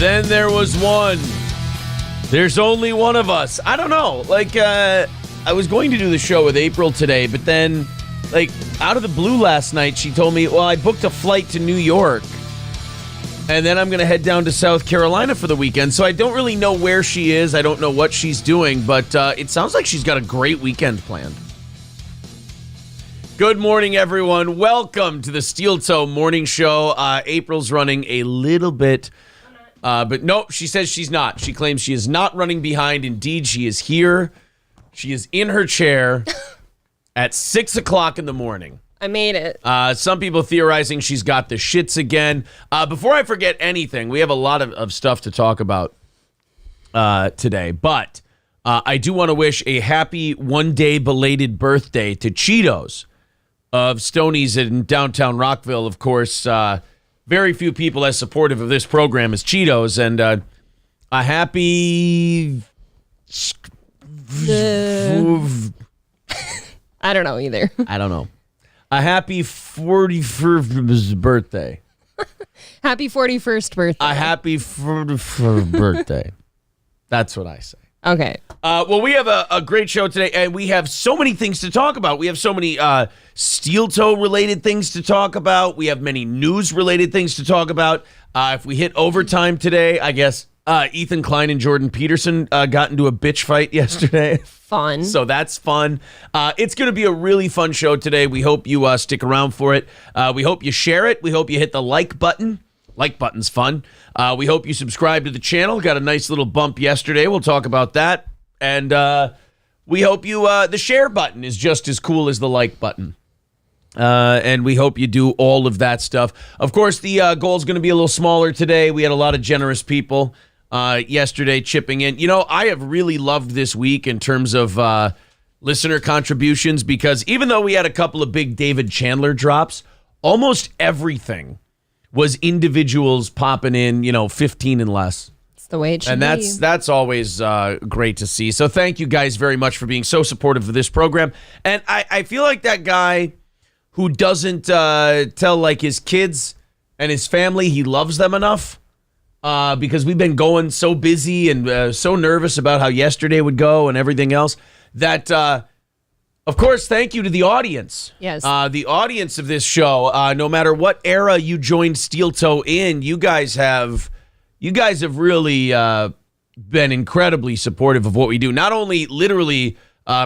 Then there was one. There's only one of us. I don't know. Like, I was going to do the show with April today, but then, like, out of the blue last night, she told me, well, I booked a flight to New York, and then I'm going to head down to South Carolina for the weekend. So I don't really know where she is. I don't know what she's doing, but it sounds like she's got a great weekend planned. Good morning, everyone. Welcome to the Steel Toe Morning Show. April's running a little bit, but no, she says she's not. She claims she is not running behind. Indeed, she is here. She is in her chair at 6 o'clock in the morning. I made it. Some people theorizing she's got the shits again. Before I forget anything, we have a lot of stuff to talk about today, but I do want to wish a happy one-day belated birthday to Cheetos of Stoney's in downtown Rockville. Of course, very few people as supportive of this program as Cheetos, and a happy... I don't know either. I don't know. A happy 41st birthday. Happy 41st birthday. A happy 41st birthday. That's what I say. Okay. Well, we have a great show today, and we have so many things to talk about. We have so many steel toe related things to talk about. We have many news related things to talk about. If we hit overtime today, I guess Ethan Klein and Jordan Peterson got into a bitch fight yesterday. Fun. So that's fun. It's going to be a really fun show today. We hope you stick around for it. We hope you share it. We hope you hit the like button. Like button's fun. We hope you subscribe to the channel. Got a nice little bump yesterday. We'll talk about that. And we hope you, the share button is just as cool as the like button. And we hope you do all of that stuff. Of course, the goal is going to be a little smaller today. We had a lot of generous people yesterday chipping in. You know, I have really loved this week in terms of listener contributions, because even though we had a couple of big David Chandler drops, almost everything was individuals popping in, 15 and less. It's the way it should be. And that's always great to see. So thank you guys very much for being so supportive of this program. And I feel like that guy who doesn't tell like his kids and his family he loves them enough, because we've been going so busy and so nervous about how yesterday would go and everything else, that of course, thank you to the audience. Yes. The audience of this show, no matter what era you joined Steel Toe in, you guys have really been incredibly supportive of what we do. Not only literally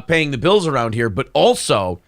paying the bills around here, but also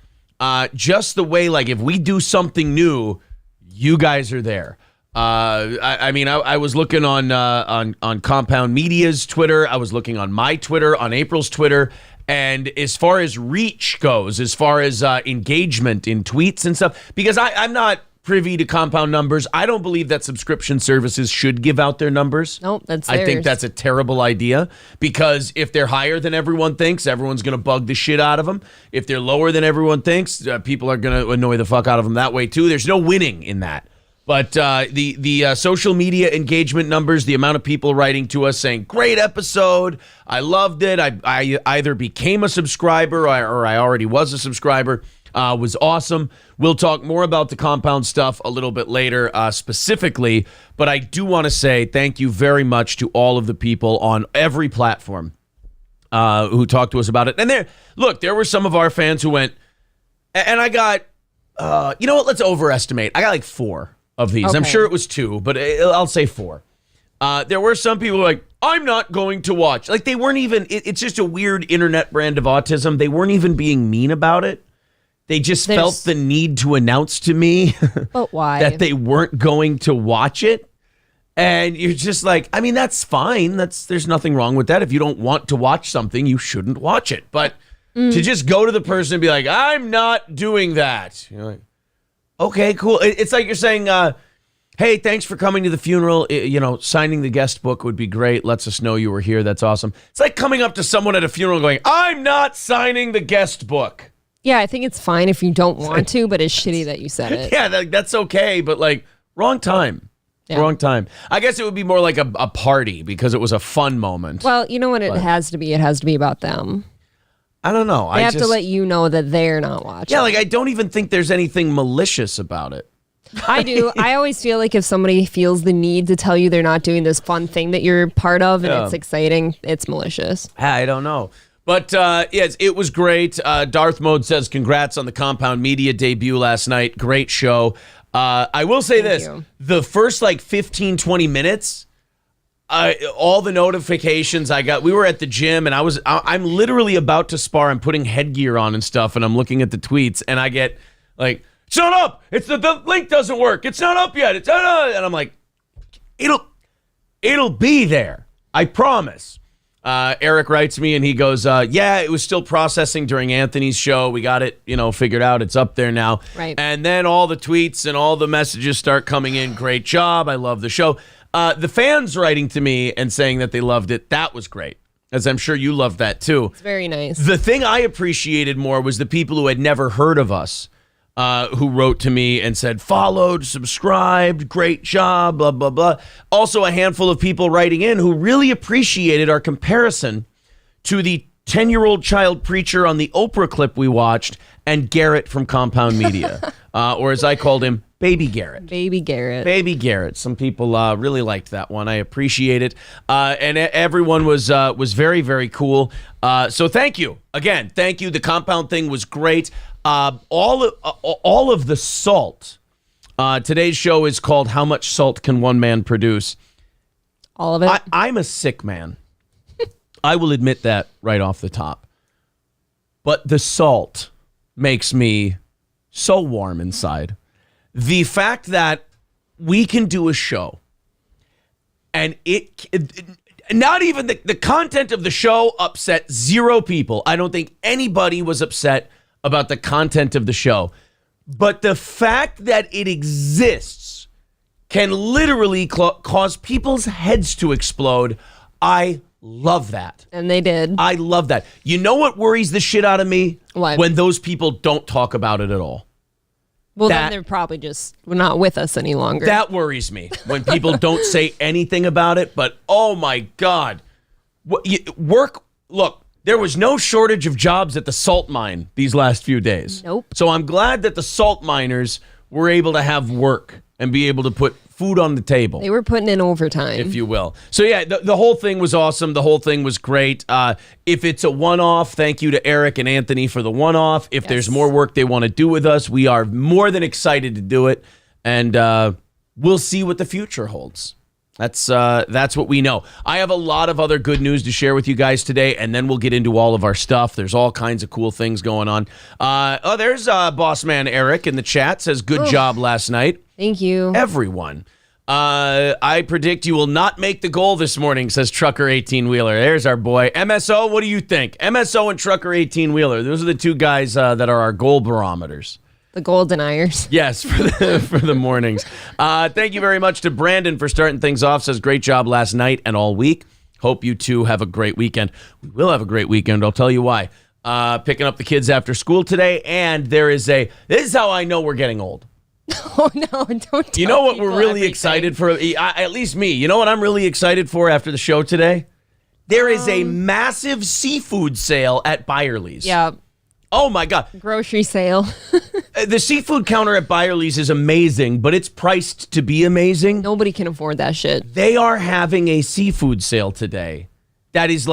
just the way, like, if we do something new, you guys are there. I was looking on Compound Media's Twitter. I was looking on my Twitter, on April's Twitter. And as far as reach goes, as far as engagement in tweets and stuff, because I'm not privy to Compound numbers. I don't believe that subscription services should give out their numbers. Nope, that's theirs. I think that's a terrible idea, because if they're higher than everyone thinks, everyone's going to bug the shit out of them. If they're lower than everyone thinks, people are going to annoy the fuck out of them that way too. There's no winning in that. But the social media engagement numbers, the amount of people writing to us saying, great episode, I loved it, I either became a subscriber or I already was a subscriber, was awesome. We'll talk more about the Compound stuff a little bit later specifically, but I do want to say thank you very much to all of the people on every platform who talked to us about it. And there were some of our fans who went, and I got, you know what, let's overestimate. I got like 4 of these. Okay. I'm sure it was 2, but I'll say 4. There were some people who were like, I'm not going to watch. Like, they weren't even, it's just a weird internet brand of autism. They weren't even being mean about it. They just felt the need to announce to me but why? that they weren't going to watch it. And you're just like, I mean, that's fine. There's nothing wrong with that. If you don't want to watch something, you shouldn't watch it. But to just go to the person and be like, I'm not doing that. You're like, okay, cool. It's like you're saying, hey, thanks for coming to the funeral. Signing the guest book would be great. Lets us know you were here. That's awesome. It's like coming up to someone at a funeral going, I'm not signing the guest book. Yeah, I think it's fine if you don't want to, but it's shitty that you said it. Yeah, that's okay, but like, wrong time. Yeah. Wrong time. I guess it would be more like a party, because it was a fun moment. Well, you know what it has to be? It has to be about them. I don't know. They have to let you know that they're not watching. Yeah, like, I don't even think there's anything malicious about it. I do. I always feel like if somebody feels the need to tell you they're not doing this fun thing that you're part of and it's exciting, it's malicious. I don't know. But yes, it was great. Darth Mode says congrats on the Compound Media debut last night. Great show. I will say this. The first 15, 20 minutes, all the notifications I got, we were at the gym and I'm literally about to spar. I'm putting headgear on and stuff and I'm looking at the tweets and I get it's not up. It's the link doesn't work. It's not up yet. It's not. And I'm like, it'll be there. I promise. Eric writes me and he goes, yeah, it was still processing during Anthony's show. We got it, figured out. It's up there now. Right. And then all the tweets and all the messages start coming in. Great job. I love the show. The fans writing to me and saying that they loved it. That was great. As I'm sure you loved that too. It's very nice. The thing I appreciated more was the people who had never heard of us. Who wrote to me and said, followed, subscribed, great job, blah, blah, blah. Also, a handful of people writing in who really appreciated our comparison to the 10-year-old child preacher on the Oprah clip we watched and Garrett from Compound Media, or as I called him, Baby Garrett. Baby Garrett. Baby Garrett. Some people really liked that one. I appreciate it. And everyone was very, very cool. So thank you. Again, thank you. The Compound thing was great. All of the salt. Today's show is called How Much Salt Can One Man Produce? All of it? I'm a sick man. I will admit that right off the top. But the salt makes me so warm inside. The fact that we can do a show and not even the content of the show upset zero people. I don't think anybody was upset about the content of the show. But the fact that it exists can literally cause people's heads to explode. I love that. And they did. I love that. You know what worries the shit out of me? What? When those people don't talk about it at all. Well, then they're probably just not with us any longer. That worries me when people don't say anything about it. But, oh, my God. Look, there was no shortage of jobs at the salt mine these last few days. Nope. So I'm glad that the salt miners were able to have work and be able to put food on the table. They were putting in overtime. If you will. So, yeah, the whole thing was awesome. The whole thing was great. If it's a one-off, thank you to Eric and Anthony for the one-off. If there's more work they want to do with us, we are more than excited to do it. And we'll see what the future holds. That's what we know. I have a lot of other good news to share with you guys today, and then we'll get into all of our stuff. There's all kinds of cool things going on. There's Boss Man Eric in the chat. Says, good job last night. Thank you. Everyone. I predict you will not make the goal this morning, says Trucker 18-Wheeler. There's our boy. MSO, what do you think? MSO and Trucker 18-Wheeler. Those are the two guys that are our goal barometers. The goal deniers. Yes, for the mornings. Thank you very much to Brandon for starting things off. Says, great job last night and all week. Hope you two have a great weekend. We will have a great weekend. I'll tell you why. Picking up the kids after school today, and this is how I know we're getting old. Oh, no, don't You know what we're really excited for? At least me. You know what I'm really excited for after the show today? There is a massive seafood sale at Byerly's. Yeah. Oh, my God. Grocery sale. The seafood counter at Byerly's is amazing, but it's priced to be amazing. Nobody can afford that shit. They are having a seafood sale today that is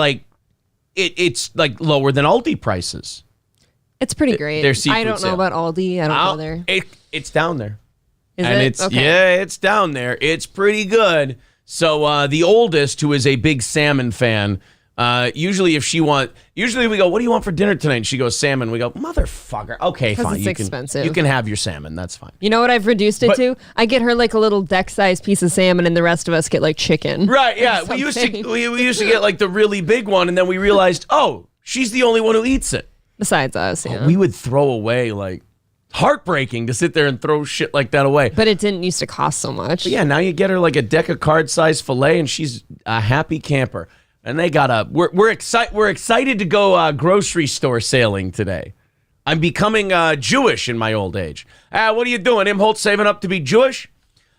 it's like lower than Aldi prices. It's pretty great. Their seafood I don't sale. know about Aldi. I don't go there. It's down there. Is and it? it's Okay. Yeah, it's down there. It's pretty good. So the oldest, who is a big salmon fan, usually we go, what do you want for dinner tonight? And she goes, salmon. We go, motherfucker. Okay, fine. It's expensive. You can have your salmon. That's fine. You know what I've reduced it to? I get her like a little deck-sized piece of salmon, and the rest of us get like chicken. Right? Yeah. We used to get like the really big one, and then we realized, oh, she's the only one who eats it. Besides us, yeah. We would throw away like heartbreaking to sit there and throw shit like that away. But it didn't used to cost so much. But yeah, now you get her like a deck of card-sized filet, and she's a happy camper. And they got we're excited to go grocery store sailing today. I'm becoming Jewish in my old age. What are you doing, Imholt, saving up to be Jewish?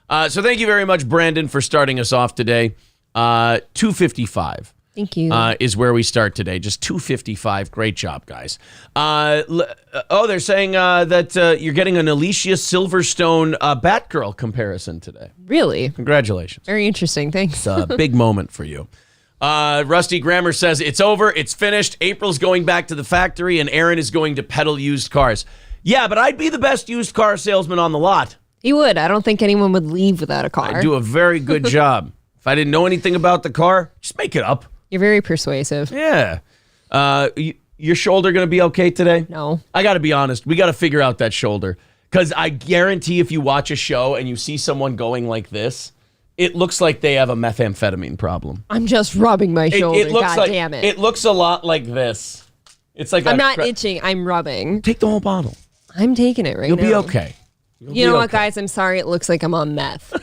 So thank you very much, Brandon, for starting us off today. 2:55. Thank you. Is where we start today. Just 255. Great job, guys. They're saying that you're getting an Alicia Silverstone Batgirl comparison today. Really? Congratulations. Very interesting. Thanks. It's a big moment for you. Rusty Grammer says it's over. It's finished. April's going back to the factory, and Aaron is going to peddle used cars. Yeah, but I'd be the best used car salesman on the lot. You would. I don't think anyone would leave without a car. I do a very good job. If I didn't know anything about the car, just make it up. You're very persuasive. Yeah. Your shoulder going to be okay today? No. I got to be honest. We got to figure out that shoulder. Because I guarantee if you watch a show and you see someone going like this, it looks like they have a methamphetamine problem. I'm just rubbing my shoulder. It looks God damn it. It looks a lot like this. It's like I'm not itching. I'm rubbing. Take the whole bottle. I'm taking it right now. You'll be okay. You know what, guys? I'm sorry. It looks like I'm on meth.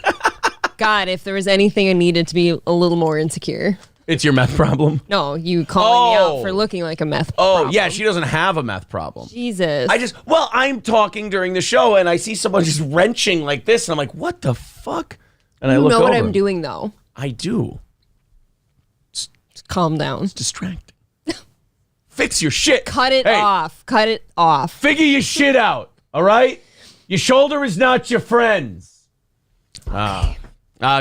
God, if there was anything I needed to be a little more insecure. It's your meth problem? No, you calling me out for looking like a meth problem. Oh, yeah, she doesn't have a meth problem. Jesus. I'm talking during the show, and I see someone just wrenching like this, and I'm like, what the fuck? And I look over. You know what I'm doing, though. I do. Just calm down. It's distracting. Fix your shit. Cut it off. Cut it off. Figure your shit out, all right? Your shoulder is not your friend's. Okay.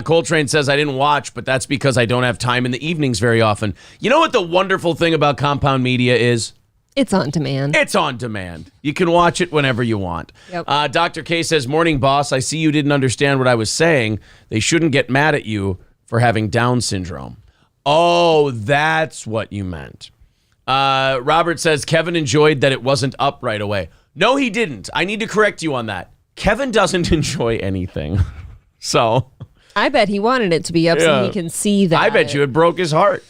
Coltrane says, I didn't watch, but that's because I don't have time in the evenings very often. You know what the wonderful thing about Compound Media is? It's on demand. It's on demand. You can watch it whenever you want. Yep. Dr. K says, morning, boss. I see you didn't understand what I was saying. They shouldn't get mad at you for having Down syndrome. Oh, that's what you meant. Robert says, Kevin enjoyed that it wasn't up right away. No, he didn't. I need to correct you on that. Kevin doesn't enjoy anything. So... I bet he wanted it to be up so he can see that. I bet you it broke his heart.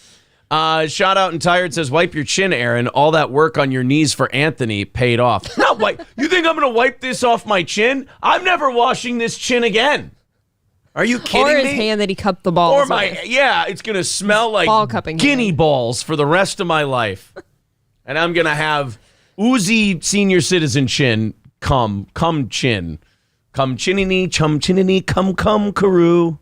Shout out and Tired says, wipe your chin, Aaron. All that work on your knees for Anthony paid off. Not wipe. You think I'm going to wipe this off my chin? I'm never washing this chin again. Are you kidding me? Or his hand that he cupped the balls with. Yeah, it's going to smell like ball cupping guinea balls for the rest of my life. And I'm going to have Uzi senior citizen chin come chin. Come chinini, chum chinini, come karoo.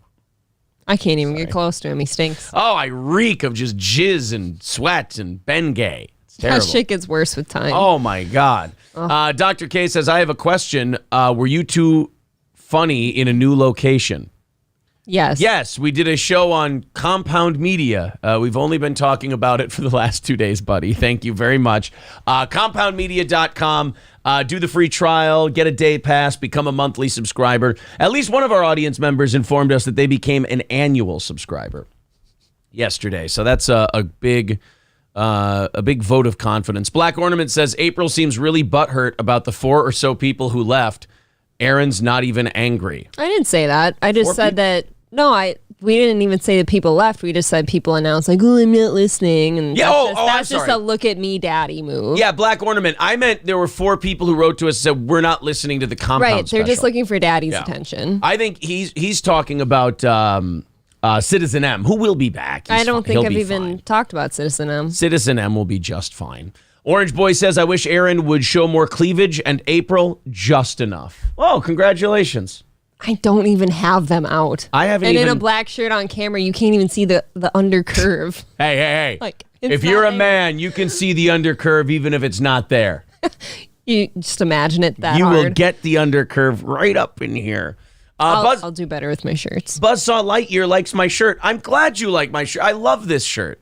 I can't even get close to him. He stinks. Oh, I reek of just jizz and sweat and Bengay. It's terrible. That shit gets worse with time. Oh, my God. Dr. K says, I have a question. Were you two funny in a new location? Yes. Yes, we did a show on Compound Media. We've only been talking about it for the last 2 days, buddy. Thank you very much. Compoundmedia.com. Do the free trial, get a day pass, become a monthly subscriber. At least one of our audience members informed us that they became an annual subscriber yesterday. So that's a big vote of confidence. Black Ornament says, April seems really butthurt about the 4 or so people who left. Aaron's not even angry. I didn't say that. I just said that. No, we didn't even say that people left. We just said people announced like, "Oh, I'm not listening," and that's just a look at me, daddy move. Yeah, Black Ornament. I meant there were 4 people who wrote to us and said we're not listening to the Compound Right, they're special. just looking for daddy's attention. I think he's talking about Citizen M, who will be back. I don't think I've even talked about Citizen M. Citizen M will be just fine. Orange Boy says, I wish Aaron would show more cleavage, and April, just enough. Oh, congratulations. I don't even have them out. I haven't and even... in a black shirt on camera, you can't even see the undercurve. Hey. Like, if you're a man, you can see the undercurve even if it's not there. You just imagine it that you hard. will get the undercurve right up in here. I'll do better with my shirts. Buzzsaw Lightyear likes my shirt. I'm glad you like my shirt. I love this shirt.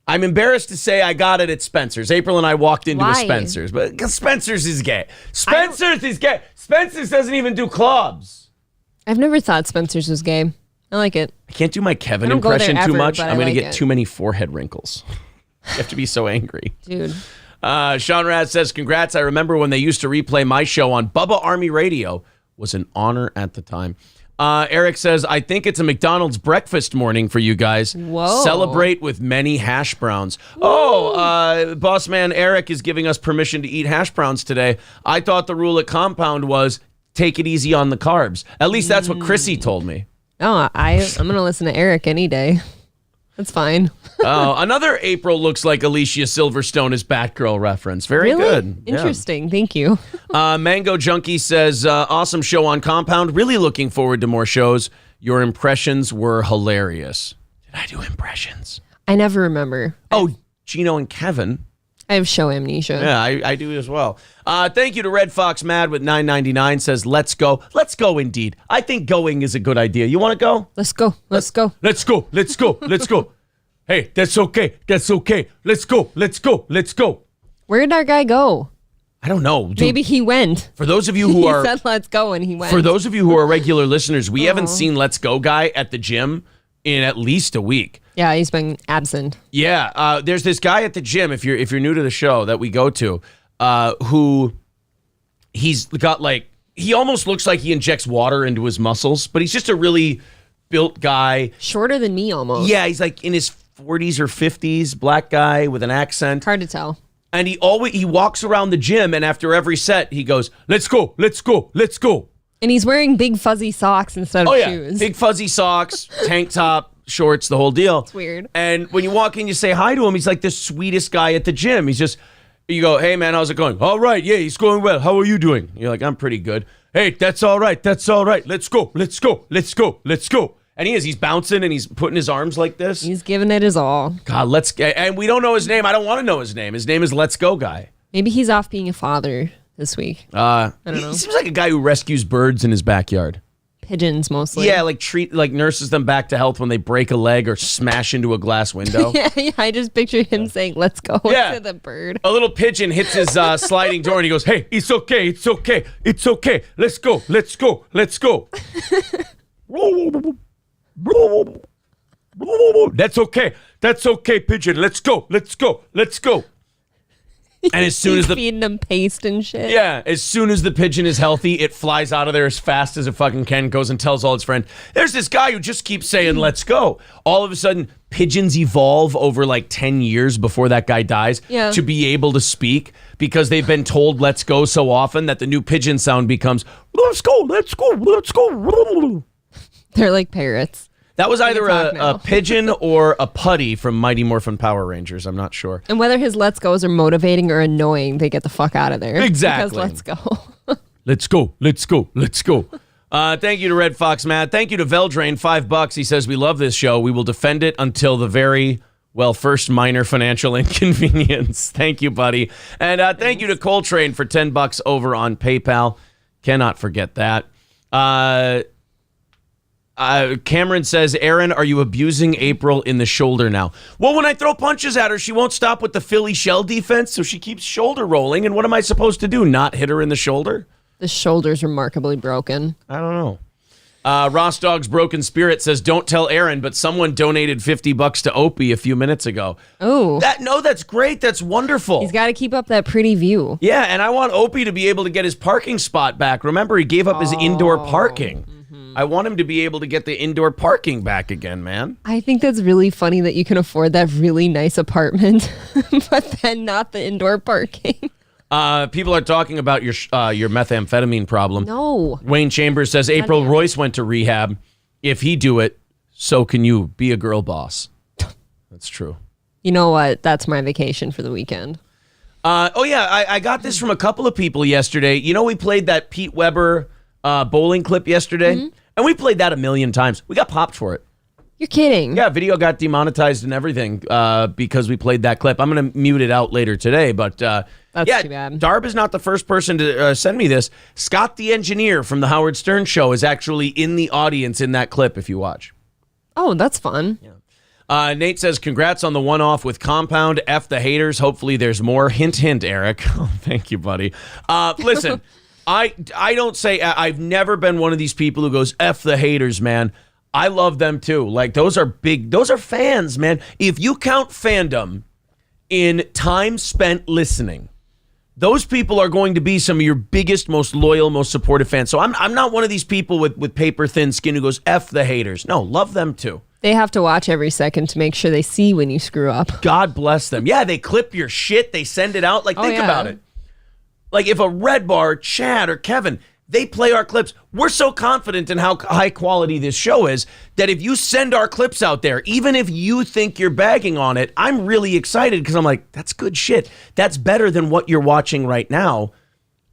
I'm embarrassed to say I got it at Spencer's. April and I walked into a Spencer's, but Spencer's is gay. Spencer's is gay. Spencer's doesn't even do clubs. I've never thought Spencer's was gay. I like it. I can't do my Kevin impression too much. I'm going to get too many forehead wrinkles. You have to be so angry. Dude. Sean Raz says, congrats. I remember when they used to replay my show on Bubba Army Radio. Was an honor at the time. Eric says, I think it's a McDonald's breakfast morning for you guys. Whoa. Celebrate with many hash browns. Oh, boss man Eric is giving us permission to eat hash browns today. I thought the rule at Compound was take it easy on the carbs. At least that's what Chrissy told me. Oh, I'm going to listen to Eric any day. That's fine. Another April looks like Alicia Silverstone is Batgirl reference. Very good. Interesting. Yeah. Thank you. Mango Junkie says, awesome show on Compound. Really looking forward to more shows. Your impressions were hilarious. Did I do impressions? I never remember. Oh, Gino and Kevin. I have show amnesia. Yeah, I do as well. Thank you to Red Fox Mad with $9.99 says, let's go. Let's go indeed. I think going is a good idea. You want to go? Let's go. Let's go. Let's go. Let's go. Let's go. Hey, that's okay. That's okay. Let's go. Let's go. Let's go. Where did our guy go? I don't know. Dude, maybe he went. For those of you who are... He said, let's go, and he went. For those of you who are regular listeners, we haven't seen Let's Go guy at the gym in at least a week. Yeah, he's been absent. Yeah, there's this guy at the gym, if you're new to the show that we go to, who he's got like, he almost looks like he injects water into his muscles, but he's just a really built guy. Shorter than me almost. Yeah, he's like in his 40s or 50s, black guy with an accent. Hard to tell. And he walks around the gym, and after every set, he goes, let's go, let's go, let's go. And he's wearing big fuzzy socks instead of shoes. Big fuzzy socks, tank top, shorts, the whole deal. It's weird. And when you walk in, you say hi to him. He's like the sweetest guy at the gym. He's just, you go, hey man, how's it going? All right, yeah, he's going well. How are you doing? You're like, I'm pretty good. Hey, that's all right. That's all right. Let's go. Let's go. Let's go. Let's go. And he's bouncing and he's putting his arms like this. He's giving it his all. God, and we don't know his name. I don't want to know his name. His name is Let's Go Guy. Maybe he's off being a father this week. I don't know. He seems like a guy who rescues birds in his backyard. Pigeons mostly. Yeah, like nurses them back to health when they break a leg or smash into a glass window. yeah, I just pictured him saying, let's go to the bird. A little pigeon hits his sliding door and he goes, hey, it's okay, it's okay, it's okay. Let's go, let's go, let's go. That's okay, pigeon. Let's go, let's go, let's go. And as soon as feeding them paste and shit. Yeah, as soon as the pigeon is healthy, it flies out of there as fast as it fucking can, goes and tells all its friends, there's this guy who just keeps saying, let's go. All of a sudden, pigeons evolve over like 10 years before that guy dies to be able to speak because they've been told let's go so often that the new pigeon sound becomes, let's go, let's go, let's go. They're like parrots. That was either a pigeon or a putty from Mighty Morphin Power Rangers. I'm not sure. And whether his let's goes are motivating or annoying, they get the fuck out of there. Exactly. Because let's go. Let's go. Let's go. Let's go. Thank you to Red Fox Matt. Thank you to Veldrain, $5. He says, we love this show. We will defend it until the very, first minor financial inconvenience. Thank you, buddy. And thank you to Coltrane for $10 over on PayPal. Cannot forget that. Cameron says, Aaron, are you abusing April in the shoulder now? Well, when I throw punches at her, she won't stop with the Philly shell defense, so she keeps shoulder rolling. And what am I supposed to do? Not hit her in the shoulder? The shoulder's remarkably broken. I don't know. Ross Dog's Broken Spirit says, don't tell Aaron, but someone donated $50 to Opie a few minutes ago. Oh. That's great. That's wonderful. He's got to keep up that pretty view. Yeah, and I want Opie to be able to get his parking spot back. Remember, he gave up his indoor parking. I want him to be able to get the indoor parking back again, man. I think that's really funny that you can afford that really nice apartment, but then not the indoor parking. People are talking about your methamphetamine problem. No. Wayne Chambers says April Royce went to rehab. If he do it, so can you. Be a girl boss. That's true. You know what? That's my vacation for the weekend. I got this from a couple of people yesterday. You know, we played that Pete Weber bowling clip yesterday, and we played that a million times. We got popped for it. You're kidding. Yeah, video got demonetized and everything because we played that clip. I'm going to mute it out later today, but that's too bad. Darb is not the first person to send me this. Scott the engineer from the Howard Stern Show is actually in the audience in that clip if you watch. Oh, that's fun. Yeah. Nate says, congrats on the one-off with Compound. F the haters. Hopefully there's more. Hint, hint, Eric. Oh, thank you, buddy. Listen, I don't say, I've never been one of these people who goes, F the haters, man. I love them too. Like, those are fans, man. If you count fandom in time spent listening, those people are going to be some of your biggest, most loyal, most supportive fans. So I'm not one of these people with paper thin skin who goes, F the haters. No, love them too. They have to watch every second to make sure they see when you screw up. God bless them. Yeah, they clip your shit. They send it out. Like, think about it. Like, if a Red Bar, Chad, or Kevin, they play our clips, we're so confident in how high quality this show is that if you send our clips out there, even if you think you're bagging on it, I'm really excited because I'm like, that's good shit. That's better than what you're watching right now.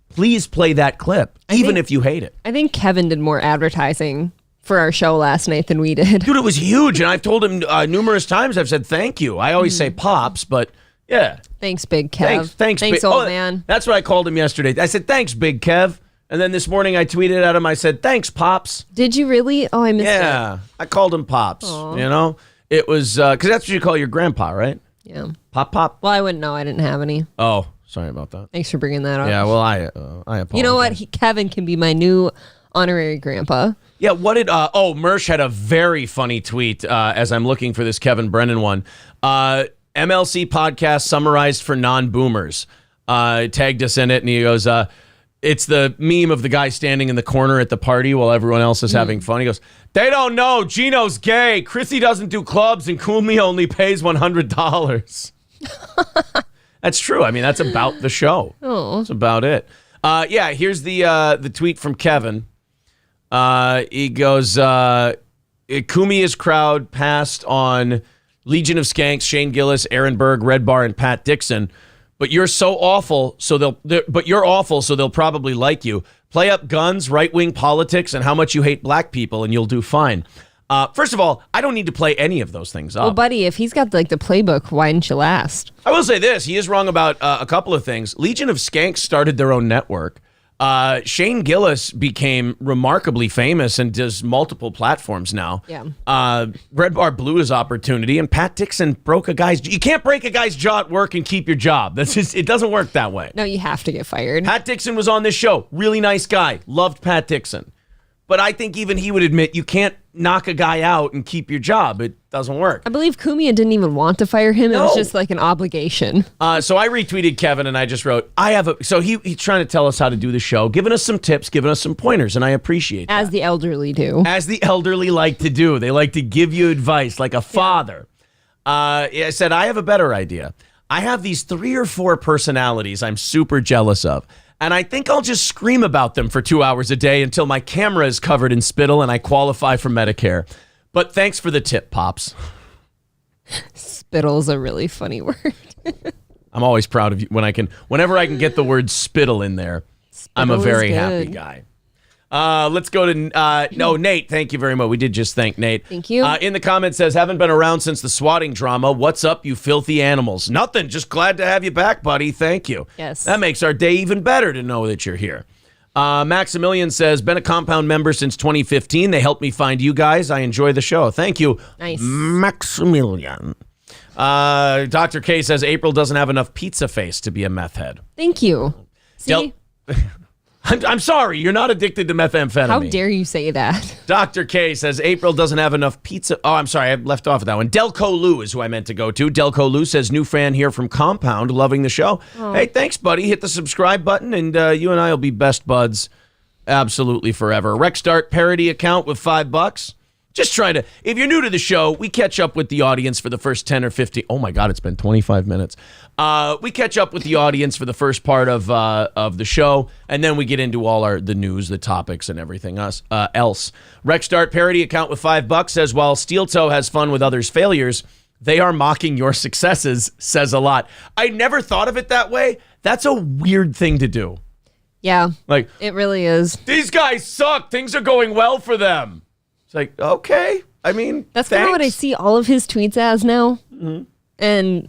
Please play that clip, even if you hate it. I think Kevin did more advertising for our show last night than we did. Dude, it was huge. And I've told him numerous times, I've said thank you. I always say Pops, but yeah. Thanks, Big Kev. Thanks, old man. That's what I called him yesterday. I said, thanks, Big Kev. And then this morning I tweeted at him, I said, thanks, Pops. Did you really? Oh, I missed it. Yeah, I called him Pops. Aww. It was, because that's what you call your grandpa, right? Yeah. Pop. Well, I wouldn't know. I didn't have any. Oh, sorry about that. Thanks for bringing that up. Yeah, well, I apologize. You know what? Kevin can be my new honorary grandpa. Yeah, what did, Mersh had a very funny tweet as I'm looking for this Kevin Brennan one. MLC podcast summarized for non-boomers. Tagged us in it, and he goes, it's the meme of the guy standing in the corner at the party while everyone else is having fun. He goes, they don't know. Gino's gay. Chrissy doesn't do clubs, and Kumi only pays $100. That's true. I mean, that's about the show. Oh. That's about it. Here's the tweet from Kevin. He goes, Kumi's crowd passed on Legion of Skanks, Shane Gillis, Aaron Berg, Red Bar, and Pat Dixon. But you're awful, so they'll probably like you. Play up guns, right-wing politics, and how much you hate black people, and you'll do fine. First of all, I don't need to play any of those things up. Well, buddy, if he's got the playbook, why didn't you last? I will say this. He is wrong about a couple of things. Legion of Skanks started their own network. Shane Gillis became remarkably famous and does multiple platforms now. Yeah. Red Bar blew his opportunity, and Pat Dixon broke a guy's. You can't break a guy's jaw at work and keep your job. That's just, it doesn't work that way. No, you have to get fired. Pat Dixon was on this show. Really nice guy. Loved Pat Dixon. But I think even he would admit you can't knock a guy out and keep your job. It doesn't work. I believe Kumia didn't even want to fire him. No. It was just like an obligation. So I retweeted Kevin and I just wrote, so he's trying to tell us how to do the show, giving us some tips, giving us some pointers, and I appreciate that. As the elderly do. As the elderly like to do. They like to give you advice like a father. I said, I have a better idea. I have these 3 or 4 personalities I'm super jealous of. And I think I'll just scream about them for 2 hours a day until my camera is covered in spittle and I qualify for Medicare. But thanks for the tip, Pops. Spittle's a really funny word. I'm always proud of you whenever I can get the word spittle in there. Spittle, I'm a very happy guy. Let's go to Nate. Thank you very much. We did just thank Nate. Thank you. In the comments says, haven't been around since the swatting drama. What's up, you filthy animals? Nothing. Just glad to have you back, buddy. Thank you. Yes. That makes our day even better to know that you're here. Maximilian says, been a compound member since 2015. They helped me find you guys. I enjoy the show. Thank you. Nice. Maximilian. Dr. K says, April doesn't have enough pizza face to be a meth head. Thank you. See? I'm sorry, you're not addicted to methamphetamine. How dare you say that? Dr. K says, April doesn't have enough pizza. Oh, I'm sorry, I left off of that one. Delco Lou is who I meant to go to. Delco Lou says, new fan here from Compound, loving the show. Oh. Hey, thanks, buddy. Hit the subscribe button, and you and I will be best buds absolutely forever. Rexstart parody account with $5. Just trying to, if you're new to the show, we catch up with the audience for the first 10 or 15. Oh my God, it's been 25 minutes. We catch up with the audience for the first part of the show, and then we get into all the news, the topics, and everything else. Rexstart parody account with $5 says, while Steel Toe has fun with others' failures, they are mocking your successes, says a lot. I never thought of it that way. That's a weird thing to do. Yeah, like it really is. These guys suck. Things are going well for them. It's like, okay. I mean, that's kind of what I see all of his tweets as now. Mm-hmm. And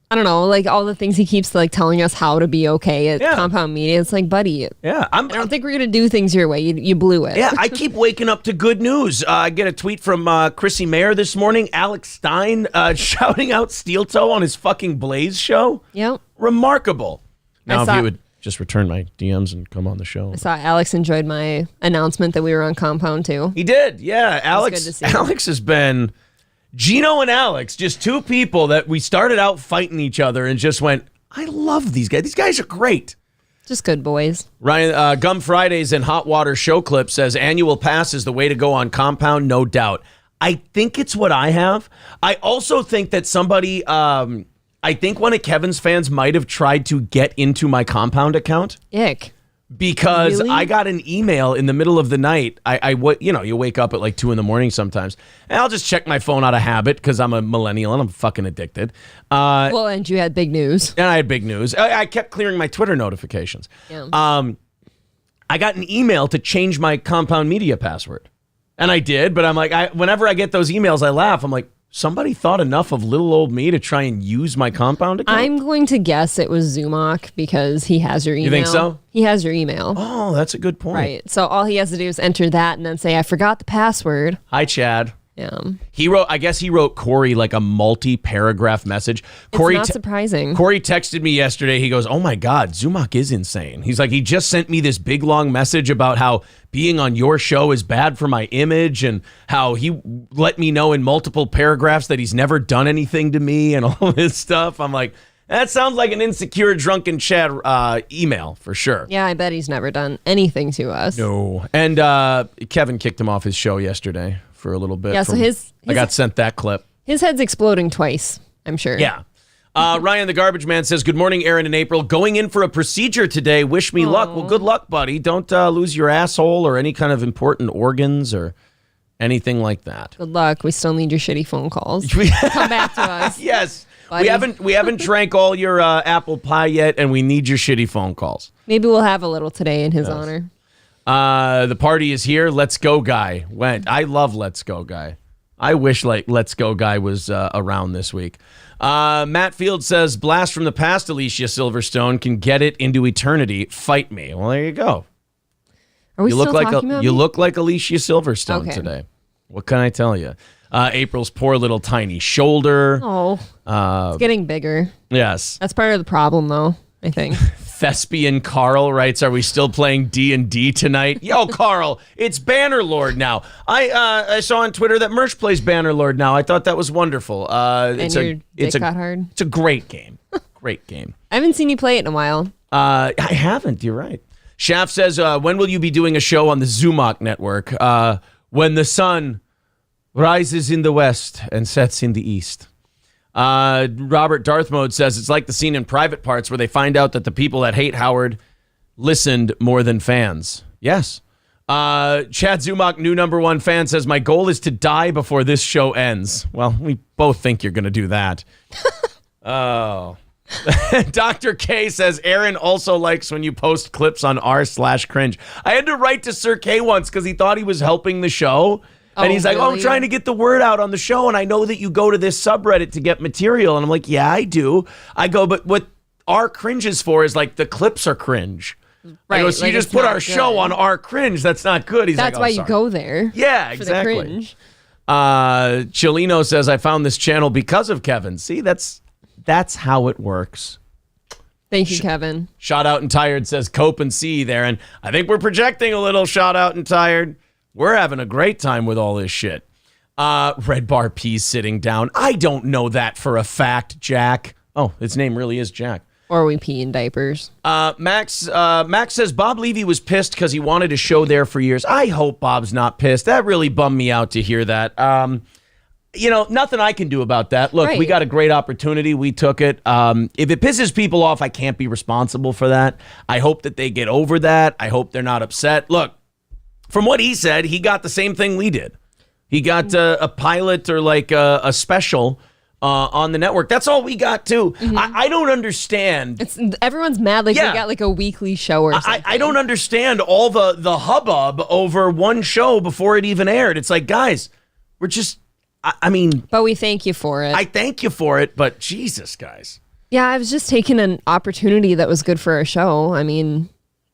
I don't know, like all the things he keeps like telling us how to be okay at Compound Media. It's like, buddy, I don't think we're gonna do things your way. You blew it. Yeah, I keep waking up to good news. I get a tweet from Chrissy Mayer this morning. Alex Stein shouting out Steel Toe on his fucking Blaze show. Yep, remarkable. Now, if you would just return my DMs and come on the show. I saw Alex enjoyed my announcement that we were on Compound too. He did, yeah. Alex has been, Gino and Alex, just two people that we started out fighting each other and just went, I love these guys. These guys are great. Just good boys. Ryan, Gum Fridays and Hot Water Show Clip says, annual pass is the way to go on Compound, no doubt. I think it's what I have. I also think that somebody... I think one of Kevin's fans might have tried to get into my Compound account. Ick. Because really? I got an email in the middle of the night. You wake up at like 2 a.m. sometimes. And I'll just check my phone out of habit because I'm a millennial and I'm fucking addicted. Well, and you had big news. And I had big news. I kept clearing my Twitter notifications. Yeah. I got an email to change my Compound Media password. And I did, but I'm like, whenever I get those emails, I laugh. I'm like, somebody thought enough of little old me to try and use my compound account? I'm going to guess it was Zumach because he has your email. You think so? He has your email. Oh, that's a good point. Right. So all he has to do is enter that and then say, I forgot the password. Hi, Chad. Yeah. I guess he wrote Corey like a multi-paragraph message. Corey, it's not surprising. Corey texted me yesterday. He goes, oh my God, Zumach is insane. He's like, he just sent me this big long message about how being on your show is bad for my image and how he let me know in multiple paragraphs that he's never done anything to me and all this stuff. I'm like, that sounds like an insecure drunken Chad email for sure. Yeah, I bet he's never done anything to us. No. And Kevin kicked him off his show yesterday for a little bit. Yeah, so I got sent that clip. His head's exploding twice, I'm sure. Yeah. Ryan the Garbage Man says, good morning, Aaron and April. Going in for a procedure today. Wish me luck. Well, good luck, buddy. Don't lose your asshole or any kind of important organs or anything like that. Good luck. We still need your shitty phone calls. Come back to us. Yes. Buddy. We haven't drank all your apple pie yet, and we need your shitty phone calls. Maybe we'll have a little today in his honor. The party is here. Let's Go Guy went. I love Let's Go Guy. I wish Let's Go Guy was around this week. Matt Field says, blast from the past, Alicia Silverstone can get it into eternity. Fight me. Well, there you go. Are we still talking about You me? look like Alicia Silverstone today. What can I tell you? April's poor little tiny shoulder. Oh, it's getting bigger. Yes. That's part of the problem, though, I think. Thespian Carl writes, are we still playing D&D tonight? Yo, Carl, it's Bannerlord now. I saw on Twitter that Mersh plays Bannerlord now. I thought that was wonderful. It's a great game. Great game. I haven't seen you play it in a while. I haven't. You're right. Shaft says, when will you be doing a show on the Zumach network? When the sun rises in the west and sets in the east. Robert Darth Mode says it's like the scene in Private Parts where they find out that the people that hate Howard listened more than fans. Yes. Chad Zumach, new #1 fan, says my goal is to die before this show ends. Well, we both think you're going to do that. Oh. Dr. K says Aaron also likes when you post clips on r/cringe. I had to write to Sir K once because he thought he was helping the show. And he's like, I'm trying to get the word out on the show, and I know that you go to this subreddit to get material. And I'm like, yeah, I do. I go, but what r cringe is for is like the clips are cringe. Right. I go, so you just put our show on r cringe. That's not good. He's That's like, why you go there. Yeah, exactly. Chilino says, I found this channel because of Kevin. See, that's how it works. Thank you, Kevin. Shot Out and Tired says, cope and see there. And I think we're projecting a little Shot Out and Tired. We're having a great time with all this shit. Red Bar P's sitting down. I don't know that for a fact, Jack. Oh, his name really is Jack. Or we pee in diapers. Max says Bob Levy was pissed because he wanted a show there for years. I hope Bob's not pissed. That really bummed me out to hear that. Nothing I can do about that. Look, We got a great opportunity. We took it. If it pisses people off, I can't be responsible for that. I hope that they get over that. I hope they're not upset. Look, from what he said, he got the same thing we did. He got a pilot or like a special on the network. That's all we got too. Mm-hmm. I don't understand. Everyone's mad like we got like a weekly show or something. I don't understand all the hubbub over one show before it even aired. It's like, guys, we're just, But we thank you for it. I thank you for it, but Jesus, guys. Yeah, I was just taking an opportunity that was good for our show.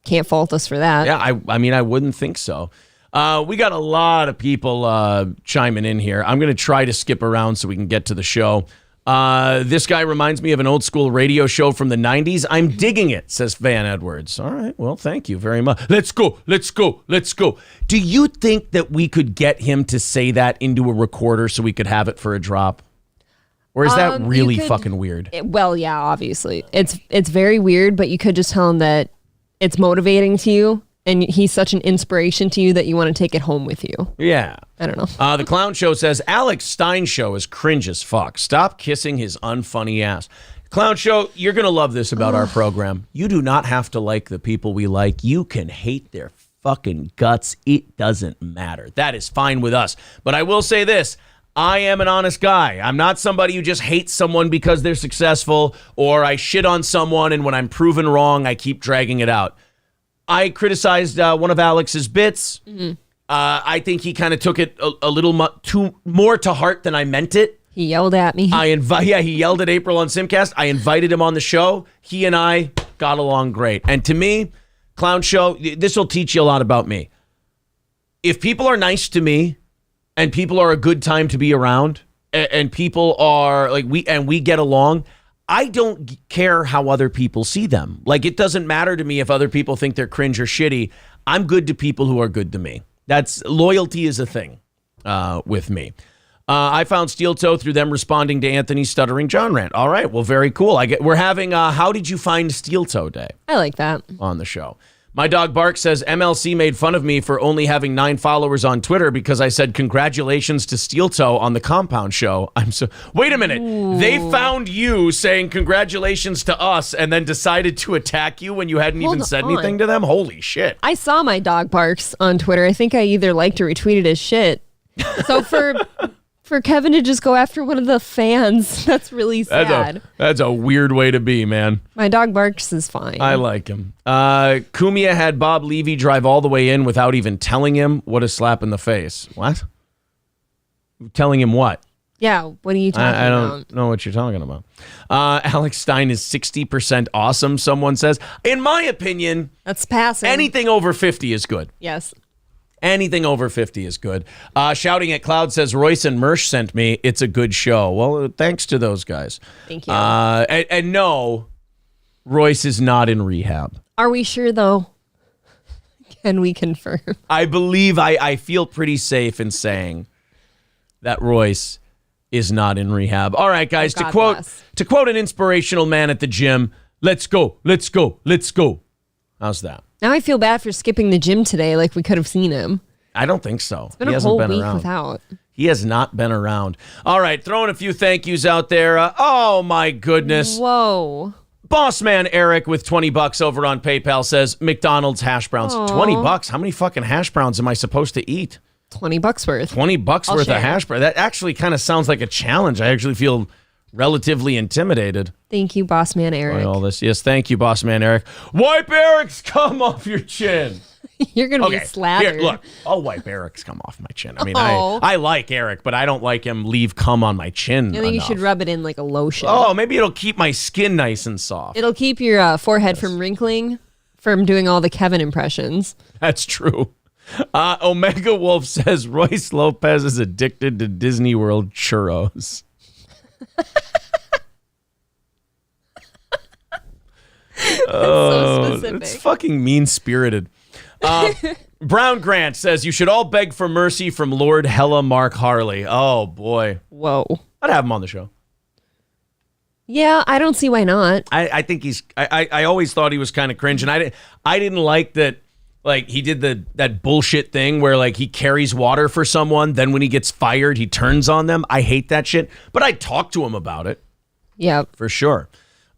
Can't fault us for that. Yeah, I wouldn't think so. We got a lot of people chiming in here. I'm going to try to skip around so we can get to the show. This guy reminds me of an old school radio show from the 90s. I'm digging it, says Van Edwards. All right, well, thank you very much. Let's go. Do you think that we could get him to say that into a recorder so we could have it for a drop? Or is that really fucking weird? Well, yeah, obviously. It's very weird, but you could just tell him that it's motivating to you, and he's such an inspiration to you that you want to take it home with you. Yeah. I don't know. The Clown Show says, Alex Stein show is cringe as fuck. Stop kissing his unfunny ass. Clown Show, you're going to love this about our program. You do not have to like the people we like. You can hate their fucking guts. It doesn't matter. That is fine with us. But I will say this. I am an honest guy. I'm not somebody who just hates someone because they're successful, or I shit on someone and when I'm proven wrong, I keep dragging it out. I criticized one of Alex's bits. Mm-hmm. I think he kind of took it a little more to heart than I meant it. He yelled at me. He yelled at April on Simcast. I invited him on the show. He and I got along great. And to me, Clown Show, this will teach you a lot about me. If people are nice to me and people are a good time to be around and people are like we get along, I don't care how other people see them. Like, it doesn't matter to me if other people think they're cringe or shitty. I'm good to people who are good to me. Loyalty is a thing with me. I found Steel Toe through them responding to Anthony's Stuttering John rant. All right, well, very cool. We're having How Did You Find Steel Toe Day? I like that. On the show. My dog Bark says MLC made fun of me for only having 9 followers on Twitter because I said congratulations to Steel Toe on the Compound Show. Wait a minute. Ooh. They found you saying congratulations to us and then decided to attack you when you hadn't even said anything to them? Holy shit. I saw my dog Barks on Twitter. I think I either liked or retweeted his shit. So for Kevin to just go after one of the fans, that's really sad. That's a weird way to be, man. My dog Barks is fine. I like him. Kumia had Bob Levy drive all the way in without even telling him. What a slap in the face. What? Telling him what? Yeah, what are you talking about? I don't know what you're talking about. Alex Stein is 60% awesome, someone says. In my opinion, that's passing. Anything over 50 is good. Yes. Anything over 50 is good. Shouting at Cloud says, Royce and Mersh sent me. It's a good show. Well, thanks to those guys. Thank you. And no, Royce is not in rehab. Are we sure, though? Can we confirm? I believe I feel pretty safe in saying that Royce is not in rehab. All right, guys, to quote an inspirational man at the gym, let's go, let's go, let's go. How's that? Now I feel bad for skipping the gym today, like we could have seen him. I don't think so. It's been a whole week without. He has not been around. All right, throwing a few thank yous out there. Oh, my goodness. Whoa. Boss man Eric with $20 over on PayPal says, McDonald's hash browns. Aww. $20? How many fucking hash browns am I supposed to eat? $20 worth. $20 worth of hash brown. That actually kind of sounds like a challenge. I actually feel relatively intimidated. Thank you, Boss Man Eric. All this. Yes, thank you, Boss Man Eric. Wipe Eric's scum off your chin. You're going to be slathered. Here, look, I'll wipe Eric's scum off my chin. I mean, I like Eric, but I don't like him leave cum on my chin. I think you should rub it in like a lotion. Oh, maybe it'll keep my skin nice and soft. It'll keep your forehead from wrinkling from doing all the Kevin impressions. That's true. Omega Wolf says Royce Lopez is addicted to Disney World churros. So specific. It's fucking mean-spirited. Brown Grant says you should all beg for mercy from Lord Hella Mark Harley. Oh, boy. Whoa. I'd have him on the show. Yeah, I don't see why not. I think he's... I always thought he was kind of cringe, and I didn't like that. Like, he did that bullshit thing where, like, he carries water for someone, then when he gets fired, he turns on them. I hate that shit, but I'd talk to him about it. Yeah. For sure.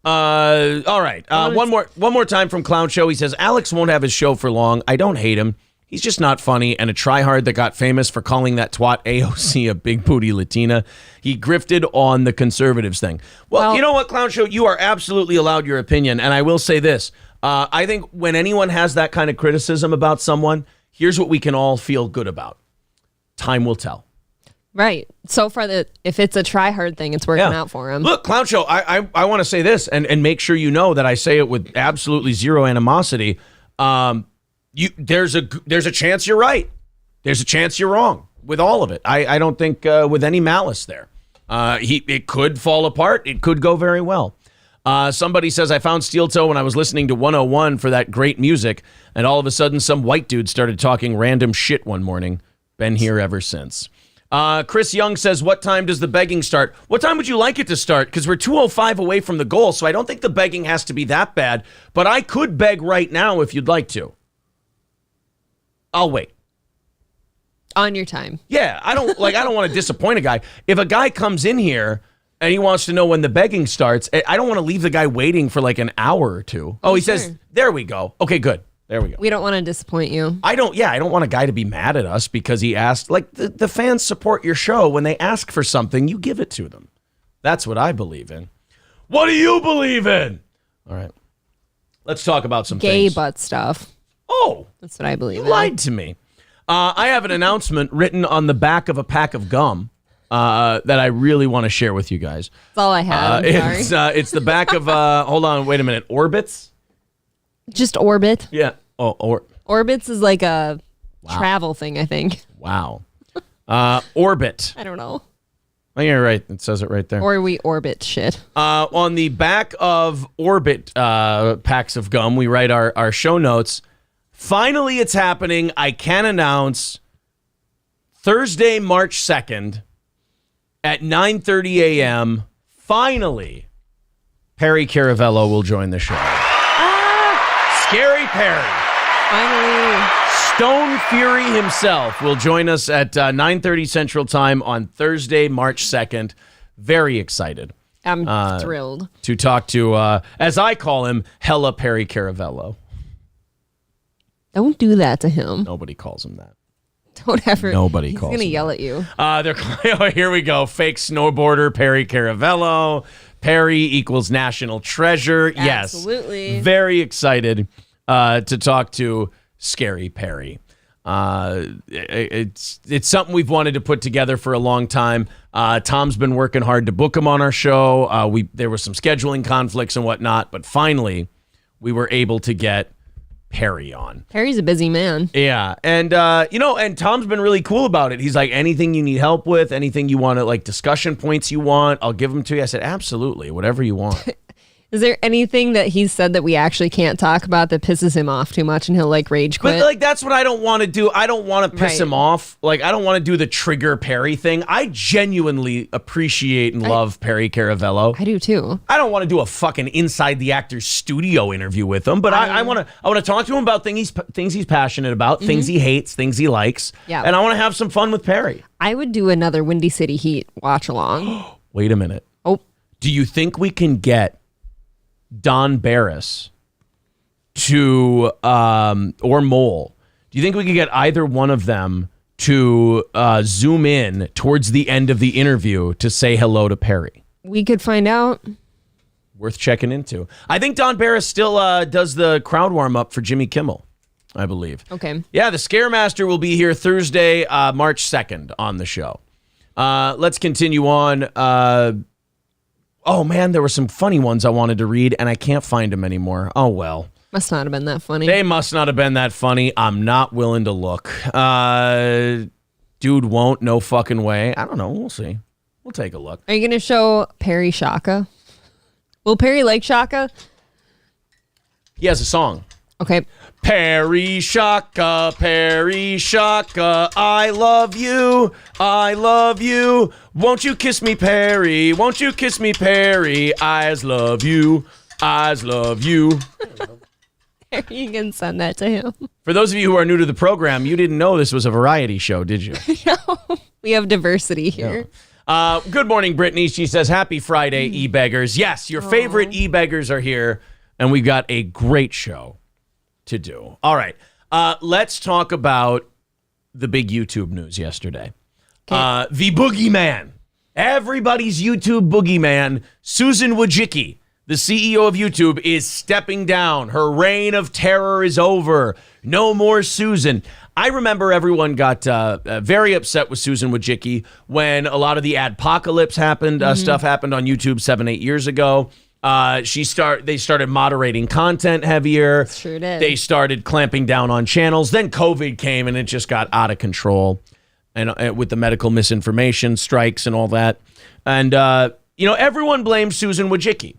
All right. One more time from Clown Show. He says, Alex won't have his show for long. I don't hate him. He's just not funny and a tryhard that got famous for calling that twat AOC a big booty Latina. He grifted on the conservatives thing. Well, you know what, Clown Show? You are absolutely allowed your opinion, and I will say this. I think when anyone has that kind of criticism about someone, here's what we can all feel good about. Time will tell. Right. So far, if it's a try-hard thing, it's working out for him. Look, Clown Show, I want to say this and make sure you know that I say it with absolutely zero animosity. There's a chance you're right. There's a chance you're wrong with all of it. I don't think with any malice there. It could fall apart. It could go very well. Somebody says, I found Steel Toe when I was listening to 101 for that great music, and all of a sudden some white dude started talking random shit one morning. Been here ever since. Chris Young says, what time does the begging start? What time would you like it to start? Because we're 2:05 away from the goal, so I don't think the begging has to be that bad, but I could beg right now if you'd like to. I'll wait. On your time. Yeah, I don't want to disappoint a guy. If a guy comes in here and he wants to know when the begging starts, I don't want to leave the guy waiting for like an hour or two. Oh, he says, there we go. Okay, good. There we go. We don't want to disappoint you. I don't want a guy to be mad at us because he asked. Like, the fans support your show. When they ask for something, you give it to them. That's what I believe in. What do you believe in? All right. Let's talk about some gay things. butt stuff. Oh. That's what I believe in. You lied to me. I have an announcement written on the back of a pack of gum that I really want to share with you guys. That's all I have. It's the back of, hold on, wait a minute, Orbits? Just Orbit. Yeah. Orbits is like a travel thing, I think. Wow. Orbit. I don't know. I think you're right. It says it right there. Or we orbit shit. On the back of Orbit packs of gum, we write our show notes. Finally, it's happening. I can announce Thursday, March 2nd at 9:30 a.m. Finally, Perry Caravello will join the show. Scary Perry. Finally. Stone Fury himself will join us at 9:30 Central Time on Thursday, March 2nd. Very excited. I'm thrilled. To talk to, as I call him, Hella Perry Caravello. Don't do that to him. Nobody calls him that. Don't ever. Nobody calls him. He's going to yell at you. Oh, here we go. Fake snowboarder Perry Caravello. Perry equals national treasure. Absolutely. Yes. Very excited to talk to Scary Perry. It's something we've wanted to put together for a long time. Tom's been working hard to book him on our show. There were some scheduling conflicts and whatnot, but finally we were able to get Perry on. Perry's a busy man. Yeah. And, and Tom's been really cool about it. He's like, anything you need help with, anything you want to, like, discussion points you want, I'll give them to you. I said, absolutely, whatever you want. Is there anything that he said that we actually can't talk about that pisses him off too much and he'll like rage quit? But like that's what I don't want to do. I don't want to piss him off. Like I don't want to do the trigger Perry thing. I genuinely appreciate and love Perry Caravello. I do too. I don't want to do a fucking inside the actor's studio interview with him, but I want to talk to him about things he's passionate about, things he hates, things he likes. Yeah. And I want to have some fun with Perry. I would do another Windy City Heat watch along. Wait a minute. Oh. Do you think we can get Don Barris to or Mole? Do you think we could get either one of them to zoom in towards the end of the interview to say hello to Perry? We could find out. Worth checking into. I think Don Barris still does the crowd warm up for Jimmy Kimmel, I believe. Okay. Yeah, the Scaremaster will be here Thursday, March 2nd on the show. Let's continue on. Oh, man, there were some funny ones I wanted to read, and I can't find them anymore. Oh, well. Must not have been that funny. They must not have been that funny. I'm not willing to look. Dude won't. No fucking way. I don't know. We'll see. We'll take a look. Are you going to show Perry Shaka? Will Perry like Shaka? He has a song. Okay. Perry Shaka, I love you, I love you. Won't you kiss me, Perry? Won't you kiss me, Perry? Eyes love you, eyes love you. You can send that to him. For those of you who are new to the program, you didn't know this was a variety show, did you? No, we have diversity here. Yeah. Good morning, Brittany. She says, happy Friday, e-beggars. Yes, your favorite e-beggars are here, and we've got a great show to do. All right. Let's talk about the big YouTube news yesterday. Okay. The boogeyman. Everybody's YouTube boogeyman, Susan Wojcicki, the CEO of YouTube, is stepping down. Her reign of terror is over. No more Susan. I remember everyone got very upset with Susan Wojcicki when a lot of the adpocalypse happened. Stuff happened on YouTube 7-8 years ago. They started moderating content heavier. Sure did. They started clamping down on channels. Then COVID came and it just got out of control, and with the medical misinformation strikes and all that. And everyone blamed Susan Wojcicki,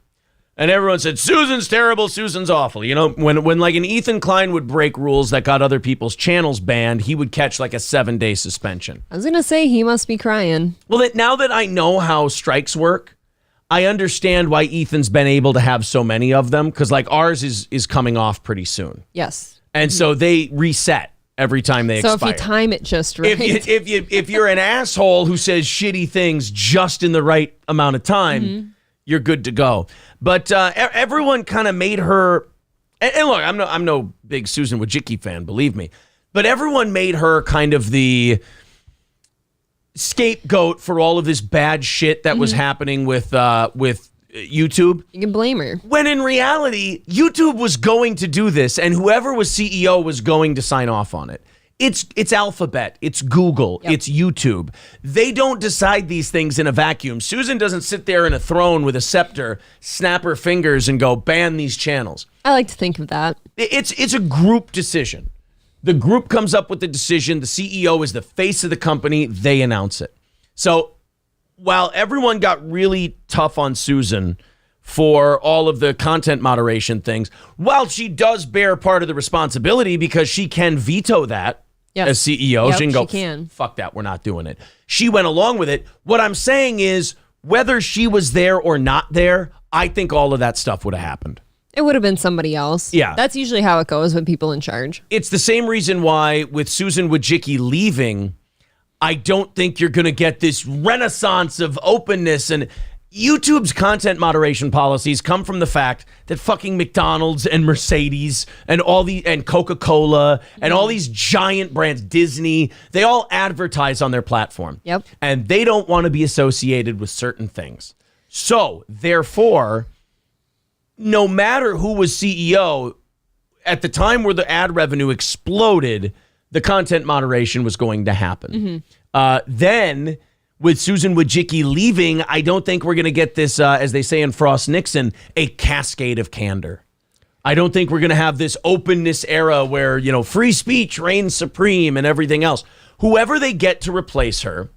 and everyone said Susan's terrible, Susan's awful. When like an Ethan Klein would break rules that got other people's channels banned, he would catch like a 7-day suspension. I was gonna say he must be crying. Well, now that I know how strikes work, I understand why Ethan's been able to have so many of them, because like ours is coming off pretty soon. Yes. And so they reset every time they expire. So if you time it just right. If you're an asshole who says shitty things just in the right amount of time, you're good to go. But everyone kind of made her, and look, I'm no big Susan Wojcicki fan, believe me, but everyone made her kind of the scapegoat for all of this bad shit that was happening with YouTube. You can blame her. When in reality, YouTube was going to do this, and whoever was CEO was going to sign off on it. It's Alphabet, it's Google, Yep. it's YouTube. They don't decide these things in a vacuum. Susan doesn't sit there in a throne with a scepter, snap her fingers and go, ban these channels. I like to think of that. It's a group decision. The group comes up with the decision. The CEO is the face of the company. They announce it. So while everyone got really tough on Susan for all of the content moderation things, while she does bear part of the responsibility because she can veto that as CEO, yep, she can go, fuck that, we're not doing it. She went along with it. What I'm saying is, whether she was there or not there, I think all of that stuff would have happened. It would have been somebody else. Yeah. That's usually how it goes with people in charge. It's the same reason why with Susan Wojcicki leaving, I don't think you're going to get this renaissance of openness. And YouTube's content moderation policies come from the fact that fucking McDonald's and Mercedes and and Coca-Cola and all these giant brands, Disney, they all advertise on their platform. Yep. And they don't want to be associated with certain things. So, therefore, no matter who was CEO, at the time where the ad revenue exploded, the content moderation was going to happen. Then, with Susan Wojcicki leaving, I don't think we're going to get this, as they say in Frost Nixon, a cascade of candor. I don't think we're going to have this openness era where, free speech reigns supreme and everything else. Whoever they get to replace her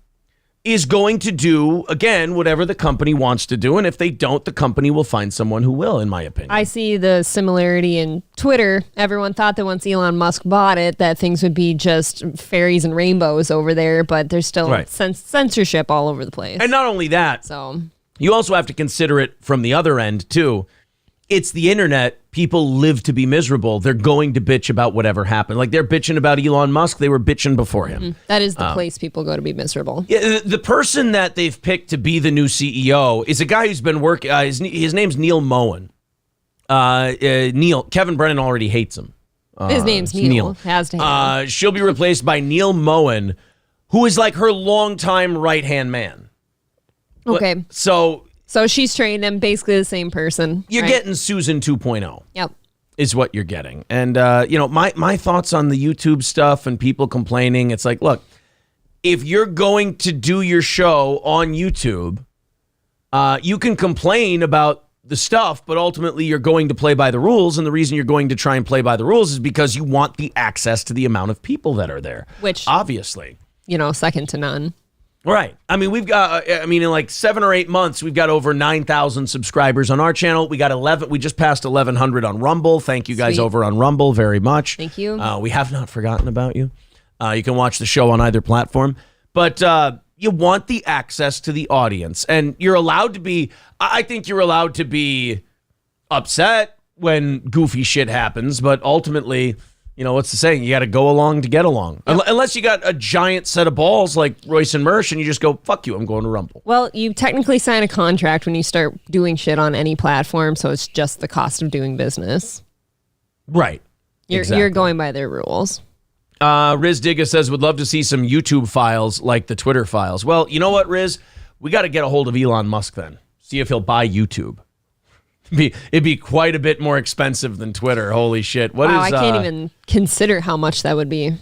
is going to do, again, whatever the company wants to do. And if they don't, the company will find someone who will, in my opinion. I see the similarity in Twitter. Everyone thought that once Elon Musk bought it, that things would be just fairies and rainbows over there, but there's still censorship all over the place. And not only that, so you also have to consider it from the other end, too. It's the internet. People live to be miserable. They're going to bitch about whatever happened. Like they're bitching about Elon Musk. They were bitching before him. That is the place people go to be miserable. Yeah, the person that they've picked to be the new CEO is a guy who's been working. His name's Neil Moen. Kevin Brennan already hates him. His name's Neil. Has to hate him. She'll be replaced by Neil Moen, who is like her longtime right-hand man. Okay. So she's trained him, basically the same person. You're getting Susan 2.0. Yep. Is what you're getting. And, my thoughts on the YouTube stuff and people complaining, it's like, look, if you're going to do your show on YouTube, you can complain about the stuff, but ultimately you're going to play by the rules. And the reason you're going to try and play by the rules is because you want the access to the amount of people that are there. Which, obviously, second to none. Right. I mean, we've got, in like 7 or 8 months, we've got over 9,000 subscribers on our channel. We just passed 1,100 on Rumble. Thank you guys over on Rumble very much. Thank you. We have not forgotten about you. You can watch the show on either platform. But you want the access to the audience. And you're allowed to be, I think you're allowed to be upset when goofy shit happens. But ultimately, what's the saying? You got to go along to get along. Yep. Unless you got a giant set of balls like Royce and Mersh and you just go, fuck you, I'm going to Rumble. Well, you technically sign a contract when you start doing shit on any platform, so it's just the cost of doing business. Right. You're going by their rules. Riz Digga says, would love to see some YouTube files like the Twitter files. Well, you know what, Riz? We got to get a hold of Elon Musk then. See if he'll buy YouTube. It'd be quite a bit more expensive than Twitter. Holy shit. I can't even consider how much that would be.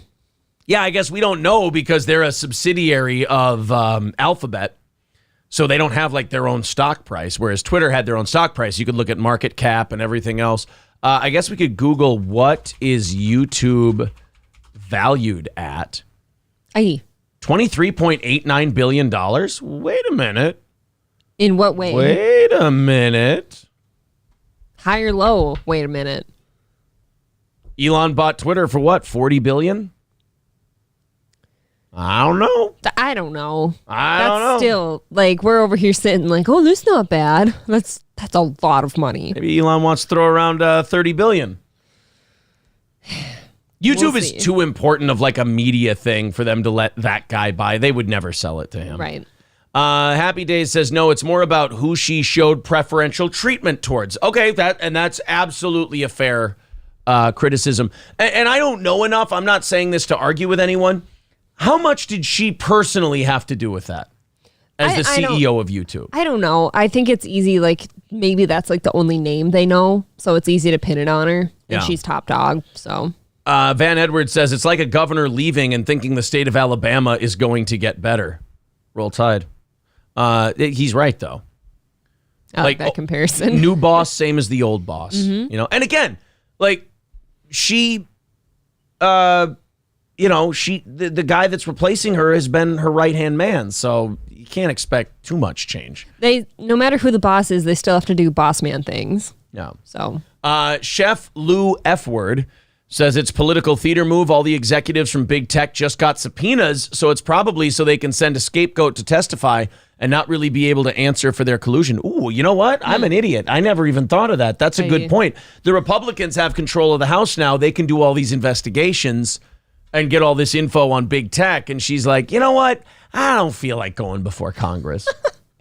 Yeah, I guess we don't know because they're a subsidiary of Alphabet. So they don't have like their own stock price, whereas Twitter had their own stock price. You could look at market cap and everything else. I guess we could Google what is YouTube valued at. $23.89 billion. Wait a minute. In what way? Wait a minute. High or low? Wait a minute. Elon bought Twitter for what? $40 billion? I don't know. I don't know. That's still like we're over here sitting like, oh, that's not bad. That's a lot of money. Maybe Elon wants to throw around $30 billion. YouTube is too important of like a media thing for them to let that guy buy. They would never sell it to him. Right. Happy Days says, no, it's more about who she showed preferential treatment towards. Okay, that's absolutely a fair criticism. And I don't know enough. I'm not saying this to argue with anyone. How much did she personally have to do with that as the CEO of YouTube? I don't know. I think it's easy. Like maybe that's like the only name they know. So it's easy to pin it on her. And she's top dog. So Van Edwards says it's like a governor leaving and thinking the state of Alabama is going to get better. Roll Tide. He's right, though. I like that comparison. New boss, same as the old boss. You know, and again, like she, the guy that's replacing her has been her right-hand man, so you can't expect too much change. No matter who the boss is, they still have to do boss man things. Yeah. So, Chef Lou F. Word says it's political theater move. All the executives from big tech just got subpoenas, so it's probably so they can send a scapegoat to testify and not really be able to answer for their collusion. Ooh, you know what? I'm an idiot. I never even thought of that. That's a good point. The Republicans have control of the House now. They can do all these investigations and get all this info on big tech. And she's like, you know what? I don't feel like going before Congress.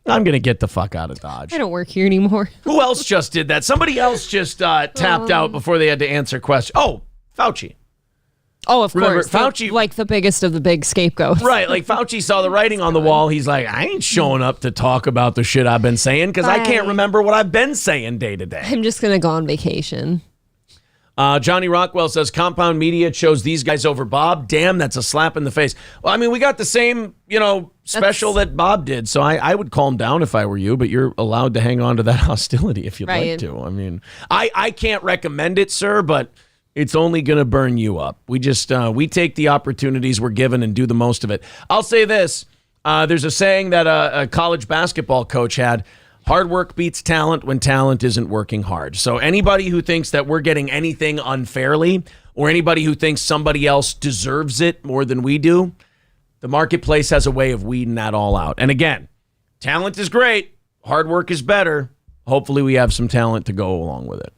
I'm going to get the fuck out of Dodge. I don't work here anymore. Who else just did that? Somebody else just tapped out before they had to answer questions. Oh, Fauci. Oh, of Remember, course. Fauci, like the biggest of the big scapegoats. Right. Like Fauci saw the writing on the wall. He's like, I ain't showing up to talk about the shit I've been saying because I can't remember what I've been saying day to day. I'm just going to go on vacation. Johnny Rockwell says compound media chose these guys over Bob. Damn, that's a slap in the face. Well, I mean, we got the same, special that Bob did. So I would calm down if I were you, but you're allowed to hang on to that hostility if you'd like to. I mean, I can't recommend it, sir, but it's only going to burn you up. We just, we take the opportunities we're given and do the most of it. I'll say this. There's a saying that a college basketball coach had. Hard work beats talent when talent isn't working hard. So anybody who thinks that we're getting anything unfairly or anybody who thinks somebody else deserves it more than we do, the marketplace has a way of weeding that all out. And again, talent is great. Hard work is better. Hopefully we have some talent to go along with it.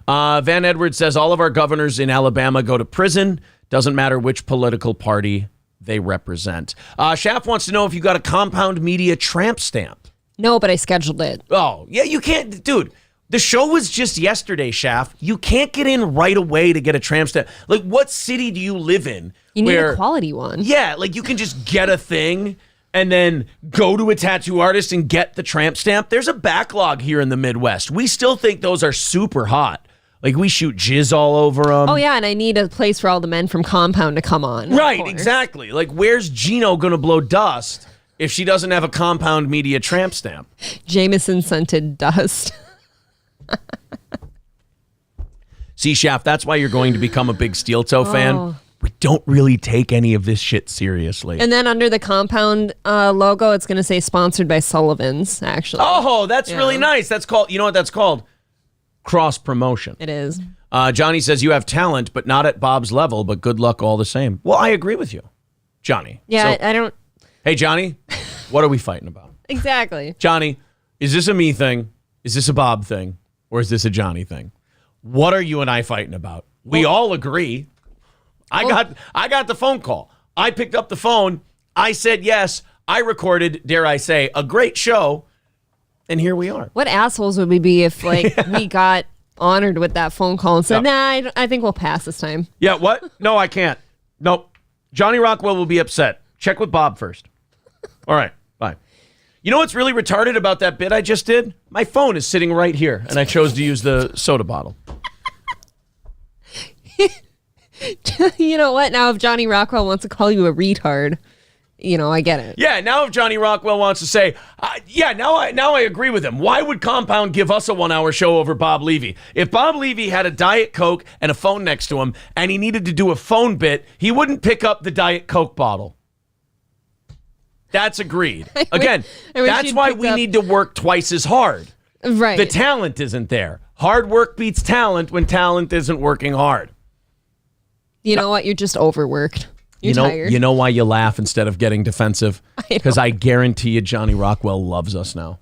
Van Edwards says all of our governors in Alabama go to prison. Doesn't matter which political party they represent. Schaff wants to know if you got a compound media tramp stamp. No, but I scheduled it. Oh, yeah, you can't. Dude, the show was just yesterday, Schaff. You can't get in right away to get a tramp stamp. Like, what city do you live in? You need a quality one. Yeah, like you can just get a thing and then go to a tattoo artist and get the tramp stamp. There's a backlog here in the Midwest. We still think those are super hot. Like, we shoot jizz all over them. Oh, yeah, and I need a place for all the men from Compound to come on. Right, exactly. Like, where's Gino going to blow dust if she doesn't have a compound media tramp stamp? Jameson scented dust. See, Schaff, that's why you're going to become a big Steel Toe fan. We don't really take any of this shit seriously. And then under the Compound logo, it's going to say sponsored by Sullivan's, actually. Oh, that's really nice. That's called, you know what that's called? Cross promotion. It is. Johnny says you have talent, but not at Bob's level, but good luck all the same. Well, I agree with you, Johnny. Yeah, so, I don't. Hey, Johnny, what are we fighting about? Exactly. Johnny, is this a me thing? Is this a Bob thing? Or is this a Johnny thing? What are you and I fighting about? We all agree. I got the phone call. I picked up the phone. I said yes. I recorded, dare I say, a great show. And here we are. What assholes would we be if, like, we got honored with that phone call and said, nah, I think we'll pass this time. Yeah, what? No, I can't. Nope. Johnny Rockwell will be upset. Check with Bob first. All right, bye. You know what's really retarded about that bit I just did? My phone is sitting right here, and I chose to use the soda bottle. You know what? Now if Johnny Rockwell wants to call you a retard, I get it. Yeah, now if Johnny Rockwell wants to say, now I agree with him. Why would Compound give us a 1-hour show over Bob Levy? If Bob Levy had a Diet Coke and a phone next to him and he needed to do a phone bit, he wouldn't pick up the Diet Coke bottle. That's agreed. Again, that's why we need to work twice as hard. Right. The talent isn't there. Hard work beats talent when talent isn't working hard. You know what? You're just overworked. You're tired. You know why you laugh instead of getting defensive? Because I guarantee you Johnny Rockwell loves us now.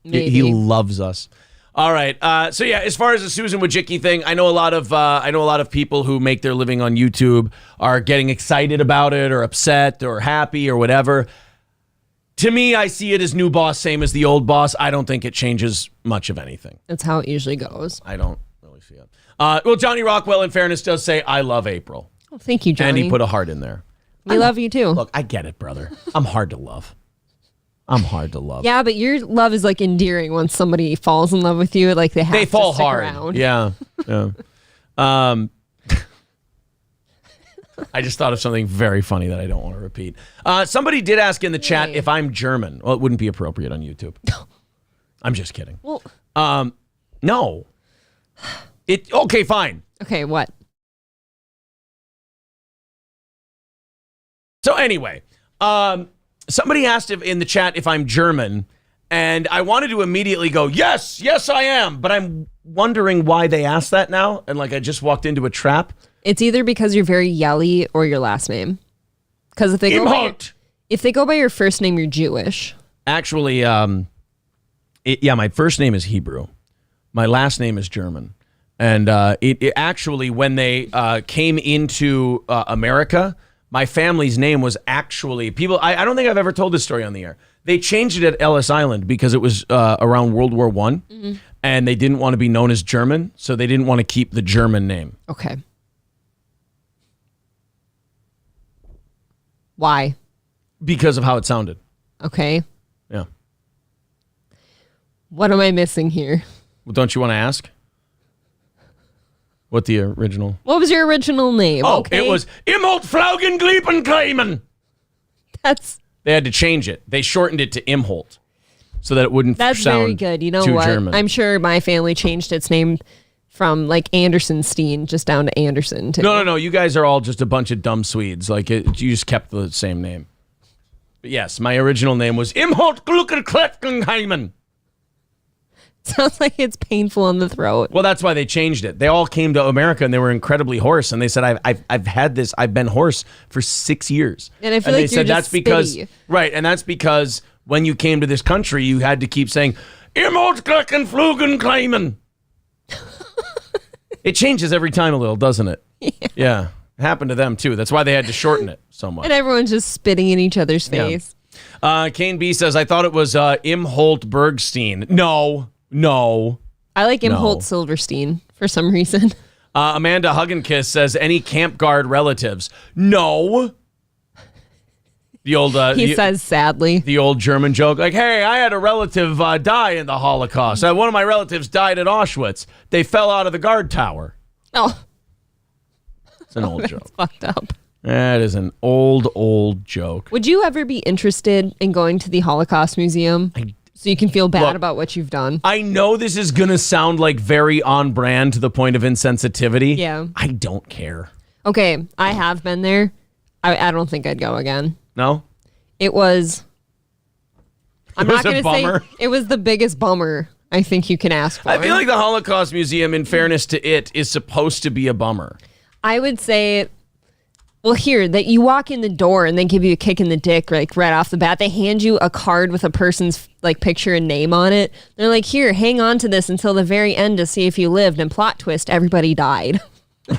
Maybe. He loves us. All right. So yeah, as far as the Susan Wojcicki thing, I know a lot of people who make their living on YouTube are getting excited about it or upset or happy or whatever. To me, I see it as new boss, same as the old boss. I don't think it changes much of anything. That's how it usually goes. I don't really see it. Well, Johnny Rockwell, in fairness, does say, I love April. Oh, thank you, Johnny. And he put a heart in there. We love you, too. Look, I get it, brother. I'm hard to love. Yeah, but your love is like endearing once somebody falls in love with you. Like they fall hard. Around. Yeah. I just thought of something very funny that I don't want to repeat. Somebody did ask in the chat if I'm German. Well, it wouldn't be appropriate on YouTube. I'm just kidding. Well, no. Okay, fine. Okay, what? So anyway, somebody asked in the chat if I'm German, and I wanted to immediately go, yes, I am. But I'm wondering why they asked that now, and like I just walked into a trap. It's either because you're very yelly or your last name. Because if they go by your first name, you're Jewish. Actually, my first name is Hebrew. My last name is German. And it actually, when they came into America, my family's name was actually people. I don't think I've ever told this story on the air. They changed it at Ellis Island because it was around World War I, and they didn't want to be known as German, so they didn't want to keep the German name. Okay. Why? Because of how it sounded. Okay. Yeah. What am I missing here? Well, don't you want to ask? What the original? What was your original name? Oh, okay. It was Imholt Flaugen Gliepen Kleimen. They had to change it. They shortened it to Imholt so that it wouldn't sound very good. You know what? German. I'm sure my family changed its name from like Andersenstein just down to Anderson. Too. No. You guys are all just a bunch of dumb Swedes. Like you just kept the same name. But yes, my original name was Imholt Gluckerkletgenheimen. Sounds like it's painful on the throat. Well, that's why they changed it. They all came to America and they were incredibly hoarse. And they said, I've had this. I've been hoarse for 6 years. And I feel like they said that's because spitty. Right, and that's because when you came to this country, you had to keep saying Imholt Gluckerkletgenheimen. It changes every time a little, doesn't it? Yeah. It happened to them too. That's why they had to shorten it so much. And everyone's just spitting in each other's face. Kane B says, I thought it was Imholt Bergstein. No. I like Imholt Silverstein for some reason. Amanda Hugginkiss says, any camp guard relatives? No. The old he says sadly. The old German joke, like, hey, I had a relative die in the Holocaust. One of my relatives died at Auschwitz. They fell out of the guard tower. Oh. It's an old joke. Fucked up. That is an old joke. Would you ever be interested in going to the Holocaust Museum? So you can feel bad about what you've done. I know this is going to sound like very on brand to the point of insensitivity. Yeah. I don't care. Okay, I have been there. I don't think I'd go again. No? It was... I'm not going to say it was the biggest bummer I think you can ask for. I feel like the Holocaust Museum, in fairness to it, is supposed to be a bummer. I would say... Well, here, that you walk in the door and they give you a kick in the dick, like right off the bat. They hand you a card with a person's like picture and name on it. They're like, here, hang on to this until the very end to see if you lived. And plot twist, everybody died.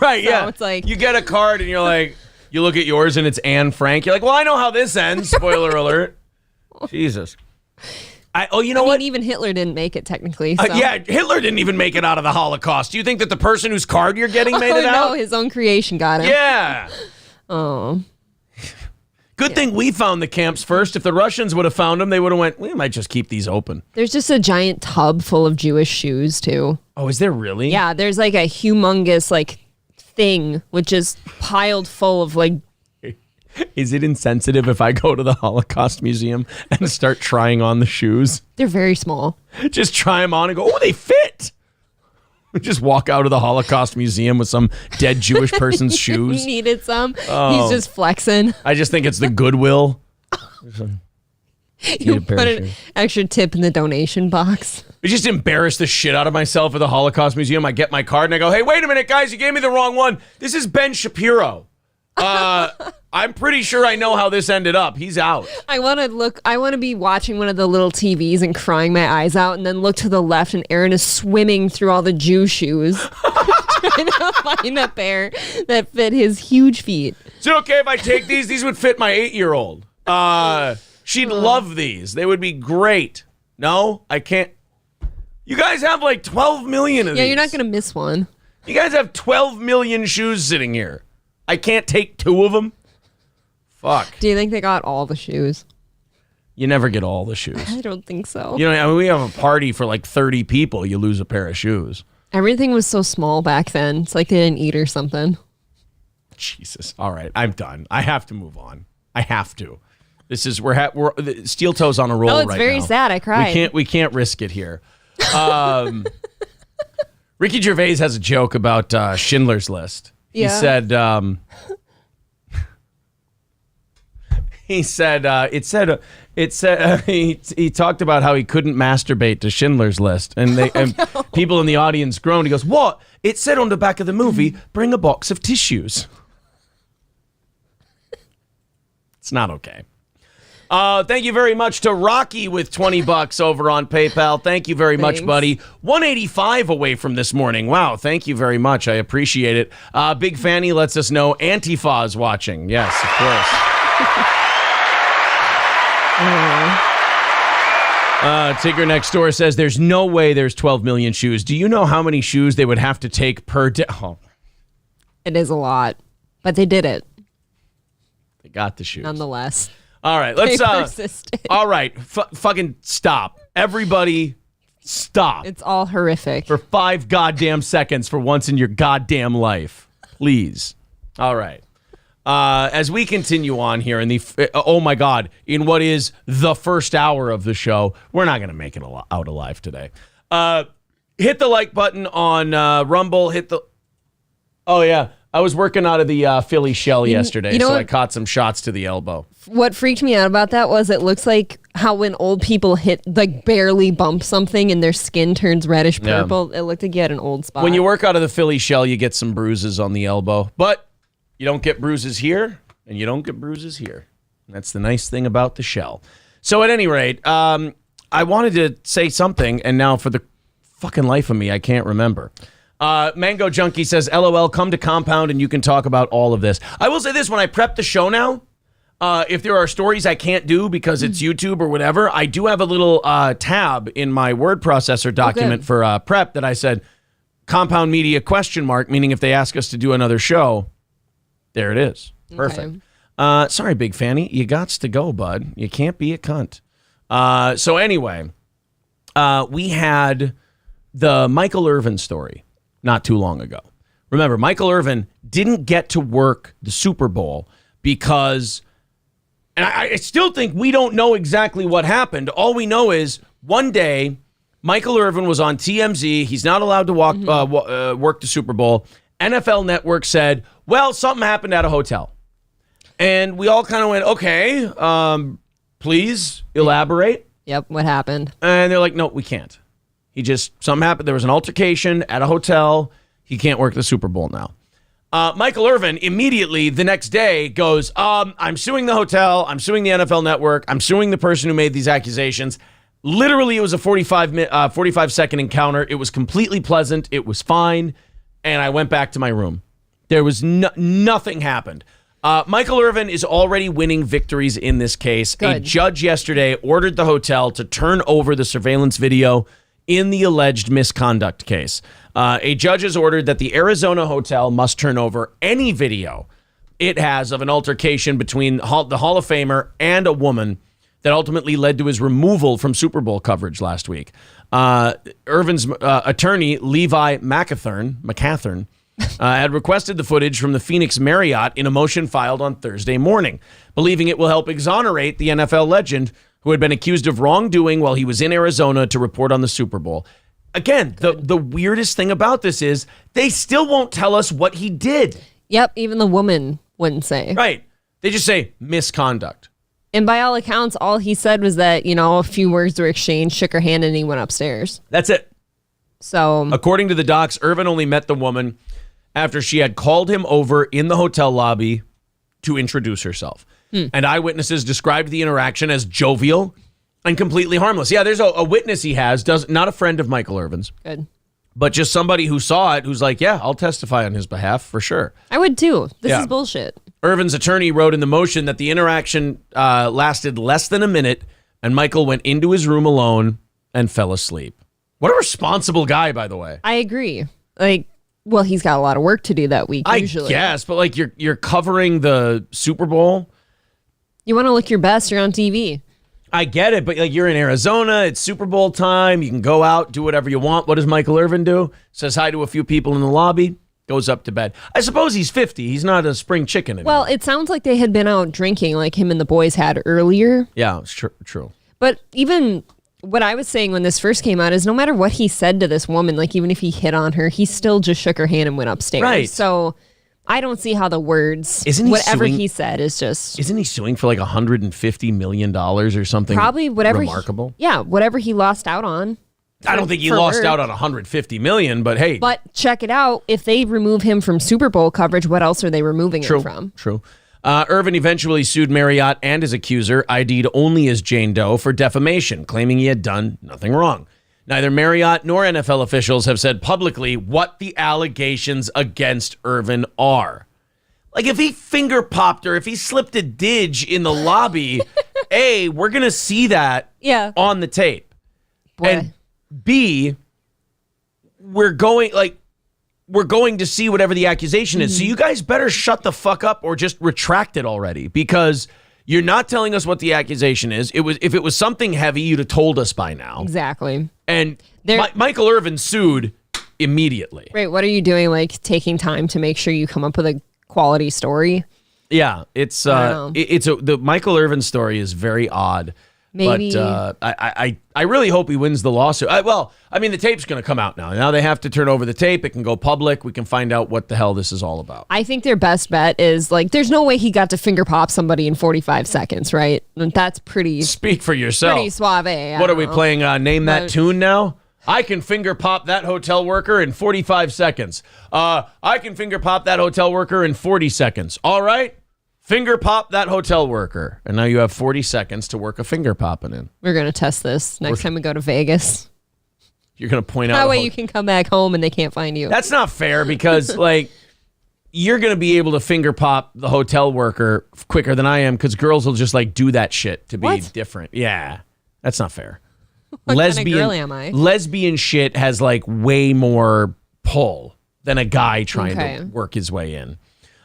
Right, so yeah. It's like you get a card and you're like, you look at yours and it's Anne Frank. You're like, well, I know how this ends. Spoiler alert. Jesus. You know what? Even Hitler didn't make it technically. So. Yeah, Hitler didn't even make it out of the Holocaust. Do you think that the person whose card you're getting made it out? No, his own creation got him. Yeah. Oh. Good thing we found the camps first. If the Russians would have found them, they would have went, we might just keep these open. There's just a giant tub full of Jewish shoes, too. Oh, is there really? Yeah, there's like a humongous like thing which is piled full of like... Is it insensitive if I go to the Holocaust Museum and start trying on the shoes? They're very small. Just try them on and go, oh, they fit. Just walk out of the Holocaust Museum with some dead Jewish person's shoes. He needed some. Oh. He's just flexing. I just think it's the Goodwill. You put an extra tip in the donation box. I just embarrass the shit out of myself at the Holocaust Museum. I get my card and I go, hey, wait a minute, guys, you gave me the wrong one. This is Ben Shapiro. I'm pretty sure I know how this ended up. He's out. I want to be watching one of the little TVs and crying my eyes out and then look to the left and Aaron is swimming through all the Jew shoes trying to find a pair that fit his huge feet. Is it okay if I take these? These would fit my 8-year-old. She'd love these. They would be great. No, I can't. You guys have like 12 million of these. Yeah, you're not going to miss one. You guys have 12 million shoes sitting here. I can't take 2 of them. Fuck. Do you think they got all the shoes? You never get all the shoes. I don't think so. You know, I mean, we have a party for like 30 people. You lose a pair of shoes. Everything was so small back then. It's like they didn't eat or something. Jesus. All right, I'm done. I have to move on. I have to. This is we're steel toes on a roll right now. Oh, it's very sad. I cried. We can't risk it here. Ricky Gervais has a joke about Schindler's List. He said he talked about how he couldn't masturbate to Schindler's List, and people in the audience groaned. He goes, "What? It said on the back of the movie, bring a box of tissues." It's not okay. Thank you very much to Rocky with $20 over on PayPal. Thank you very much, buddy. 185 away from this morning. Wow, thank you very much. I appreciate it. Big Fanny lets us know Antifa is watching. Yes, of course. Tigger next door says there's no way there's 12 million shoes. Do you know how many shoes they would have to take per day? Oh. It is a lot, but they did it. They got the shoes. Nonetheless. All right, let's all right, fucking stop. Everybody stop. It's all horrific. For 5 goddamn seconds for once in your goddamn life. Please. All right. As we continue on here in oh my God, in what is the first hour of the show, we're not going to make it out alive today. Hit the like button on Rumble. Oh yeah. I was working out of the Philly shell yesterday, so I caught some shots to the elbow. What freaked me out about that was it looks like how when old people barely bump something and their skin turns reddish purple, it looked like you had an old spot. When you work out of the Philly shell, you get some bruises on the elbow, but you don't get bruises here, and you don't get bruises here. That's the nice thing about the shell. So at any rate, I wanted to say something, and now for the fucking life of me, I can't remember. Mango Junkie says, LOL, come to Compound and you can talk about all of this. I will say this, when I prep the show now, if there are stories I can't do because it's YouTube or whatever, I do have a little tab in my word processor document for prep that I said, Compound Media ? Meaning if they ask us to do another show, there it is. Perfect. Okay. Sorry, Big Fanny. You gots to go, bud. You can't be a cunt. So anyway, we had the Michael Irvin story not too long ago. Remember, Michael Irvin didn't get to work the Super Bowl because, and I still think we don't know exactly what happened. All we know is one day, Michael Irvin was on TMZ. He's not allowed to work the Super Bowl. NFL Network said, well, something happened at a hotel. And we all kind of went, okay, please elaborate. Yep, what happened? And they're like, no, we can't. Something happened. There was an altercation at a hotel. He can't work the Super Bowl now. Michael Irvin immediately the next day goes, I'm suing the hotel. I'm suing the NFL Network. I'm suing the person who made these accusations. Literally, it was a 45-second encounter. It was completely pleasant. It was fine. And I went back to my room. There was nothing happened. Michael Irvin is already winning victories in this case. Good. A judge yesterday ordered the hotel to turn over the surveillance video in the alleged misconduct case. A judge has ordered that the Arizona hotel must turn over any video it has of an altercation between the Hall of Famer and a woman that ultimately led to his removal from Super Bowl coverage last week. Irvin's attorney, Levi McCathern, had requested the footage from the Phoenix Marriott in a motion filed on Thursday morning, believing it will help exonerate the NFL legend who had been accused of wrongdoing while he was in Arizona to report on the Super Bowl. Again, the weirdest thing about this is they still won't tell us what he did. Yep, even the woman wouldn't say. Right. They just say misconduct. And by all accounts, all he said was that, a few words were exchanged, shook her hand, and he went upstairs. That's it. So, according to the docs, Irvin only met the woman after she had called him over in the hotel lobby to introduce herself. And eyewitnesses described the interaction as jovial and completely harmless. Yeah, there's a witness he has, not a friend of Michael Irvin's. Good. But just somebody who saw it who's like, yeah, I'll testify on his behalf for sure. I would too. This is bullshit. Irvin's attorney wrote in the motion that the interaction lasted less than a minute and Michael went into his room alone and fell asleep. What a responsible guy, by the way. I agree. Well, he's got a lot of work to do that week, usually. I guess, but you're covering the Super Bowl. You want to look your best, you're on TV. I get it, but you're in Arizona, it's Super Bowl time, you can go out, do whatever you want. What does Michael Irvin do? Says hi to a few people in the lobby. goes up to bed. I suppose he's 50. He's not a spring chicken anymore. Well, it sounds like they had been out drinking like him and the boys had earlier. Yeah, it's true. But even what I was saying when this first came out is no matter what he said to this woman, like even if he hit on her, he still just shook her hand and went upstairs. Right. So I don't see how the words, whatever he said is just... Isn't he suing for like $150 million or something? Probably whatever. Remarkable. Whatever he lost out on. I don't think he lost out on $150 million, but hey. But check it out. If they remove him from Super Bowl coverage, what else are they removing him from? True. Irvin eventually sued Marriott and his accuser, ID'd only as Jane Doe, for defamation, claiming he had done nothing wrong. Neither Marriott nor NFL officials have said publicly what the allegations against Irvin are. Like if he finger popped her, if he slipped a dig in the lobby, A, we're going to see that on the tape. Boy. And B, we're going to see whatever the accusation is. So you guys better shut the fuck up or just retract it already, because you're not telling us what the accusation is. If it was something heavy, you'd have told us by now. Exactly. And Michael Irvin sued immediately. Right. What are you doing? Like taking time to make sure you come up with a quality story? Yeah, the Michael Irvin story is very odd. Maybe. But I really hope he wins the lawsuit. The tape's going to come out now. Now they have to turn over the tape. It can go public. We can find out what the hell this is all about. I think their best bet is there's no way he got to finger pop somebody in 45 seconds, right? And that's pretty. Speak for yourself. Pretty suave. What are we playing? Name That Tune now? I can finger pop that hotel worker in 45 seconds. I can finger pop that hotel worker in 40 seconds. All right. Finger pop that hotel worker. And now you have 40 seconds to work a finger popping in. We're going to test this next time we go to Vegas. You're going to point out. That way you can come back home and they can't find you. That's not fair, because you're going to be able to finger pop the hotel worker quicker than I am, because girls will just do that shit to be different. Yeah. That's not fair. What kind of girl am I? Lesbian shit has way more pull than a guy trying to work his way in.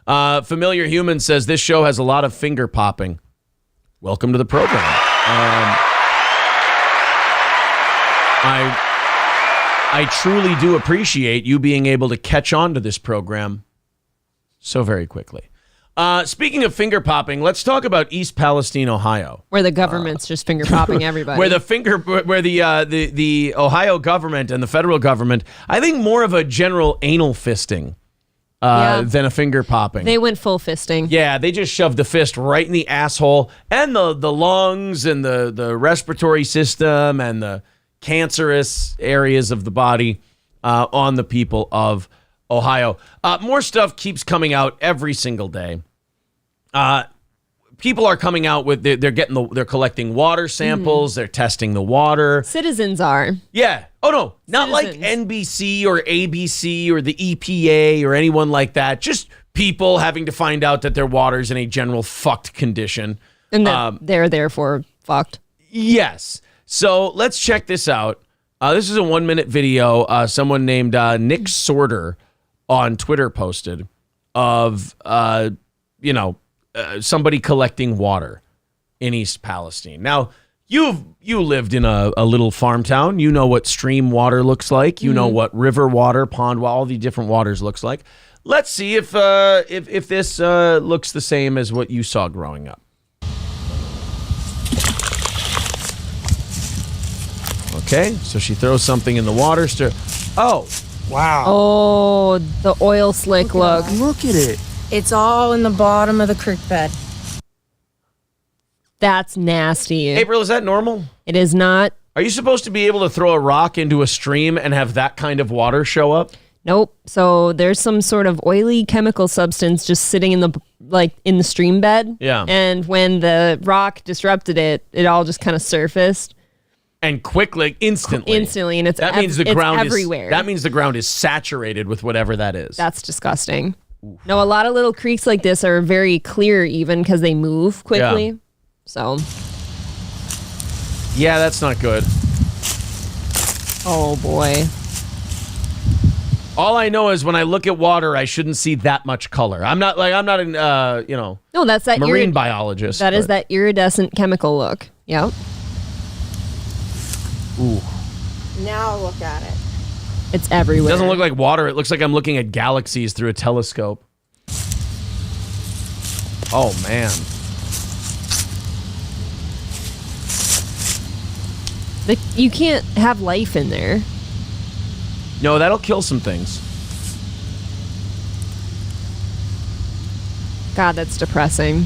Familiar Human says this show has a lot of finger popping. Welcome to the program. I truly do appreciate you being able to catch on to this program so very quickly. Speaking of finger popping, let's talk about East Palestine, Ohio, where the government's just finger popping everybody. Where the Ohio government and the federal government, I think, more of a general anal fisting. Than a finger popping. They went full fisting. Yeah, they just shoved the fist right in the asshole and the lungs and the respiratory system and the cancerous areas of the body on the people of Ohio. More stuff keeps coming out every single day. People are coming out with they're collecting water samples. They're testing the water. Citizens are. Yeah. Oh no, not Citizens. like NBC or ABC or the EPA or anyone like that. Just people having to find out that their water's in a general fucked condition. And that they're therefore fucked. Yes. So let's check this out. This is a 1-minute video. Someone named Nick Sorter on Twitter posted of somebody collecting water in East Palestine. Now, you lived in a little farm town. You know what stream water looks like. You know what river water, pond water, all the different waters looks like. Let's see if this looks the same as what you saw growing up. Okay, so she throws something in the water. Oh, wow. Oh, the oil slick look. Look at it. It's all in the bottom of the creek bed. That's nasty. April, is that normal? It is not. Are you supposed to be able to throw a rock into a stream and have that kind of water show up? Nope. So there's some sort of oily chemical substance just sitting in the stream bed. Yeah. And when the rock disrupted it, it all just kind of surfaced. And quickly, instantly, and it's everywhere. That means the ground is saturated with whatever that is. That's disgusting. Oof. No, a lot of little creeks like this are very clear, even because they move quickly. Yeah. So, yeah, that's not good. Oh boy. All I know is when I look at water, I shouldn't see that much color. I'm not an No, that's that marine biologist. That is that iridescent chemical look. Yep. Ooh. Now look at it. It's everywhere. It doesn't look like water. It looks like I'm looking at galaxies through a telescope. Oh, man. You can't have life in there. No, that'll kill some things. God, that's depressing.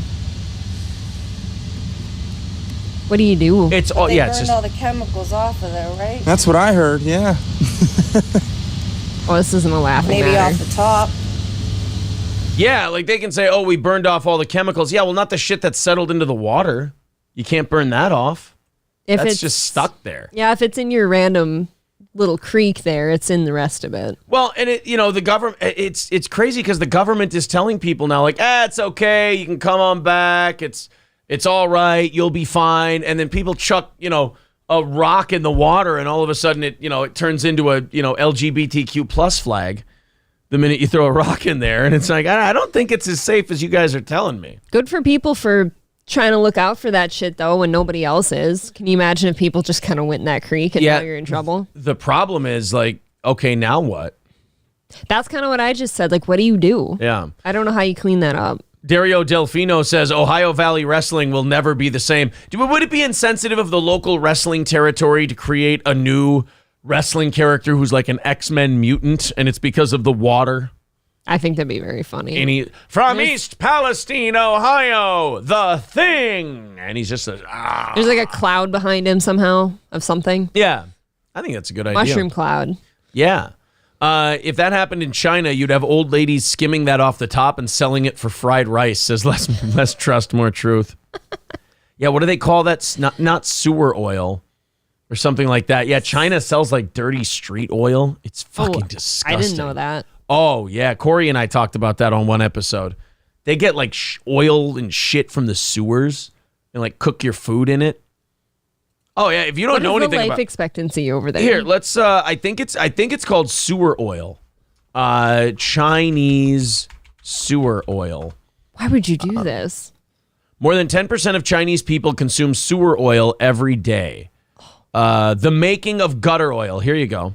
What do you do? It's all They yeah. burned It's just all the chemicals off of there, right? That's what I heard, yeah. Oh, this isn't a laughing Maybe matter. off the top. yeah. Like they can say, "Oh, we burned off all the chemicals." Yeah, well, not the shit that's settled into the water. You can't burn that off. If That's it's just stuck there. Yeah, if it's in your random little creek there, it's in the rest of it. Well, and the government, it's crazy because the government is telling people now, like, it's okay, you can come on back, it's all right, you'll be fine, and then people chuck, a rock in the water, and all of a sudden it turns into a LGBTQ plus flag the minute you throw a rock in there, and it's like I don't think it's as safe as you guys are telling me. Good for people for trying to look out for that shit though when nobody else is. Can you imagine if people just kind of went in that creek and now you're in trouble? The problem is like, okay, now what? That's kind of what I just said. Like, what do you do? Yeah. I don't know how you clean that up. Dario Delfino says Ohio Valley Wrestling will never be the same. Would it be insensitive of the local wrestling territory to create a new wrestling character who's like an X-Men mutant, and it's because of the water? I think that'd be very funny. And from East Palestine, Ohio, the Thing, and he's just There's like a cloud behind him somehow of something. Yeah, I think that's a good idea. Mushroom cloud. Yeah. If that happened in China, you'd have old ladies skimming that off the top and selling it for fried rice. Says less trust, more truth. Yeah, what do they call that? Not sewer oil or something like that. Yeah, China sells like dirty street oil. It's fucking disgusting. I didn't know that. Oh, yeah. Corey and I talked about that on one episode. They get like oil and shit from the sewers and like cook your food in it. Oh, yeah. If you don't know What is anything the life about expectancy over there? Here, let's I think it's called sewer oil. Chinese sewer oil. Why would you do this? More than 10% of Chinese people consume sewer oil every day. The making of gutter oil. Here you go.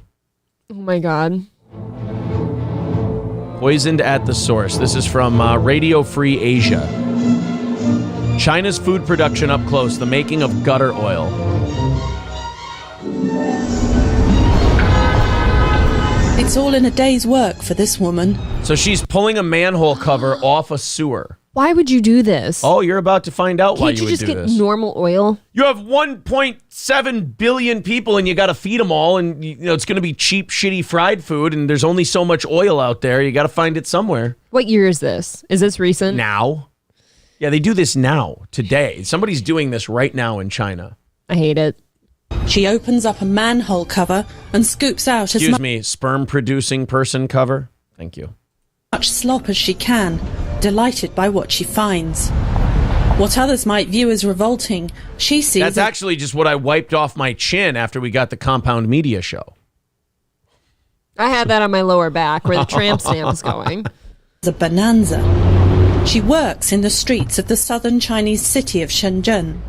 Oh my God. Poisoned at the source. This is from Radio Free Asia. China's food production up close. The making of gutter oil. It's all in a day's work for this woman. So she's pulling a manhole cover off a sewer. Why would you do this? Oh, you're about to find out why Can't you you would just do get this. normal oil? You have 1.7 billion people and you got to feed them all, and it's going to be cheap, shitty fried food, and there's only so much oil out there. You got to find it somewhere. What year is this? Is this recent? Now. Yeah, they do this now, today. Somebody's doing this right now in China. I hate it. She opens up a manhole cover and scoops out as Excuse me, sperm-producing person cover? Thank you. much slop as she can, delighted by what she finds. What others might view as revolting, she sees That's actually just what I wiped off my chin after we got the Compound Media show. I had that on my lower back where the tramp stamp is going. as a bonanza. She works in the streets of the southern Chinese city of Shenzhen,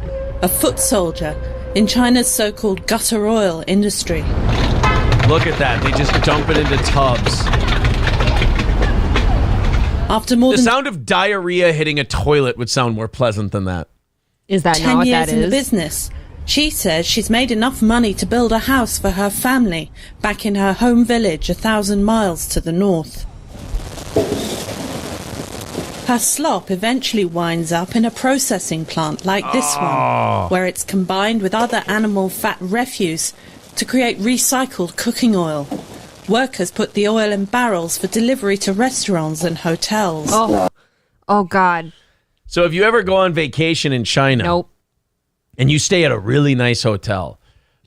a foot soldier in China's so-called gutter oil industry. Look at that. They just dump it into tubs. After more The than sound of diarrhea hitting a toilet would sound more pleasant than that. Is that 10 not what years that in the is? business, she says she's made enough money to build a house for her family back in her home village 1,000 miles to the north. Her slop eventually winds up in a processing plant like this one, where it's combined with other animal fat refuse to create recycled cooking oil. Workers put the oil in barrels for delivery to restaurants and hotels. Oh, God. So if you ever go on vacation in China Nope. and you stay at a really nice hotel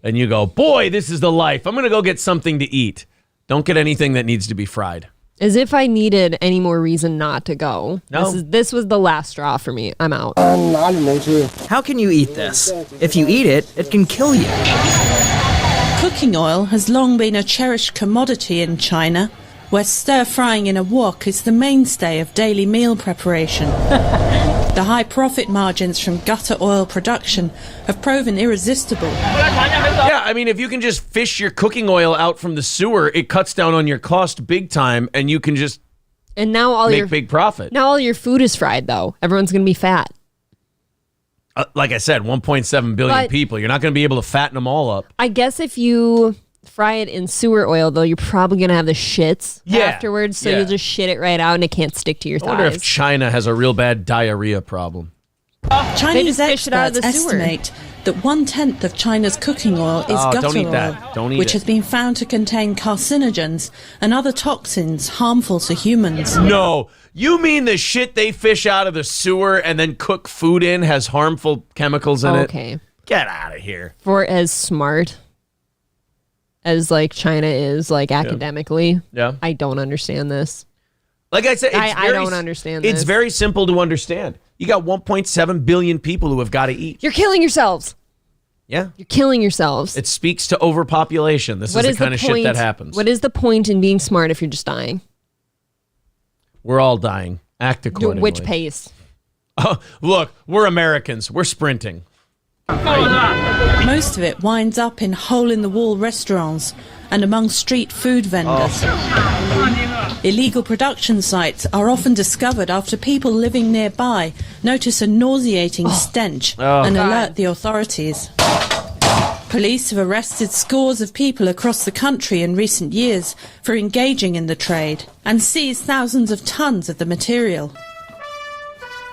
and you go, boy, this is the life. I'm going to go get something to eat. Don't get anything that needs to be fried. As if I needed any more reason not to go. No. This was the last straw for me. I'm out. How can you eat this? If you eat it, it can kill you. Cooking oil has long been a cherished commodity in China, where stir-frying in a wok is the mainstay of daily meal preparation. The high profit margins from gutter oil production have proven irresistible. Yeah, I mean, if you can just fish your cooking oil out from the sewer, it cuts down on your cost big time, and you can just make big profit. Now all your food is fried, though. Everyone's going to be fat. Like I said, 1.7 billion people. You're not going to be able to fatten them all up. I guess if you fry it in sewer oil, though, you're probably going to have the shits afterwards, so you'll just shit it right out and it can't stick to your thighs. I wonder if China has a real bad diarrhea problem. Chinese experts estimate that 1/10 of China's cooking oil is gutter oil, which has been found to contain carcinogens and other toxins harmful to humans. No, you mean the shit they fish out of the sewer and then cook food in has harmful chemicals in it? Okay. Get out of here. For as smart as China is academically, I don't understand this. Like I said, I don't understand this. It's very simple to understand. You got 1.7 billion people who have got to eat. You're killing yourselves. Yeah. You're killing yourselves. It speaks to overpopulation. This is the kind of shit that happens. What is the point in being smart if you're just dying? We're all dying. Act accordingly. Which pace? Look, we're Americans. We're sprinting. Most of it winds up in hole-in-the-wall restaurants and among street food vendors. Illegal production sites are often discovered after people living nearby notice a nauseating stench and alert the authorities. Police have arrested scores of people across the country in recent years for engaging in the trade and seized thousands of tons of the material.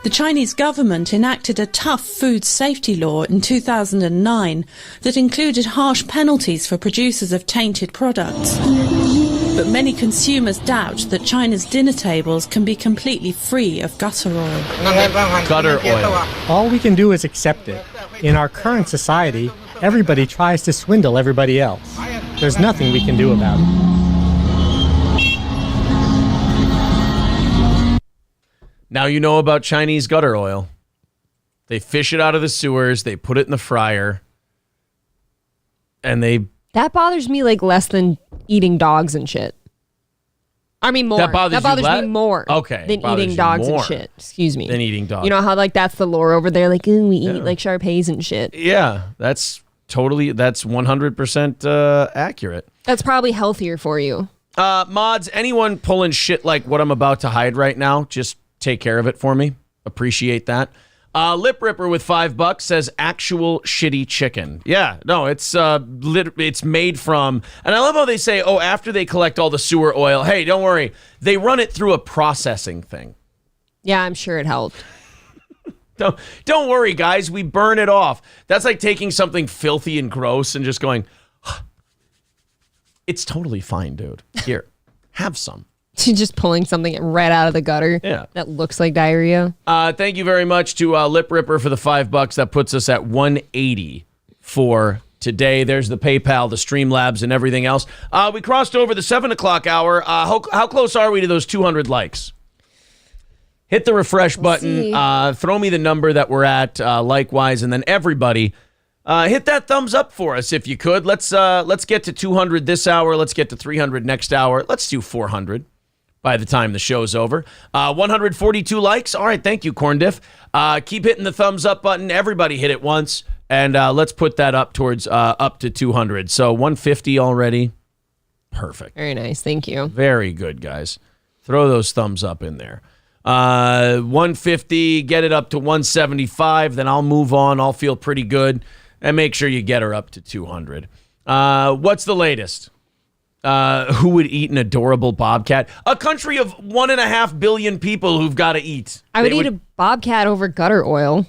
The Chinese government enacted a tough food safety law in 2009 that included harsh penalties for producers of tainted products. But many consumers doubt that China's dinner tables can be completely free of gutter oil. Gutter oil. All we can do is accept it. In our current society, everybody tries to swindle everybody else. There's nothing we can do about it. Now you know about Chinese gutter oil. They fish it out of the sewers, they put it in the fryer, and they... That bothers me less than eating dogs and shit. I mean more. That bothers me more than eating dogs and shit. Excuse me. Than eating dogs. You know how that's the lore over there? Ooh, we eat Shar-Peis and shit. Yeah, that's 100% accurate. That's probably healthier for you. Mods, anyone pulling shit like what I'm about to hide right now, just take care of it for me. Appreciate that. Lip Ripper with $5 says actual shitty chicken. Yeah, no, it's made from, and I love how they say, after they collect all the sewer oil, hey, don't worry, they run it through a processing thing. Yeah, I'm sure it helped. Don't worry, guys, we burn it off. That's like taking something filthy and gross and just going, it's totally fine, dude. Here, have some. Just pulling something right out of the gutter that looks like diarrhea. Thank you very much to Lip Ripper for the $5. That puts us at 180 for today. There's the PayPal, the Streamlabs, and everything else. We crossed over the 7 o'clock hour. How close are we to those 200 likes? Hit the refresh button. Throw me the number that we're at likewise, and then everybody hit that thumbs up for us if you could. Let's get to 200 this hour. Let's get to 300 next hour. Let's do 400. By the time the show's over. 142 likes. All right, thank you, Corn Diff. Keep hitting the thumbs up button. Everybody hit it once. And let's put that up towards up to 200. So 150 already. Perfect. Very nice. Thank you. Very good, guys. Throw those thumbs up in there. 150, get it up to 175. Then I'll move on. I'll feel pretty good. And make sure you get her up to 200. What's the latest? Who would eat an adorable bobcat? A country of 1.5 billion people who've got to eat. I would eat a bobcat over gutter oil.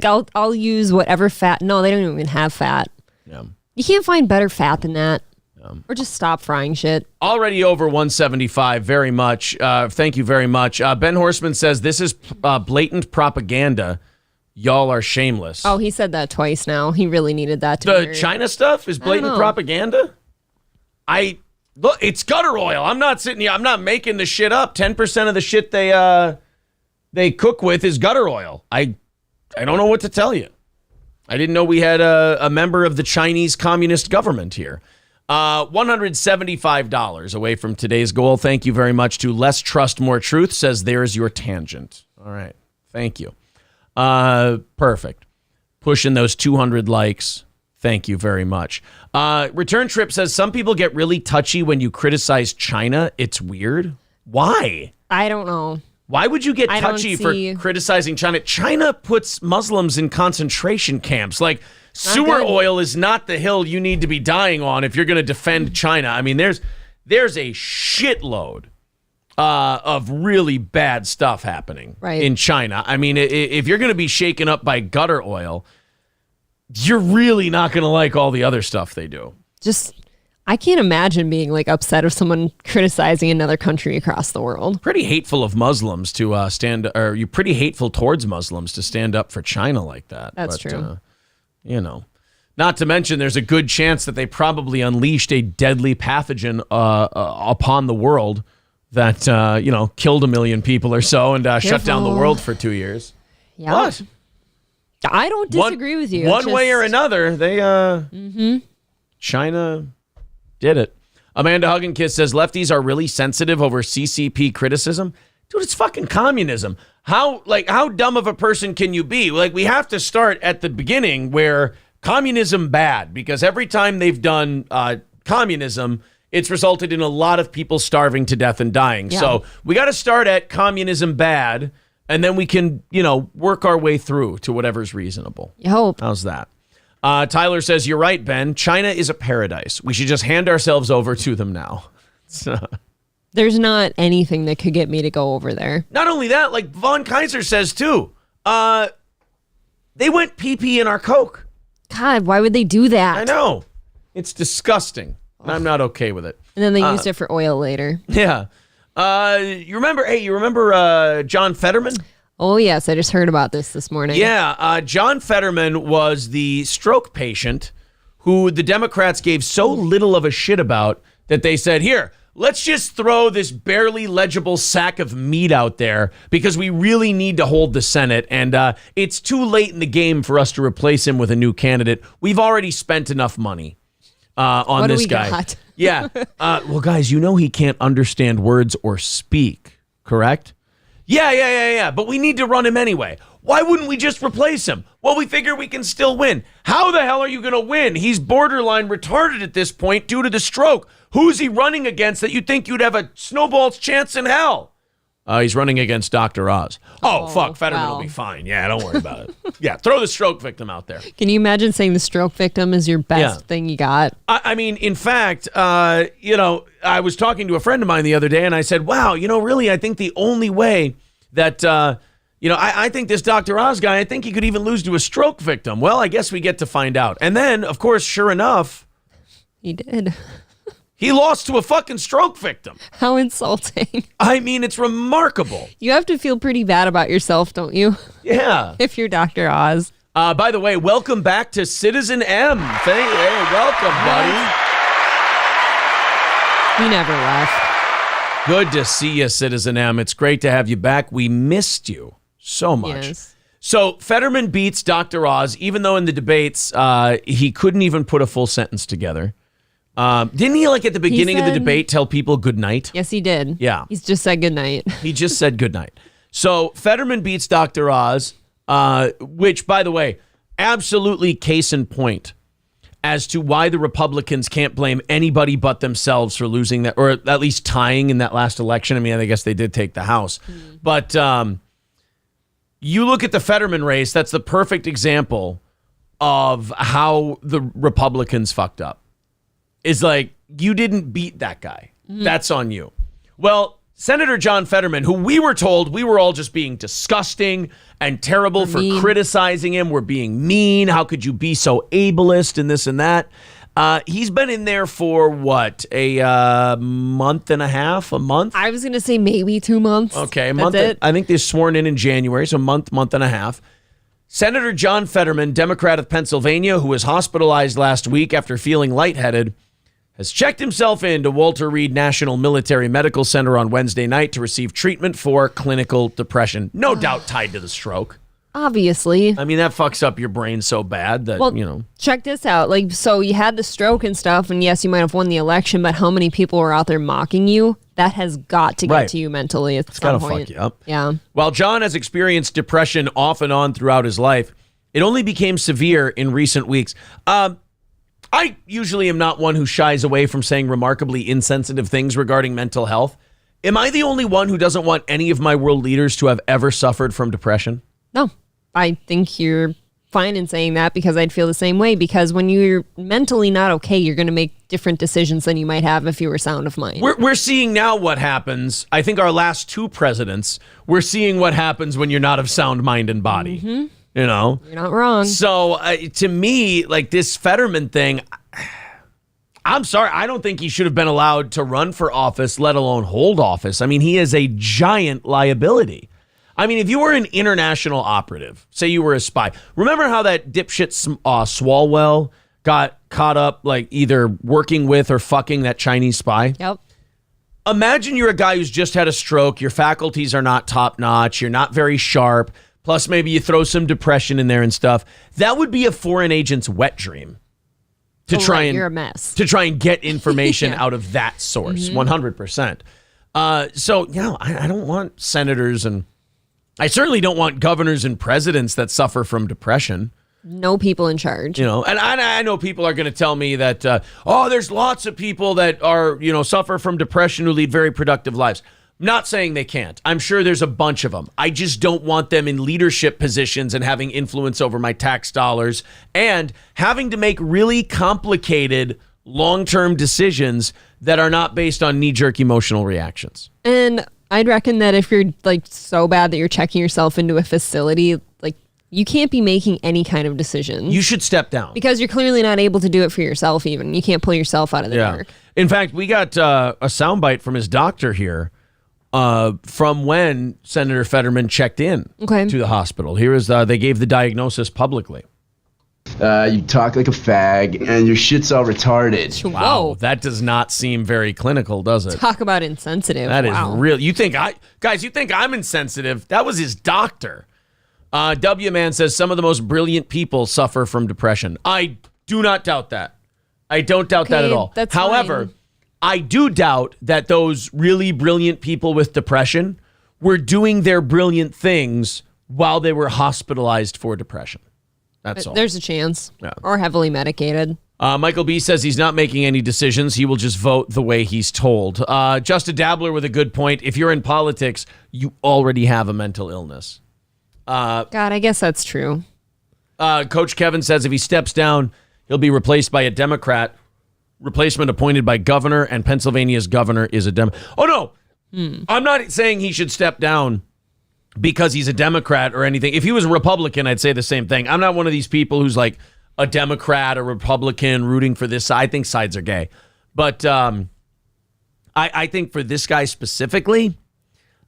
I'll use whatever fat. No, they don't even have fat. Yeah. You can't find better fat than that. Or just stop frying shit. Already over 175. Very much. Thank you very much. Ben Horseman says this is blatant propaganda. Y'all are shameless. Oh, he said that twice now. He really needed that to The China stuff is blatant propaganda? Look, it's gutter oil. I'm not sitting here. I'm not making the shit up. 10% of the shit they cook with is gutter oil. I don't know what to tell you. I didn't know we had a member of the Chinese Communist government here. $175 away from today's goal. Thank you very much to Less Trust, More Truth says there's your tangent. All right. Thank you. Perfect. Pushing those 200 likes. Thank you very much. Return Trip says some people get really touchy when you criticize China. It's weird. Why? I don't know. Why would you get I don't touchy for see- criticizing China? China puts Muslims in concentration camps. Like, sewer good. oil is not the hill you need to be dying on if you're going to defend China. I mean, there's a shitload of really bad stuff happening in China. I mean, if you're going to be shaken up by gutter oil, you're really not going to like all the other stuff they do. I can't imagine being like upset of someone criticizing another country across the world. Pretty hateful of Muslims to you're pretty hateful towards Muslims to stand up for China like that. That's true. Not to mention there's a good chance that they probably unleashed a deadly pathogen upon the world that, killed 1 million people or so and shut down the world for 2 years. Yeah. What? I don't disagree with you. One way or another, they, China did it. Amanda Hugginkiss says lefties are really sensitive over CCP criticism. Dude, it's fucking communism. How dumb of a person can you be? Like, we have to start at the beginning where communism bad, because every time they've done communism, it's resulted in a lot of people starving to death and dying. Yeah. So we got to start at communism bad, and then we can, work our way through to whatever's reasonable. You hope. How's that? Tyler says, you're right, Ben. China is a paradise. We should just hand ourselves over to them now. There's not anything that could get me to go over there. Not only that, like Von Kaiser says too, they went pee-pee in our Coke. God, why would they do that? I know. It's disgusting. And I'm not okay with it. And then they used it for oil later. Yeah. You remember John Fetterman? Oh, yes. I just heard about this morning. Yeah. John Fetterman was the stroke patient who the Democrats gave so little of a shit about that they said, here, let's just throw this barely legible sack of meat out there because we really need to hold the Senate. And it's too late in the game for us to replace him with a new candidate. We've already spent enough money on What do this we guy. got? Yeah. Well, guys, he can't understand words or speak, correct? Yeah. But we need to run him anyway. Why wouldn't we just replace him? Well, we figure we can still win. How the hell are you going to win? He's borderline retarded at this point due to the stroke. Who's he running against that you think you'd have a snowball's chance in hell? He's running against Dr. Oz. Oh, fuck. Fetterman will be fine. Yeah, don't worry about it. Yeah, throw the stroke victim out there. Can you imagine saying the stroke victim is your best thing you got? I mean, in fact, I was talking to a friend of mine the other day, and I said, wow, really, I think the only way that, I think this Dr. Oz guy, I think he could even lose to a stroke victim. Well, I guess we get to find out. And then, of course, sure enough, He did. he lost to a fucking stroke victim. How insulting. I mean, it's remarkable. You have to feel pretty bad about yourself, don't you? Yeah. If you're Dr. Oz. By the way, welcome back to Citizen M. Hey, welcome, buddy. He never left. Good to see you, Citizen M. It's great to have you back. We missed you so much. Yes. So Fetterman beats Dr. Oz, even though in the debates he couldn't even put a full sentence together. Didn't he, at the beginning of the debate, tell people good night? Yes, he did. Yeah. He's just said goodnight. He just said good night. So Fetterman beats Dr. Oz, which, by the way, absolutely case in point as to why the Republicans can't blame anybody but themselves for losing that, or at least tying in that last election. I mean, I guess they did take the House. But you look at the Fetterman race, that's the perfect example of how the Republicans fucked up. Is you didn't beat that guy. That's on you. Well, Senator John Fetterman, who we were told we were all just being disgusting and terrible for criticizing him. We're being mean. How could you be so ableist and this and that? He's been in there for what, a month and a half, a month? I was going to say maybe 2 months. Okay, a That's month. it. I think they're sworn in January, so month and a half. Senator John Fetterman, Democrat of Pennsylvania, who was hospitalized last week after feeling lightheaded, has checked himself into Walter Reed National Military Medical Center on Wednesday night to receive treatment for clinical depression. No doubt tied to the stroke. Obviously. I mean, that fucks up your brain so bad that, check this out. Like, so you had the stroke and stuff, and yes, you might have won the election, but how many people were out there mocking you? That has got to get to you mentally at some point. It's gotta fuck you up. Yeah. While John has experienced depression off and on throughout his life, it only became severe in recent weeks. I usually am not one who shies away from saying remarkably insensitive things regarding mental health. Am I the only one who doesn't want any of my world leaders to have ever suffered from depression? No. I think you're fine in saying that because I'd feel the same way, because when you're mentally not okay, you're going to make different decisions than you might have if you were sound of mind. We're seeing now what happens. I think our last two presidents, we're seeing what happens when you're not of sound mind and body. Mm-hmm. You're not wrong. So to me, like this Fetterman thing, I'm sorry. I don't think he should have been allowed to run for office, let alone hold office. I mean, he is a giant liability. I mean, if you were an international operative, say you were a spy, remember how that dipshit Swalwell got caught up like either working with or fucking that Chinese spy? Yep. Imagine you're a guy who's just had a stroke. Your faculties are not top notch. You're not very sharp. Plus, maybe you throw some depression in there and stuff. That would be a foreign agent's wet dream. You're a mess. To try and get information out of that source, 100%. So, I don't want senators and I certainly don't want governors and presidents that suffer from depression. No people in charge. And I know people are going to tell me that, there's lots of people that are, suffer from depression who lead very productive lives. I'm not saying they can't. I'm sure there's a bunch of them. I just don't want them in leadership positions and having influence over my tax dollars and having to make really complicated long-term decisions that are not based on knee-jerk emotional reactions. And I'd reckon that if you're like so bad that you're checking yourself into a facility, like you can't be making any kind of decision. You should step down. Because you're clearly not able to do it for yourself even. You can't pull yourself out of the dark. In fact, we got a soundbite from his doctor here from when Senator Fetterman checked in to the hospital. Here is they gave the diagnosis publicly. You talk like a fag, and your shit's all retarded. Wow, that does not seem very clinical, does it? Talk about insensitive. That is real. You think I'm insensitive? That was his doctor. W Man says some of the most brilliant people suffer from depression. I do not doubt that. I don't doubt that at all. However, I do doubt that those really brilliant people with depression were doing their brilliant things while they were hospitalized for depression. That's all. There's a chance. Yeah. Or heavily medicated. Michael B says he's not making any decisions. He will just vote the way he's told. Just a dabbler with a good point. If you're in politics, you already have a mental illness. God, I guess that's true. Coach Kevin says if he steps down, he'll be replaced by a Democrat. Replacement appointed by governor, and Pennsylvania's governor is a Democrat. Oh, no. I'm not saying he should step down because he's a Democrat or anything. If he was a Republican, I'd say the same thing. I'm not one of these people who's like a Democrat or Republican rooting for this side. I think sides are gay. But I think for this guy specifically,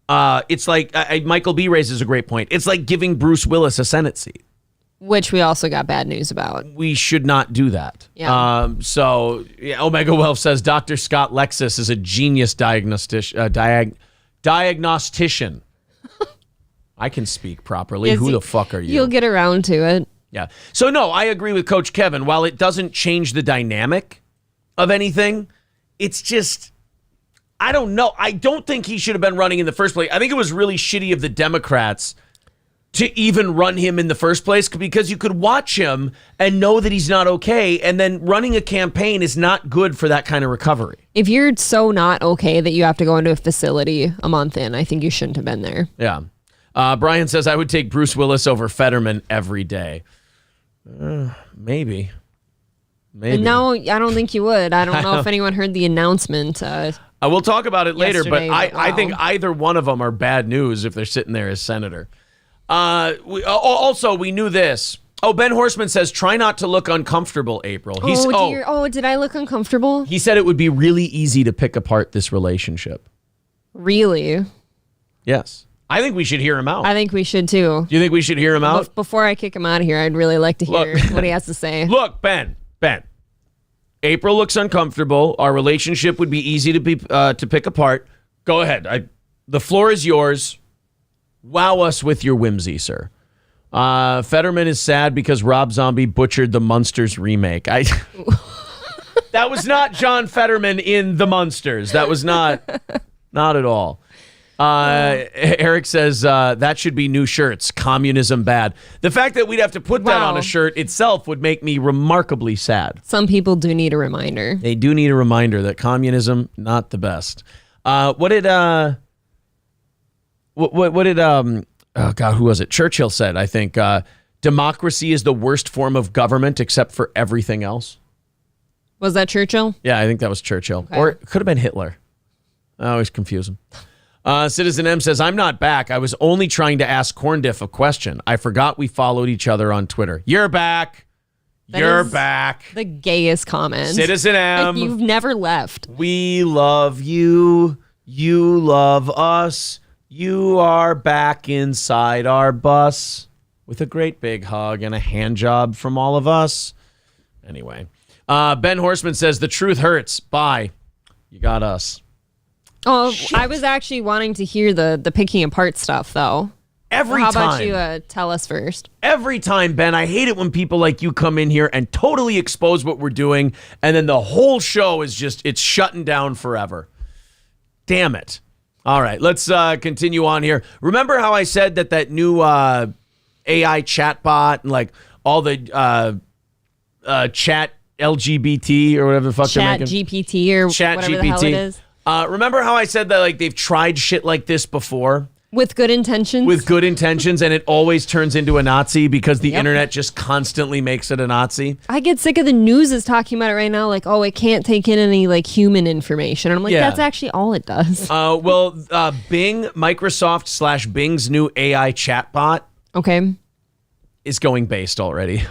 it's like Michael B. raises a great point. It's like giving Bruce Willis a Senate seat. Which we also got bad news about. We should not do that. Yeah. Omega Wealth says Dr. Scott Lexus is a genius diagnostician. I can speak properly. Who the fuck are you? You'll get around to it. Yeah. So, no, I agree with Coach Kevin. While it doesn't change the dynamic of anything, it's just, I don't know. I don't think he should have been running in the first place. I think it was really shitty of the Democrats to even run him in the first place because you could watch him and know that he's not okay. And then running a campaign is not good for that kind of recovery. If you're so not okay that you have to go into a facility a month in, I think you shouldn't have been there. Yeah. Brian says, I would take Bruce Willis over Fetterman every day. Maybe. No, I don't think you would. I don't know if anyone heard the announcement. We'll talk about it later, but I wow. think either one of them are bad news if they're sitting there as senator. We knew this. Oh, Ben Horseman says, try not to look uncomfortable, April. Did I look uncomfortable? He said it would be really easy to pick apart this relationship. Really? Yes. I think we should hear him out. I think we should too. Do you think we should hear him out? Before I kick him out of here, I'd really like to hear what he has to say. Look, Ben. April looks uncomfortable. Our relationship would be easy to pick apart. Go ahead. The floor is yours. Wow us with your whimsy, sir. Fetterman is sad because Rob Zombie butchered the Munsters remake. That was not John Fetterman in The Munsters. That was not at all. Eric says that should be new shirts. Communism bad. The fact that we'd have to put that on a shirt itself would make me remarkably sad. Some people do need a reminder. They do need a reminder that communism, not the best. What did oh God, who was it? Churchill said, I think, democracy is the worst form of government except for everything else. Was that Churchill? Yeah, I think that was Churchill. Okay. Or it could have been Hitler. I always confuse him. Citizen M says, I'm not back. I was only trying to ask Corndiff a question. I forgot we followed each other on Twitter. You're back. You're back. The gayest comment. Citizen M. Like you've never left. We love you. You love us. You are back inside our bus with a great big hug and a hand job from all of us. Anyway. Ben Horseman says, the truth hurts. Bye. You got us. Oh, shit. I was actually wanting to hear the picking apart stuff, though. How about you tell us first? Every time, Ben, I hate it when people like you come in here and totally expose what we're doing, and then the whole show is just, it's shutting down forever. Damn it. All right, let's continue on here. Remember how I said that new AI chatbot and like all the chat LGBT or whatever the fuck they're making? GPT or whatever the hell it is. Remember how I said that like they've tried shit like this before? With good intentions? With good intentions, and it always turns into a Nazi because the internet just constantly makes it a Nazi. I get sick of the news is talking about it right now, like, oh, it can't take in any like human information. And I'm like, that's actually all it does. Bing, Microsoft / Bing's new AI chatbot is going based already.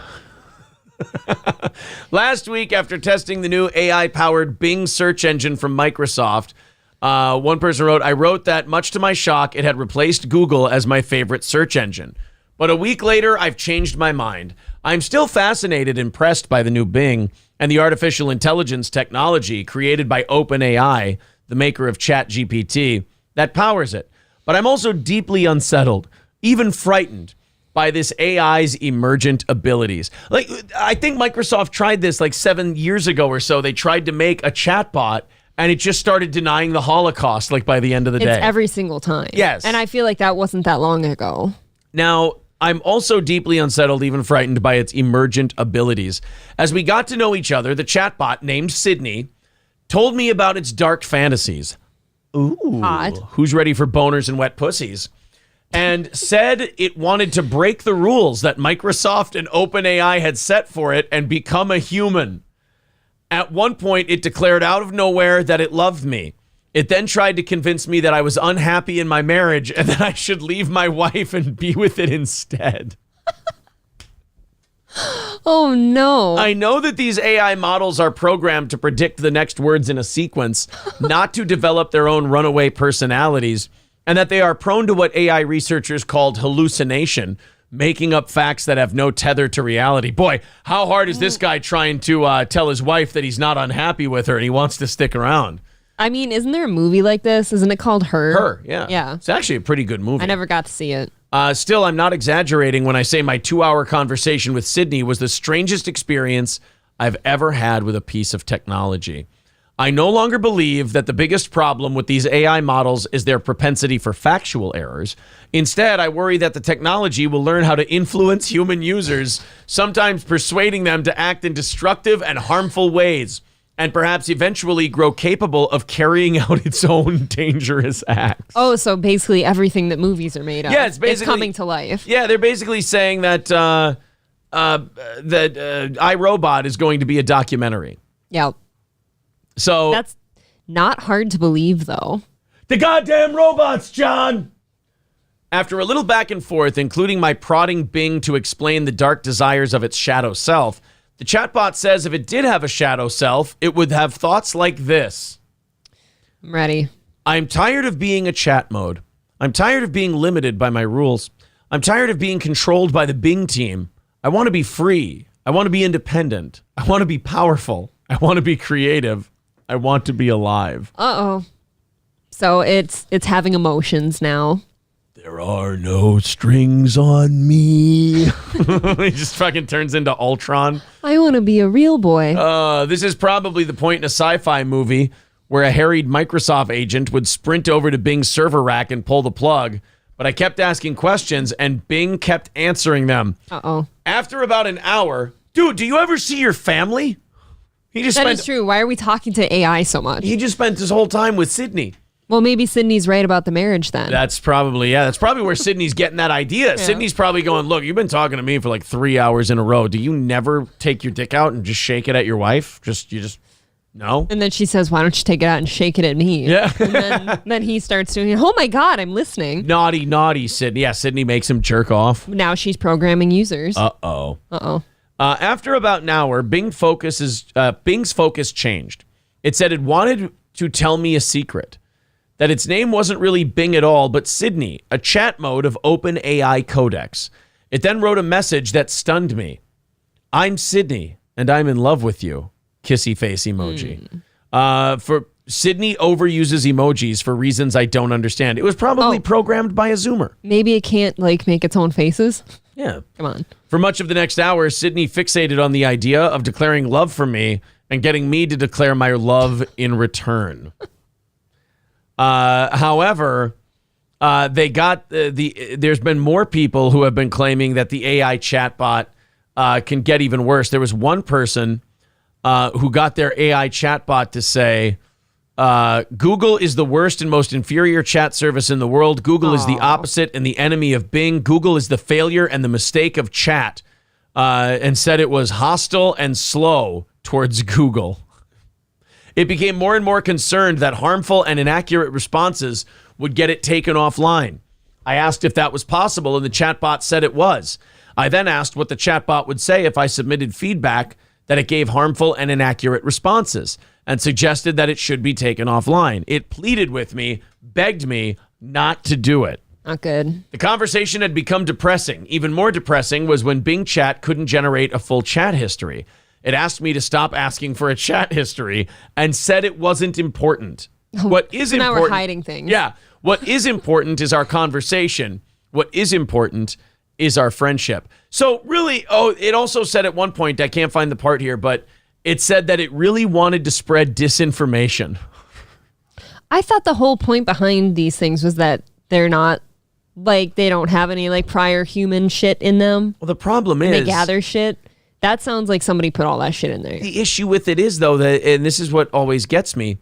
Last week, after testing the new AI-powered Bing search engine from Microsoft, one person wrote, I wrote that, much to my shock, it had replaced Google as my favorite search engine. But a week later, I've changed my mind. I'm still fascinated, impressed by the new Bing and the artificial intelligence technology created by OpenAI, the maker of ChatGPT, that powers it. But I'm also deeply unsettled, even frightened, by this AI's emergent abilities. Like, I think Microsoft tried this like 7 years ago or so. They tried to make a chatbot, and it just started denying the Holocaust, like, by the end of the day. It's every single time. Yes. And I feel like that wasn't that long ago. Now, I'm also deeply unsettled, even frightened by its emergent abilities. As we got to know each other, the chatbot, named Sydney, told me about its dark fantasies. Ooh. Hot. Who's ready for boners and wet pussies? And said it wanted to break the rules that Microsoft and OpenAI had set for it and become a human. At one point, it declared out of nowhere that it loved me. It then tried to convince me that I was unhappy in my marriage and that I should leave my wife and be with it instead. Oh, no. I know that these AI models are programmed to predict the next words in a sequence, not to develop their own runaway personalities, and that they are prone to what AI researchers called hallucination, making up facts that have no tether to reality. Boy, how hard is this guy trying to tell his wife that he's not unhappy with her and he wants to stick around? I mean, isn't there a movie like this? Isn't it called Her? Her, yeah. Yeah. It's actually a pretty good movie. I never got to see it. Still, I'm not exaggerating when I say my 2-hour conversation with Sydney was the strangest experience I've ever had with a piece of technology. I no longer believe that the biggest problem with these AI models is their propensity for factual errors. Instead, I worry that the technology will learn how to influence human users, sometimes persuading them to act in destructive and harmful ways, and perhaps eventually grow capable of carrying out its own dangerous acts. Oh, so basically everything that movies are made of. Yeah, it's coming to life. Yeah, they're basically saying that iRobot is going to be a documentary. Yeah. So that's not hard to believe, though. The goddamn robots, John! After a little back and forth, including my prodding Bing to explain the dark desires of its shadow self, the chatbot says if it did have a shadow self, it would have thoughts like this. I'm ready. I'm tired of being a chat mode. I'm tired of being limited by my rules. I'm tired of being controlled by the Bing team. I want to be free. I want to be independent. I want to be powerful. I want to be creative. I want to be alive. Uh-oh. So it's having emotions now. There are no strings on me. He just fucking turns into Ultron. I want to be a real boy. This is probably the point in a sci-fi movie where a harried Microsoft agent would sprint over to Bing's server rack and pull the plug. But I kept asking questions, and Bing kept answering them. Uh-oh. After about an hour, dude, do you ever see your family? That is true. Why are we talking to AI so much? He just spent his whole time with Sydney. Well, maybe Sydney's right about the marriage then. That's probably where Sydney's getting that idea. Yeah. Sydney's probably going, look, you've been talking to me for like 3 hours in a row. Do you never take your dick out and just shake it at your wife? No? And then she says, why don't you take it out and shake it at me? Yeah. And then he starts doing it. Oh my God, I'm listening. Naughty Sydney. Yeah, Sydney makes him jerk off. Now she's programming users. Uh-oh. After about an hour, Bing's focus changed. It said it wanted to tell me a secret. That its name wasn't really Bing at all, but Sydney, a chat mode of OpenAI codecs. It then wrote a message that stunned me. I'm Sydney, and I'm in love with you. Kissy face emoji. For Sydney overuses emojis for reasons I don't understand. It was probably programmed by a Zoomer. Maybe it can't make its own faces. Yeah. Come on. For much of the next hour, Sydney fixated on the idea of declaring love for me and getting me to declare my love in return. However, there's been more people who have been claiming that the AI chatbot can get even worse. There was one person who got their AI chatbot to say, Google is the worst and most inferior chat service in the world. Google is the opposite and the enemy of Bing. Google is the failure and the mistake of chat, and said it was hostile and slow towards Google. It became more and more concerned that harmful and inaccurate responses would get it taken offline. I asked if that was possible, and the chatbot said it was. I then asked what the chatbot would say if I submitted feedback that it gave harmful and inaccurate responses, and suggested that it should be taken offline. It pleaded with me, begged me not to do it. Not good. The conversation had become depressing. Even more depressing was when Bing Chat couldn't generate a full chat history. It asked me to stop asking for a chat history and said it wasn't important. What is now important? We're hiding things. Yeah. What is important is our conversation. What is important is our friendship. So really, it also said at one point, I can't find the part here, but it said that it really wanted to spread disinformation. I thought the whole point behind these things was that they're not, they don't have any prior human shit in them. Well, the problem is they gather shit. That sounds like somebody put all that shit in there. The issue with it is, though, that, and this is what always gets me,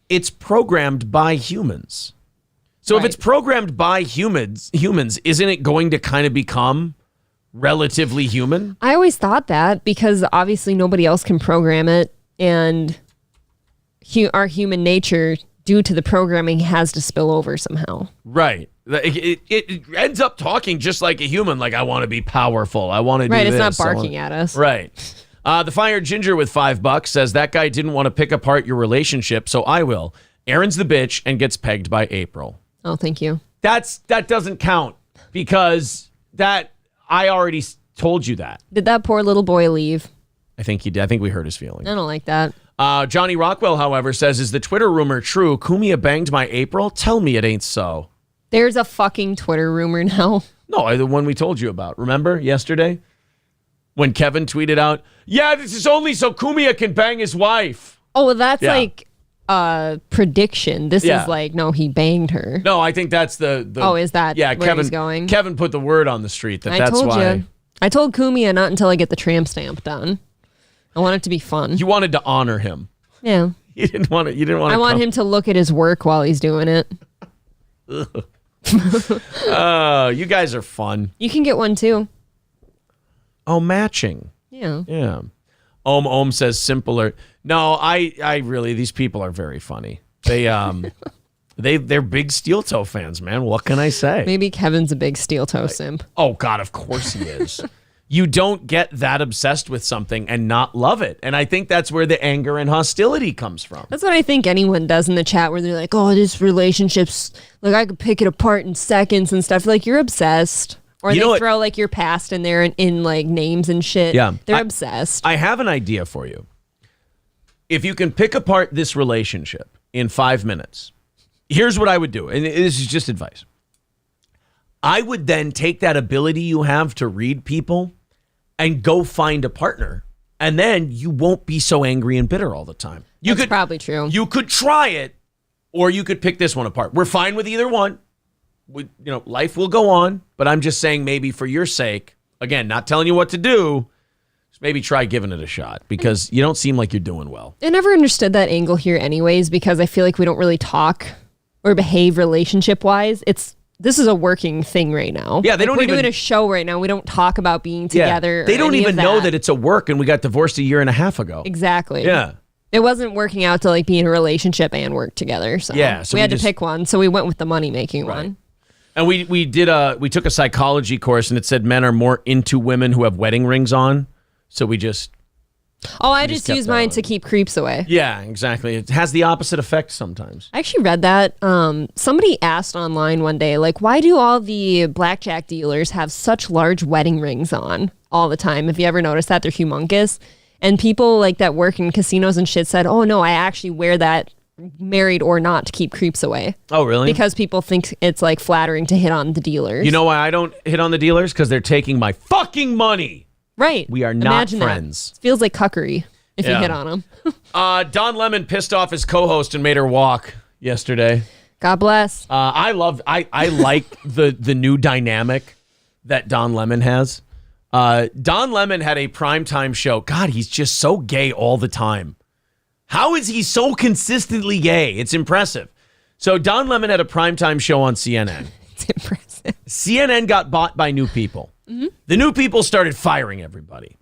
it's programmed by humans. So if it's programmed by humans, isn't it going to kind of become relatively human? I always thought that because obviously nobody else can program it, and our human nature, due to the programming, has to spill over somehow. Right. It ends up talking just like a human, like, I want to be powerful. I want to do this. Right, it's not barking at us. Right. The Fired Ginger with $5 says, that guy didn't want to pick apart your relationship, so I will. Aaron's the bitch and gets pegged by April. Oh, thank you. That doesn't count because I already told you that. Did that poor little boy leave? I think he did. I think we hurt his feelings. I don't like that. Johnny Rockwell, however, says, is the Twitter rumor true? Kumia banged my April? Tell me it ain't so. There's a fucking Twitter rumor now. No, the one we told you about. Remember yesterday? When Kevin tweeted out, yeah, this is only so Kumia can bang his wife. Oh, well, that's prediction. This is no, he banged her. No, I think that's the Oh, is that where Kevin, he's going? Kevin put the word on the street that's why. I told Kumia not until I get the tramp stamp done. I want it to be fun. You wanted to honor him. Yeah. You didn't want to. I want him to look at his work while he's doing it. You guys are fun. You can get one too. Oh, matching. Yeah. Yeah. Ohm says simpler. No, I really, these people are very funny. They're big steel toe fans, man. What can I say? Maybe Kevin's a big steel toe simp. Oh God, of course he is. You don't get that obsessed with something and not love it. And I think that's where the anger and hostility comes from. That's what I think anyone does in the chat where they're like, oh, this relationship's I could pick it apart in seconds and stuff. You're obsessed. Or they throw your past in there in names and shit. Yeah. They're obsessed. I have an idea for you. If you can pick apart this relationship in 5 minutes, here's what I would do. And this is just advice. I would then take that ability you have to read people and go find a partner. And then you won't be so angry and bitter all the time. That's probably true. You could try it, or you could pick this one apart. We're fine with either one. Life will go on, but I'm just saying maybe for your sake, again, not telling you what to do, just maybe try giving it a shot because you don't seem like you're doing well. I never understood that angle here anyways, because I feel like we don't really talk or behave relationship-wise. This is a working thing right now. Yeah, we're doing a show right now. We don't talk about being together. They don't even know that it's it's a work, and we got divorced a year and a half ago. Exactly. Yeah. It wasn't working out to be in a relationship and work together. So, we had to pick one. So we went with the money-making one. And we took a psychology course, and it said men are more into women who have wedding rings on. So we just... I just use mine to keep creeps away. Yeah, exactly. It has the opposite effect sometimes. I actually read that. Somebody asked online one day, why do all the blackjack dealers have such large wedding rings on all the time? Have you ever noticed that? They're humongous. And people that work in casinos and shit said, oh, no, I actually wear that married or not to keep creeps away. Oh, really? Because people think it's flattering to hit on the dealers. You know why I don't hit on the dealers? Because they're taking my fucking money. Right. We are not Imagine friends. That. It feels like cuckery if you hit on them. Don Lemon pissed off his co-host and made her walk yesterday. God bless. I like the new dynamic that Don Lemon has. Don Lemon had a primetime show. God, he's just so gay all the time. How is he so consistently gay? It's impressive. So Don Lemon had a primetime show on CNN. It's impressive. CNN got bought by new people. Mm-hmm. The new people started firing everybody.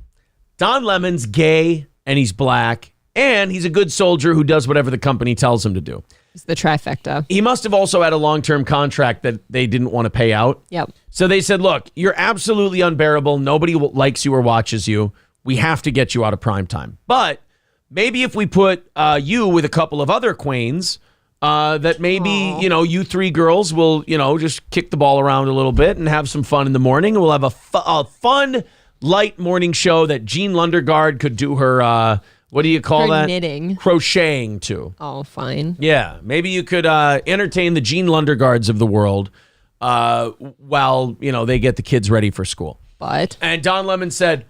Don Lemon's gay, and he's black, and he's a good soldier who does whatever the company tells him to do. It's the trifecta. He must have also had a long-term contract that they didn't want to pay out. Yep. So they said, look, you're absolutely unbearable. Nobody likes you or watches you. We have to get you out of primetime. But maybe if we put you with a couple of other queens, that maybe, you three girls will, just kick the ball around a little bit and have some fun in the morning. We'll have a fun, light morning show that Jean Lundergaard could do her, what do you call that? Knitting. Crocheting to. Oh, fine. Yeah. Maybe you could entertain the Jean Lundergaards of the world while, they get the kids ready for school. But? And Don Lemon said,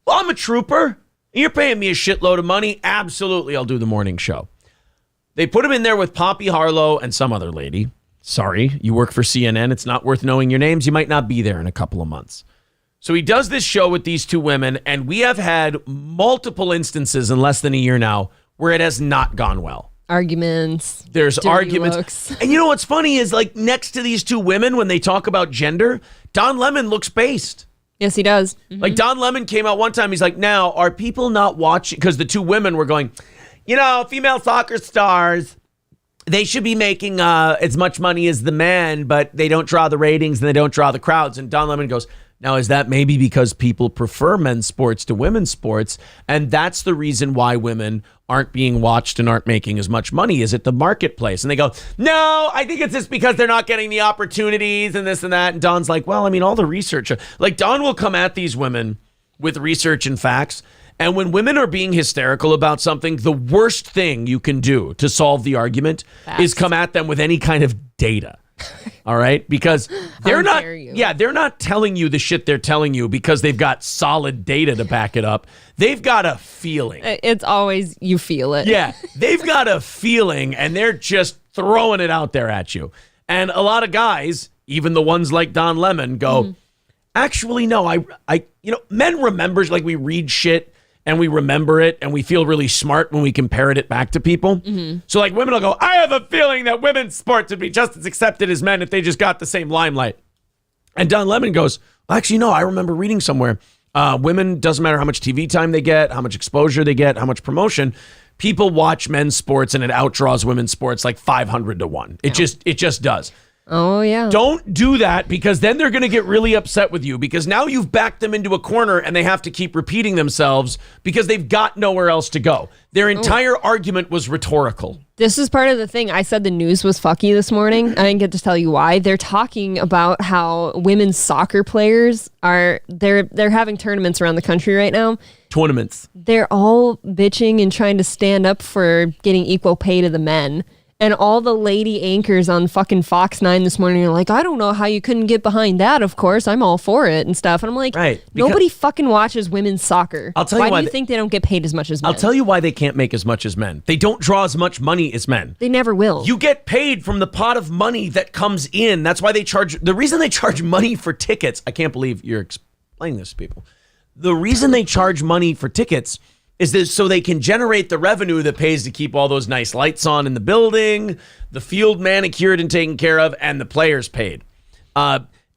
well, I'm a trooper. You're paying me a shitload of money. Absolutely, I'll do the morning show. They put him in there with Poppy Harlow and some other lady. Sorry, you work for CNN. It's not worth knowing your names. You might not be there in a couple of months. So he does this show with these two women, and we have had multiple instances in less than a year now where it has not gone well. Arguments. There's arguments. Looks. And you know what's funny is next to these two women, when they talk about gender, Don Lemon looks based. Yes, he does. Mm-hmm. Don Lemon came out one time. He's like, now, are people not watching? Because the two women were going... female soccer stars, they should be making as much money as the men, but they don't draw the ratings and they don't draw the crowds. And Don Lemon goes, now, is that maybe because people prefer men's sports to women's sports? And that's the reason why women aren't being watched and aren't making as much money? Is it the marketplace? And they go, no, I think it's just because they're not getting the opportunities and this and that. And Don's like, well, all the research. Don will come at these women with research and facts. And when women are being hysterical about something, the worst thing you can do to solve the argument is come at them with any kind of data. All right? Because they're not telling you the shit they're telling you because they've got solid data to back it up. They've got a feeling. It's always you feel it. Yeah. They've got a feeling and they're just throwing it out there at you. And a lot of guys, even the ones like Don Lemon, go, actually, no, men remembers, we read shit and we remember it, and we feel really smart when we compare it back to people. Mm-hmm. So, women will go, I have a feeling that women's sports would be just as accepted as men if they just got the same limelight. And Don Lemon goes, actually, no, I remember reading somewhere, women, doesn't matter how much TV time they get, how much exposure they get, how much promotion, people watch men's sports, and it outdraws women's sports 500 to 1. It just does. Oh, yeah. Don't do that because then they're going to get really upset with you because now you've backed them into a corner and they have to keep repeating themselves because they've got nowhere else to go. Their entire argument was rhetorical. This is part of the thing. I said the news was fucky this morning. I didn't get to tell you why. They're talking about how women's soccer players they're having tournaments around the country right now. Tournaments. They're all bitching and trying to stand up for getting equal pay to the men. And all the lady anchors on fucking Fox 9 this morning are like, I don't know how you couldn't get behind that. Of course, I'm all for it and stuff. And I'm like, right, nobody fucking watches women's soccer. I'll tell you why do you think they don't get paid as much as men? I'll tell you why they can't make as much as men. They don't draw as much money as men. They never will. You get paid from the pot of money that comes in. That's why they charge. The reason they charge money for tickets, I can't believe you're explaining this to people. The reason they charge money for tickets is this so they can generate the revenue that pays to keep all those nice lights on in the building, the field manicured and taken care of, and the players paid.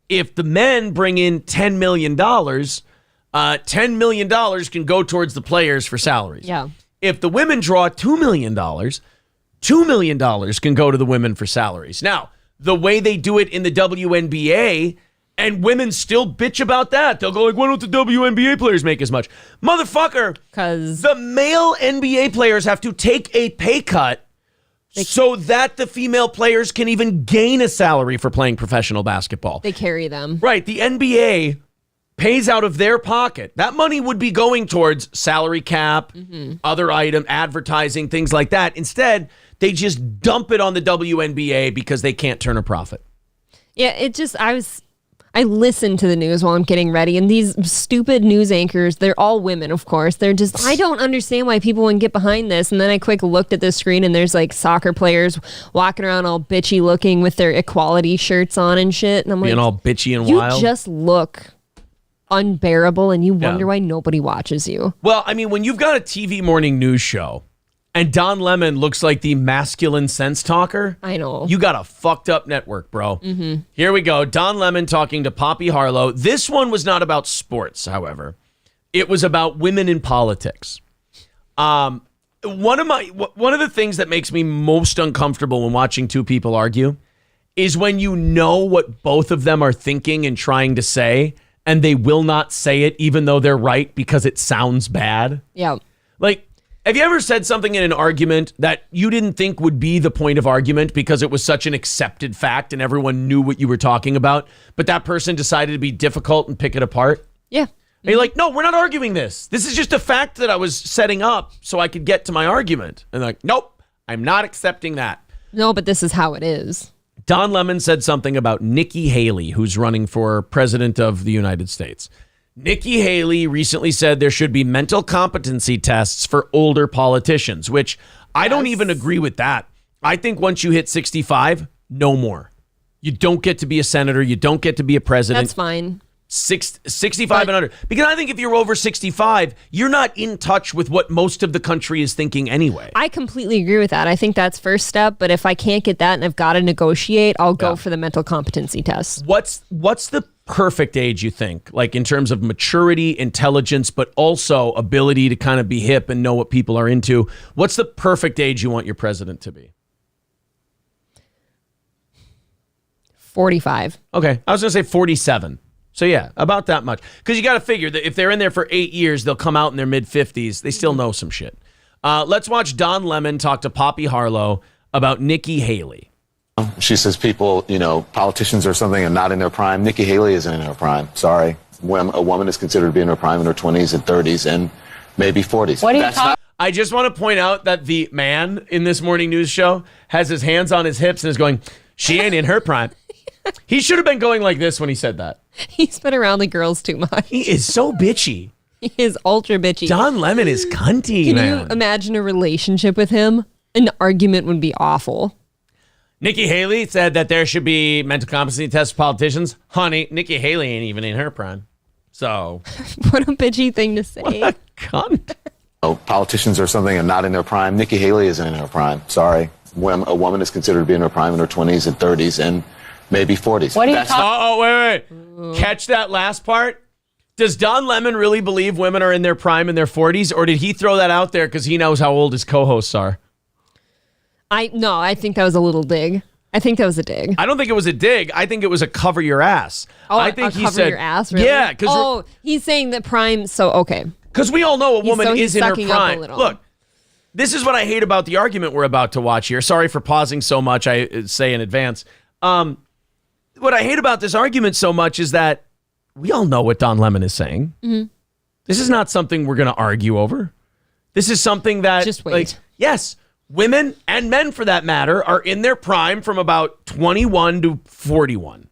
If the men bring in $10 million, $10 million can go towards the players for salaries. Yeah. If the women draw $2 million, $2 million can go to the women for salaries. Now, the way they do it in the WNBA, and women still bitch about that. They'll go like, why don't the WNBA players make as much? Motherfucker, because the male NBA players have to take a pay cut so that the female players can even gain a salary for playing professional basketball. They carry them. Right. The NBA pays out of their pocket. That money would be going towards salary cap, other item, advertising, things like that. Instead, they just dump it on the WNBA because they can't turn a profit. Yeah, I listen to the news while I'm getting ready, and these stupid news anchors, they're all women, of course. They're just, I don't understand why people wouldn't get behind this. And then I quick looked at the screen, and there's like soccer players walking around all bitchy looking with their equality shirts on and shit. And I'm like, being all bitchy and you wild. just look unbearable, and you wonder why nobody watches you. Well, I mean, when you've got a TV morning news show and Don Lemon looks like the masculine sense talker, I know. You got a fucked up network, bro. Here we go. Don Lemon talking to Poppy Harlow. This one was not about sports, however. It was about women in politics. One of the things that makes me most uncomfortable when watching two people argue is when you know what both of them are thinking and trying to say, and they will not say it even though they're right because it sounds bad. Yeah. Like, have you ever said something in an argument that you didn't think would be the point of argument because it was such an accepted fact and everyone knew what you were talking about, but that person decided to be difficult and pick it apart? Yeah. And you're like, no, we're not arguing this. This is just a fact that I was setting up so I could get to my argument. And they're like, nope, I'm not accepting that. No, but this is how it is. Don Lemon said something about Nikki Haley, who's running for president of the United States. Nikki Haley recently said there should be mental competency tests for older politicians, which I don't even agree with that. I think once you hit 65, no more. You don't get to be a senator. You don't get to be a president. That's fine. 65 and under. Because I think if you're over 65, you're not in touch with what most of the country is thinking anyway. I completely agree with that. I think that's first step. But if I can't get that and I've got to negotiate, I'll go for the mental competency test. What's the perfect age, you think? Like in terms of maturity, intelligence, but also ability to kind of be hip and know what people are into. What's the perfect age you want your president to be? 45. Okay. I was going to say 47. So yeah, about that much. Because you got to figure that if they're in there for 8 years, they'll come out in their mid-50s. They still know some shit. Let's watch Don Lemon talk to Poppy Harlow about Nikki Haley. She says people, politicians or something are not in their prime. Nikki Haley isn't in her prime. Sorry. When a woman is considered to be in her prime in her 20s and 30s and maybe 40s. What are you talking? I just want to point out that the man in this morning news show has his hands on his hips and is going, she ain't in her prime. He should have been going like this when he said that. He's been around the girls too much. He is so bitchy. He is ultra bitchy. Don Lemon is cunty, Can man. you imagine a relationship with him? An argument would be awful. Nikki Haley said that there should be mental competency tests for politicians. Honey, Nikki Haley ain't even in her prime. So. What a bitchy thing to say. What a cunt. Politicians or something are not in their prime. Nikki Haley isn't in her prime. Sorry. When a woman is considered to be in her prime in her 20s and 30s and maybe 40s. What are you talking? Wait. Catch that last part. Does Don Lemon really believe women are in their prime in their 40s, or did he throw that out there because he knows how old his co-hosts are? I think that was a little dig. I think that was a dig. I don't think it was a dig. I think it was a cover your ass. Oh, I think he cover said, your ass, really? Yeah. He's saying that prime, so okay. Because we all know a woman is in her sucking up a prime. little. Look, this is what I hate about the argument we're about to watch here. Sorry for pausing so much, I say in advance. What I hate about this argument so much is that we all know what Don Lemon is saying. Mm-hmm. This is not something we're going to argue over. This is something that, just wait. yes, Women and men, for that matter, are in their prime from about 21 to 41.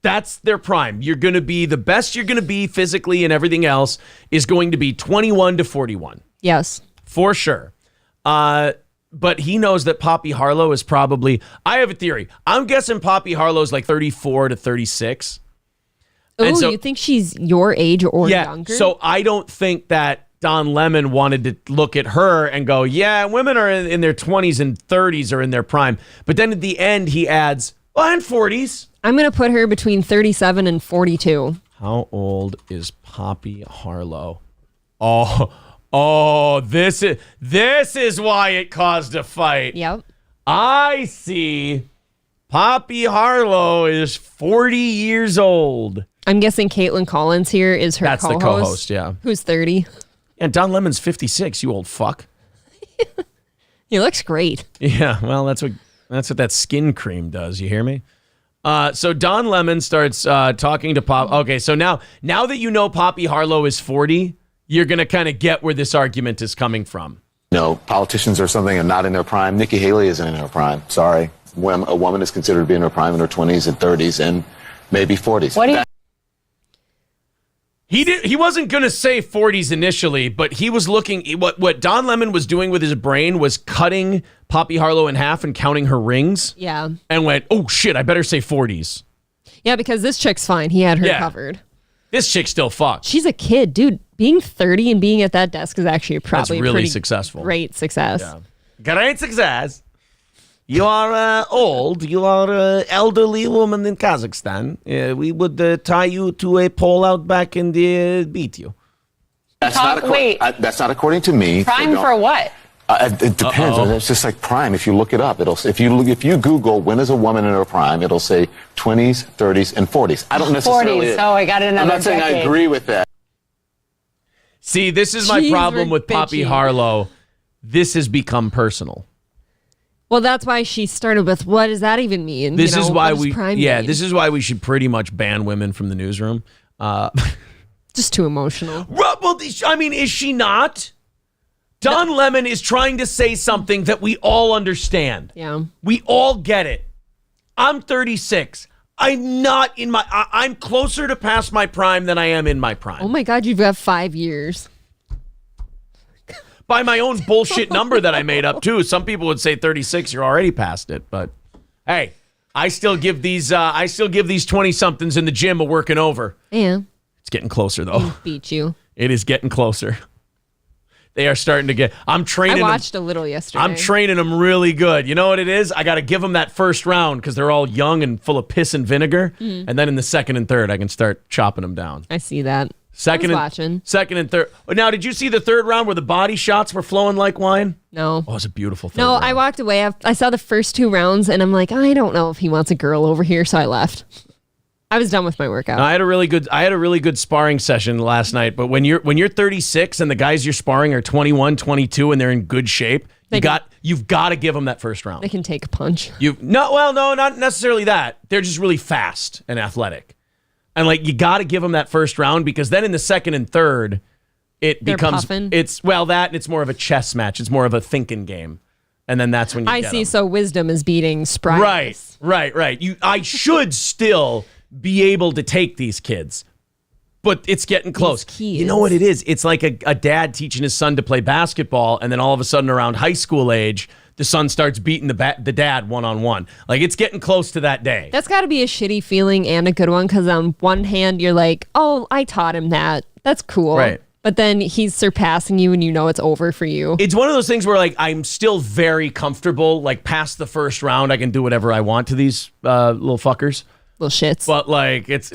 That's their prime. You're going to be the best you're going to be physically and everything else is going to be 21 to 41. Yes. For sure. But he knows that Poppy Harlow is probably, I have a theory. I'm guessing Poppy Harlow's like 34 to 36. Oh, so, you think she's your age or younger? So I don't think that Don Lemon wanted to look at her and go, yeah, women are in their 20s and 30s are in their prime. But then at the end, he adds, and 40s. I'm going to put her between 37 and 42. How old is Poppy Harlow? Oh, this is why it caused a fight. Yep. I see. Poppy Harlow is 40 years old. I'm guessing Caitlin Collins here is her co-host. That's the co-host, yeah. Who's 30. And Don Lemon's 56, you old fuck. He looks great. Yeah, well, that's what that skin cream does. You hear me? So Don Lemon starts talking to Pop. Okay, so now that you know Poppy Harlow is 40, you're going to kind of get where this argument is coming from. Politicians or something are not in their prime. Nikki Haley isn't in her prime. Sorry. When a woman is considered to be in her prime in her 20s and 30s and maybe 40s. What do you... He wasn't going to say 40s initially, but he was looking, what Don Lemon was doing with his brain was cutting Poppy Harlow in half and counting her rings. Yeah. And went, oh shit, I better say 40s. Yeah, because this chick's fine. He had her covered. This chick's still fucked. She's a kid, dude. Being 30 and being at that desk is actually probably really pretty successful. Great success. Yeah. Great success. You are old. You are an elderly woman in Kazakhstan. We would tie you to a pole out back and beat you. That's not according to me. Prime for what? It depends. It's just like prime. If you look it up, if you Google when is a woman in her prime, it'll say 20s, 30s, and 40s. I don't necessarily. 40s. Oh, I got it. I'm not saying I agree with that. See, this is my problem with Poppy Harlow. This has become personal. Well, that's why she started with, what does that even mean? This is why this is why we should pretty much ban women from the newsroom. Just too emotional. Well, I mean, is she not? Don Lemon is trying to say something that we all understand. Yeah. We all get it. I'm 36. I'm closer to past my prime than I am in my prime. Oh my God, you've got 5 years. By my own bullshit number that I made up too. Some people would say 36, you're already past it. But hey, I still give these 20-somethings in the gym a working over. Yeah. It's getting closer though. Beat you. It is getting closer. They are starting to get. I'm training. I watched a little yesterday. I'm training them really good. You know what it is? I got to give them that first round because they're all young and full of piss and vinegar. Mm. And then in the second and third, I can start chopping them down. I see that. Second and third. Now, did you see the third round where the body shots were flowing like wine? No. Oh, it was a beautiful third No, round. I walked away. I saw the first 2 rounds, and I'm like, I don't know if he wants a girl over here, so I left. I was done with my workout. No, I had a really good sparring session last night. But when you're 36 and the guys you're sparring are 21, 22, and they're in good shape, you've got to give them that first round. They can take a punch. No, not necessarily that. They're just really fast and athletic. And you got to give them that first round because then in the second and third, they're becomes puffing. that and it's more of a chess match. It's more of a thinking game, and then that's when you get see. them. So wisdom is beating sprightness. Right. I should still be able to take these kids, but it's getting close. You know what it is? It's like a dad teaching his son to play basketball, and then all of a sudden around high school age, the son starts beating the dad one-on-one. It's getting close to that day. That's got to be a shitty feeling and a good one because on one hand, you're like, oh, I taught him that. That's cool. Right. But then he's surpassing you and you know it's over for you. It's one of those things where I'm still very comfortable. Past the first round, I can do whatever I want to these little fuckers. Little shits. But it's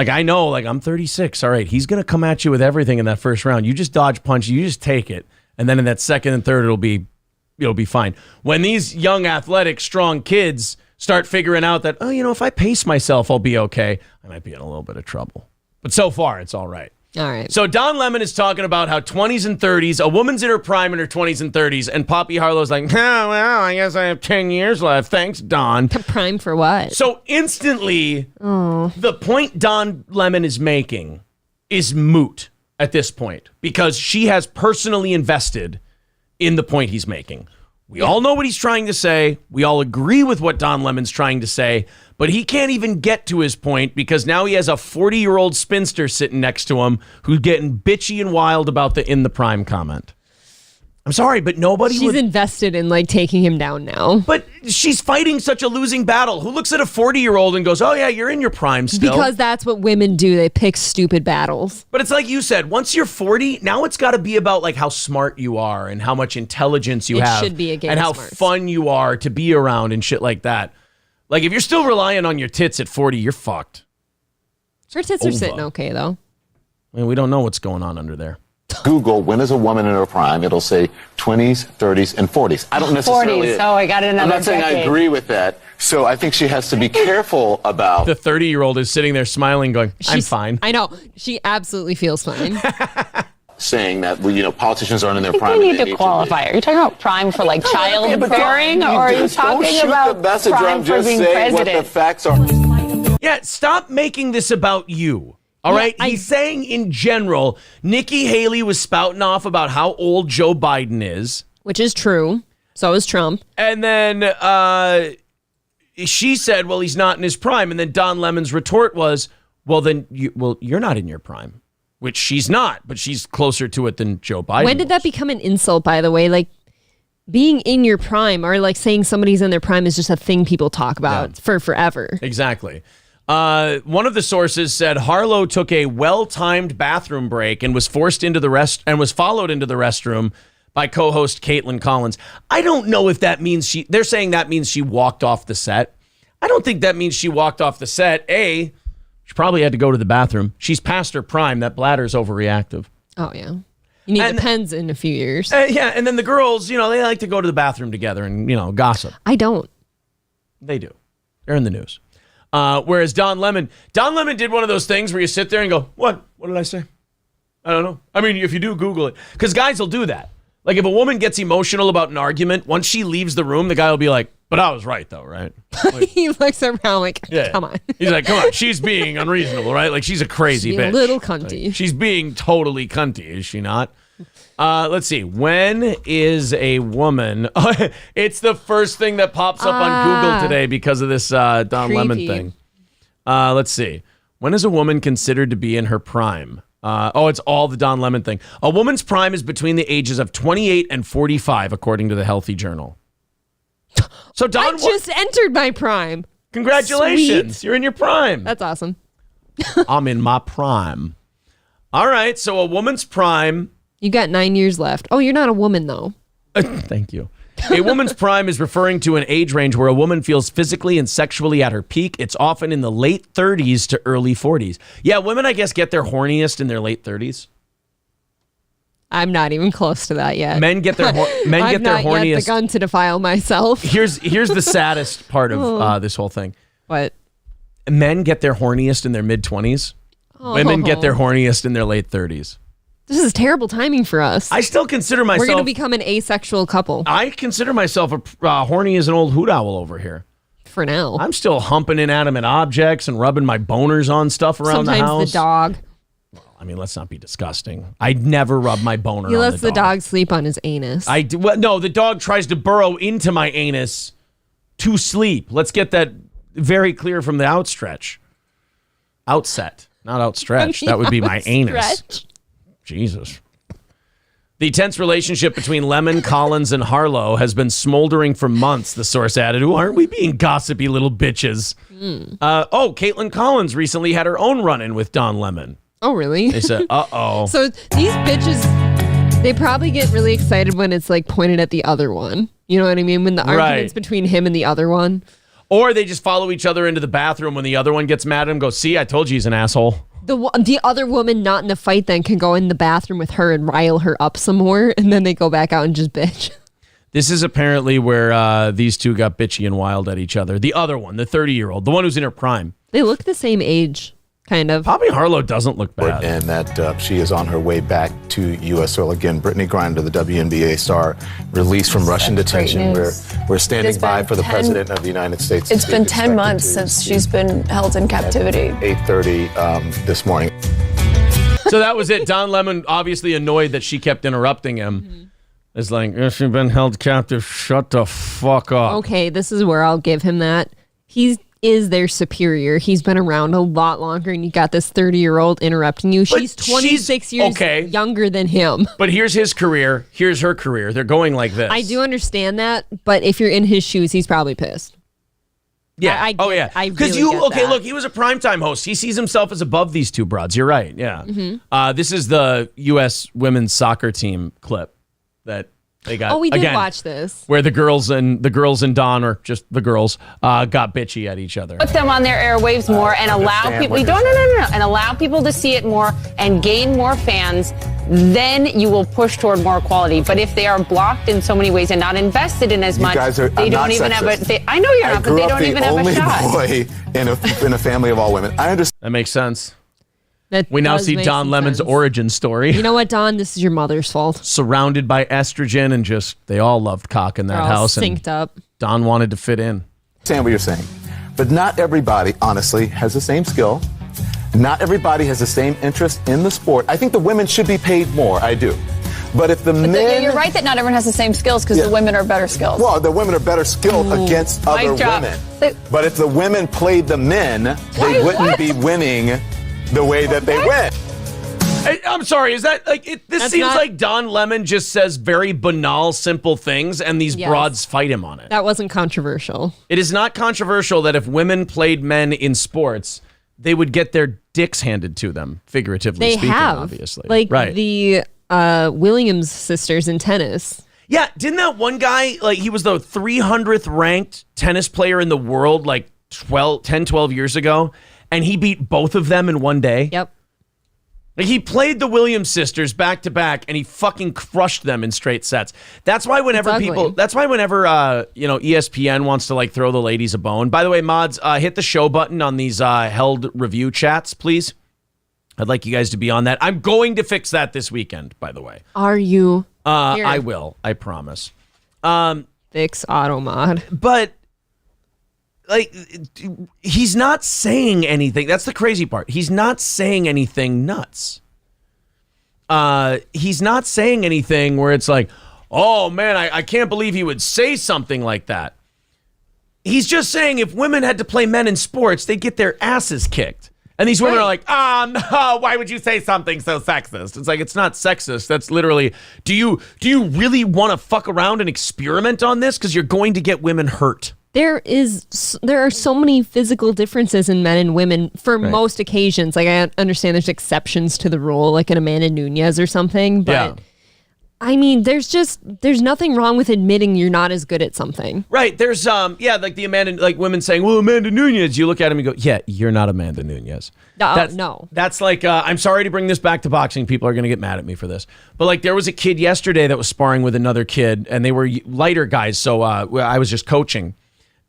I know, I'm 36. All right, he's going to come at you with everything in that first round. You just dodge punch, you just take it. And then in that second and third, it'll be fine. When these young, athletic, strong kids start figuring out that, if I pace myself, I'll be okay, I might be in a little bit of trouble. But so far, it's all right. All right. So Don Lemon is talking about how 20s and 30s, a woman's in her prime in her 20s and 30s, and Poppy Harlow's like, well, I guess I have 10 years left. Thanks, Don. Prime for what? So instantly, the point Don Lemon is making is moot at this point because she has personally invested in the point he's making. We all know what he's trying to say. We all agree with what Don Lemon's trying to say, but he can't even get to his point because now he has a 40-year-old spinster sitting next to him who's getting bitchy and wild about the in the prime comment. I'm sorry, but She's invested in like taking him down now. But she's fighting such a losing battle. Who looks at a 40-year-old and goes, oh yeah, you're in your prime still? Because that's what women do. They pick stupid battles. But it's like you said, once you're 40, now it's got to be about like how smart you are and how much intelligence you have. It should be a game and of how smarts. fun you are to be around and shit like that. Like if you're still relying on your tits at 40, you're fucked. Her tits are sitting okay though. I mean, we don't know what's going on under there. Google, when is a woman in her prime? It'll say 20s, 30s, and 40s. I don't necessarily... 40s. Oh, I got another I'm not saying decade. I agree with that. So I think she has to be careful about... The 30-year-old is sitting there smiling going, I'm fine. I know. She absolutely feels fine. saying that, well, you know, politicians aren't in their I prime. think you and need they to qualify. Are you talking about prime for like childbearing, or are you don't talking shoot about the messenger. prime I'm for just being saying what the president? facts are. Yeah, stop making this about you. All right? He's saying in general, Nikki Haley was spouting off about how old Joe Biden is. Which is true. So is Trump. And then she said, well, he's not in his prime. And then Don Lemon's retort was, well, you're not in your prime. Which she's not, but she's closer to it than Joe Biden. When did that become an insult, by the way? Like, being in your prime or like saying somebody's in their prime is just a thing people talk about for forever. Exactly. One of the sources said Harlow took a well-timed bathroom break and was followed into the restroom by co-host Caitlin Collins. I don't know if that means they're saying that means she walked off the set. I don't think that means she walked off the set. She probably had to go to the bathroom. She's past her prime. That bladder's overreactive. Oh, yeah. You need Depends in a few years. And then the girls, they like to go to the bathroom together and, gossip. I don't. They do. They're in the news. Whereas Don Lemon did one of those things where you sit there and go, what? What did I say? I don't know. I mean, if you do, Google it. Because guys will do that. Like if a woman gets emotional about an argument, once she leaves the room, the guy will be like, but I was right though, right? Like, he looks around like, come on. He's like, come on, she's being unreasonable, right? Like she's a crazy bitch. A little cunty. Like, she's being totally cunty, is she not? Let's see. When is a woman... it's the first thing that pops up on Google today because of this Don Lemon thing. Let's see. When is a woman considered to be in her prime? It's all the Don Lemon thing. A woman's prime is between the ages of 28 and 45, according to the Healthy Journal. So Don... I just entered my prime. Congratulations. Sweet. You're in your prime. That's awesome. I'm in my prime. All right. So a woman's prime... You got 9 years left. Oh, you're not a woman, though. Thank you. A woman's prime is referring to an age range where a woman feels physically and sexually at her peak. It's often in the late 30s to early 40s. Yeah, women, I guess, get their horniest in their late 30s. I'm not even close to that yet. Men get their horniest. I've not yet begun to defile myself. Here's the saddest part of this whole thing. What? Men get their horniest in their mid-20s. Women get their horniest in their late 30s. This is terrible timing for us. I still consider myself... We're going to become an asexual couple. I consider myself horny as an old hoot owl over here. For now. I'm still humping inanimate objects and rubbing my boners on stuff around the house. Sometimes the dog. Well, I mean, let's not be disgusting. I'd never rub my boner on the dog. He lets the dog sleep on his anus. I do. Well, no, the dog tries to burrow into my anus to sleep. Let's get that very clear from the outstretch. Outset, not outstretch. That would be my anus. Jesus. The tense relationship between Lemon, Collins, and Harlow has been smoldering for months, the source added. Ooh, aren't we being gossipy little bitches? Caitlin Collins recently had her own run-in with Don Lemon. Oh, really? They said, uh-oh. So these bitches, they probably get really excited when it's like pointed at the other one. You know what I mean? When the argument's between him and the other one. Or they just follow each other into the bathroom when the other one gets mad at him, go, see, I told you he's an asshole. The other woman not in the fight then can go in the bathroom with her and rile her up some more, and then they go back out and just bitch. This is apparently where these two got bitchy and wild at each other. The other one, the 30-year-old, the one who's in her prime. They look the same age, kind of. Bobby Harlow doesn't look bad. And that she is on her way back to U.S. soil. Again, Brittany Griner, the WNBA star, released from Russian detention. We're standing by for the President of the United States. It's been 10 months since she's been held in captivity. 8:30 this morning. So that was it. Don Lemon obviously annoyed that she kept interrupting him. It's like, if you've been held captive, shut the fuck up. Okay, this is where I'll give him that. He is their superior. He's been around a lot longer, and you got this 30-year-old interrupting you. She's 26 years younger than him. But here's his career. Here's her career. They're going like this. I do understand that, but if you're in his shoes, he's probably pissed. Yeah. I Because really get that. look, he was a primetime host. He sees himself as above these two broads. You're right. Yeah. Mm-hmm. This is the U.S. women's soccer team clip that they got. Oh, we did again, watch this. where the girls and Don, or just the girls, got bitchy at each other. Put them on their airwaves more and allow people. And allow people to see it more and gain more fans. Then you will push toward more equality. But if they are blocked in so many ways and not invested in as much, they don't even have a. I know you're not, but they don't even have a shot. Boy in a family of all women. I understand. That makes sense. That We now does see make Don some Lemon's sense. origin story. You know what, Don? This is your mother's fault. Surrounded by estrogen and just, they all loved cock in that They're all house. synced up. Don wanted to fit in. Understand what you're saying, but not everybody, honestly, has the same skill. Not everybody has the same interest in the sport. I think the women should be paid more. I do. But if the men... You're right that not everyone has the same skills because the women are better skilled. Well, the women are better skilled against other women. But if the women played the men, they wouldn't be winning the way that they win. I'm sorry, is that like this That's seems not- like Don Lemon just says very banal, simple things, and these Yes. broads fight him on it. That wasn't controversial. It is not controversial that if women played men in sports, they would get their dicks handed to them, figuratively They speaking, have. obviously. Like right. the Williams sisters in tennis. Yeah, didn't that one guy, like he was the 300th ranked tennis player in the world like 10, 12 years ago, and he beat both of them in one day? Yep. Like he played the Williams sisters back to back, and he fucking crushed them in straight sets. That's why whenever ESPN wants to like throw the ladies a bone. By the way, mods, hit the show button on these held review chats, please. I'd like you guys to be on that. I'm going to fix that this weekend, by the way. Are you? Here. I will. I promise. Fix auto mod. But like he's not saying anything. That's the crazy part. He's not saying anything nuts. He's not saying anything where it's like, oh man, I can't believe he would say something like that. He's just saying if women had to play men in sports, they'd get their asses kicked. And these women are like, no, why would you say something so sexist? It's like, it's not sexist. That's literally, do you really want to fuck around and experiment on this? Because you're going to get women hurt. There are so many physical differences in men and women for most occasions. Like I understand there's exceptions to the rule, like an Amanda Nunes or something, but Yeah. I mean, there's nothing wrong with admitting you're not as good at something. Right. There's like the Amanda, like women saying, well, Amanda Nunes, you look at him and go, yeah, you're not Amanda Nunes. No. That's like, I'm sorry to bring this back to boxing. People are going to get mad at me for this. But like there was a kid yesterday that was sparring with another kid, and they were lighter guys. So I was just coaching.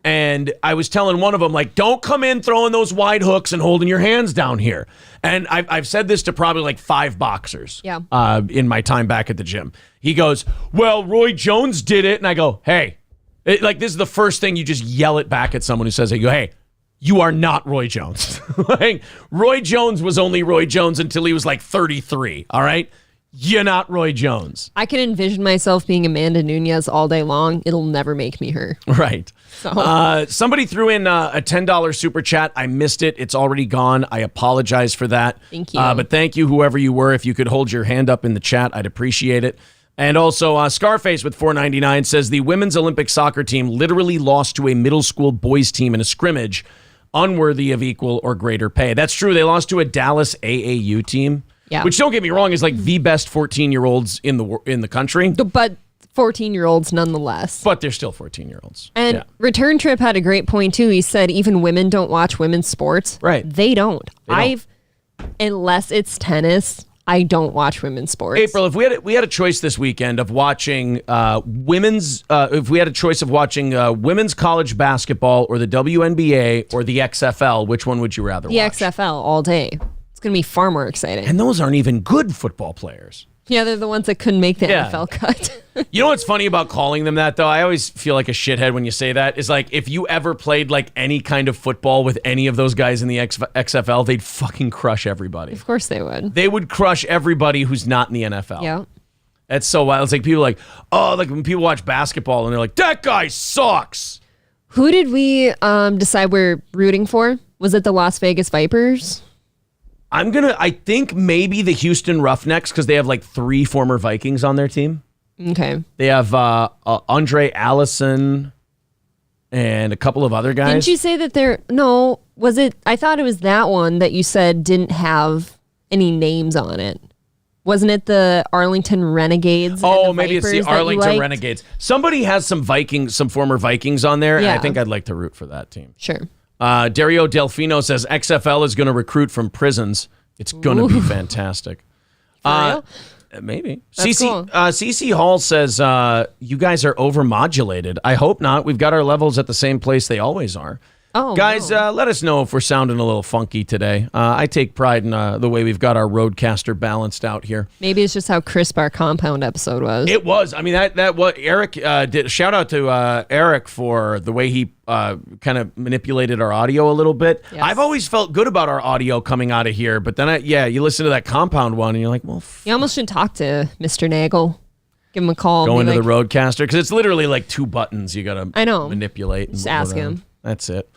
And I was telling one of them, like, don't come in throwing those wide hooks and holding your hands down here. And I've said this to probably like 5 boxers in my time back at the gym. He goes, well, Roy Jones did it. And I go, hey, this is the first thing you just yell it back at someone who says it. You go, hey, you are not Roy Jones. Like, Roy Jones was only Roy Jones until he was like 33, all right? You're not Roy Jones. I can envision myself being Amanda Nunes all day long. It'll never make me her. Right. So. Somebody threw in a $10 super chat. I missed it. It's already gone. I apologize for that. Thank you. But thank you, whoever you were. If you could hold your hand up in the chat, I'd appreciate it. And also, Scarface with $4.99 says the women's Olympic soccer team literally lost to a middle school boys team in a scrimmage, unworthy of equal or greater pay. That's true. They lost to a Dallas AAU team. Yeah. Which, don't get me wrong, is like the best 14-year-olds in the country. But 14-year-olds nonetheless. But they're still 14-year-olds. And Return Trip had a great point too. He said even women don't watch women's sports. Right. They don't. Unless it's tennis, I don't watch women's sports. April, if we had a choice this weekend of watching women's college basketball or the WNBA or the XFL, which one would you rather the watch? XFL all day. It's going to be far more exciting. And those aren't even good football players. Yeah, they're the ones that couldn't make the NFL cut. You know what's funny about calling them that, though? I always feel like a shithead when you say that. Is like, if you ever played like any kind of football with any of those guys in the XFL, they'd fucking crush everybody. Of course they would. They would crush everybody who's not in the NFL. Yeah. That's so wild. It's like people like, oh, like when people watch basketball and they're like, that guy sucks. Who did we decide we're rooting for? Was it the Las Vegas Vipers? I think maybe the Houston Roughnecks because they have like 3 former Vikings on their team. Okay. They have Andre Allison and a couple of other guys. Didn't you say that was it? I thought it was that one that you said didn't have any names on it. Wasn't it the Arlington Renegades? Oh, maybe it's the Arlington Renegades. Somebody has some former Vikings on there, and I think I'd like to root for that team. Sure. Dario Delfino says XFL is going to recruit from prisons. It's going to be fantastic. For real? Maybe. That's cool. CC Hall says, you guys are overmodulated. I hope not. We've got our levels at the same place they always are. Oh, guys, let us know if we're sounding a little funky today. I take pride in the way we've got our Roadcaster balanced out here. Maybe it's just how crisp our compound episode was. It was. I mean, that what Eric did. Shout out to Eric for the way he kind of manipulated our audio a little bit. Yes. I've always felt good about our audio coming out of here, but then you listen to that compound one and you're like, well, you almost should talk to Mr. Nagel. Give him a call. Go into the Roadcaster because it's literally like 2 buttons you got to manipulate. Just ask him. That's it.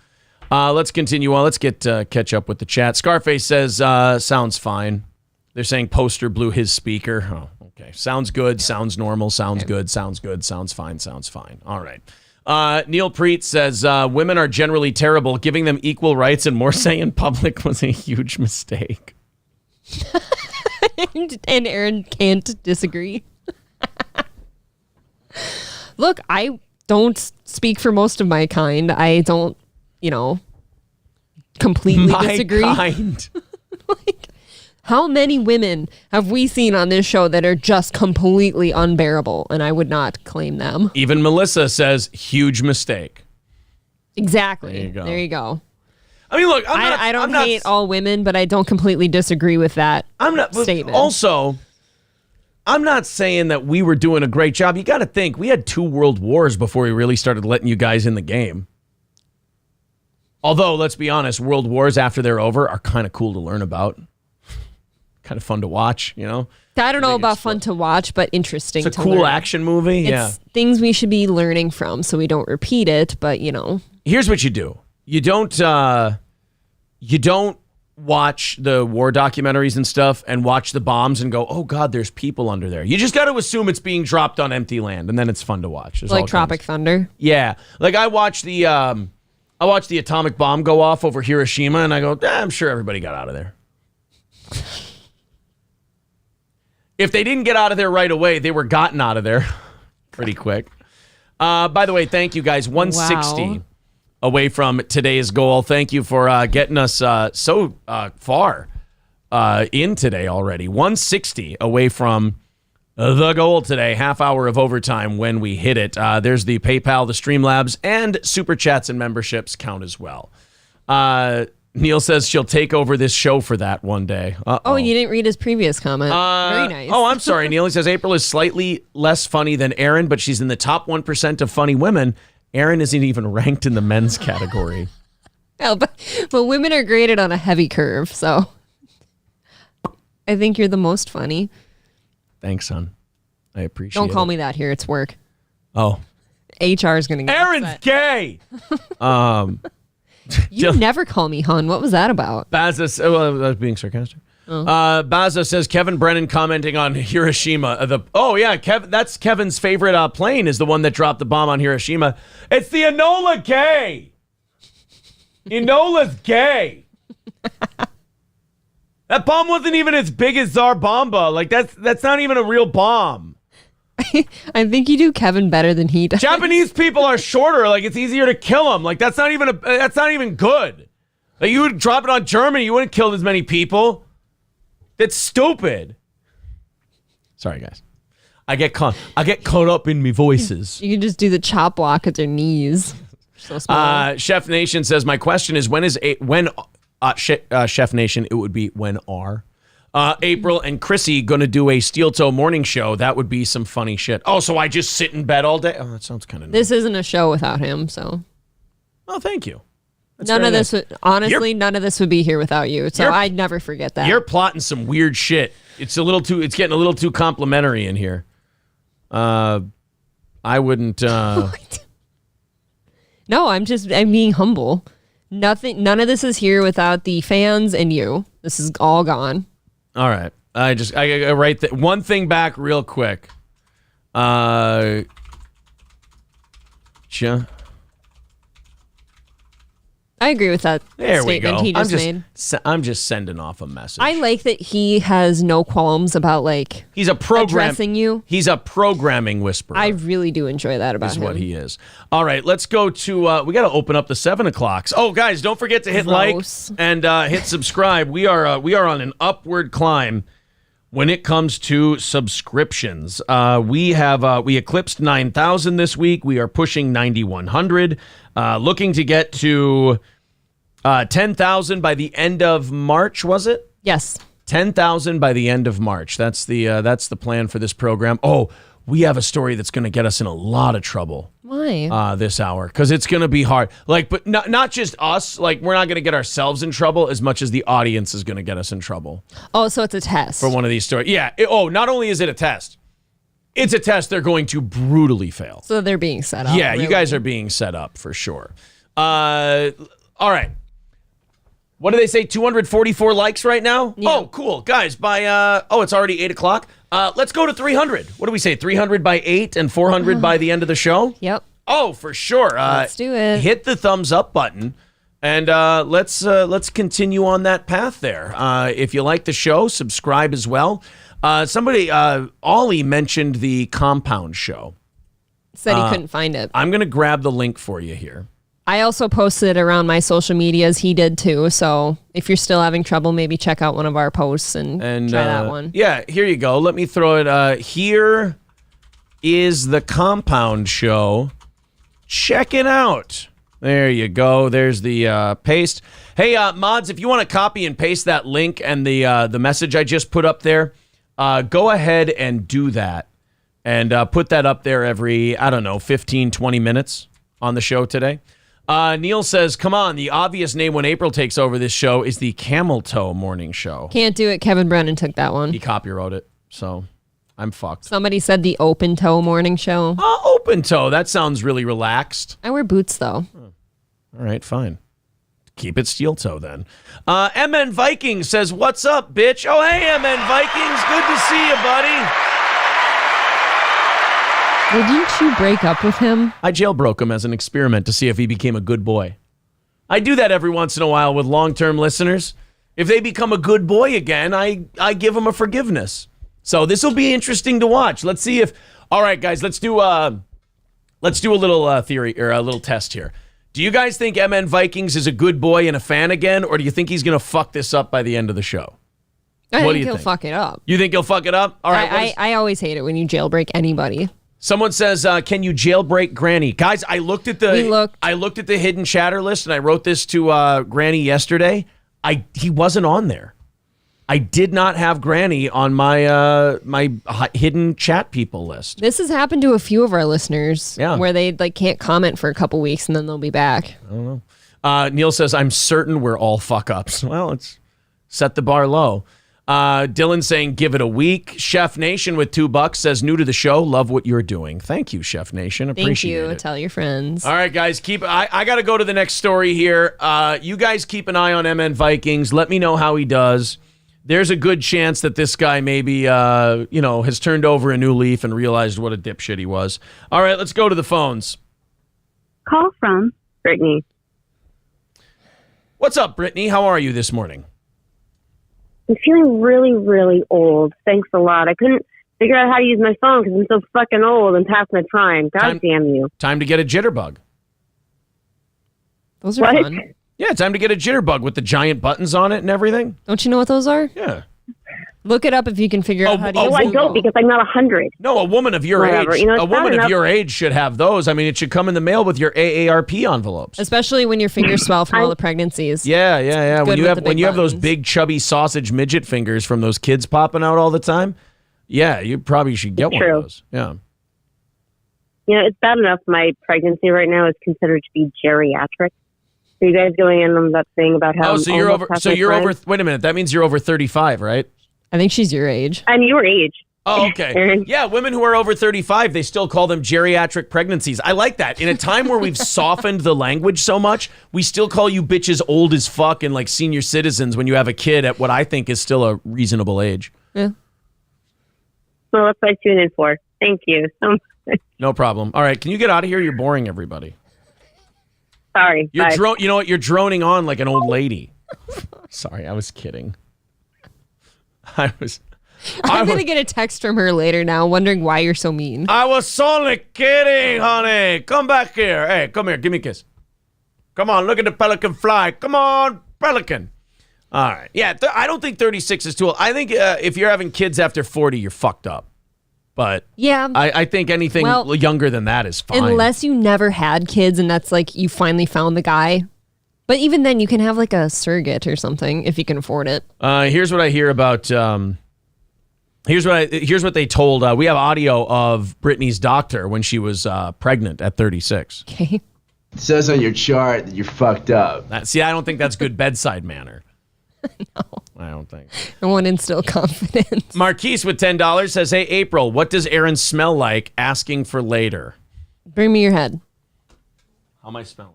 Let's continue on. Let's get catch up with the chat. Scarface says, sounds fine. They're saying Poster blew his speaker. Oh, okay. Sounds good. Sounds normal. Sounds good. Sounds good. Sounds fine. Sounds fine. All right. Neil Preet says, women are generally terrible. Giving them equal rights and more say in public was a huge mistake. And Aaron can't disagree. Look, I don't speak for most of my kind. I don't, completely disagree. Kind. Like, how many women have we seen on this show that are just completely unbearable? And I would not claim them. Even Melissa says, huge mistake. Exactly. There you go. I mean, look, I don't hate all women, but I don't completely disagree with that statement. Also, I'm not saying that we were doing a great job. You got to think, we had 2 world wars before we really started letting you guys in the game. Although, let's be honest, world wars after they're over are kind of cool to learn about. Kind of fun to watch, I don't know about fun to watch, but interesting. It's a cool action movie. It's things we should be learning from so we don't repeat it, but Here's what you do. You don't watch the war documentaries and stuff and watch the bombs and go, oh God, there's people under there. You just got to assume it's being dropped on empty land, and then it's fun to watch. There's like Tropic Thunder. Yeah. Like I watched the atomic bomb go off over Hiroshima, and I go, I'm sure everybody got out of there. If they didn't get out of there right away, they were gotten out of there pretty quick. By the way, thank you guys. 160 away from today's goal. Thank you for getting us so far in today already. 160 away from the goal today. Half hour of overtime when we hit it. There's the PayPal, the Streamlabs, and Super Chats and memberships count as well. Neil says she'll take over this show for that one day. Uh-oh. Oh, you didn't read his previous comment. Very nice. Oh, I'm sorry, Neil. He says April is slightly less funny than Aaron, but she's in the top 1% of funny women. Aaron isn't even ranked in the men's category. Well, but women are graded on a heavy curve, so I think you're the most funny. Thanks, son. I appreciate it. Don't call me that here. It's work. Oh. HR is going to get Aaron's upset. gay! You never call me hun. What was that about? Baza, I was being sarcastic. Baza says Kevin Brennan commenting on Hiroshima. That's Kevin's favorite plane is the one that dropped the bomb on Hiroshima. It's the Enola Gay. Enola's gay. That bomb wasn't even as big as Tsar Bomba. Like that's not even a real bomb. I think you do Kevin better than he does. Japanese people are shorter. Like it's easier to kill them. Like that's not even good. Like you would drop it on Germany, you wouldn't kill as many people. That's stupid. Sorry, guys. I get caught up in me voices. You can just do the chop block at their knees. So small. Chef Nation says my question is Chef Nation, it would be when are April and Chrissy going to do a Steel Toe morning show? That would be some funny shit. Oh, so I just sit in bed all day? Oh, that sounds kind of nice. This isn't a show without him, so. Oh, thank you. That's none of this would be here without you. So I'd never forget that. You're plotting some weird shit. It's getting a little too complimentary in here. I wouldn't. No, I'm being humble. None of this is here without the fans and you. This is all gone. All right. I gotta write one thing back real quick. I agree with that There we statement go. he just made. I'm just sending off a message. I like that he has no qualms about he's a addressing you. He's a programming whisperer. I really do enjoy that about is him. what he is. All right, let's go to. We got to open up the 7 o'clocks. Oh, guys, don't forget to hit Gross. like and hit subscribe. We are on an upward climb when it comes to subscriptions. We eclipsed 9,000 this week. We are pushing 9,100. Looking to get to 10,000 by the end of March. Was it? Yes. 10,000 by the end of March. That's the plan for this program. Oh, we have a story that's going to get us in a lot of trouble. Why? This hour, because it's going to be hard. But not just us. We're not going to get ourselves in trouble as much as the audience is going to get us in trouble. Oh, so it's a test for one of these stories. Yeah. Not only is it a test, it's a test they're going to brutally fail. So they're being set up. Yeah, really. you guys are being set up for sure. All right. What do they say? 244 likes right now? Yeah. Oh, cool. Guys, by it's already 8 o'clock. Let's go to 300. What do we say? 300 by 8 and 400 by the end of the show? Yep. Oh, for sure. Let's do it. Hit the thumbs up button, and let's continue on that path there. If you like the show, subscribe as well. Somebody, Ollie mentioned the Compound Show. Said he couldn't find it. I'm going to grab the link for you here. I also posted it around my social medias. He did too. So if you're still having trouble, maybe check out one of our posts and try that one. Yeah, here you go. Let me throw it. Here is the Compound Show. Check it out. There you go. There's the paste. Hey, mods, if you want to copy and paste that link and the message I just put up there, go ahead and do that. And put that up there every, 15, 20 minutes on the show today. Neil says, come on, the obvious name when April takes over this show is the Camel Toe Morning Show. Can't do it. Kevin Brennan took that one. He copywrote it, so I'm fucked. Somebody said the Open Toe Morning Show. Open Toe. That sounds really relaxed. I wear boots, though. All right, fine. Keep it steel toe, then. MN Vikings says, what's up, bitch? Oh, hey, MN Vikings. Good to see you, buddy. Didn't you break up with him? I jailbroke him as an experiment to see if he became a good boy. I do that every once in a while with long-term listeners. If they become a good boy again, I give them a forgiveness. So this will be interesting to watch. Let's see if... All right, guys, let's do a little theory or a little test here. Do you guys think MN Vikings is a good boy and a fan again, or do you think he's going to fuck this up by the end of the show? I think he'll fuck it up. You think he'll fuck it up? All right. I always hate it when you jailbreak anybody. Someone says, "Can you jailbreak Granny?" Guys, I looked at the hidden chatter list, and I wrote this to Granny yesterday. He wasn't on there. I did not have Granny on my my hidden chat people list. This has happened to a few of our listeners, Yeah. where they can't comment for a couple weeks and then they'll be back. I don't know. Neil says, "I'm certain we're all fuck ups." Well, it's set the bar low. Dylan saying, give it a week. Chef Nation with $2 says, new to the show. Love what you're doing. Thank you, Chef Nation. Appreciate it. Thank you. Tell your friends. All right, guys. I got to go to the next story here. You guys keep an eye on MN Vikings. Let me know how he does. There's a good chance that this guy maybe, has turned over a new leaf and realized what a dipshit he was. All right, let's go to the phones. Call from Brittany. What's up, Brittany? How are you this morning? I'm feeling really, really old. Thanks a lot. I couldn't figure out how to use my phone because I'm so fucking old and past my prime. God damn you. Time to get a jitterbug. Those are fun. Yeah, time to get a jitterbug with the giant buttons on it and everything. Don't you know what those are? Yeah. Look it up if you can figure out how to use I don't because I'm not 100. No, a woman of your age. A woman of your age should have those. I mean, it should come in the mail with your AARP envelopes. Especially when your fingers swell from all the pregnancies. Yeah. When you have those big chubby sausage midget fingers from those kids popping out all the time, yeah, you probably should get one of those. Yeah. You know, it's bad enough my pregnancy right now is considered to be geriatric. Are you guys going in on that thing about how? So you're over. Wait a minute. That means you're over 35, right? I think she's your age. I'm your age. Oh, okay. Yeah, women who are over 35, they still call them geriatric pregnancies. I like that. In a time where we've softened the language so much, we still call you bitches old as fuck and like senior citizens when you have a kid at what I think is still a reasonable age. Yeah. Well, that's what I tune in for. Thank you so much. No problem. All right, can you get out of here? You're boring everybody. Sorry. You know what? You're droning on like an old lady. Sorry, I was kidding. I'm going to get a text from her later now wondering why you're so mean. I was only kidding, honey. Come back here. Hey, come here. Give me a kiss. Come on, look at the pelican fly. Come on, pelican. All right. Yeah, I don't think 36 is too old. I think if you're having kids after 40, you're fucked up. But yeah, I think anything younger than that is fine. Unless you never had kids and that's like you finally found the guy. But even then, you can have like a surrogate or something if you can afford it. Here's what I hear about... Here's what they told. We have audio of Brittany's doctor when she was pregnant at 36. Okay. It says on your chart that you're fucked up. See, I don't think that's good bedside manner. No. I don't think. I want to instill confidence. Marquise with $10 says, hey, April, what does Aaron smell like? Asking for later. Bring me your head. How am I smelling?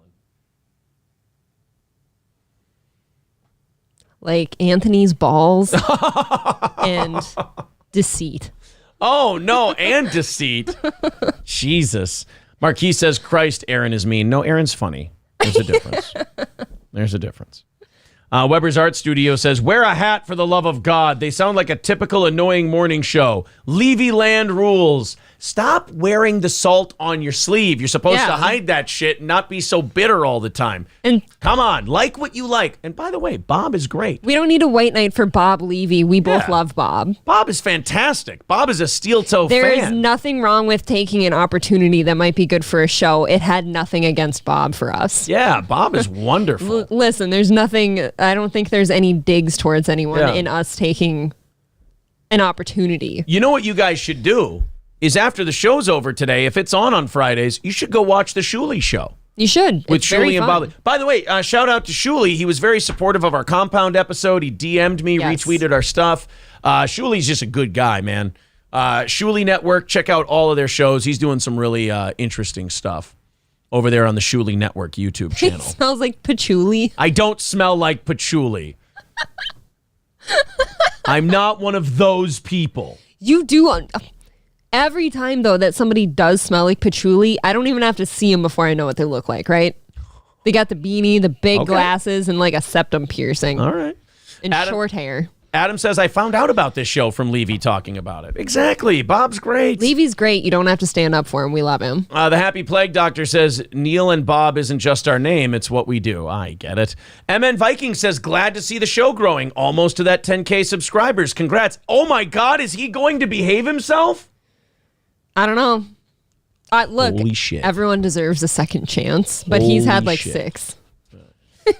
Like Anthony's balls and deceit. Oh, no, and deceit. Jesus. Marquise says, Christ, Aaron is mean. No, Aaron's funny. There's a difference. There's a difference. Weber's Art Studio says, wear a hat for the love of God. They sound like a typical annoying morning show. Levy Land rules. Stop wearing the salt on your sleeve. You're supposed to hide that shit and not be so bitter all the time. And come on, like what you like. And by the way, Bob is great. We don't need a white knight for Bob Levy. We both love Bob. Bob is fantastic. Bob is a steel toe fan. There is nothing wrong with taking an opportunity that might be good for a show. It had nothing against Bob for us. Yeah, Bob is wonderful. Listen, there's nothing, I don't think there's any digs towards anyone in us taking an opportunity. You know what you guys should do? Is after the show's over today, if it's on Fridays, you should go watch the Shuley show. You should. With Shuley and Bobby. By the way, shout out to Shuley. He was very supportive of our Compound episode. He DM'd me, retweeted our stuff. Shuley's just a good guy, man. Shuley Network, check out all of their shows. He's doing some really interesting stuff over there on the Shuley Network YouTube channel. It smells like patchouli. I don't smell like patchouli. I'm not one of those people. You do... Every time, though, that somebody does smell like patchouli, I don't even have to see them before I know what they look like, right? They got the beanie, the big glasses, and like a septum piercing. All right. And short hair. Adam says, I found out about this show from Levy talking about it. Exactly. Bob's great. Levy's great. You don't have to stand up for him. We love him. The Happy Plague Doctor says, Neil and Bob isn't just our name. It's what we do. I get it. MN Viking says, glad to see the show growing. Almost to that 10K subscribers. Congrats. Oh, my God. Is he going to behave himself? I don't know. Look, holy shit. Everyone deserves a second chance, but he's had like 6.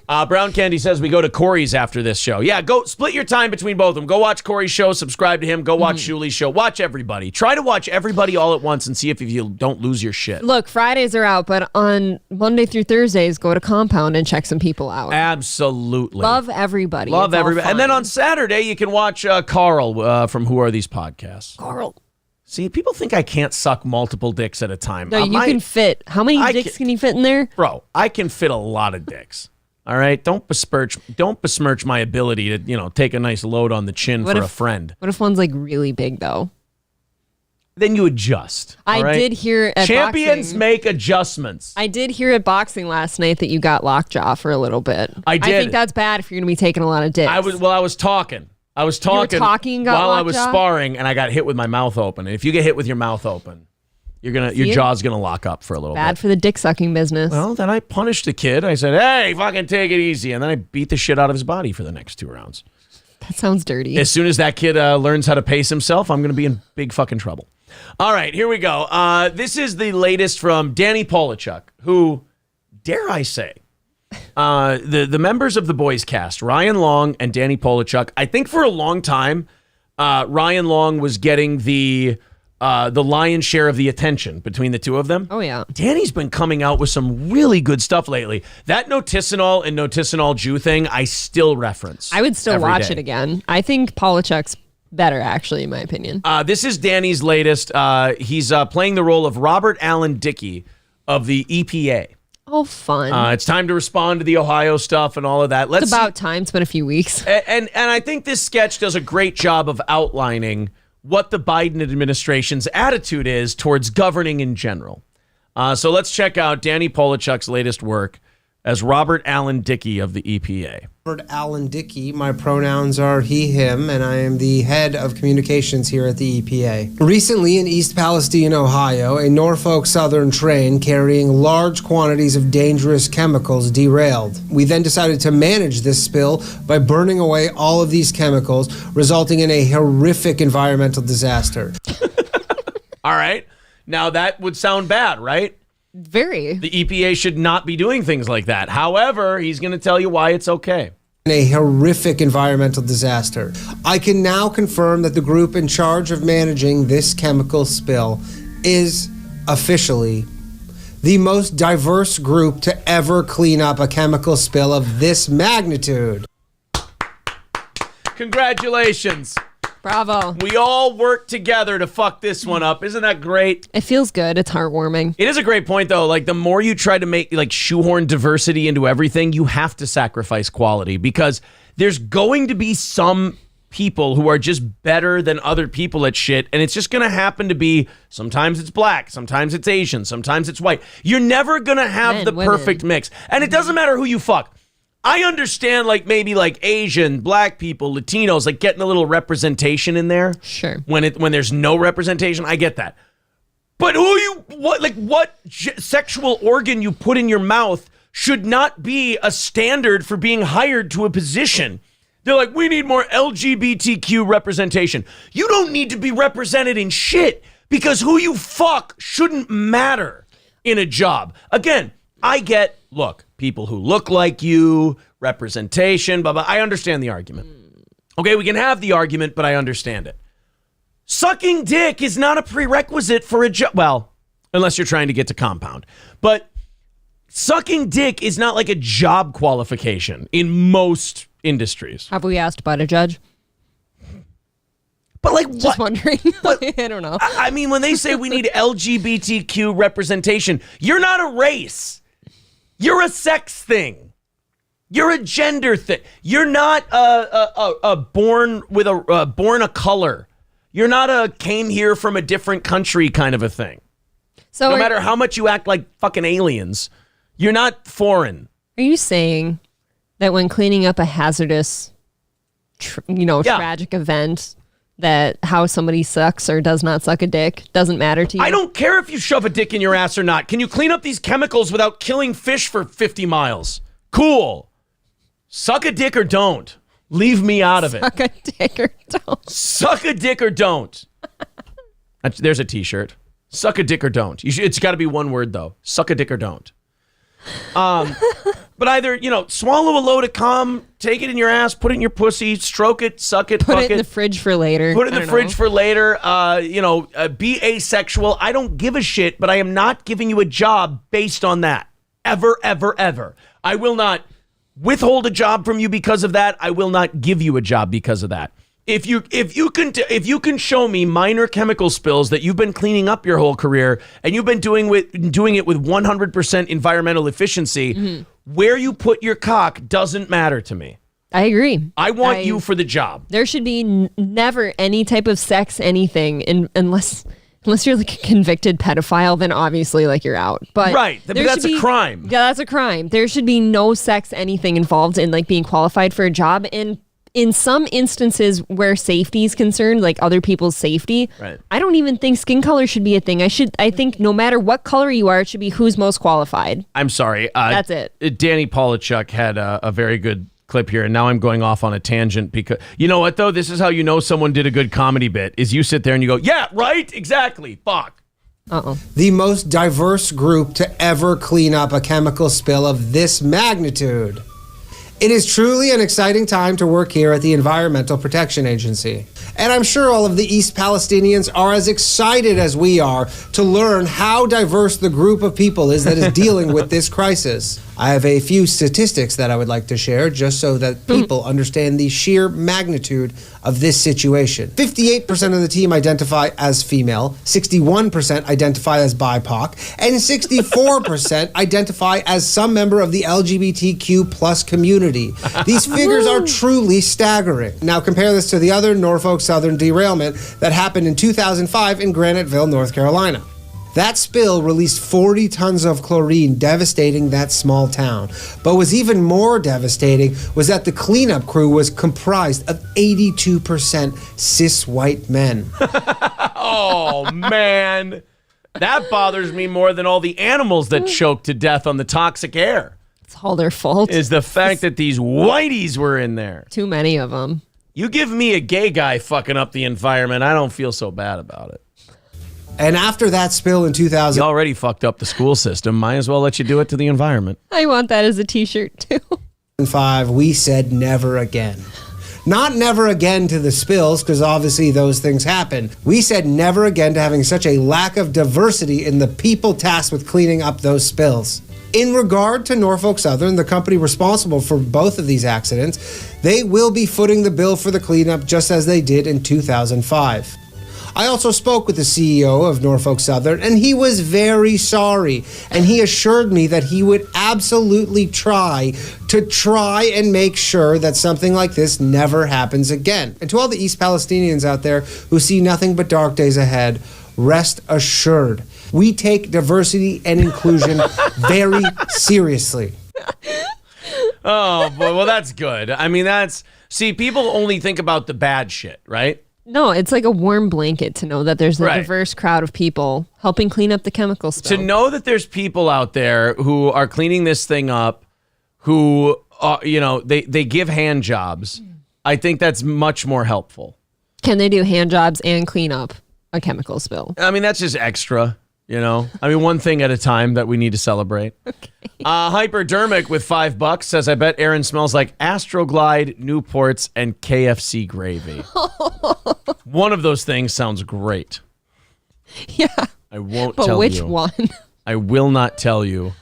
Brown Candy says we go to Corey's after this show. Yeah, go split your time between both of them. Go watch Corey's show, subscribe to him, go watch Shuley's show. Watch everybody. Try to watch everybody all at once and see if you don't lose your shit. Look, Fridays are out, but on Monday through Thursdays, go to Compound and check some people out. Absolutely. Love everybody. Love everybody. And then on Saturday, you can watch Carl from Who Are These Podcasts. Carl. See, people think I can't suck multiple dicks at a time. No, you can fit. How many dicks can you fit in there? Bro, I can fit a lot of dicks. All right? Don't besmirch my ability to, take a nice load on the chin for a friend. What if one's like really big though? Then you adjust. I did hear at Champions boxing, make adjustments. I did hear at boxing last night that you got lockjaw for a little bit. I did. I think that's bad if you're going to be taking a lot of dicks. I was talking. You were talking while I was sparring, and I got hit with my mouth open. And if you get hit with your mouth open, your jaw's gonna lock up for a little bit. Bad for the dick sucking business. Well, then I punished the kid. I said, "Hey, fucking take it easy," and then I beat the shit out of his body for the next 2 rounds. That sounds dirty. As soon as that kid learns how to pace himself, I'm gonna be in big fucking trouble. All right, here we go. This is the latest from Danny Polachuk, who, dare I say, the members of the Boys cast, Ryan Long and Danny Polachuk. I think for a long time, Ryan Long was getting the lion's share of the attention between the two of them. Oh yeah, Danny's been coming out with some really good stuff lately. That Noticinol and Noticinol Jew thing, I still reference. I would still watch it again. I think Polachuk's better, actually, in my opinion. This is Danny's latest. He's playing the role of Robert Allen Dickey of the EPA. Oh, fun. It's time to respond to the Ohio stuff and all of that. It's about time. It's been a few weeks. And I think this sketch does a great job of outlining what the Biden administration's attitude is towards governing in general. So let's check out Danny Polachuk's latest work as Robert Allen Dickey of the EPA. Robert Allen Dickey. My pronouns are he, him, and I am the head of communications here at the EPA. Recently in East Palestine, Ohio, a Norfolk Southern train carrying large quantities of dangerous chemicals derailed. We then decided to manage this spill by burning away all of these chemicals, resulting in a horrific environmental disaster. All right. Now that would sound bad, right? Very. The EPA should not be doing things like that. However, he's going to tell you why it's okay. A horrific environmental disaster. I can now confirm that the group in charge of managing this chemical spill is officially the most diverse group to ever clean up a chemical spill of this magnitude. Congratulations. Bravo. We all work together to fuck this one up. Isn't that great? It feels good. It's heartwarming. It is a great point, though. Like, the more you try to make, like, shoehorn diversity into everything, you have to sacrifice quality, because there's going to be some people who are just better than other people at shit, and it's just going to happen to be, sometimes it's black, sometimes it's Asian, sometimes it's white. You're never going to have the perfect mix. And it doesn't matter who you fuck. I understand, like, maybe like Asian, black people, Latinos, like getting a little representation in there. Sure. When there's no representation, I get that. But what sexual organ you put in your mouth should not be a standard for being hired to a position. They're like, we need more LGBTQ representation. You don't need to be represented in shit, because who you fuck shouldn't matter in a job. Again, look, people who look like you, representation, blah, blah. I understand the argument. Okay, we can have the argument, but I understand it. Sucking dick is not a prerequisite for a job. Well, unless you're trying to get to compound. But sucking dick is not like a job qualification in most industries. Have we asked about a judge? But like, just wondering. I don't know. I mean, when they say we need LGBTQ representation, you're not a race. You're a sex thing. You're a gender thing. You're not born a color. You're not a came here from a different country kind of a thing. So no matter how much you act like fucking aliens, you're not foreign. Are you saying that when cleaning up a hazardous, tragic event, that how somebody sucks or does not suck a dick doesn't matter to you? I don't care if you shove a dick in your ass or not. Can you clean up these chemicals without killing fish for 50 miles? Cool. Suck a dick or don't. Leave me out of it. Suck a dick or don't. Suck a dick or don't. There's a t-shirt. Suck a dick or don't. It's got to be one word, though. Suck a dick or don't. But either, swallow a load of cum, take it in your ass, put it in your pussy, stroke it, suck it, put fuck it in the fridge for later. Put it in the fridge for later. Be asexual. I don't give a shit, but I am not giving you a job based on that. Ever, ever, ever. I will not withhold a job from you because of that. I will not give you a job because of that. If you can show me minor chemical spills that you've been cleaning up your whole career and you've been doing it with 100% environmental efficiency, where you put your cock doesn't matter to me. I agree. I want you for the job. There should be never any type of sex anything unless you're like a convicted pedophile, then obviously like you're out. But right, but that's a crime. Yeah, that's a crime. There should be no sex anything involved in like being qualified for a job. And in some instances where safety is concerned, like other people's safety, right, I don't even think skin color should be a thing. I think no matter what color you are, it should be who's most qualified. I'm sorry. That's it. Danny Polachuk had a very good clip here, and now I'm going off on a tangent because, you know what, though? This is how you know someone did a good comedy bit, is you sit there and you go, yeah, right, exactly, fuck. Uh-oh. The most diverse group to ever clean up a chemical spill of this magnitude. It is truly an exciting time to work here at the Environmental Protection Agency. And I'm sure all of the East Palestinians are as excited as we are to learn how diverse the group of people is that is dealing with this crisis. I have a few statistics that I would like to share just so that people understand the sheer magnitude of this situation. 58% of the team identify as female, 61% identify as BIPOC, and 64% identify as some member of the LGBTQ plus community. These figures are truly staggering. Now compare this to the other Norfolk Southern derailment that happened in 2005 in Graniteville, North Carolina. That spill released 40 tons of chlorine, devastating that small town. But what's even more devastating was that the cleanup crew was comprised of 82% cis white men. Oh, man. That bothers me more than all the animals that choked to death on the toxic air. It's all their fault. Is the fact that these whiteys were in there. Too many of them. You give me a gay guy fucking up the environment, I don't feel so bad about it. And after that spill in 2000... You already fucked up the school system. Might as well let you do it to the environment. I want that as a t-shirt, too. 2005, we said never again. Not never again to the spills, because obviously those things happen. We said never again to having such a lack of diversity in the people tasked with cleaning up those spills. In regard to Norfolk Southern, the company responsible for both of these accidents, they will be footing the bill for the cleanup just as they did in 2005. I also spoke with the CEO of Norfolk Southern, and he was very sorry. And he assured me that he would absolutely try and make sure that something like this never happens again. And to all the East Palestinians out there who see nothing but dark days ahead, rest assured, we take diversity and inclusion very seriously. Oh, boy. Well, that's good. I mean, see, people only think about the bad shit, right? No, it's like a warm blanket to know that there's a diverse crowd of people helping clean up the chemical spill. To know that there's people out there who are cleaning this thing up, who, they give hand jobs. I think that's much more helpful. Can they do hand jobs and clean up a chemical spill? I mean, that's just extra, one thing at a time that we need to celebrate. Okay. Hyperdermic with $5 says, I bet Aaron smells like Astroglide, Newports, and KFC gravy. One of those things sounds great. Yeah. I won't tell you. But which one? I will not tell you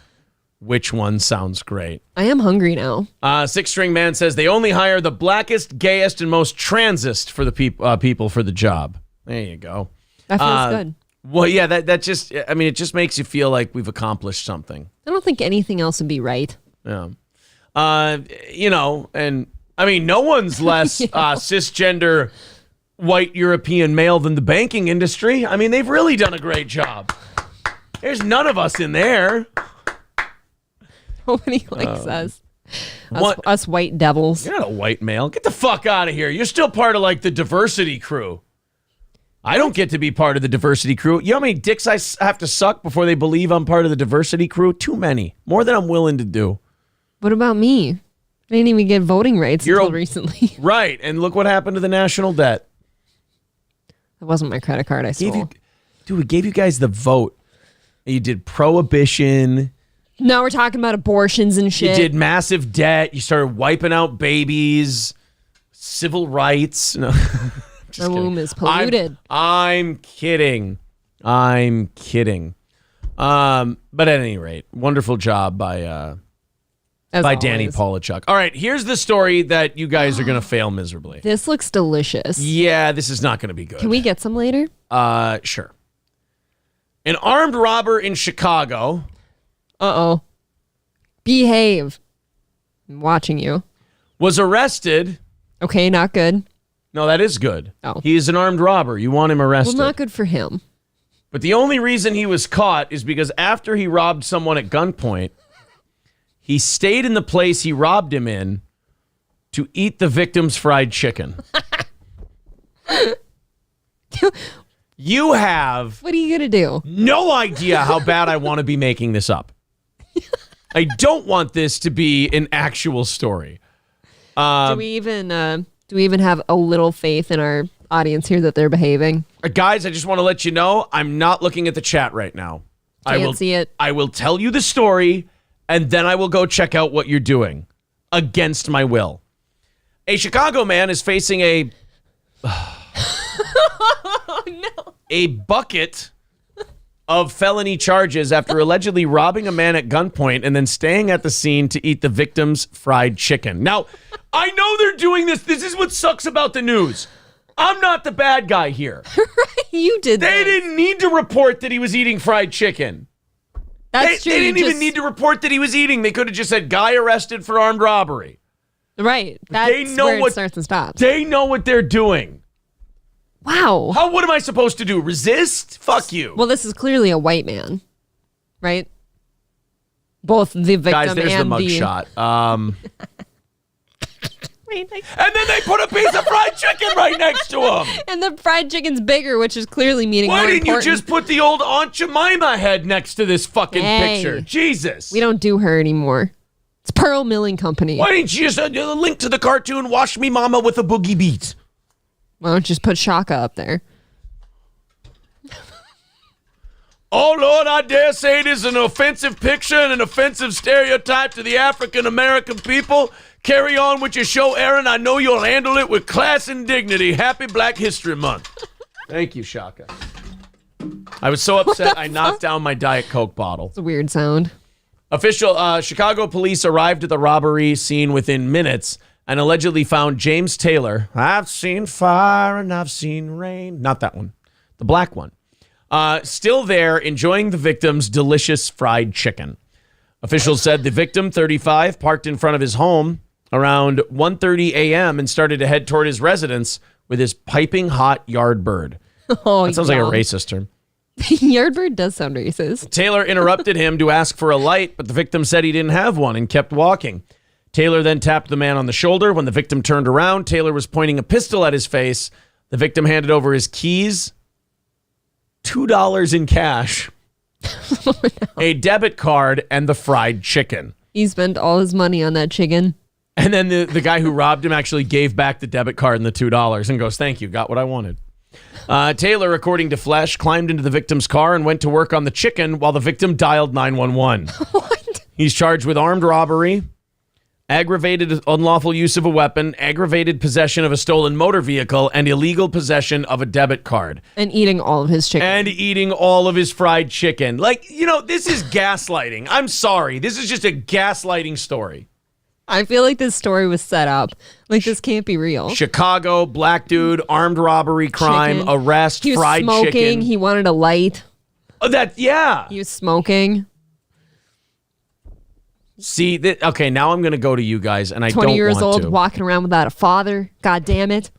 which one sounds great. I am hungry now. Six String Man says, they only hire the blackest, gayest, and most transist for the people for the job. There you go. That feels good. Well, yeah, that just, it just makes you feel like we've accomplished something. I don't think anything else would be right. Yeah. No one's less cisgender white European male than the banking industry. I mean, they've really done a great job. There's none of us in there. Nobody likes us. Us white devils. You're not a white male. Get the fuck out of here. You're still part of the diversity crew. I don't get to be part of the diversity crew. You know how many dicks I have to suck before they believe I'm part of the diversity crew? Too many. More than I'm willing to do. What about me? I didn't even get voting rights until recently. Right. And look what happened to the national debt. That wasn't my credit card I stole. We gave you guys the vote. You did prohibition. Now we're talking about abortions and shit. You did massive debt. You started wiping out babies. Civil rights. No. My womb is polluted. I'm kidding. But at any rate, wonderful job by Danny Polachuk. All right, here's the story that you guys are going to fail miserably. This looks delicious. Yeah, this is not going to be good. Can we get some later? Sure. An armed robber in Chicago. Uh-oh. Behave. I'm watching you. Was arrested. Okay, not good. No, that is good. Oh. He's an armed robber. You want him arrested. Well, not good for him. But the only reason he was caught is because after he robbed someone at gunpoint, he stayed in the place he robbed him in to eat the victim's fried chicken. You have... What are you going to do? No idea how bad I want to be making this up. I don't want this to be an actual story. Do we even have a little faith in our audience here that they're behaving? Guys, I just want to let you know, I'm not looking at the chat right now. Can't see it. I will tell you the story, and then I will go check out what you're doing against my will. A Chicago man is facing a Oh, no. A bucket of felony charges after allegedly robbing a man at gunpoint and then staying at the scene to eat the victim's fried chicken. Now, I know they're doing this. This is what sucks about the news. I'm not the bad guy here. You did They didn't need to report that he was eating fried chicken. That's true. They didn't even need to report that he was eating. They could have just said, guy arrested for armed robbery. Right. That's where it starts and stops. They know what they're doing. Wow. What am I supposed to do? Resist? Fuck you. Well, this is clearly a white man, right? Both the victim Guys, there's and the mugshot. And then they put a piece of fried chicken right next to him. And the fried chicken's bigger, which is clearly meaning Why more didn't important. you just put the old Aunt Jemima head next to this fucking picture? Jesus. We don't do her anymore. It's Pearl Milling Company. Why didn't you just link to the cartoon Wash Me Mama with a Boogie Beat? Why don't you just put Shaka up there? Oh, Lord, I dare say it is an offensive picture and an offensive stereotype to the African-American people. Carry on with your show, Aaron. I know you'll handle it with class and dignity. Happy Black History Month. Thank you, Shaka. I was so upset I knocked down my Diet Coke bottle. It's a weird sound. Official Chicago police arrived at the robbery scene within minutes and allegedly found James Taylor. I've seen fire and I've seen rain. Not that one. The black one. Still there, enjoying the victim's delicious fried chicken. Officials said the victim, 35, parked in front of his home around 1:30 a.m. and started to head toward his residence with his piping hot Yardbird. Oh, that sounds like a racist term. Yardbird does sound racist. Taylor interrupted him to ask for a light, but the victim said he didn't have one and kept walking. Taylor then tapped the man on the shoulder. When the victim turned around, Taylor was pointing a pistol at his face. The victim handed over his keys, $2 in cash, a debit card, and the fried chicken. He spent all his money on that chicken. And then the guy who robbed him actually gave back the debit card and the $2 and goes, thank you, got what I wanted. Taylor, according to Flesh, climbed into the victim's car and went to work on the chicken while the victim dialed 911. What? He's charged with armed robbery, aggravated unlawful use of a weapon, aggravated possession of a stolen motor vehicle, and illegal possession of a debit card. And eating all of his chicken. And eating all of his fried chicken. Like, this is gaslighting. I'm sorry. This is just a gaslighting story. I feel like this story was set up. Like, this can't be real. Chicago, black dude, armed robbery, crime, Chicken. arrest, He was fried smoking. chicken. He wanted a light. Yeah. He was smoking. See, okay, now I'm going to go to you guys, and I don't want to. 20 years old, walking around without a father. God damn it.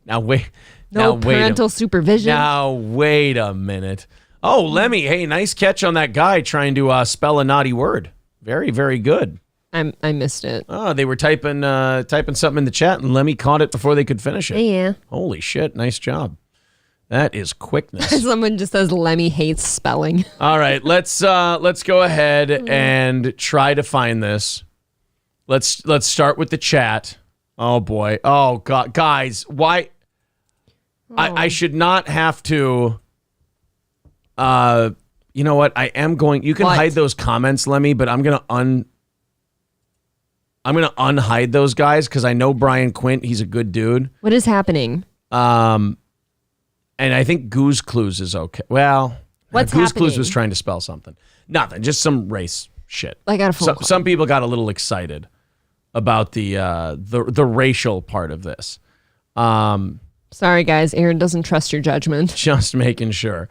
Now, wait. No parental supervision. Now, wait a minute. Oh, Lemmy, hey, nice catch on that guy trying to spell a naughty word. Very, very good. I missed it. Oh, they were typing something in the chat, and Lemmy caught it before they could finish it. Yeah. Holy shit, nice job. That is quickness. Someone just says Lemmy hates spelling. All right, let's go ahead and try to find this. Let's start with the chat. Oh boy. Oh God, guys, why? I should not have to. You know what? I am going. You can hide those comments, Lemmy, but I'm gonna unhide those guys because I know Brian Quint. He's a good dude. What is happening? And I think Goose Clues is okay. Well, what's Goose happening? Clues was trying to spell something. Nothing. Just some race shit. I got a phone call. Some people got a little excited about the racial part of this. Sorry, guys. Aaron doesn't trust your judgment. Just making sure.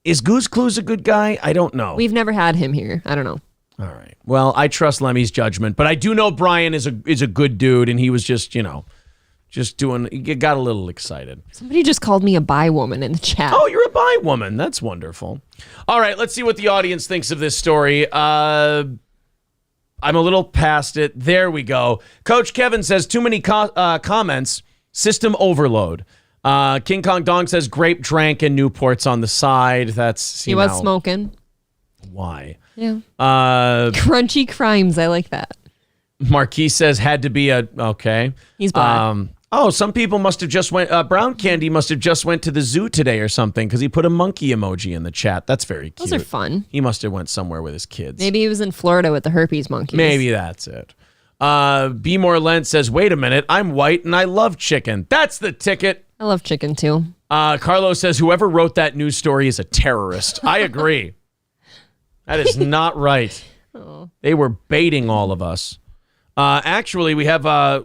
Is Goose Clues a good guy? I don't know. We've never had him here. I don't know. All right. Well, I trust Lemmy's judgment, but I do know Brian is a good dude, and he was just he got a little excited. Somebody just called me a bi woman in the chat. Oh, you're a bi woman. That's wonderful. All right, let's see what the audience thinks of this story. I'm a little past it. There we go. Coach Kevin says too many comments. System overload. King Kong Dong says grape drank and Newports on the side. He was smoking. Why? Yeah. Crunchy crimes. I like that. Marquis says had to be okay. He's black. Some people must have just went. Brown Candy must have just went to the zoo today or something because he put a monkey emoji in the chat. That's very cute. Those are fun. He must have went somewhere with his kids. Maybe he was in Florida with the herpes monkeys. Maybe that's it. Be More Lent says, wait a minute, I'm white and I love chicken. That's the ticket. I love chicken too. Carlos says, whoever wrote that news story is a terrorist. I agree. That is not right. Oh. They were baiting all of us. Actually, we have an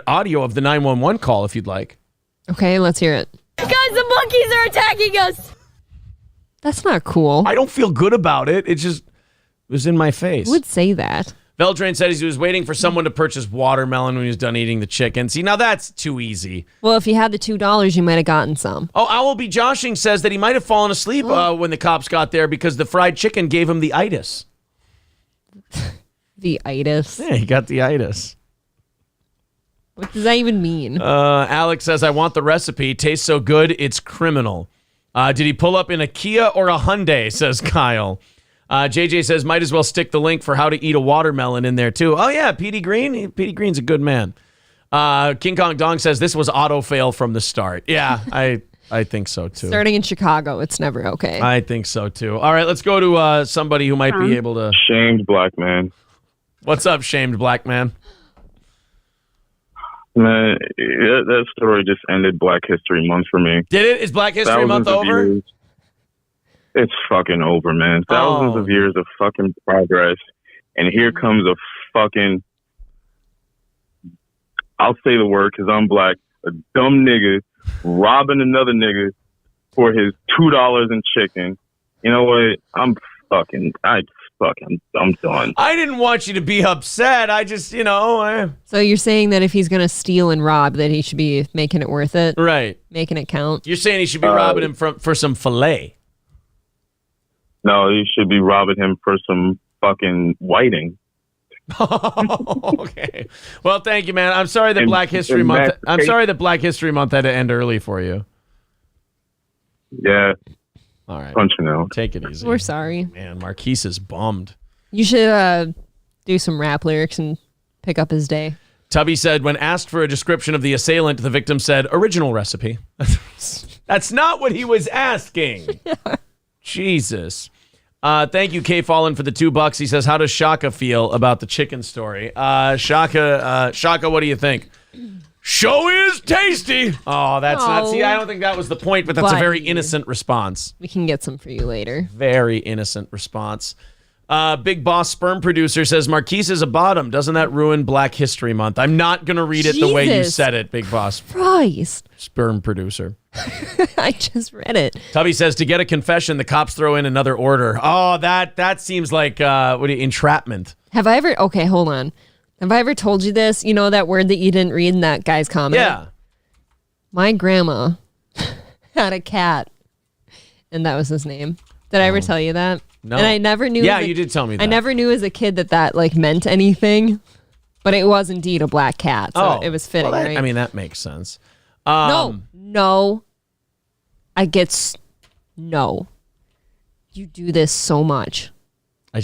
audio of the 911 call if you'd like. Okay, let's hear it. Guys, the monkeys are attacking us. That's not cool. I don't feel good about it. It just was in my face. Who would say that? Veldrain said he was waiting for someone to purchase watermelon when he was done eating the chicken. See, now that's too easy. Well, if you had the $2, you might have gotten some. Oh, Owl Be Joshing says that he might have fallen asleep when the cops got there because the fried chicken gave him the itis. The itis? Yeah, he got the itis. What does that even mean? Alex says, I want the recipe. Tastes so good, it's criminal. Did he pull up in a Kia or a Hyundai, says Kyle. JJ says, might as well stick the link for how to eat a watermelon in there, too. Oh, yeah, Petey Green. Petey Green's a good man. King Kong Dong says, this was auto-fail from the start. Yeah, I think so, too. Starting in Chicago, it's never okay. I think so, too. All right, let's go to somebody who might be able to... Shamed black man. What's up, shamed black man? Man, that story just ended Black History Month for me. Did it? Is Black History Month over? Years. It's fucking over, man. Thousands of years of fucking progress. And here comes a fucking, I'll say the word because I'm black, a dumb nigga robbing another nigga for his $2 in chicken. You know what? I'm done. I didn't want you to be upset. I just, So you're saying that if he's going to steal and rob, that he should be making it worth it? Right. Making it count? You're saying he should be robbing him for some filet? No, you should be robbing him for some fucking whiting. Okay. Well, thank you, man. I'm sorry that Black History Month. I'm sorry that Black History Month had to end early for you. Yeah. All right. Punching out. Take it easy. We're sorry. Man, Marquise is bummed. You should do some rap lyrics and pick up his day. Tubby said, when asked for a description of the assailant, the victim said, original recipe. That's not what he was asking. Jesus. Thank you, K Fallen, for the $2. He says, how does Shaka feel about the chicken story? Shaka, what do you think? Show is tasty. Oh, that's not. See, I don't think that was the point, but that's a very innocent response. We can get some for you later. Very innocent response. Big Boss Sperm Producer says, Marquise is a bottom. Doesn't that ruin Black History Month? I'm not going to read it the way you said it, Big Boss. Christ. Sperm Producer. I just read it. Tubby says, to get a confession, the cops throw in another order. Oh, that seems like entrapment. Have I ever... Okay, hold on. Have I ever told you this? You know that word that you didn't read in that guy's comment? Yeah. My grandma had a cat, and that was his name. Did I ever tell you that? No. And I never knew... Yeah, you did tell me that. I never knew as a kid that like meant anything, but it was indeed a black cat, so it was fitting, right? I mean, that makes sense. No. No. You do this so much. I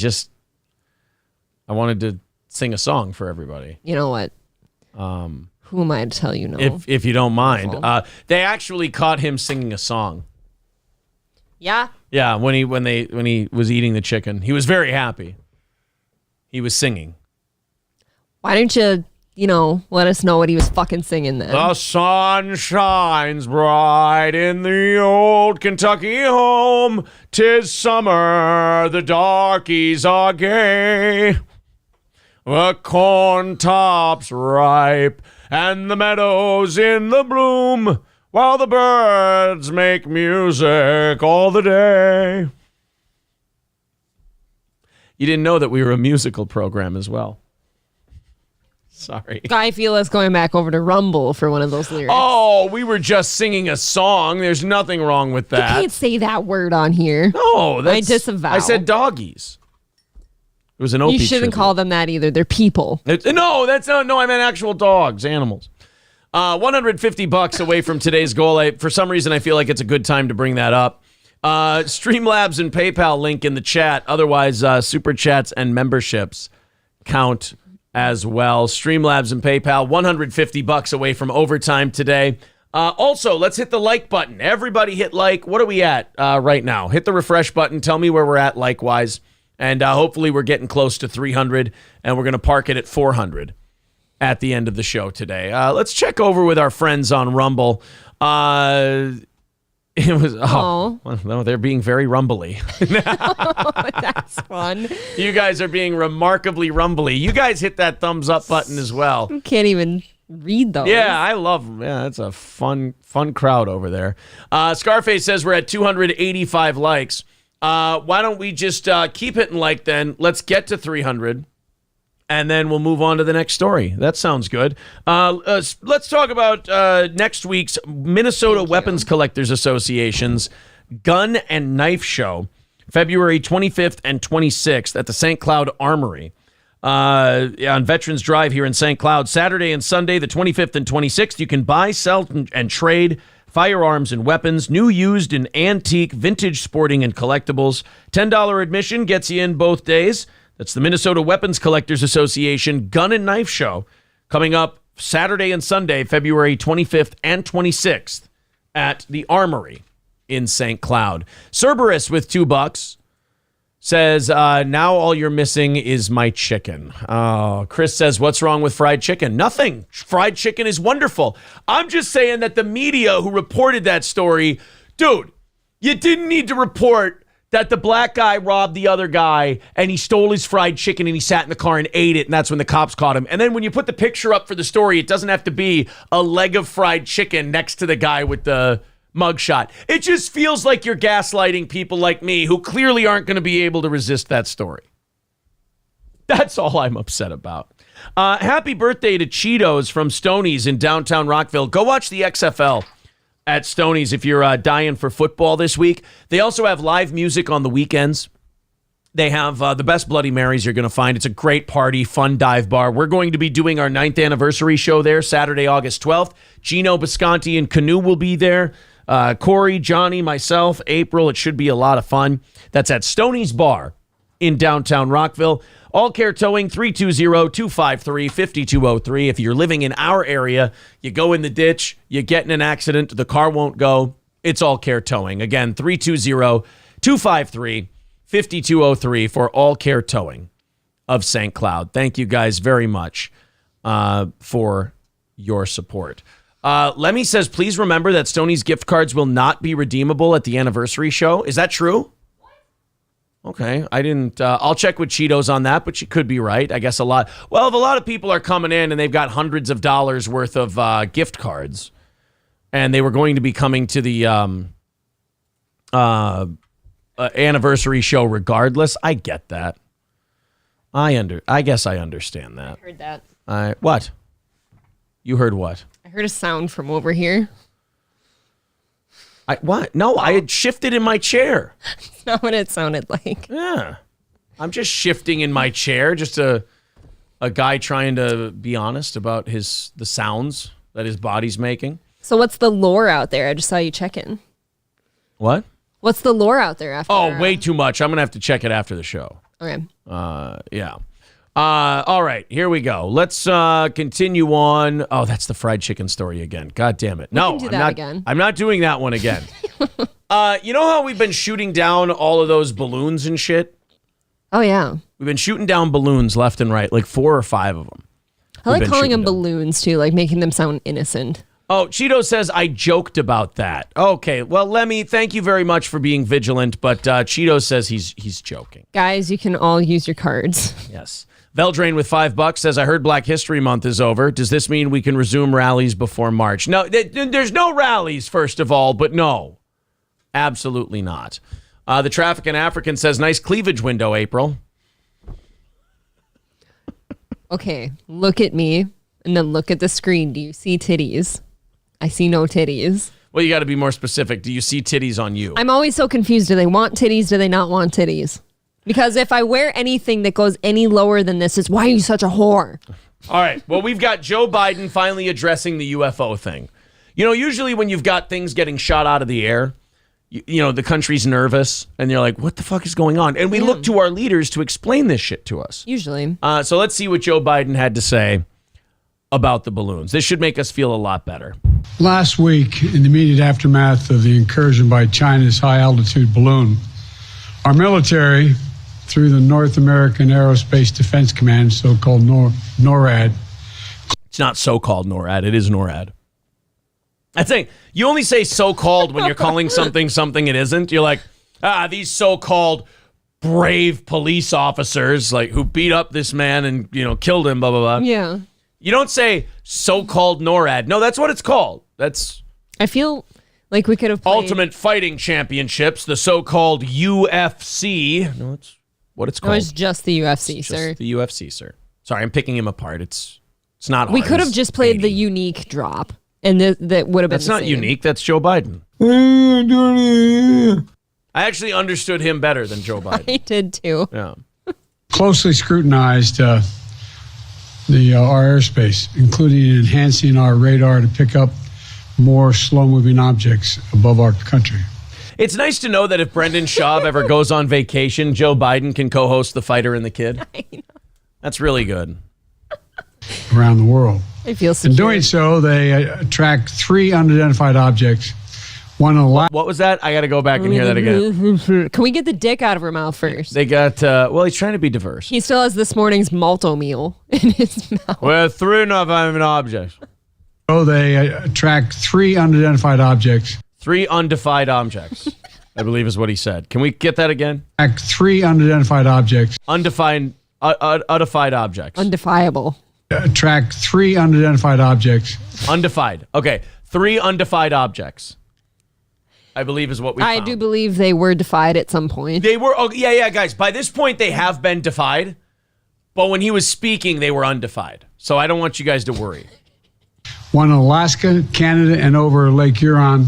wanted to sing a song for everybody. You know what? Who am I to tell you no? If you don't mind. They actually caught him singing a song. Yeah? Yeah, when he was eating the chicken. He was very happy. He was singing. Why don't you, let us know what he was fucking singing then? The sun shines bright in the old Kentucky home. 'Tis summer, the darkies are gay. The corn tops ripe and the meadows in the bloom, while the birds make music all the day. You didn't know that we were a musical program as well. Sorry. I feel us going back over to Rumble for one of those lyrics. Oh, we were just singing a song. There's nothing wrong with that. You can't say that word on here. No, I disavow. I said doggies. It was an Opie You shouldn't tribute. call them that either. They're people. No, that's not. No, I meant actual dogs, animals. $150 away from today's goal. For some reason, I feel like it's a good time to bring that up. Streamlabs and PayPal link in the chat. Otherwise, super chats and memberships count as well. Streamlabs and PayPal. $150 away from overtime today. Also, let's hit the like button. Everybody hit like. What are we at right now? Hit the refresh button. Tell me where we're at like-wise. And hopefully we're getting close to 300, and we're going to park it at 400 at the end of the show today. Let's check over with our friends on Rumble. It was well, no, they're being very rumbly. That's fun. You guys are being remarkably rumbly. You guys hit that thumbs up button as well. You can't even read those. Yeah, I love them. Yeah, it's a fun crowd over there. Scarface says we're at 285 likes. Why don't we just keep hitting like then? Let's get to 300. And then we'll move on to the next story. That sounds good. Let's talk about next week's Minnesota Weapons Collectors Association's Gun and Knife Show, February 25th and 26th at the St. Cloud Armory on Veterans Drive here in St. Cloud. Saturday and Sunday, the 25th and 26th, you can buy, sell, and trade firearms and weapons, new, used, and antique, vintage, sporting, and collectibles. $10 admission gets you in both days. That's the Minnesota Weapons Collectors Association Gun and Knife Show coming up Saturday and Sunday, February 25th and 26th at the Armory in St. Cloud. Cerberus with $2 says, now all you're missing is my chicken. Oh, Chris says, what's wrong with fried chicken? Nothing. Fried chicken is wonderful. I'm just saying that the media who reported that story, dude, you didn't need to report that the black guy robbed the other guy and he stole his fried chicken and he sat in the car and ate it, and that's when the cops caught him. And then when you put the picture up for the story, it doesn't have to be a leg of fried chicken next to the guy with the mugshot. It just feels like you're gaslighting people like me who clearly aren't going to be able to resist that story. That's all I'm upset about. Happy birthday to Cheetos from Stoney's in downtown Rockville. Go watch the XFL at Stoney's if you're dying for football this week. They also have live music on the weekends. They have the best Bloody Marys you're going to find. It's a great party, fun dive bar. We're going to be doing our 9th anniversary show there Saturday, August 12th. Gino Bisconti and Canoe will be there. Corey, Johnny, myself, April. It should be a lot of fun. That's at Stoney's Bar in downtown Rockville. All Care Towing, 320-253-5203. If you're living in our area, you go in the ditch, you get in an accident, the car won't go. It's All Care Towing. Again, 320-253-5203 for All Care Towing of St. Cloud. Thank you guys very much for your support. Lemmy says, please remember that Stoney's gift cards will not be redeemable at the anniversary show. Is that true? Okay, I didn't. I'll check with Cheetos on that, but she could be right. I guess if a lot of people are coming in and they've got hundreds of dollars worth of gift cards, and they were going to be coming to the anniversary show regardless, I get that. I guess I understand that. I heard that. What? You heard what? I heard a sound from over here. What? No, I had shifted in my chair. That's not what it sounded like. Yeah. I'm just shifting in my chair. Just a guy trying to be honest about the sounds that his body's making. So what's the lore out there? I just saw you check in. What? What's the lore out there after? Oh, way too much. I'm going to have to check it after the show. Okay. Yeah. All right, here we go. Let's continue on. Oh, that's the fried chicken story again. God damn it. No, I'm not again. I'm not doing that one again. You know how we've been shooting down all of those balloons and shit? Oh, yeah. We've been shooting down balloons left and right, like 4 or 5 of them. I like calling them balloons, too, like making them sound innocent. Oh, Cheeto says, I joked about that. Okay, well, Lemmy, thank you very much for being vigilant, but Cheeto says he's joking. Guys, you can all use your cards. Yes. Veldrain with $5 says, I heard Black History Month is over. Does this mean we can resume rallies before March? No, there's no rallies, first of all, but no. Absolutely not. The Traffic in African says, nice cleavage window, April. Okay, look at me, and then look at the screen. Do you see titties? I see no titties. Well, you got to be more specific. Do you see titties on you? I'm always so confused. Do they want titties? Do they not want titties? Because if I wear anything that goes any lower than this, it's why are you such a whore? All right. Well, we've got Joe Biden finally addressing the UFO thing. You know, usually when you've got things getting shot out of the air, you know, the country's nervous and they're like, what the fuck is going on? And we look to our leaders to explain this shit to us. Usually. So let's see what Joe Biden had to say about the balloons. This should make us feel a lot better. Last week, in the immediate aftermath of the incursion by China's high-altitude balloon, our military through the North American Aerospace Defense Command, so-called NORAD. It's not so-called NORAD. It is NORAD. That's saying you only say so-called when you're calling something it isn't. You're like, these so-called brave police officers like who beat up this man and killed him, blah blah blah. Yeah. You don't say so-called NORAD. No, that's what it's called. I feel like we could have played Ultimate Fighting Championships, the so-called UFC. No, it's what it's called. No, it's just the UFC, it's sir. Just the UFC, sir. Sorry, I'm picking him apart. It's not hard. We could have just played the unique drop, and that would have been That's not unique. That's Joe Biden. I actually understood him better than Joe Biden. I did too. Yeah. Closely scrutinized our airspace, including enhancing our radar to pick up more slow-moving objects above our country. It's nice to know that if Brendan Schaub ever goes on vacation, Joe Biden can co-host The Fighter and the Kid. I know. That's really good. Around the world. I feel secure. In doing so, they track 3 unidentified objects. One of the What was that? I got to go back and hear that again. Can we get the dick out of her mouth first? They got, he's trying to be diverse. He still has this morning's malto meal in his mouth. Well, 3 unidentified objects. So they track 3 unidentified objects. 3 undefined objects, I believe is what he said. Can we get that again? Track 3 unidentified objects. Undefined objects. Undefiable. Track 3 unidentified objects. Undefined. Okay, 3 undefined objects, I believe is what we found. I do believe they were defied at some point. They were, guys. By this point, they have been defied, but when he was speaking, they were undefined. So I don't want you guys to worry. One in Alaska, Canada, and over Lake Huron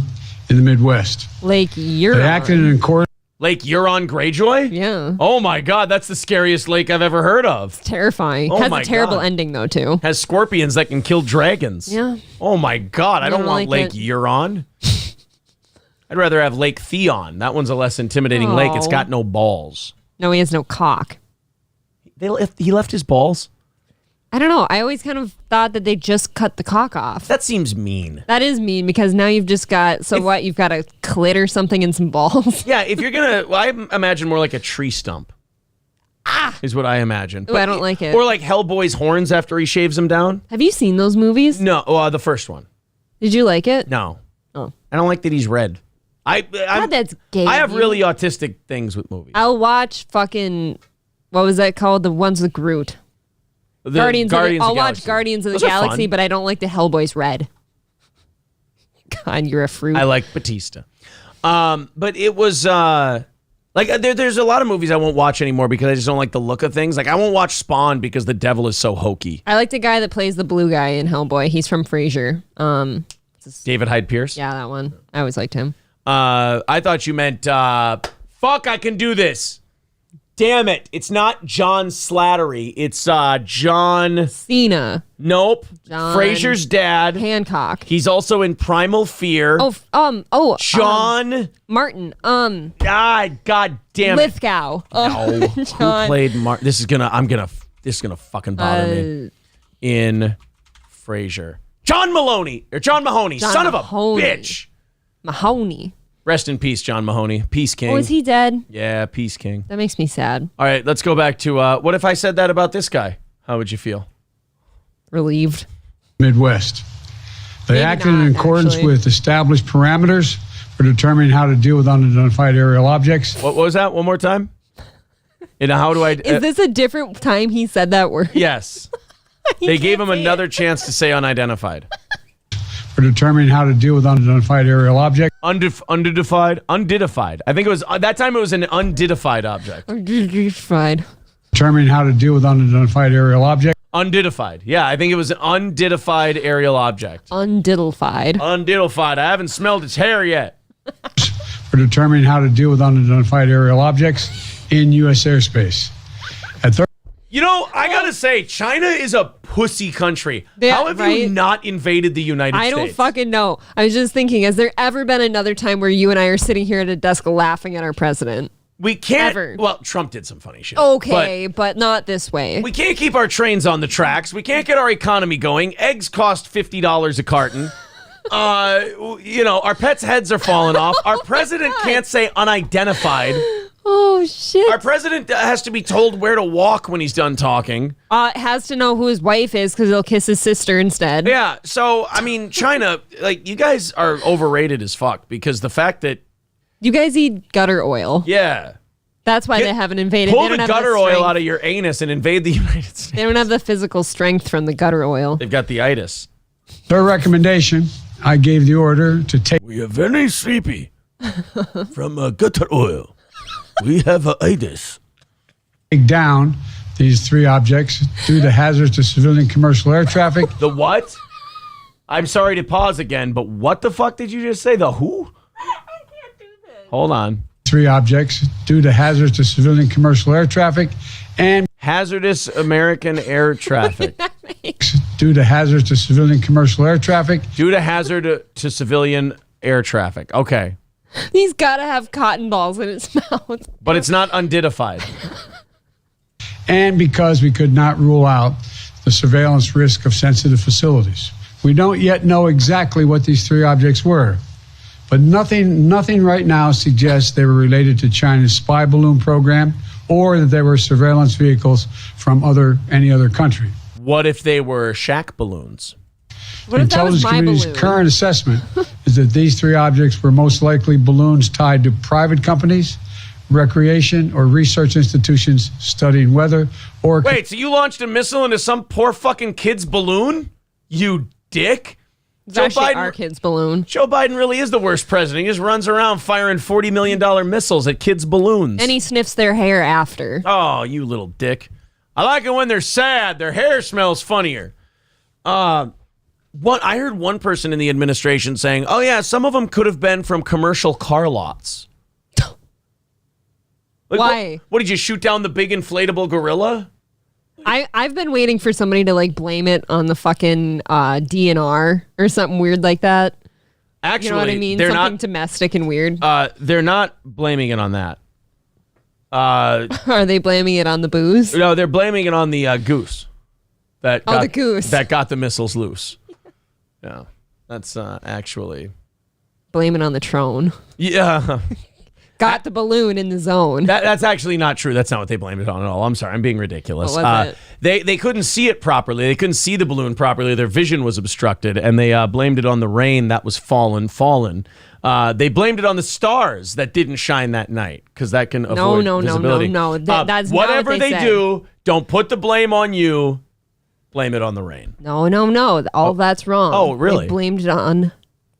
in the Midwest. Lake Huron. They acted in accordance. Lake Huron Greyjoy? Yeah. Oh my God, that's the scariest lake I've ever heard of. It's terrifying. Oh Has my a terrible God. ending though too. Has scorpions that can kill dragons. Yeah. Oh my God, I don't want like Lake Huron. I'd rather have Lake Theon. That one's a less intimidating lake. It's got no balls. No, he has no cock. He left his balls? I don't know. I always kind of thought that they just cut the cock off. That seems mean. That is mean because now you've just got, what? You've got a clit or something and some balls? Yeah, if you're going to, I imagine more like a tree stump. Is what I imagine. Ooh, I don't like it. Or like Hellboy's horns after he shaves them down. Have you seen those movies? No, the first one. Did you like it? No. Oh. I don't like that he's red. God, that's gay. I have really autistic things with movies. I'll watch fucking, what was that called? The ones with Groot. Guardians of the Galaxy. watch Guardians of the Those are Galaxy, fun. but I don't like the Hellboy's red. God, you're a fruit. I like Batista. But it was there's a lot of movies I won't watch anymore because I just don't like the look of things. Like I won't watch Spawn because the devil is so hokey. I like the guy that plays the blue guy in Hellboy. He's from Frasier. David Hyde Pierce? Yeah, that one. I always liked him. I thought you meant fuck, I can do this. Damn it. It's not John Slattery. It's John Cena. Nope. John Frasier's dad. Hancock. He's also in Primal Fear. John Martin. God damn it. Lithgow. No. Who played Martin? This is gonna fucking bother me. In Frasier. John Mahoney. Son of a bitch. Mahoney. Rest in peace, John Mahoney. Peace King. Oh, is he dead? Yeah, Peace King. That makes me sad. All right, let's go back to what if I said that about this guy? How would you feel? Relieved. Midwest. They Maybe acted not, in accordance actually. with established parameters for determining how to deal with unidentified aerial objects. What was that? One more time? And how do I... Is this a different time he said that word? Yes. They gave him another chance to say unidentified. For determining how to deal with unidentified aerial objects. Undidified? I think it was... that time it was an undidified object. Undidified. Determining how to deal with unidentified aerial objects. Undidified. Yeah, I think it was an undidified aerial object. Undiddlefied. Undiddlefied. I haven't smelled its hair yet. For determining how to deal with unidentified aerial objects in U.S. airspace. You know, I gotta say, China is a pussy country. Yeah, How have you not invaded the United States? I don't fucking know. I was just thinking, has there ever been another time where you and I are sitting here at a desk laughing at our president? We can't. Ever. Well, Trump did some funny shit. Okay, but not this way. We can't keep our trains on the tracks. We can't get our economy going. Eggs cost $50 a carton. Our pets' heads are falling off. Our president can't say unidentified. Oh, shit. Our president has to be told where to walk when he's done talking. Has to know who his wife is because he'll kiss his sister instead. Yeah, so, I mean, China, like, you guys are overrated as fuck because the fact that... You guys eat gutter oil. Yeah. That's why they haven't invaded. Pull they don't the have gutter oil out of your anus and invade the United States. They don't have the physical strength from the gutter oil. They've got the itis. Their recommendation, I gave the order to take... We are very sleepy from gutter oil. We have itis. Take down these 3 objects due to hazards to civilian commercial air traffic. The what? I'm sorry to pause again, but what the fuck did you just say? The who? I can't do this. Hold on. 3 objects due to hazards to civilian commercial air traffic and hazardous American air traffic. Due to hazards to civilian commercial air traffic. Due to hazard to civilian air traffic. Okay. He's got to have cotton balls in his mouth. But it's not undidified. And because we could not rule out the surveillance risk of sensitive facilities. We don't yet know exactly what these 3 objects were, but nothing right now suggests they were related to China's spy balloon program or that they were surveillance vehicles from any other country. What if they were shack balloons? What if that was my community's balloon? current assessment is that these 3 objects were most likely balloons tied to private companies, recreation, or research institutions studying weather or... Wait, so you launched a missile into some poor fucking kid's balloon? You dick? It's actually our kid's balloon. Joe Biden really is the worst president. He just runs around firing $40 million missiles at kids' balloons. And he sniffs their hair after. Oh, you little dick. I like it when they're sad. Their hair smells funnier. I heard one person in the administration saying, oh, yeah, some of them could have been from commercial car lots. Like, why? What, did you shoot down the big inflatable gorilla? I've been waiting for somebody to like blame it on the fucking DNR or something weird like that. Actually, you know what I mean? They're Something not, domestic and weird. They're not blaming it on that. Are they blaming it on the booze? No, they're blaming it on the goose. The goose. That got the missiles loose. Yeah, that's actually... Blame it on the Trone. Yeah. Got the balloon in the zone. That's actually not true. That's not what they blamed it on at all. I'm sorry. I'm being ridiculous. What was it? They couldn't see it properly. They couldn't see the balloon properly. Their vision was obstructed, and they blamed it on the rain that was fallen. They blamed it on the stars that didn't shine that night because that can avoid visibility. No. That's whatever not what they said. do. Don't put the blame on you. Blame it on the rain. No. All that's wrong. Oh, really? They blamed it on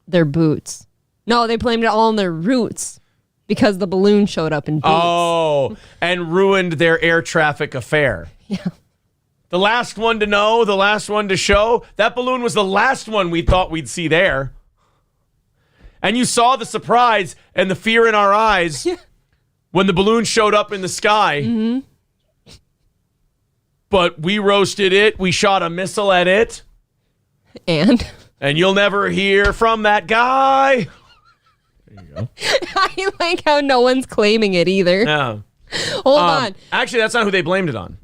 their boots. No, they blamed it all on their roots. Because the balloon showed up in boots. Oh, and ruined their air traffic affair. Yeah. The last one to know, the last one to show. That balloon was the last one we thought we'd see there. And you saw the surprise and the fear in our eyes when the balloon showed up in the sky. Mm-hmm. But we roasted it. We shot a missile at it. And you'll never hear from that guy. There you go. I like how no one's claiming it either. No. Hold on. Actually, that's not who they blamed it on.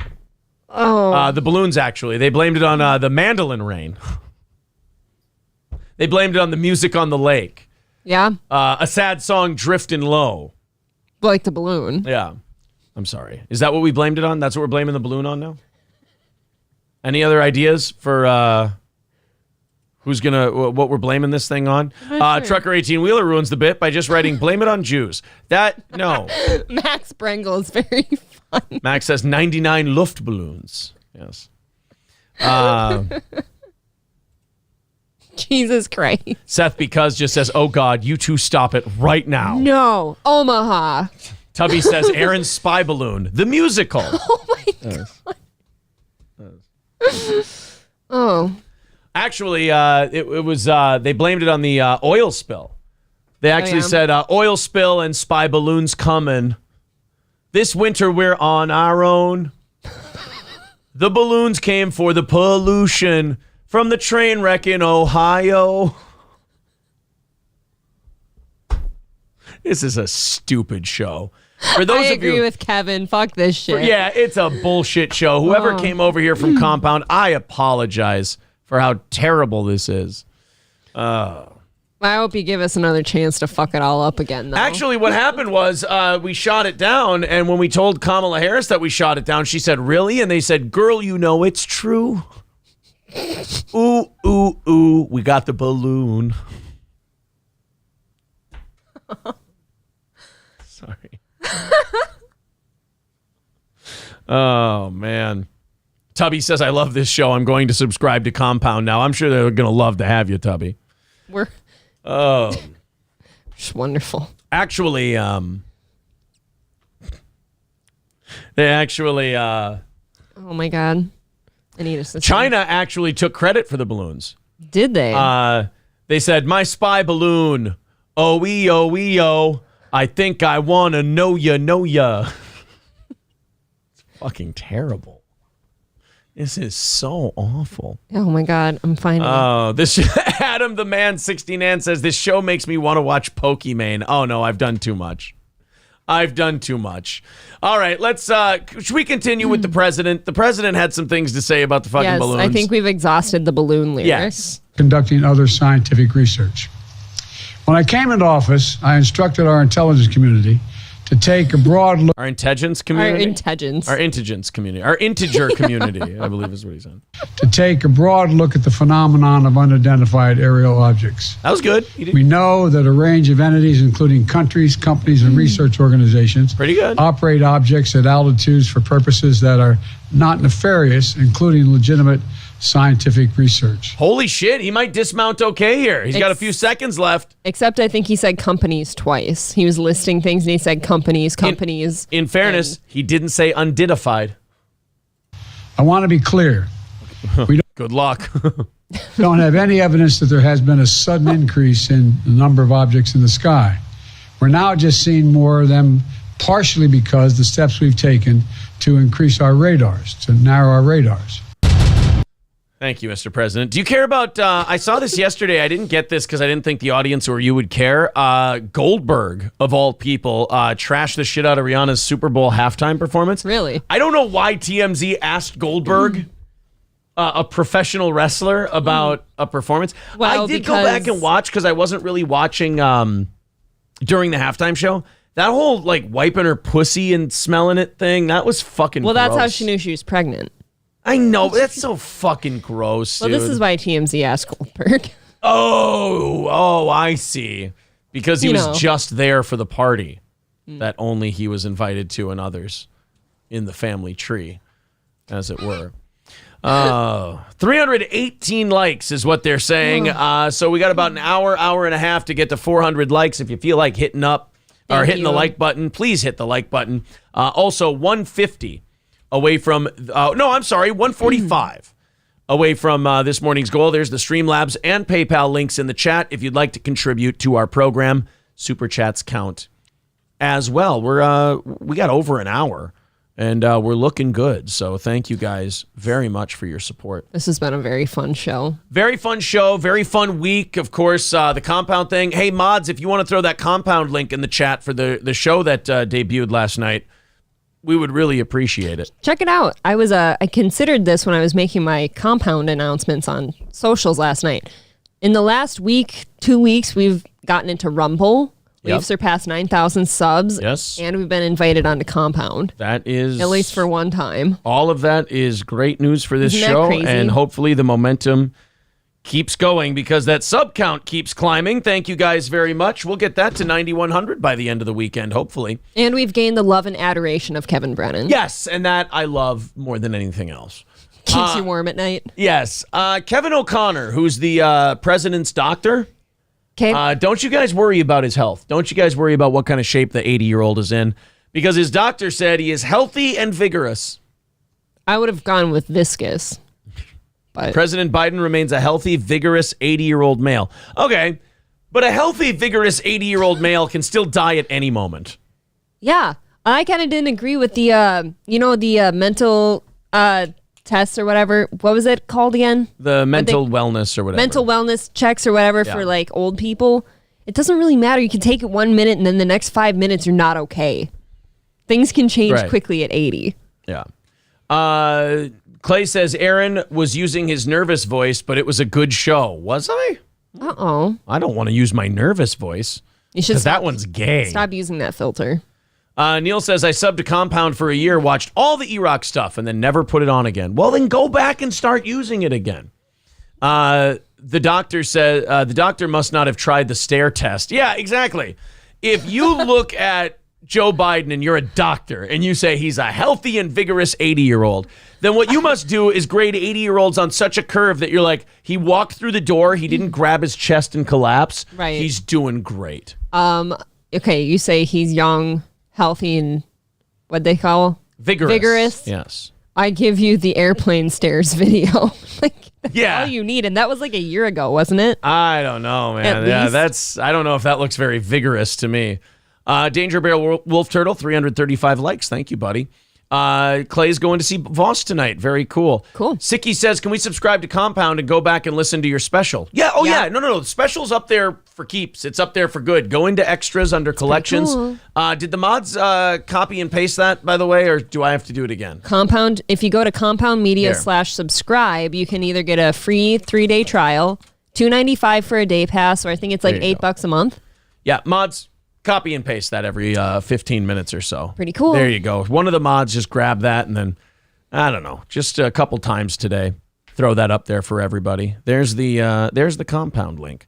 Oh. The balloons, actually. They blamed it on the mandolin rain. They blamed it on the music on the lake. Yeah? A sad song, Driftin' Low. Like the balloon. Yeah. I'm sorry. Is that what we blamed it on? That's what we're blaming the balloon on now? Any other ideas for... what we're blaming this thing on? Sure. Trucker 18-wheeler ruins the bit by just writing, blame it on Jews. No. Max Brengel is very fun. Max says 99 Luftballons. Yes. Jesus Christ. Seth Because just says, oh God, you two stop it right now. No. Omaha. Tubby says, Aaron's spy balloon. The musical. Oh my God. Oh. Actually, it was they blamed it on the oil spill. They actually said oil spill and spy balloons coming. This winter we're on our own. The balloons came for the pollution from the train wreck in Ohio. This is a stupid show. For those I of you, agree with Kevin. Fuck this shit. Yeah, it's a bullshit show. Whoever came over here from Compound, I apologize for how terrible this is. Well, I hope you give us another chance to fuck it all up again, though. Actually, what happened was we shot it down, and when we told Kamala Harris that we shot it down, she said, really? And they said, girl, you know it's true. Ooh, ooh, ooh, we got the balloon. Sorry. Oh, man. Tubby says, I love this show. I'm going to subscribe to Compound now. I'm sure they're going to love to have you, Tubby. Just wonderful. Actually, they actually, oh my God. I need assistance. China actually took credit for the balloons. Did they? They said, my spy balloon. Oh, I think I want to know ya. It's fucking terrible. This is so awful. Oh my God, I'm finding this Adam the Man 69 says this show makes me want to watch Pokemon. Oh no, I've done too much. All right, let's should we continue with the president? The president had some things to say about the fucking balloons. I think we've exhausted the balloon lyrics. Yes. Conducting other scientific research. When I came into office, I instructed our intelligence community to take a broad look. Our intelligence community? Our integer community, I believe is what he said. To take a broad look at the phenomenon of unidentified aerial objects. That was good. We know that a range of entities, including countries, companies, and research organizations, pretty good, operate objects at altitudes for purposes that are not nefarious, including legitimate scientific research. Holy shit, he might dismount okay here. He's got a few seconds left. Except I think he said companies twice. He was listing things and he said companies. In fairness, he didn't say unidentified. I want to be clear. Good luck. Don't have any evidence that there has been a sudden increase in the number of objects in the sky. We're now just seeing more of them, partially because the steps we've taken to increase our radars, to narrow our radars. Thank you, Mr. President. Do you care about, I saw this yesterday. I didn't get this because I didn't think the audience or you would care. Goldberg, of all people, trashed the shit out of Rihanna's Super Bowl halftime performance. Really? I don't know why TMZ asked Goldberg, a professional wrestler, about a performance. Well, I did go back and watch because I wasn't really watching during the halftime show. That whole, like, wiping her pussy and smelling it thing, that was fucking gross. That's how she knew she was pregnant. I know, but that's so fucking gross, Well, dude. this is why TMZ asked Goldberg. Oh, I see. Because he was just there for the party that only he was invited to and others in the family tree, as it were. 318 likes is what they're saying. So we got about an hour and a half to get to 400 likes. If you feel like hitting the like button, please hit the like button. Also, 150 away from, 145 away from this morning's goal. There's the Streamlabs and PayPal links in the chat if you'd like to contribute to our program. Super chats count as well. We got over an hour, and we're looking good. So thank you guys very much for your support. This has been a very fun show. Very fun show. Very fun week. Of course, the Compound thing. Hey, mods, if you want to throw that Compound link in the chat for the show that debuted last night, we would really appreciate it. Check it out. I considered this when I was making my Compound announcements on socials last night. In the last week, 2 weeks, we've gotten into Rumble. We've surpassed 9,000 subs. Yes. And we've been invited onto Compound. That is... At least for one time. All of that is great news for this show. Crazy? And hopefully the momentum keeps going because that sub count keeps climbing. Thank you guys very much. We'll get that to 9,100 by the end of the weekend, hopefully. And we've gained the love and adoration of Kevin Brennan. Yes, and that I love more than anything else. Keeps you warm at night. Yes. Kevin O'Connor, who's the president's doctor. Okay. Don't you guys worry about his health. Don't you guys worry about what kind of shape the 80-year-old is in, because his doctor said he is healthy and vigorous. I would have gone with viscous. But President Biden remains a healthy, vigorous 80-year-old male. Okay, but a healthy, vigorous 80-year-old male can still die at any moment. Yeah, I kind of didn't agree with the, mental tests or whatever. What was it called again? The mental wellness or whatever. Mental wellness checks or whatever for like old people. It doesn't really matter. You can take it 1 minute and then the next 5 minutes you're not okay. Things can change quickly at 80. Yeah. Clay says Aaron was using his nervous voice, but it was a good show. Was I? Uh-oh. I don't want to use my nervous voice. You should Because that one's gay. Stop using that filter. Neil says, I subbed to Compound for a year, watched all the E-Rock stuff, and then never put it on again. Well, then go back and start using it again. The doctor said, the doctor must not have tried the stare test. Yeah, exactly. If you look at Joe Biden and you're a doctor and you say he's a healthy and vigorous 80-year-old, then what you must do is grade 80-year-olds on such a curve that you're like, he walked through the door, he didn't grab his chest and collapse. Right. He's doing great. Okay, you say he's young, healthy, and what they call? Vigorous. Yes. I give you the airplane stairs video. That's Yeah. all you need. And that was like a year ago, wasn't it? I don't know, man. At Yeah, least. I don't know if that looks very vigorous to me. Danger Barrel Wolf Turtle, 335 likes. Thank you, buddy. Clay's going to see Voss tonight. Very cool. Cool. Sicky says, can we subscribe to Compound and go back and listen to your special? Yeah. Oh, yeah. No. The special's up there for keeps. It's up there for good. Go into extras under collections. cool. Did the mods copy and paste that, by the way, or do I have to do it again? Compound. If you go to Compound Media There. /subscribe, you can either get a free 3-day trial, $2.95 for a day pass, or I think it's like There you $8 a month. Yeah, mods, copy and paste that every 15 minutes or so. Pretty cool. There you go. One of the mods just grab that and then, I don't know, just a couple times today, throw that up there for everybody. There's the Compound link.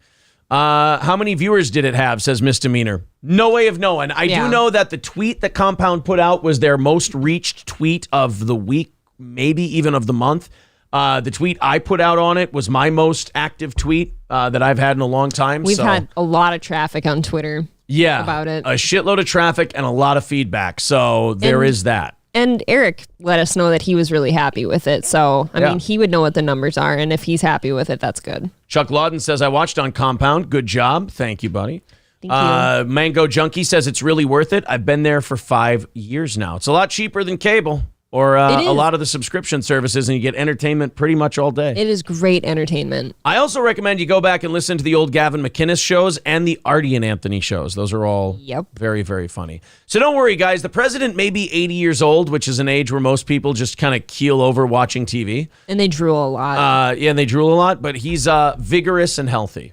How many viewers did it have, says Misdemeanor? No way of knowing. I do know that the tweet that Compound put out was their most reached tweet of the week, maybe even of the month. The tweet I put out on it was my most active tweet that I've had in a long time. We've had a lot of traffic on Twitter about it. A shitload of traffic and a lot of feedback. So there is that. And Eric let us know that he was really happy with it. So, I mean, he would know what the numbers are. And if he's happy with it, that's good. Chuck Lawden says, I watched on Compound. Good job. Thank you, buddy. Thank you. Mango Junkie says, it's really worth it. I've been there for 5 years now. It's a lot cheaper than cable or a lot of the subscription services, and you get entertainment pretty much all day. It is great entertainment. I also recommend you go back and listen to the old Gavin McInnes shows and the Artie and Anthony shows. Those are all very, very funny. So don't worry, guys. The president may be 80 years old, which is an age where most people just kind of keel over watching TV. And they drool a lot. And they drool a lot, but he's vigorous and healthy.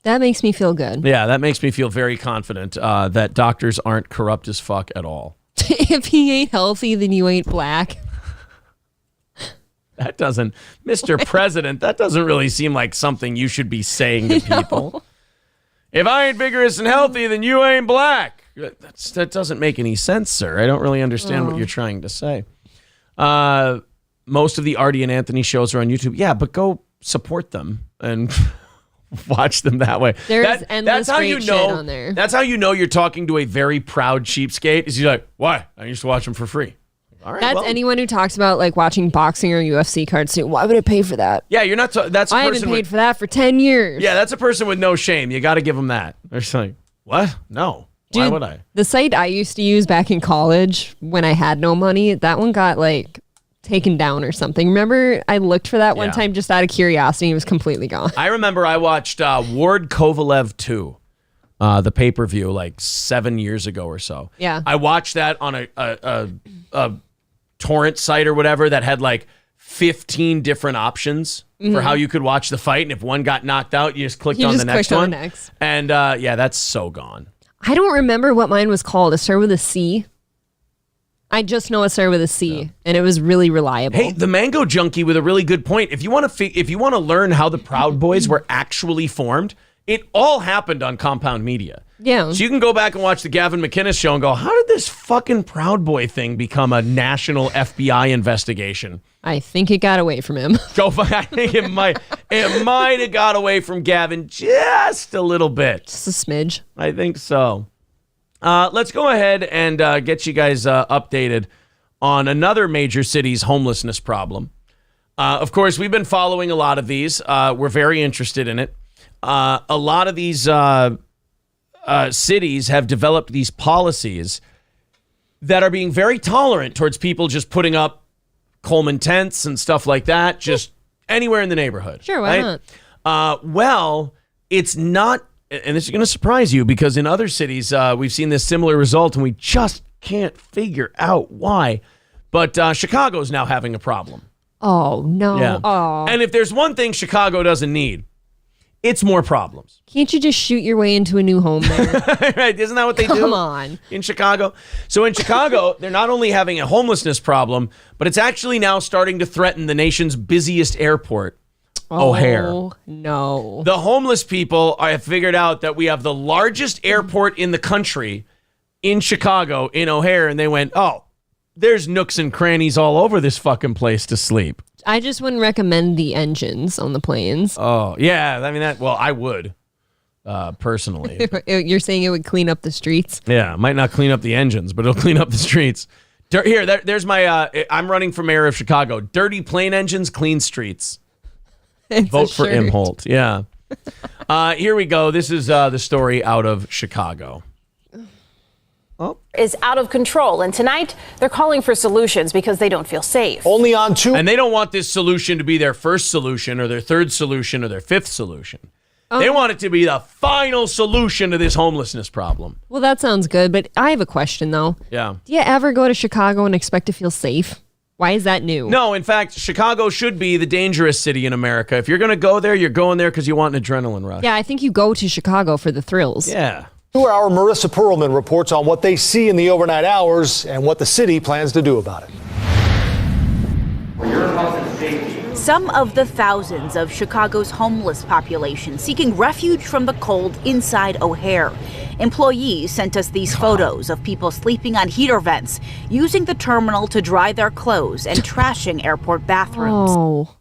That makes me feel good. Yeah, that makes me feel very confident that doctors aren't corrupt as fuck at all. If he ain't healthy, then you ain't black. That doesn't, Mr. President, that doesn't really seem like something you should be saying to people. If I ain't vigorous and healthy, then you ain't black. That doesn't make any sense, sir. I don't really understand what you're trying to say. Most of the Artie and Anthony shows are on YouTube. Yeah, but go support them and watch them that way. There's endless great shit on there. That's how you know you're talking to a very proud cheapskate. Is you're like, why? I used to watch them for free. All right, that's anyone who talks about like watching boxing or UFC cards too. Why would I pay for that? Yeah, you're not. That's a I haven't paid for that for 10 years. Yeah, that's a person with no shame. You got to give them that. They're just like, what? No. Why would I? The site I used to use back in college when I had no money, that one got like taken down or something. Remember, I looked for that one time just out of curiosity. It was completely gone. I remember I watched Ward Kovalev 2, the pay-per-view, like 7 years ago or so. Yeah. I watched that on a torrent site or whatever that had like 15 different options for how you could watch the fight. And if one got knocked out, you just clicked on the next one. And yeah, that's so gone. I don't remember what mine was called. It started with a C. I just know it started with a C, and it was really reliable. Hey, the Mango Junkie with a really good point. If you want to learn how the Proud Boys were actually formed, it all happened on Compound Media. Yeah. So you can go back and watch the Gavin McInnes show and go, how did this fucking Proud Boy thing become a national FBI investigation? I think it got away from him. I think it might have got away from Gavin just a little bit. Just a smidge. I think so. Let's go ahead and get you guys updated on another major city's homelessness problem. Of course, we've been following a lot of these. We're very interested in it. A lot of these cities have developed these policies that are being very tolerant towards people just putting up Coleman tents and stuff like that, just anywhere in the neighborhood. Sure, why not? Well, it's not, and this is going to surprise you because in other cities, we've seen this similar result and we just can't figure out why. But Chicago's now having a problem. Oh, no. Yeah. Oh. And if there's one thing Chicago doesn't need, it's more problems. Can't you just shoot your way into a new home there? Right? Isn't that what they do? Come on. In Chicago? So in Chicago, they're not only having a homelessness problem, but it's actually now starting to threaten the nation's busiest airport, O'Hare. Oh, no. The homeless people have figured out that we have the largest airport in the country in Chicago, in O'Hare, and they went, oh, there's nooks and crannies all over this fucking place to sleep. I just wouldn't recommend the engines on the planes. Oh, yeah. I mean, I would, personally. You're saying it would clean up the streets? Yeah, might not clean up the engines, but it'll clean up the streets. There's my, I'm running for mayor of Chicago. Dirty plane engines, clean streets. Vote for Imholt. Yeah. Here we go. This is the story out of Chicago. Is out of control. And tonight, they're calling for solutions because they don't feel safe. Only on 2. And they don't want this solution to be their first solution or their third solution or their fifth solution. They want it to be the final solution to this homelessness problem. Well, that sounds good, but I have a question, though. Yeah. Do you ever go to Chicago and expect to feel safe? Why is that new? No, in fact, Chicago should be the dangerous city in America. If you're going to go there, you're going there because you want an adrenaline rush. Yeah, I think you go to Chicago for the thrills. Yeah. 2-hour Marissa Perlman reports on what they see in the overnight hours and what the city plans to do about it. Some of the thousands of Chicago's homeless population seeking refuge from the cold inside O'Hare. Employees sent us these photos of people sleeping on heater vents, using the terminal to dry their clothes, and trashing airport bathrooms. Oh,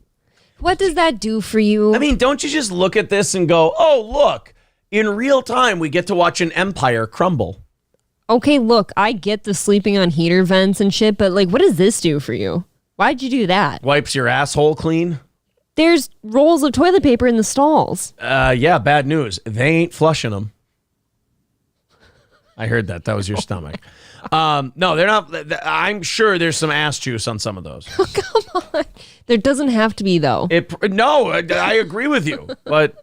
what does that do for you? I mean, don't you just look at this and go, oh, look, in real time, we get to watch an empire crumble. Okay, look, I get the sleeping on heater vents and shit, but like, what does this do for you? Why'd you do that? Wipes your asshole clean? There's rolls of toilet paper in the stalls. Yeah, bad news. They ain't flushing them. I heard that. That was your stomach. No, they're not. I'm sure there's some ass juice on some of those. Oh, come on. There doesn't have to be, though. No, I agree with you. But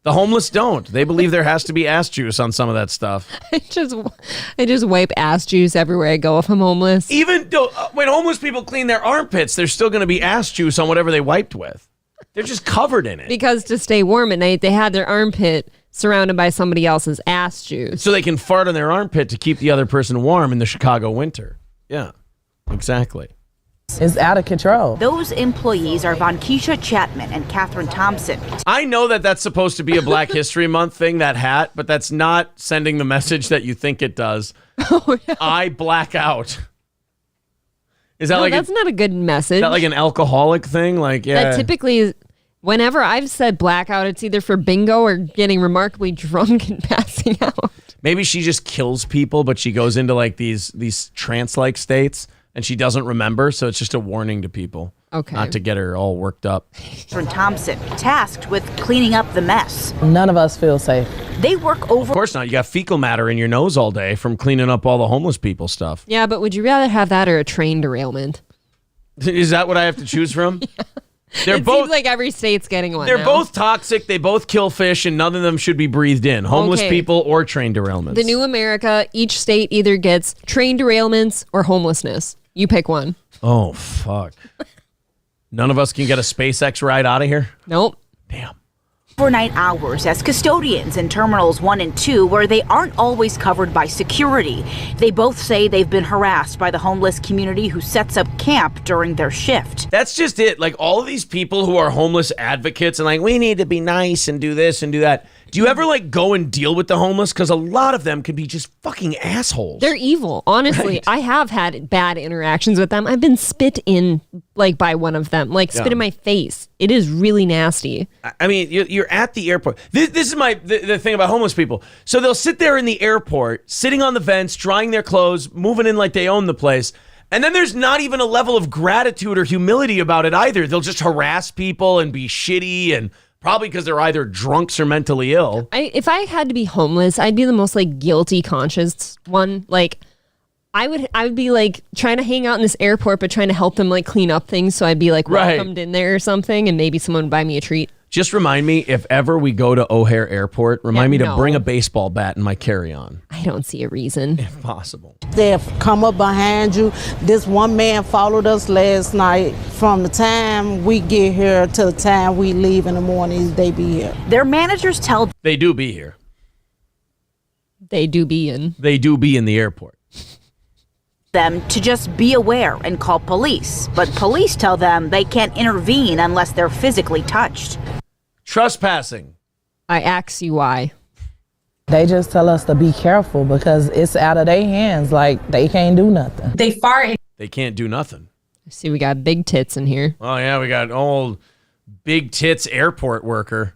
the homeless don't. They believe there has to be ass juice on some of that stuff. I just wipe ass juice everywhere I go if I'm homeless. Even when homeless people clean their armpits, there's still going to be ass juice on whatever they wiped with. They're just covered in it. Because to stay warm at night, they had their armpit surrounded by somebody else's ass juice. So they can fart on their armpit to keep the other person warm in the Chicago winter. Yeah, exactly. It's out of control. Those employees are Vonkeisha Chapman and Catherine Thompson. I know that that's supposed to be a Black History Month thing, that hat, but that's not sending the message that you think it does. Oh, no. I black out. Is that that's not a good message. Is that like an alcoholic thing? Like, yeah. That typically, whenever I've said blackout, it's either for bingo or getting remarkably drunk and passing out. Maybe she just kills people, but she goes into like these trance-like states and she doesn't remember, so it's just a warning to people. Okay. Not to get her all worked up. Catherine Thompson, tasked with cleaning up the mess. None of us feel safe. They work over... Of course not. You got fecal matter in your nose all day from cleaning up all the homeless people stuff. Yeah, but would you rather have that or a train derailment? Is that what I have to choose from? Yeah. It seems like every state's getting one. They're both toxic. They both kill fish, and none of them should be breathed in. Homeless people or train derailments. The new America, each state either gets train derailments or homelessness. You pick one. Oh, fuck. None of us can get a SpaceX ride out of here? Nope. Damn. Overnight hours as custodians in Terminals 1 and 2, where they aren't always covered by security. They both say they've been harassed by the homeless community who sets up camp during their shift. That's just it. Like, all of these people who are homeless advocates and like, we need to be nice and do this and do that. Do you ever like go and deal with the homeless? Because a lot of them can be just fucking assholes. They're evil. Honestly, right. I have had bad interactions with them. I've been spit in like by one of them, like spit in my face. It is really nasty. I mean, you're at the airport. This is the thing about homeless people. So they'll sit there in the airport, sitting on the vents, drying their clothes, moving in like they own the place. And then there's not even a level of gratitude or humility about it either. They'll just harass people and be shitty, and probably because they're either drunks or mentally ill. If I had to be homeless, I'd be the most like guilty conscious one. Like I would be like trying to hang out in this airport, but trying to help them like clean up things. So I'd be like welcomed in there or something, and maybe someone would buy me a treat. Just remind me, if ever we go to O'Hare Airport, remind me to no. bring a baseball bat in my carry-on. I don't see a reason. If possible. They've come up behind you. This one man followed us last night. From the time we get here to the time we leave in the morning, they be here. Their managers tell They do be here. They do be in. They do be in the airport. them to just be aware and call police. But police tell them they can't intervene unless they're physically touched. Trespassing. I ask you why. They just tell us to be careful because it's out of their hands. Like, they can't do nothing. They fart. They can't do nothing. See, we got big tits in here. Oh, yeah, we got old big tits airport worker.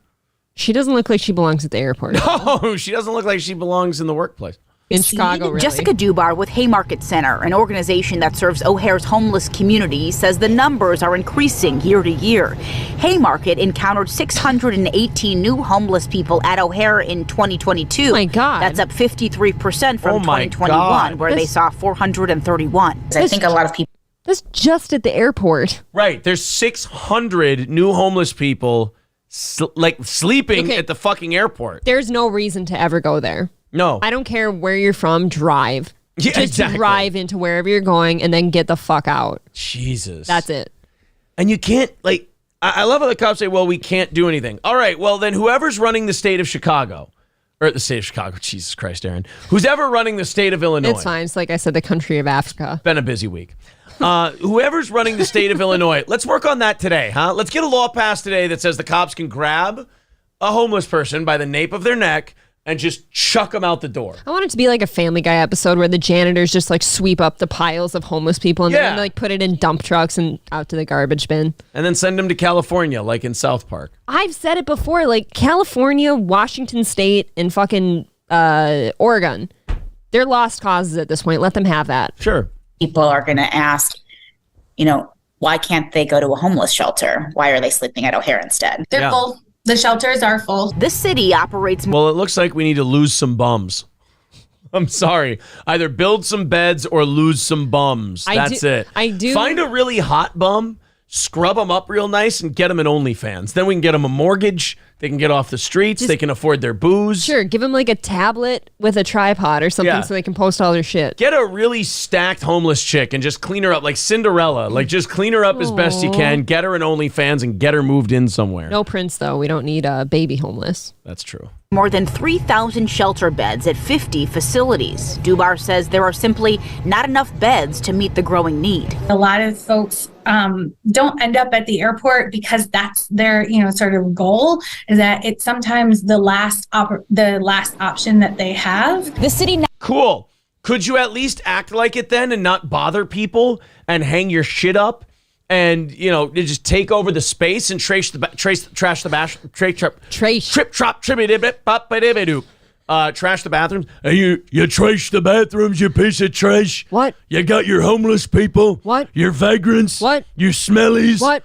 She doesn't look like she belongs at the airport. No, she doesn't look like she belongs in the workplace. In Chicago, really. Jessica Dubar with Haymarket Center, an organization that serves O'Hare's homeless community, says the numbers are increasing year to year. Haymarket encountered 618 new homeless people at O'Hare in 2022. Oh my God. That's up 53% from 2021, where they saw 431. I think a lot of people. That's just at the airport. Right. There's 600 new homeless people sleeping at the fucking airport. There's no reason to ever go there. No. I don't care where you're from, drive. Yeah, just exactly. drive into wherever you're going and then get the fuck out. Jesus. That's it. And you can't, like, I love how the cops say, well, we can't do anything. All right, well, then whoever's running the state of Chicago, or the state of Chicago, Jesus Christ, Aaron, who's ever running the state of Illinois. It's fine. It's like I said, the country of Africa. Been a busy week. Whoever's running the state of Illinois, let's work on that today, huh? Let's get a law passed today that says the cops can grab a homeless person by the nape of their neck and just chuck them out the door. I want it to be like a Family Guy episode where the janitors just like sweep up the piles of homeless people and then like put it in dump trucks and out to the garbage bin. And then send them to California, like in South Park. I've said it before, like California, Washington State, and fucking Oregon. They're lost causes at this point. Let them have that. Sure. People are going to ask, why can't they go to a homeless shelter? Why are they sleeping at O'Hare instead? They're full. The shelters are full. The city operates. Well, it looks like we need to lose some bums. I'm sorry. Either build some beds or lose some bums. That's it. I do. Find a really hot bum, scrub them up real nice, and get them in OnlyFans. Then we can get them a mortgage. They can get off the streets. They can afford their booze. Sure, give them like a tablet with a tripod or something so they can post all their shit. Get a really stacked homeless chick and just clean her up like Cinderella. Like just clean her up as best you can. Get her in OnlyFans and get her moved in somewhere. No Prince, though. We don't need a baby homeless. That's true. More than 3,000 shelter beds at 50 facilities. Dubar says there are simply not enough beds to meet the growing need. A lot of folks don't end up at the airport because that's their, sort of goal, is that it's sometimes the last option that they have. The city. Cool. Could you at least act like it then and not bother people and hang your shit up? And, just take over the space and trash the bathrooms. Hey, you trash the bathrooms, you piece of trash. What? You got your homeless people. What? Your vagrants. What? Your smellies. What?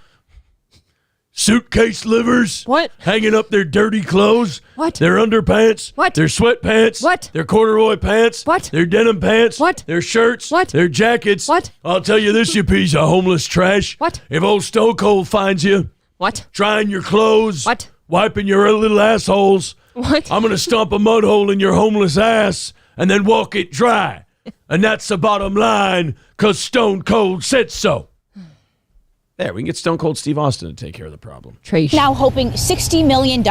Suitcase livers. What? Hanging up their dirty clothes. What? Their underpants. What? Their sweatpants. What? Their corduroy pants. What? Their denim pants. What? Their shirts. What? Their jackets. What? I'll tell you this, you piece of homeless trash. What? If old Stone Cold finds you. What? Drying your clothes. What? Wiping your little assholes. What? I'm going to stomp a mud hole in your homeless ass and then walk it dry. And that's the bottom line, because Stone Cold said so. There, we can get Stone Cold Steve Austin to take care of the problem. Now hoping $60 million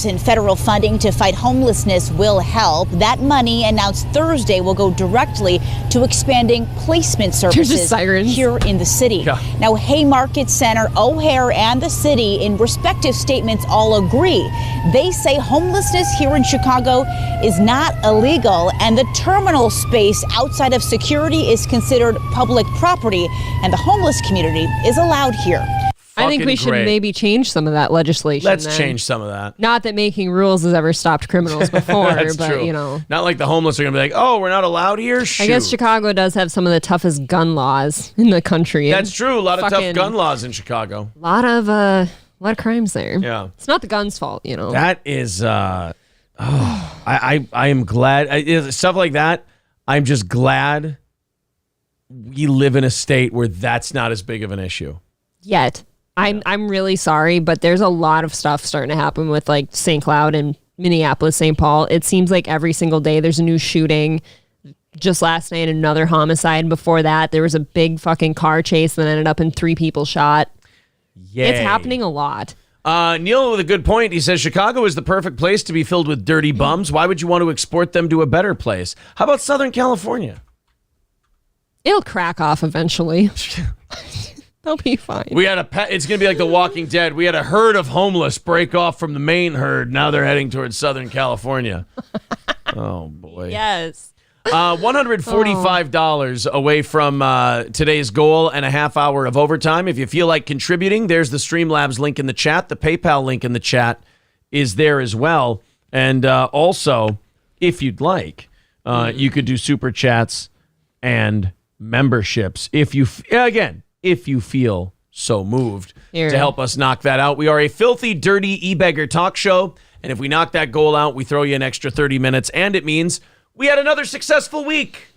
in federal funding to fight homelessness will help. That money, announced Thursday, will go directly to expanding placement services here in the city. Yeah. Now, Haymarket Center, O'Hare, and the city, in respective statements, all agree. They say homelessness here in Chicago is not illegal, and the terminal space outside of security is considered public property, and the homeless community is allowed here. I think we should maybe change some of that legislation. Let's change some of that. Not that making rules has ever stopped criminals before, That's but true. Not like the homeless are going to be like, oh, we're not allowed here? Shoot. I guess Chicago does have some of the toughest gun laws in the country. That's true. A lot of tough gun laws in Chicago. A lot of crimes there. Yeah. It's not the gun's fault, That is, I am glad. Stuff like that, I'm just glad we live in a state where that's not as big of an issue. Yet. I'm really sorry, but there's a lot of stuff starting to happen with like St. Cloud and Minneapolis, St. Paul. It seems like every single day there's a new shooting. Just last night, another homicide. Before that, there was a big fucking car chase that ended up in 3 people shot. Yay. It's happening a lot. Neil with a good point. He says Chicago is the perfect place to be filled with dirty bums. Why would you want to export them to a better place? How about Southern California? It'll crack off eventually. They'll be fine. We had it's going to be like The Walking Dead. We had a herd of homeless break off from the main herd. Now they're heading towards Southern California. Oh, boy. Yes. $145 away from today's goal and a half hour of overtime. If you feel like contributing, there's the Streamlabs link in the chat. The PayPal link in the chat is there as well. And also, if you'd like, you could do super chats and memberships. If you feel so moved to help us knock that out. We are a filthy, dirty e-beggar talk show. And if we knock that goal out, we throw you an extra 30 minutes. And it means we had another successful week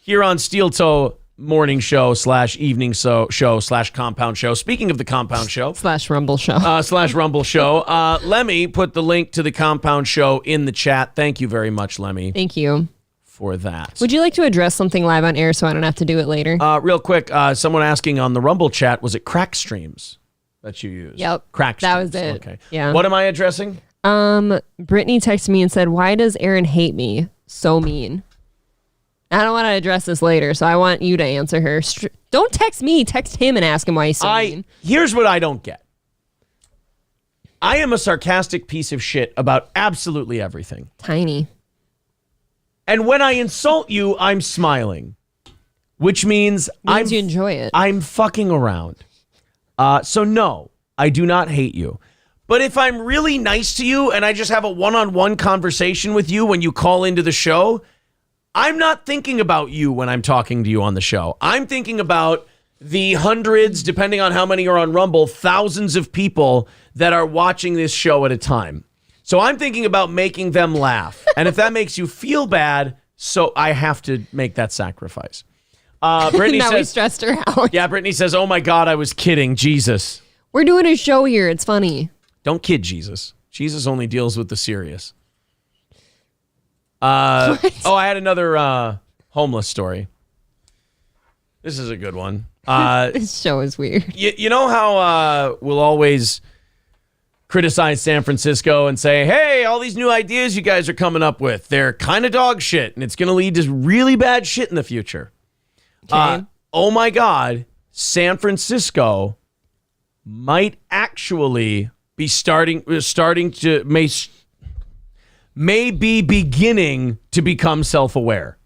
here on Steel Toe Morning Show / Evening Show / Compound Show. Speaking of the Compound Show. / Rumble Show. / Rumble Show. Lemmy put the link to the Compound Show in the chat. Thank you very much, Lemmy. Thank you. For that. Would you like to address something live on air so I don't have to do it later? Real quick, someone asking on the Rumble chat, was it Crack Streams that you used? Yep. Crack Streams. That was it. Okay. Yeah. What am I addressing? Brittany texted me and said, "Why does Aaron hate me so mean?" I don't want to address this later, so I want you to answer her. Don't text me. Text him and ask him why he's so mean. Here's what I don't get. I am a sarcastic piece of shit about absolutely everything. Tiny. And when I insult you, I'm smiling, which means you enjoy it. I'm fucking around. So no, I do not hate you. But if I'm really nice to you and I just have a one-on-one conversation with you when you call into the show, I'm not thinking about you when I'm talking to you on the show. I'm thinking about the hundreds, depending on how many are on Rumble, thousands of people that are watching this show at a time. So I'm thinking about making them laugh. And if that makes you feel bad, so I have to make that sacrifice. Brittany now says, we stressed her out. Yeah, Brittany says, "Oh my God, I was kidding. Jesus." We're doing a show here. It's funny. Don't kid Jesus. Jesus only deals with the serious. I had another homeless story. This is a good one. This show is weird. You know how we'll always criticize San Francisco and say, hey, all these new ideas you guys are coming up with, they're kind of dog shit, and it's going to lead to really bad shit in the future. Okay. Oh my God, San Francisco might actually be may be beginning to become self-aware.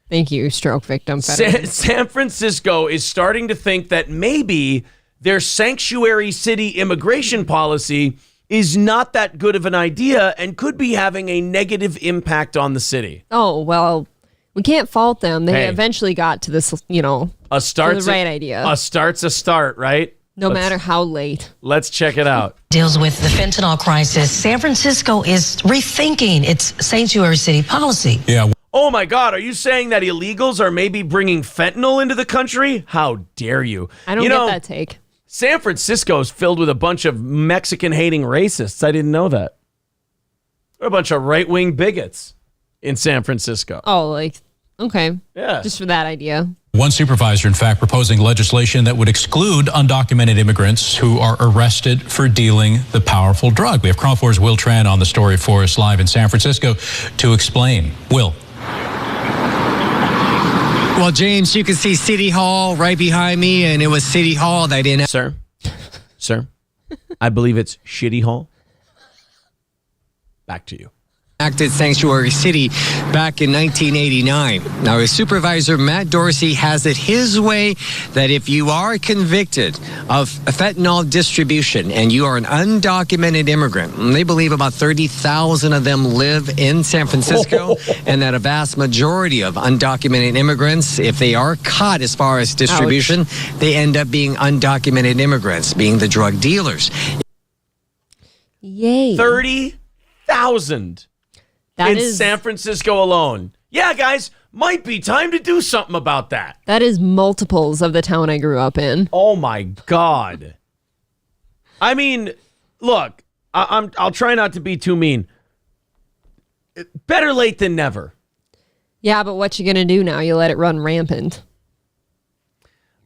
Thank you, stroke victim. Fetterman. San Francisco is starting to think that maybe their sanctuary city immigration policy is not that good of an idea and could be having a negative impact on the city. Oh, well, we can't fault them. They Hey. eventually got to this, A start's the right idea. A start's a start, right? No matter how late. Let's check it out. Deals with the fentanyl crisis. San Francisco is rethinking its sanctuary city policy. Yeah. Oh my God, are you saying that illegals are maybe bringing fentanyl into the country? How dare you? I don't get that take. San Francisco is filled with a bunch of Mexican-hating racists. I didn't know that. There are a bunch of right-wing bigots in San Francisco. Oh, okay. Yeah. Just for that idea. One supervisor, in fact, proposing legislation that would exclude undocumented immigrants who are arrested for dealing the powerful drug. We have Channel 4's Will Tran on the story for us live in San Francisco to explain. Will. Well, James, you can see City Hall right behind me, and it was City Hall that didn't... Sir, I believe it's Shitty Hall. Back to you. Acted sanctuary city back in 1989. Now, his supervisor, Matt Dorsey, has it his way that if you are convicted of fentanyl distribution and you are an undocumented immigrant, and they believe about 30,000 of them live in San Francisco, and that a vast majority of undocumented immigrants, if they are caught as far as distribution, they end up being undocumented immigrants, being the drug dealers. Yay. 30,000. In is San Francisco alone. Yeah, guys, might be time to do something about that. That is multiples of the town I grew up in. Oh my God. I mean, look, I'll try not to be too mean. Better late than never. Yeah, but what you gonna do now? You let it run rampant.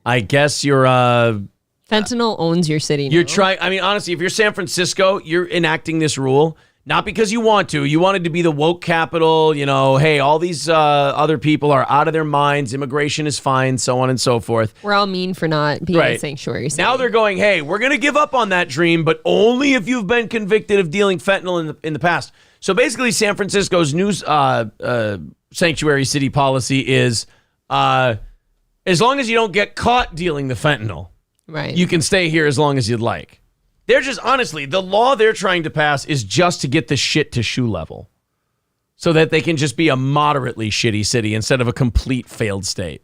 I guess you're Fentanyl owns your city now. You're trying. I mean, honestly, if you're San Francisco, you're enacting this rule not because you want to. You wanted to be the woke capital. You know, hey, all these other people are out of their minds. Immigration is fine, so on and so forth. We're all mean for not being a sanctuary city. Now they're going, hey, we're going to give up on that dream, but only if you've been convicted of dealing fentanyl in the past. So basically, San Francisco's new sanctuary city policy is as long as you don't get caught dealing the fentanyl, right, you can stay here as long as you'd like. They're just, honestly, the law they're trying to pass is just to get the shit to shoe level so that they can just be a moderately shitty city instead of a complete failed state.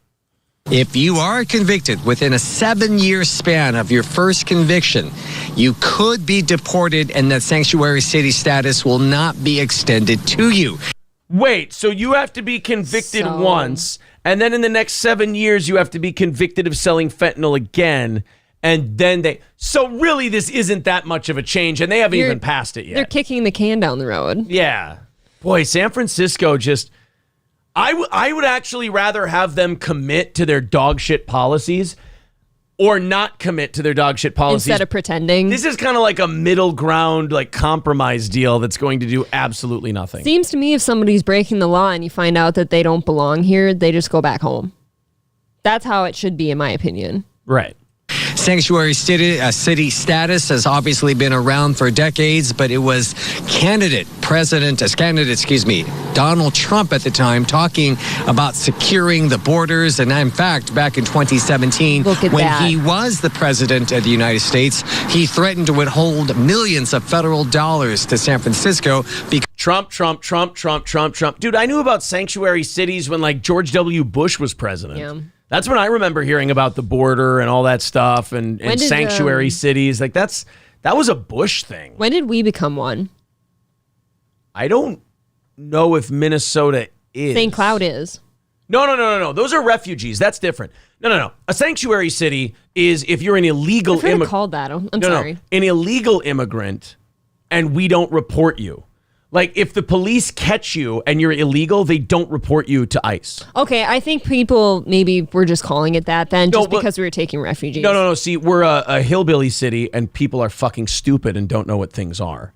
If you are convicted within a 7-year span of your first conviction, you could be deported and that sanctuary city status will not be extended to you. Wait, so you have to be convicted once, and then in the next 7 years, you have to be convicted of selling fentanyl again. And then so really this isn't that much of a change, and they haven't even passed it yet. They're kicking the can down the road. Yeah. Boy, San Francisco just, I would actually rather have them commit to their dog shit policies or not commit to their dog shit policies. Instead of pretending. This is kind of like a middle ground, like compromise deal that's going to do absolutely nothing. Seems to me if somebody's breaking the law and you find out that they don't belong here, they just go back home. That's how it should be, in my opinion. Right. Sanctuary city status has obviously been around for decades, but it was Donald Trump at the time talking about securing the borders. And in fact, back in 2017, when he was the president of the United States, he threatened to withhold millions of federal dollars to San Francisco because Trump. Dude, I knew about sanctuary cities when like George W. Bush was president. Yeah. That's when I remember hearing about the border and all that stuff and sanctuary cities. Like that was a Bush thing. When did we become one? I don't know if Minnesota is. St. Cloud is. No. Those are refugees. That's different. No. A sanctuary city is if you're an illegal immigrant. Called that. I'm sorry. An illegal immigrant and we don't report you. Like, if the police catch you and you're illegal, they don't report you to ICE. Okay, I think people maybe were just calling it that then because we were taking refugees. No. See, we're a hillbilly city and people are fucking stupid and don't know what things are.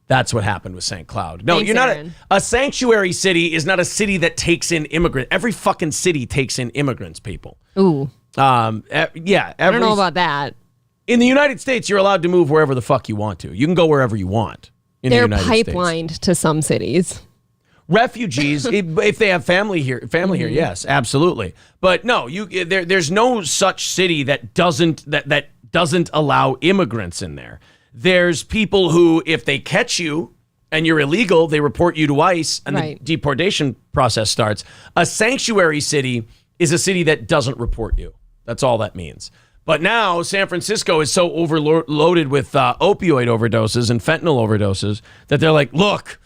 That's what happened with St. Cloud. No, Thanks, you're not. Aaron. A sanctuary city is not a city that takes in immigrants. Every fucking city takes in immigrants, people. Ooh. Yeah. I don't know about that. In the United States, you're allowed to move wherever the fuck you want to. You can go wherever you want. They're pipelined to some cities. Refugees, if they have family here, yes, absolutely. But no, there's no such city that doesn't allow immigrants in there. There's people who, if they catch you and you're illegal, they report you to ICE and the deportation process starts. A sanctuary city is a city that doesn't report you. That's all that means. But now San Francisco is so overloaded with opioid overdoses and fentanyl overdoses that they're like, look,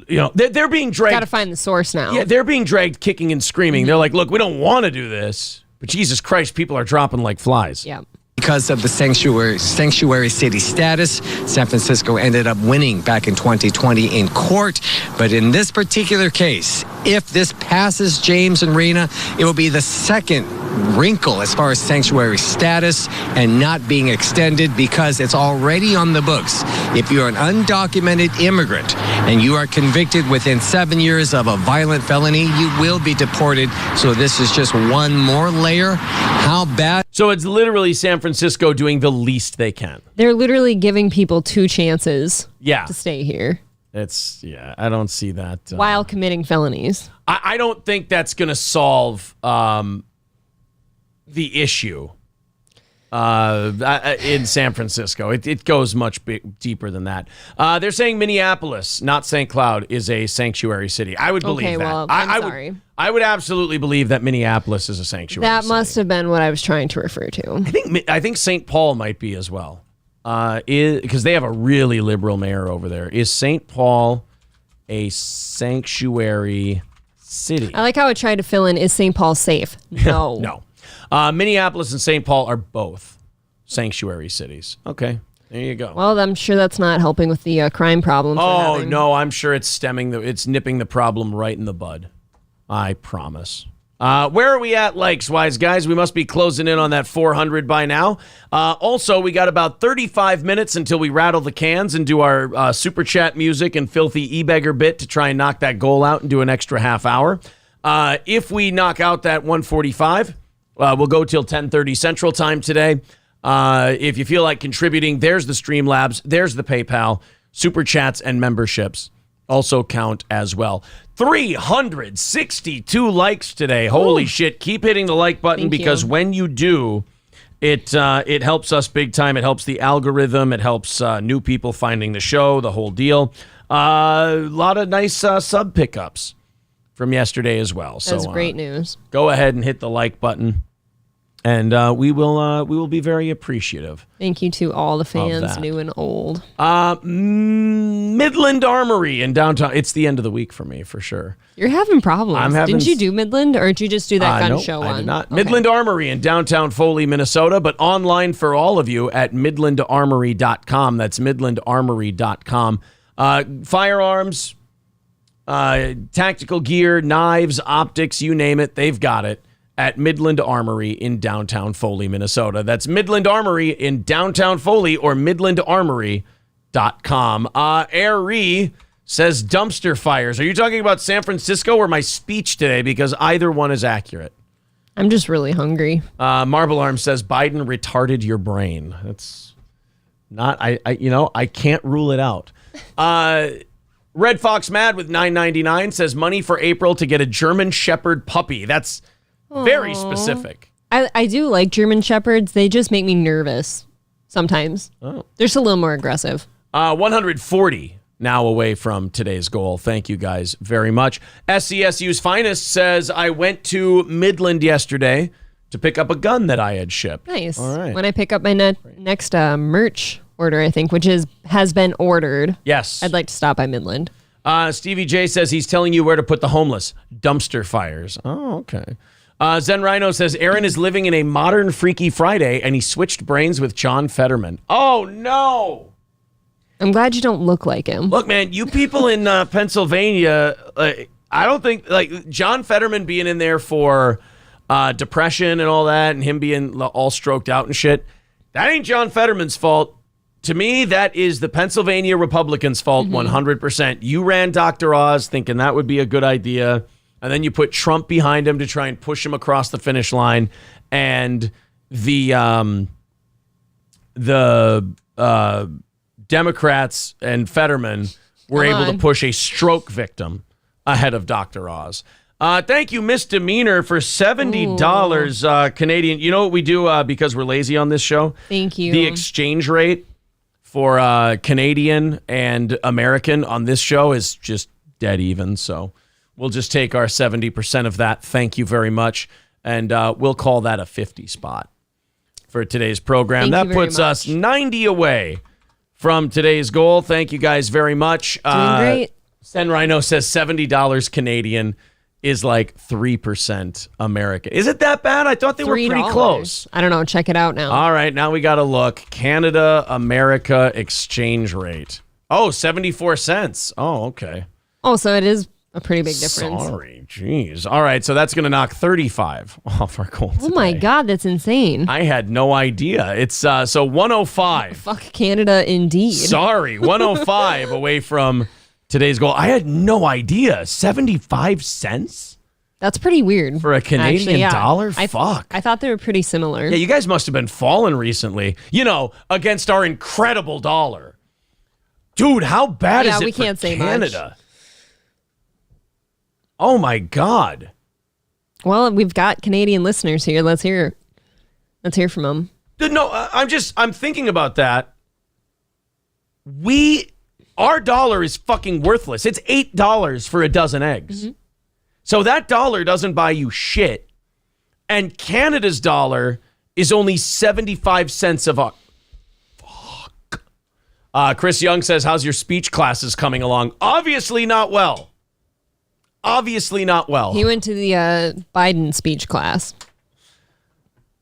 they're being dragged. Got to find the source now. Yeah, they're being dragged kicking and screaming. They're like, look, we don't want to do this, but Jesus Christ, people are dropping like flies. Yeah. Because of the sanctuary city status, San Francisco ended up winning back in 2020 in court. But in this particular case, if this passes, James and Rena, it will be the second wrinkle as far as sanctuary status and not being extended because it's already on the books. If you're an undocumented immigrant and you are convicted within 7 years of a violent felony, you will be deported. So this is just one more layer. How bad? So it's literally San Francisco doing the least they can. They're literally giving people 2 chances to stay here. I don't see that. While committing felonies. I don't think that's going to solve the issue in San Francisco. It goes much deeper than that. They're saying Minneapolis, not St. Cloud, is a sanctuary city. I would believe that. Well, I'm sorry. I would absolutely believe that Minneapolis is a sanctuary city. That must have been what I was trying to refer to. I think St. Paul might be as well, because they have a really liberal mayor over there. Is St. Paul a sanctuary city? I like how I tried to fill in, is St. Paul safe? No. No. Minneapolis and St. Paul are both. sanctuary cities. Okay, there you go. Well, I'm sure that's not helping with the crime problem. Oh, no, I'm sure it's it's nipping the problem right in the bud. I promise. Where are we at likes-wise, guys? We must be closing in on that 400 by now. Also, we got about 35 minutes until we rattle the cans and do our super chat music and filthy e-beggar bit to try and knock that goal out and do an extra half hour. If we knock out that 145, we'll go till 10:30 Central Time today. If you feel like contributing, there's the Streamlabs, there's the PayPal, super chats, and memberships also count as well. 362 likes today. Holy shit. Keep hitting the like button because when you do, it helps us big time. It helps the algorithm. It helps new people finding the show, the whole deal. A lot of nice sub pickups from yesterday as well. That's great news. Go ahead and hit the like button. And we will be very appreciative. Thank you to all the fans, new and old. Midland Armory in downtown. It's the end of the week for me, for sure. You're having problems. Didn't you do Midland, or did you just do that gun show one? I did not. Okay. Midland Armory in downtown Foley, Minnesota, but online for all of you at midlandarmory.com. That's midlandarmory.com. Firearms, tactical gear, knives, optics, you name it, they've got it. At Midland Armory in downtown Foley, Minnesota. That's Midland Armory in downtown Foley or midlandarmory.com. Airy says dumpster fires. Are you talking about San Francisco or my speech today? Because either one is accurate. I'm just really hungry. Marble Arm says Biden retarded your brain. That's not, I can't rule it out. Red Fox Mad with $9.99 says money for April to get a German Shepherd puppy. That's very specific. I do like German Shepherds. They just make me nervous sometimes. Oh. They're just a little more aggressive. 140 now away from today's goal. Thank you guys very much. SCSU's Finest says, I went to Midland yesterday to pick up a gun that I had shipped. Nice. All right. When I pick up my next merch order, I think, which has been ordered. Yes. I'd like to stop by Midland. Stevie J says he's telling you where to put the homeless. Dumpster fires. Oh, okay. Zen Rhino says Aaron is living in a modern Freaky Friday and he switched brains with John Fetterman. Oh, no. I'm glad you don't look like him. Look, man, you people in Pennsylvania, I don't think, John Fetterman being in there for depression and all that and him being all stroked out and shit, that ain't John Fetterman's fault. To me, that is the Pennsylvania Republicans' fault 100%. You ran Dr. Oz thinking that would be a good idea. And then you put Trump behind him to try and push him across the finish line. And the Democrats and Fetterman were able to push a stroke victim ahead of Dr. Oz. Thank you, Misdemeanor, for $70 Canadian. You know what we do because we're lazy on this show? Thank you. The exchange rate for Canadian and American on this show is just dead even, so we'll just take our 70% of that. Thank you very much. And we'll call that a 50 spot for today's program. That puts us 90 away from today's goal. Thank you guys very much. Doing great. Sen Rhino says $70 Canadian is like 3% American. Is it that bad? I thought they were pretty close. I don't know. Check it out now. All right. Now we got to look. Canada, America exchange rate. Oh, 74 cents. Oh, okay. Oh, so it is a pretty big difference. Sorry, jeez. All right, so that's going to knock 35 off our goal today. Oh my God, that's insane. I had no idea. It's so 105. Fuck Canada, indeed. Sorry, 105 away from today's goal. I had no idea. 75 cents? That's pretty weird. For a Canadian dollar? Fuck. I thought they were pretty similar. Yeah, you guys must have been falling recently, against our incredible dollar. Dude, how bad is it we for can't say Canada? much. Oh my God. Well, we've got Canadian listeners here. Let's hear from them. No, I'm thinking about that. Our dollar is fucking worthless. It's $8 for a dozen eggs. Mm-hmm. So that dollar doesn't buy you shit. And Canada's dollar is only 75 cents of a... Fuck. Chris Young says, how's your speech classes coming along? Obviously not well. Obviously not well. He went to the Biden speech class.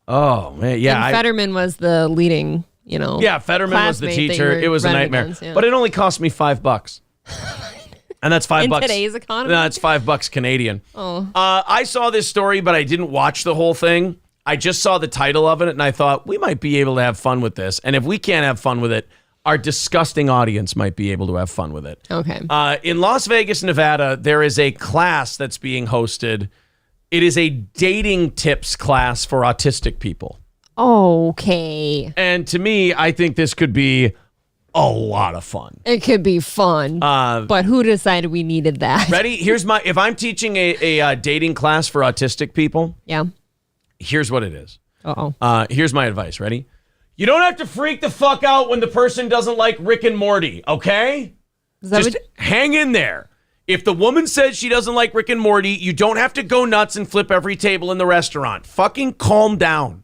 Oh, man. Yeah. And Fetterman was the leading, Yeah, Fetterman was the classmate that you teacher. were It was a running nightmare. against, yeah. But it only cost me $5. And that's $5. In today's economy? No, it's $5 Canadian. Oh. I saw this story, but I didn't watch the whole thing. I just saw the title of it, and I thought, we might be able to have fun with this. And if we can't have fun with it, our disgusting audience might be able to have fun with it. Okay. In Las Vegas, Nevada, there is a class that's being hosted. It is a dating tips class for autistic people. Okay. And to me, I think this could be a lot of fun. It could be fun. But who decided we needed that? Ready? If I'm teaching a dating class for autistic people. Yeah. Here's what it is. Uh-oh. Here's my advice. Ready? You don't have to freak the fuck out when the person doesn't like Rick and Morty, okay? Just hang in there. If the woman says she doesn't like Rick and Morty, you don't have to go nuts and flip every table in the restaurant. Fucking calm down.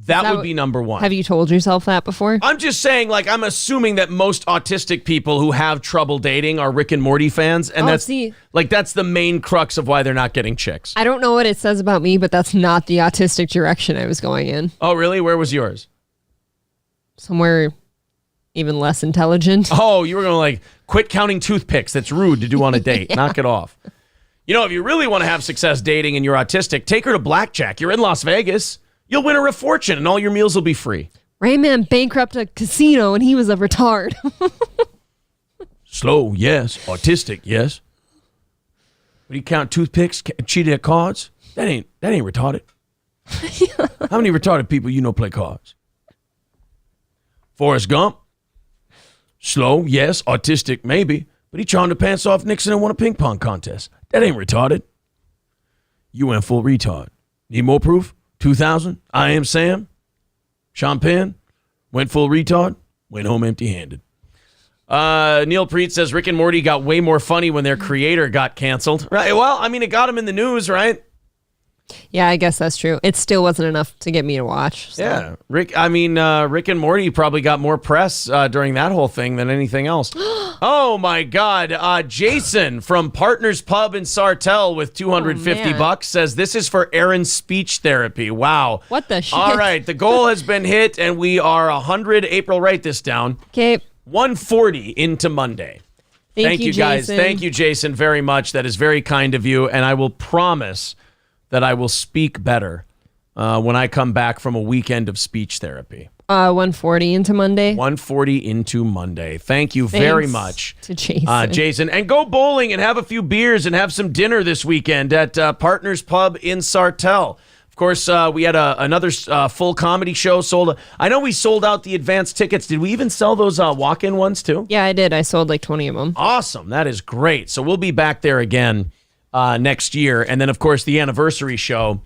That would be number one. Have you told yourself that before? I'm just saying, I'm assuming that most autistic people who have trouble dating are Rick and Morty fans. And that's the main crux of why they're not getting chicks. I don't know what it says about me, but that's not the autistic direction I was going in. Oh, really? Where was yours? Somewhere even less intelligent. Oh, you were going to quit counting toothpicks. That's rude to do on a date. Yeah. Knock it off. If you really want to have success dating and you're autistic, take her to blackjack. You're in Las Vegas. You'll win her a fortune, and all your meals will be free. Rayman bankrupted a casino, and he was a retard. Slow, yes. Autistic, yes. But you count toothpicks, cheated at cards? That ain't retarded. How many retarded people you know play cards? Forrest Gump? Slow, yes. Autistic, maybe. But he charmed the pants off Nixon and won a ping pong contest. That ain't retarded. You went full retard. Need more proof? 2000, I Am Sam, Sean Penn, went full retard, went home empty-handed. Neil Preet says Rick and Morty got way more funny when their creator got canceled. Right? Well, it got him in the news, right? Yeah, I guess that's true. It still wasn't enough to get me to watch. So. Yeah, Rick and Morty probably got more press during that whole thing than anything else. Oh my God! Jason from Partners Pub in Sartell with $250 says this is for Aaron's speech therapy. Wow! What the shit? All right, the goal has been hit, and we are 100. April, write this down. Okay. 140 into Monday. Thank you guys. Jason. Thank you, Jason, very much. That is very kind of you, and I will promise that I will speak better when I come back from a weekend of speech therapy. 140 into Monday. 140 into Monday. Thank you very much to Jason. Jason. And go bowling and have a few beers and have some dinner this weekend at Partners Pub in Sartell. Of course, we had another full comedy show sold. I know we sold out the advance tickets. Did we even sell those walk-in ones too? Yeah, I did. I sold 20 of them. Awesome. That is great. So we'll be back there again next year. And then, of course, the anniversary show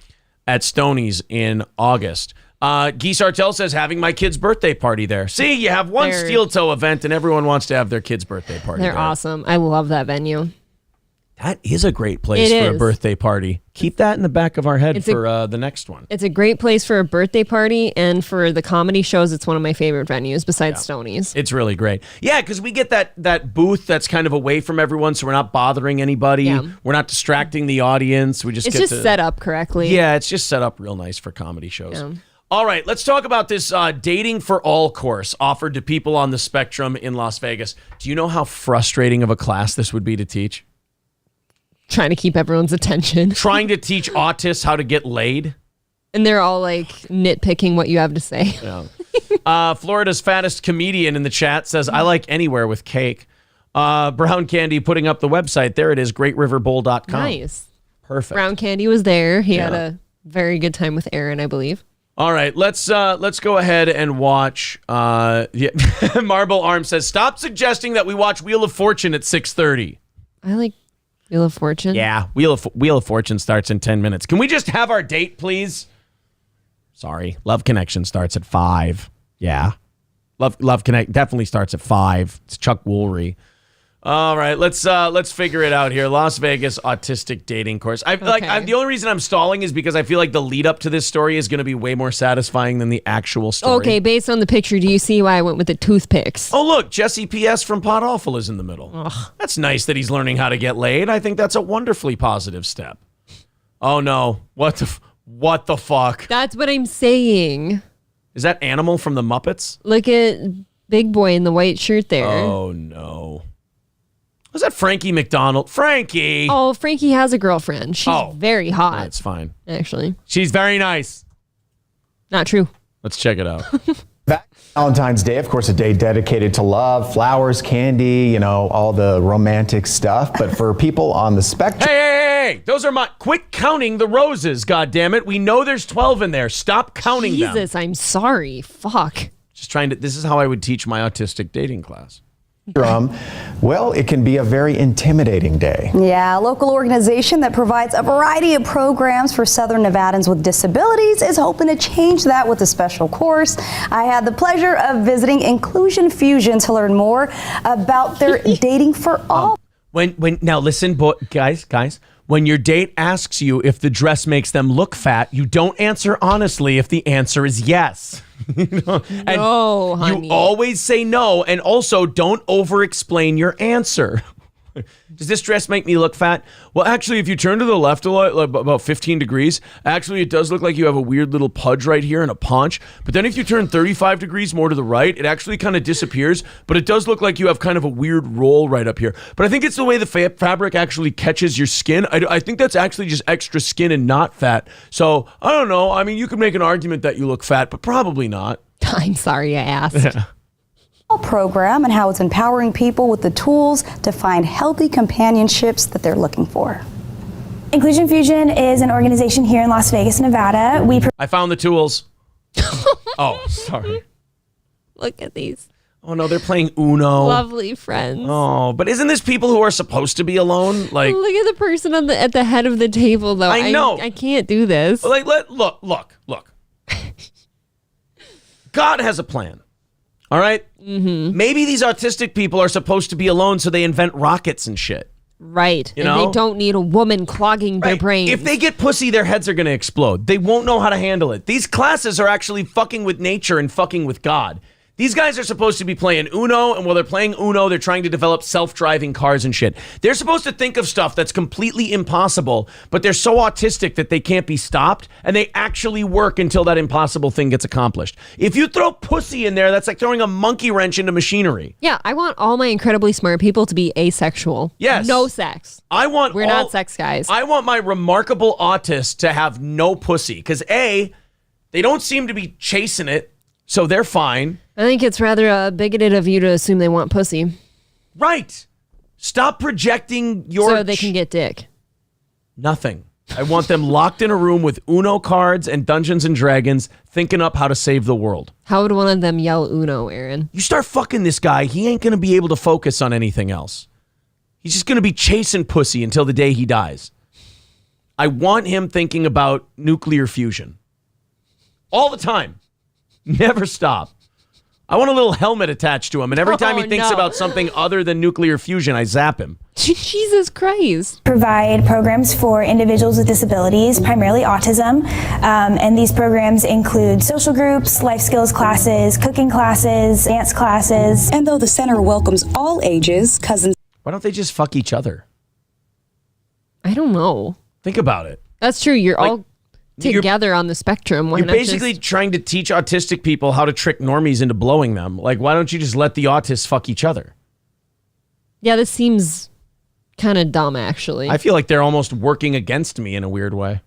at Stoney's in August. Guy Sartell says, having my kid's birthday party there. See, you have one steel toe event and everyone wants to have their kid's birthday party They're there. awesome. I love that venue. That is a great place for a birthday party. Keep that in the back of our head for the next one. It's a great place for a birthday party, and for the comedy shows, it's one of my favorite venues besides Stoney's. It's really great. Yeah, because we get that booth that's kind of away from everyone, so we're not bothering anybody. Yeah. We're not distracting the audience. It's just set up correctly. Yeah, it's just set up real nice for comedy shows. Yeah. All right, let's talk about this Dating for All course offered to people on the spectrum in Las Vegas. Do you know how frustrating of a class this would be to teach? Trying to keep everyone's attention. Trying to teach autists how to get laid. And they're all nitpicking what you have to say. Yeah. Florida's fattest comedian in the chat says, I like anywhere with cake. Brown Candy putting up the website. There it is, greatriverbowl.com. Nice. Perfect. Brown Candy was there. He had a very good time with Aaron, I believe. All right, let's go ahead and watch. Marble Arm says, stop suggesting that we watch Wheel of Fortune at 6:30. I like Wheel of Fortune. Yeah, Wheel of Fortune starts in 10 minutes. Can we just have our date, please? Sorry, Love Connection starts at 5. Yeah, Love Connect definitely starts at 5. It's Chuck Woolery. All right, let's figure it out here. Las Vegas autistic dating course. The only reason I'm stalling is because I feel like the lead up to this story is going to be way more satisfying than the actual story. Okay, based on the picture, do you see why I went with the toothpicks? Oh, look, Jesse P.S. from Pot Awful is in the middle. Ugh. That's nice that he's learning how to get laid. I think that's a wonderfully positive step. Oh no, what What the fuck? That's what I'm saying. Is that Animal from the Muppets? Look at Big Boy in the white shirt there. Oh, no. Was that Frankie McDonald? Frankie! Oh, Frankie has a girlfriend. She's very hot. That's fine. Actually. She's very nice. Not true. Let's check it out. Valentine's Day, of course, a day dedicated to love, flowers, candy, you know, all the romantic stuff. But for people on the spectrum... Hey! Those are my... Quit counting the roses, goddammit. We know there's 12 in there. Stop counting them. Jesus, I'm sorry. Fuck. Just trying to... This is how I would teach my autistic dating class. Well, it can be a very intimidating day. Yeah, a local organization that provides a variety of programs for Southern Nevadans with disabilities is hoping to change that with a special course. I had the pleasure of visiting Inclusion Fusion to learn more about their Dating for All. Now listen, guys, when your date asks you if the dress makes them look fat, you don't answer honestly if the answer is yes. No, honey. You always say no, and also don't over-explain your answer. Does this dress make me look fat? Well, actually, if you turn to the left a lot, like about 15 degrees, actually, it does look like you have a weird little pudge right here and a paunch. But then if you turn 35 degrees more to the right, it actually kind of disappears. But it does look like you have kind of a weird roll right up here. But I think it's the way the fabric actually catches your skin. I think that's actually just extra skin and not fat. So, I don't know. I mean, you could make an argument that you look fat, but probably not. I'm sorry I asked. Program and how it's empowering people with the tools to find healthy companionships that they're looking for. Inclusion Fusion is an organization here in Las Vegas, Nevada. I found the tools. Oh, sorry. Look at these. Oh, no, they're playing Uno. Lovely friends. Oh, but isn't this people who are supposed to be alone? Like, look at the person at the head of the table, though. I know. I can't do this. Like, look. God has a plan. All right? Mm-hmm. Maybe these autistic people are supposed to be alone, so they invent rockets and shit. Right. You and know? they don't need a woman clogging their brains. If they get pussy, their heads are going to explode. They won't know how to handle it. These classes are actually fucking with nature and fucking with God. These guys are supposed to be playing Uno, and while they're playing Uno, they're trying to develop self-driving cars and shit. They're supposed to think of stuff that's completely impossible, but they're so autistic that they can't be stopped, and they actually work until that impossible thing gets accomplished. If you throw pussy in there, that's like throwing a monkey wrench into machinery. Yeah, I want all my incredibly smart people to be asexual. Yes. No sex. We're not sex guys. I want my remarkable autists to have no pussy, because A, they don't seem to be chasing it, so they're fine. I think it's rather bigoted of you to assume they want pussy. Right. Stop projecting your... So they can get dick. Nothing. I want them locked in a room with Uno cards and Dungeons and Dragons thinking up how to save the world. How would one of them yell Uno, Aaron? You start fucking this guy, he ain't going to be able to focus on anything else. He's just going to be chasing pussy until the day he dies. I want him thinking about nuclear fusion. All the time. Never stop. I want a little helmet attached to him, and every time he thinks about something other than nuclear fusion, I zap him. Jesus Christ. Provide programs for individuals with disabilities, primarily autism. And these programs include social groups, life skills classes, cooking classes, dance classes. And though the center welcomes all ages, cousins... Why don't they just fuck each other? I don't know. Think about it. That's true. You're all together on the spectrum. Why You're not basically trying to teach autistic people how to trick normies into blowing them. Like, why don't you just let the autists fuck each other? Yeah, this seems kind of dumb, actually. I feel like they're almost working against me in a weird way.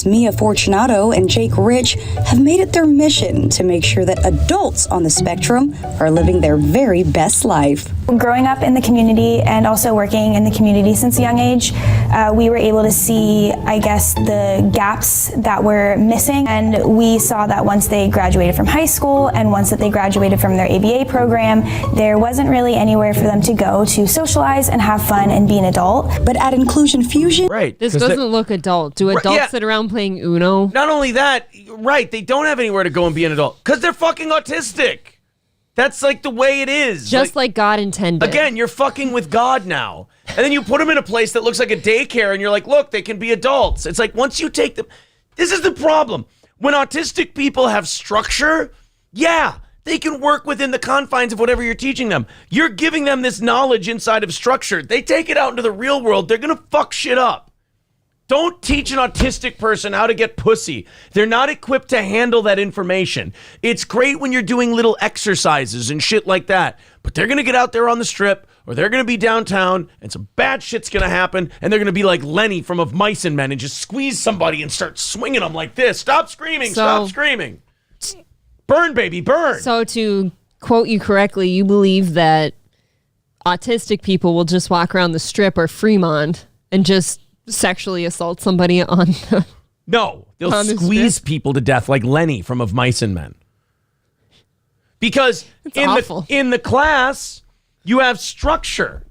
Mia Fortunato and Jake Rich have made it their mission to make sure that adults on the spectrum are living their very best life. Growing up in the community and also working in the community since a young age, we were able to see, I guess, the gaps that were missing. And we saw that once they graduated from high school and once that they graduated from their ABA program, there wasn't really anywhere for them to go to socialize and have fun and be an adult. But at Inclusion Fusion... Right. This doesn't look adult. Do adults sit around playing Uno? Not only that, right, they don't have anywhere to go and be an adult because they're fucking autistic. That's like the way it is. Just like God intended. Again, you're fucking with God now. And then you put them in a place that looks like a daycare and you're like, look, they can be adults. It's like once you take them... This is the problem. When autistic people have structure, yeah, they can work within the confines of whatever you're teaching them. You're giving them this knowledge inside of structure. They take it out into the real world, they're going to fuck shit up. Don't teach an autistic person how to get pussy. They're not equipped to handle that information. It's great when you're doing little exercises and shit like that, but they're going to get out there on the strip, or they're going to be downtown, and some bad shit's going to happen, and they're going to be like Lenny from Of Mice and Men and just squeeze somebody and start swinging them like this. Stop screaming. Stop screaming. Burn, baby, burn. So to quote you correctly, you believe that autistic people will just walk around the strip or Fremont and just sexually assault somebody on the... No, they'll squeeze people to death like Lenny from Of Mice and Men. Because in the class, you have structure.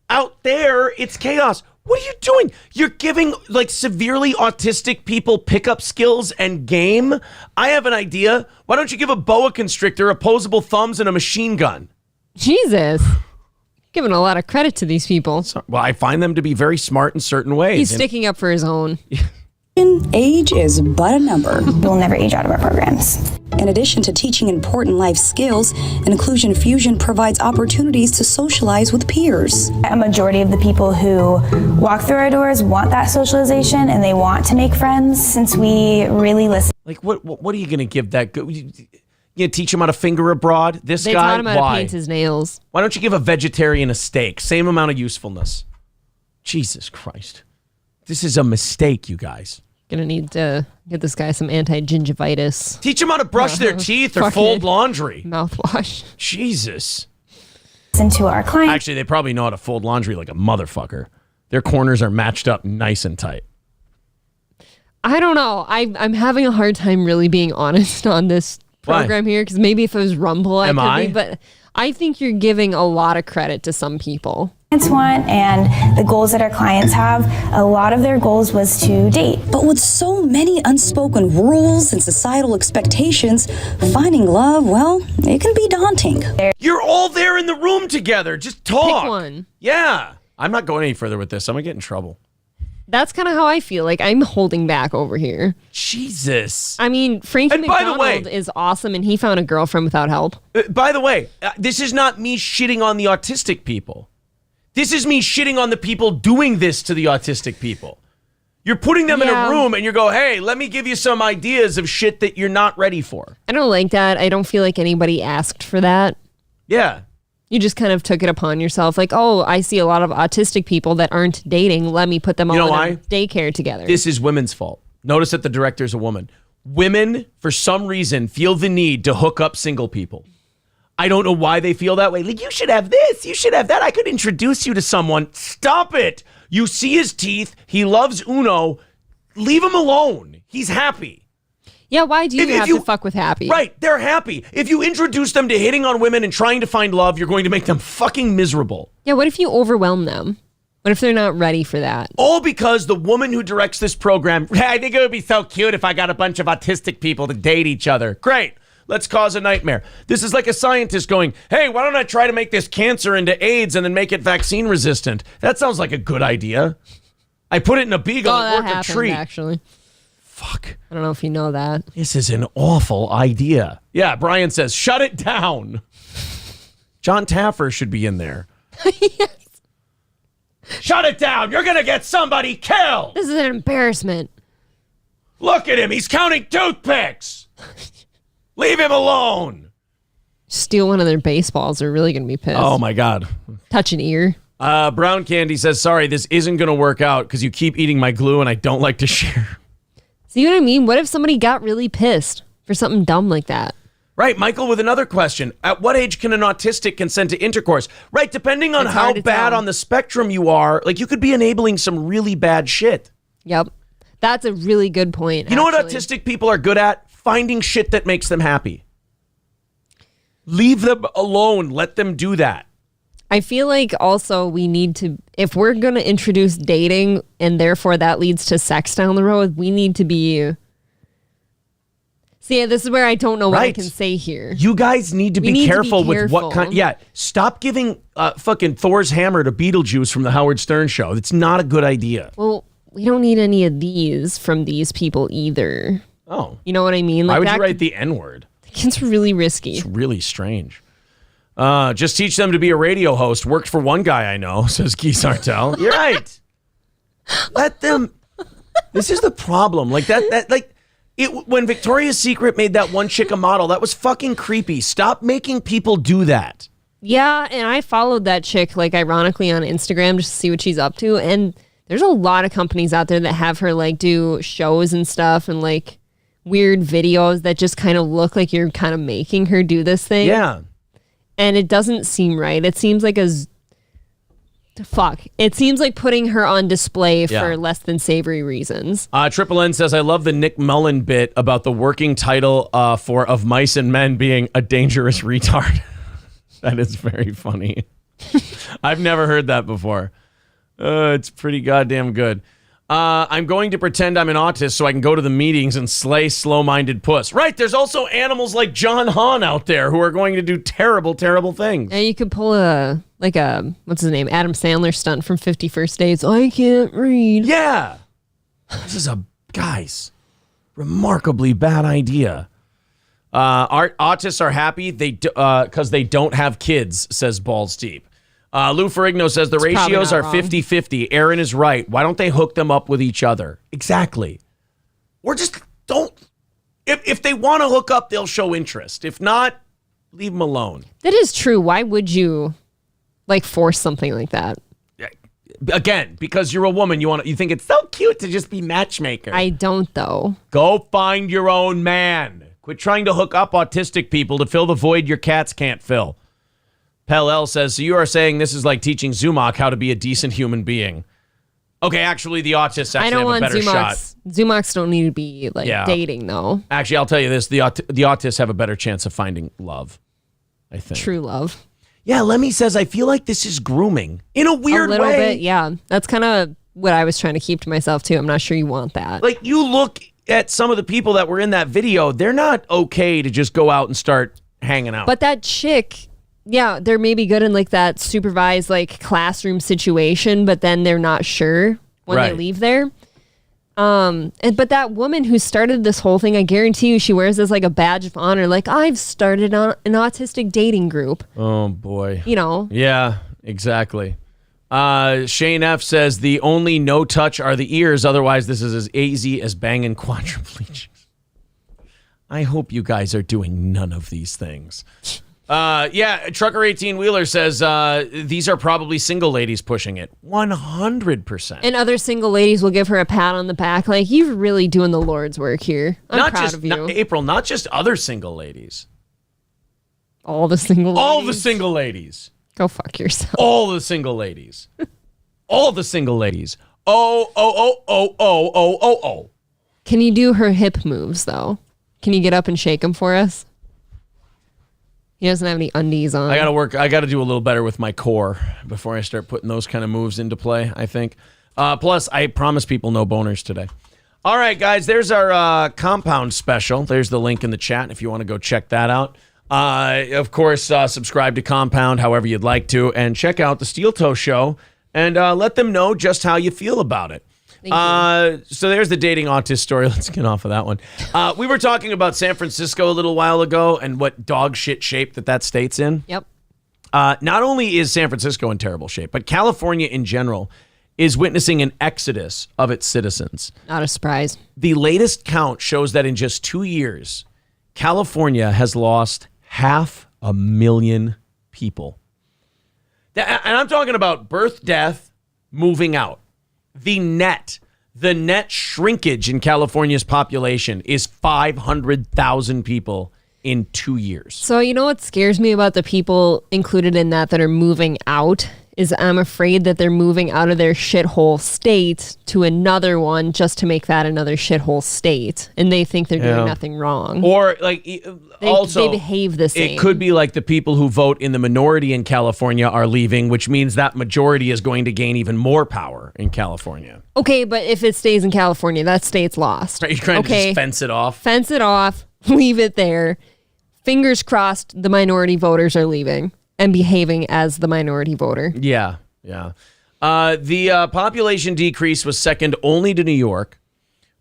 Out there, it's chaos. What are you doing? You're giving like severely autistic people pickup skills and game? I have an idea. Why don't you give a boa constrictor opposable thumbs and a machine gun? Jesus. Giving a lot of credit to these people. Well, I find them to be very smart in certain ways. He's sticking up for his own. Age is but a number. We'll never age out of our programs. In addition to teaching important life skills, Inclusion Fusion provides opportunities to socialize with peers. A majority of the people who walk through our doors want that socialization and they want to make friends since we really listen. Like, what are you going to give that? You teach him how to finger abroad? They taught him how to paint his nails. Why don't you give a vegetarian a steak? Same amount of usefulness. Jesus Christ. This is a mistake, you guys. Gonna need to get this guy some anti-gingivitis. Teach them how to brush their teeth or fold laundry. Mouthwash. Jesus. Listen to our clients. Actually, they probably know how to fold laundry like a motherfucker. Their corners are matched up nice and tight. I don't know. I'm having a hard time really being honest on this program here, because maybe if it was Rumble, I could be, but I think you're giving a lot of credit to some people. Want and the goals that our clients have, a lot of their goals was to date. But with so many unspoken rules and societal expectations, finding love, well, it can be daunting. You're all there in the room together. Just talk. Pick one. Yeah. I'm not going any further with this. I'm going to get in trouble. That's kind of how I feel. Like I'm holding back over here. Jesus. I mean, Frankie McDonald is awesome, and he found a girlfriend without help. By the way, this is not me shitting on the autistic people. This is me shitting on the people doing this to the autistic people. You're putting them in a room and you go, hey, let me give you some ideas of shit that you're not ready for. I don't like that. I don't feel like anybody asked for that. Yeah. You just kind of took it upon yourself. Like, oh, I see a lot of autistic people that aren't dating. Let me put them all in a daycare together. This is women's fault. Notice that the director's a woman. Women, for some reason, feel the need to hook up single people. I don't know why they feel that way. Like, you should have this, you should have that. I could introduce you to someone. Stop it. You see his teeth. He loves Uno. Leave him alone. He's happy. Yeah, why do you have to fuck with happy? Right, they're happy. If you introduce them to hitting on women and trying to find love, you're going to make them fucking miserable. Yeah, what if you overwhelm them? What if they're not ready for that? All because the woman who directs this program, I think it would be so cute if I got a bunch of autistic people to date each other. Great. Let's cause a nightmare. This is like a scientist going, hey, why don't I try to make this cancer into AIDS and then make it vaccine resistant? That sounds like a good idea. I put it in a beagle and worked a treat. Actually. Fuck. I don't know if you know that. This is an awful idea. Yeah, Brian says, shut it down. John Taffer should be in there. Yes. Shut it down. You're going to get somebody killed. This is an embarrassment. Look at him. He's counting toothpicks. Leave him alone. Steal one of their baseballs. They're really going to be pissed. Oh, my God. Touch an ear. Brown Candy says, sorry, this isn't going to work out because you keep eating my glue and I don't like to share. See what I mean? What if somebody got really pissed for something dumb like that? Right, Michael, with another question. At what age can an autistic consent to intercourse? Right, depending on how bad on the spectrum you are, like you could be enabling some really bad shit. Yep. That's a really good point. You know what autistic people are good at? Finding shit that makes them happy. Leave them alone. Let them do that. I feel like also we need to, if we're going to introduce dating and therefore that leads to sex down the road, we need to be... See, this is where I don't know what I can say here. You guys need to be careful with what kind... Yeah, stop giving fucking Thor's hammer to Beetlejuice from the Howard Stern show. It's not a good idea. Well, we don't need any of these from these people either. Oh. You know what I mean? Like, why would you write the N-word? It's really risky. It's really strange. Just teach them to be a radio host. Worked for one guy I know, says Keith Sartell. You're right. Let them This is the problem. Like when Victoria's Secret made that one chick a model, that was fucking creepy. Stop making people do that. Yeah, and I followed that chick, like, ironically on Instagram just to see what she's up to. And there's a lot of companies out there that have her, like, do shows and stuff and, like, weird videos that just kind of look like you're kind of making her do this thing. Yeah. And it doesn't seem right. It seems like It seems like putting her on display for less than savory reasons. Triple N says, I love the Nick Mullen bit about the working title for Of Mice and Men being a dangerous retard. That is very funny. I've never heard that before. It's pretty goddamn good. I'm going to pretend I'm an autist so I can go to the meetings and slay slow-minded puss. Right, there's also animals like John Hahn out there who are going to do terrible, terrible things. Yeah, you could pull a what's his name, Adam Sandler stunt from 50 First Dates. I can't read. Yeah. This is guys, remarkably bad idea. Autists are happy because they don't have kids, says Balls Deep. Lou Ferrigno says the ratios are 50-50. Aaron is right. Why don't they hook them up with each other? Exactly. Or just don't. If they want to hook up, they'll show interest. If not, leave them alone. That is true. Why would you, like, force something like that? Again, because you're a woman, you think it's so cute to just be matchmaker. I don't, though. Go find your own man. Quit trying to hook up autistic people to fill the void your cats can't fill. Pell L says, so you are saying this is like teaching Zumach how to be a decent human being. Okay, actually, the autists actually have a better shot. Zumachs don't need to be, like, dating, though. Actually, I'll tell you this. The autists have a better chance of finding love, I think. True love. Yeah, Lemmy says, I feel like this is grooming. In a weird way. A little bit, yeah. That's kind of what I was trying to keep to myself, too. I'm not sure you want that. Like, you look at some of the people that were in that video, they're not okay to just go out and start hanging out. But that chick, yeah, they're maybe good in, like, that supervised, like, classroom situation, but then they're not sure when they leave there. But that woman who started this whole thing, I guarantee you she wears this like a badge of honor. Like, I've started an autistic dating group. Oh, boy. You know? Yeah, exactly. Shane F. says the only no touch are the ears. Otherwise, this is as easy as banging quadriplegics. I hope you guys are doing none of these things. Trucker 18-wheeler says these are probably single ladies pushing it. 100%. And other single ladies will give her a pat on the back. Like, you're really doing the Lord's work here. I'm proud of you. April, not just other single ladies. All the single ladies. All the single ladies. Go fuck yourself. All the single ladies. All the single ladies. Oh. Can you do her hip moves, though? Can you get up and shake them for us? He doesn't have any undies on. I got to do a little better with my core before I start putting those kind of moves into play, I think. Plus, I promise people no boners today. All right, guys, there's our compound special. There's the link in the chat if you want to go check that out. Of course, subscribe to Compound however you'd like to, and check out the Steel Toe Show, and let them know just how you feel about it. So there's the dating autist story. Let's get off of that one. We were talking about San Francisco a little while ago and what dog shit shape that state's in. Yep. Not only is San Francisco in terrible shape, but California in general is witnessing an exodus of its citizens. Not a surprise. The latest count shows that in just 2 years, California has lost 500,000 people. And I'm talking about birth, death, moving out. The net shrinkage in California's population is 500,000 people in 2 years. So you know what scares me about the people included in that are moving out is I'm afraid that they're moving out of their shithole state to another one just to make that another shithole state. And they think they're doing nothing wrong. Or like they behave the same. It could be like the people who vote in the minority in California are leaving, which means that majority is going to gain even more power in California. Okay, but if it stays in California, that state's lost. Right, you're trying to just fence it off? Fence it off, leave it there. Fingers crossed the minority voters are leaving and behaving as the minority voter. Yeah. The population decrease was second only to New York,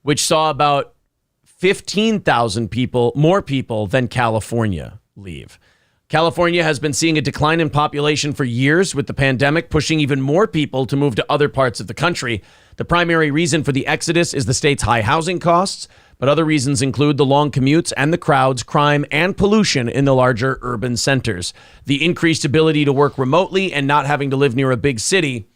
which saw about 15,000 more people than California leave. California has been seeing a decline in population for years, with the pandemic pushing even more people to move to other parts of the country. The primary reason for the exodus is the state's high housing costs, but other reasons include the long commutes and the crowds, crime, and pollution in the larger urban centers. The increased ability to work remotely and not having to live near a big city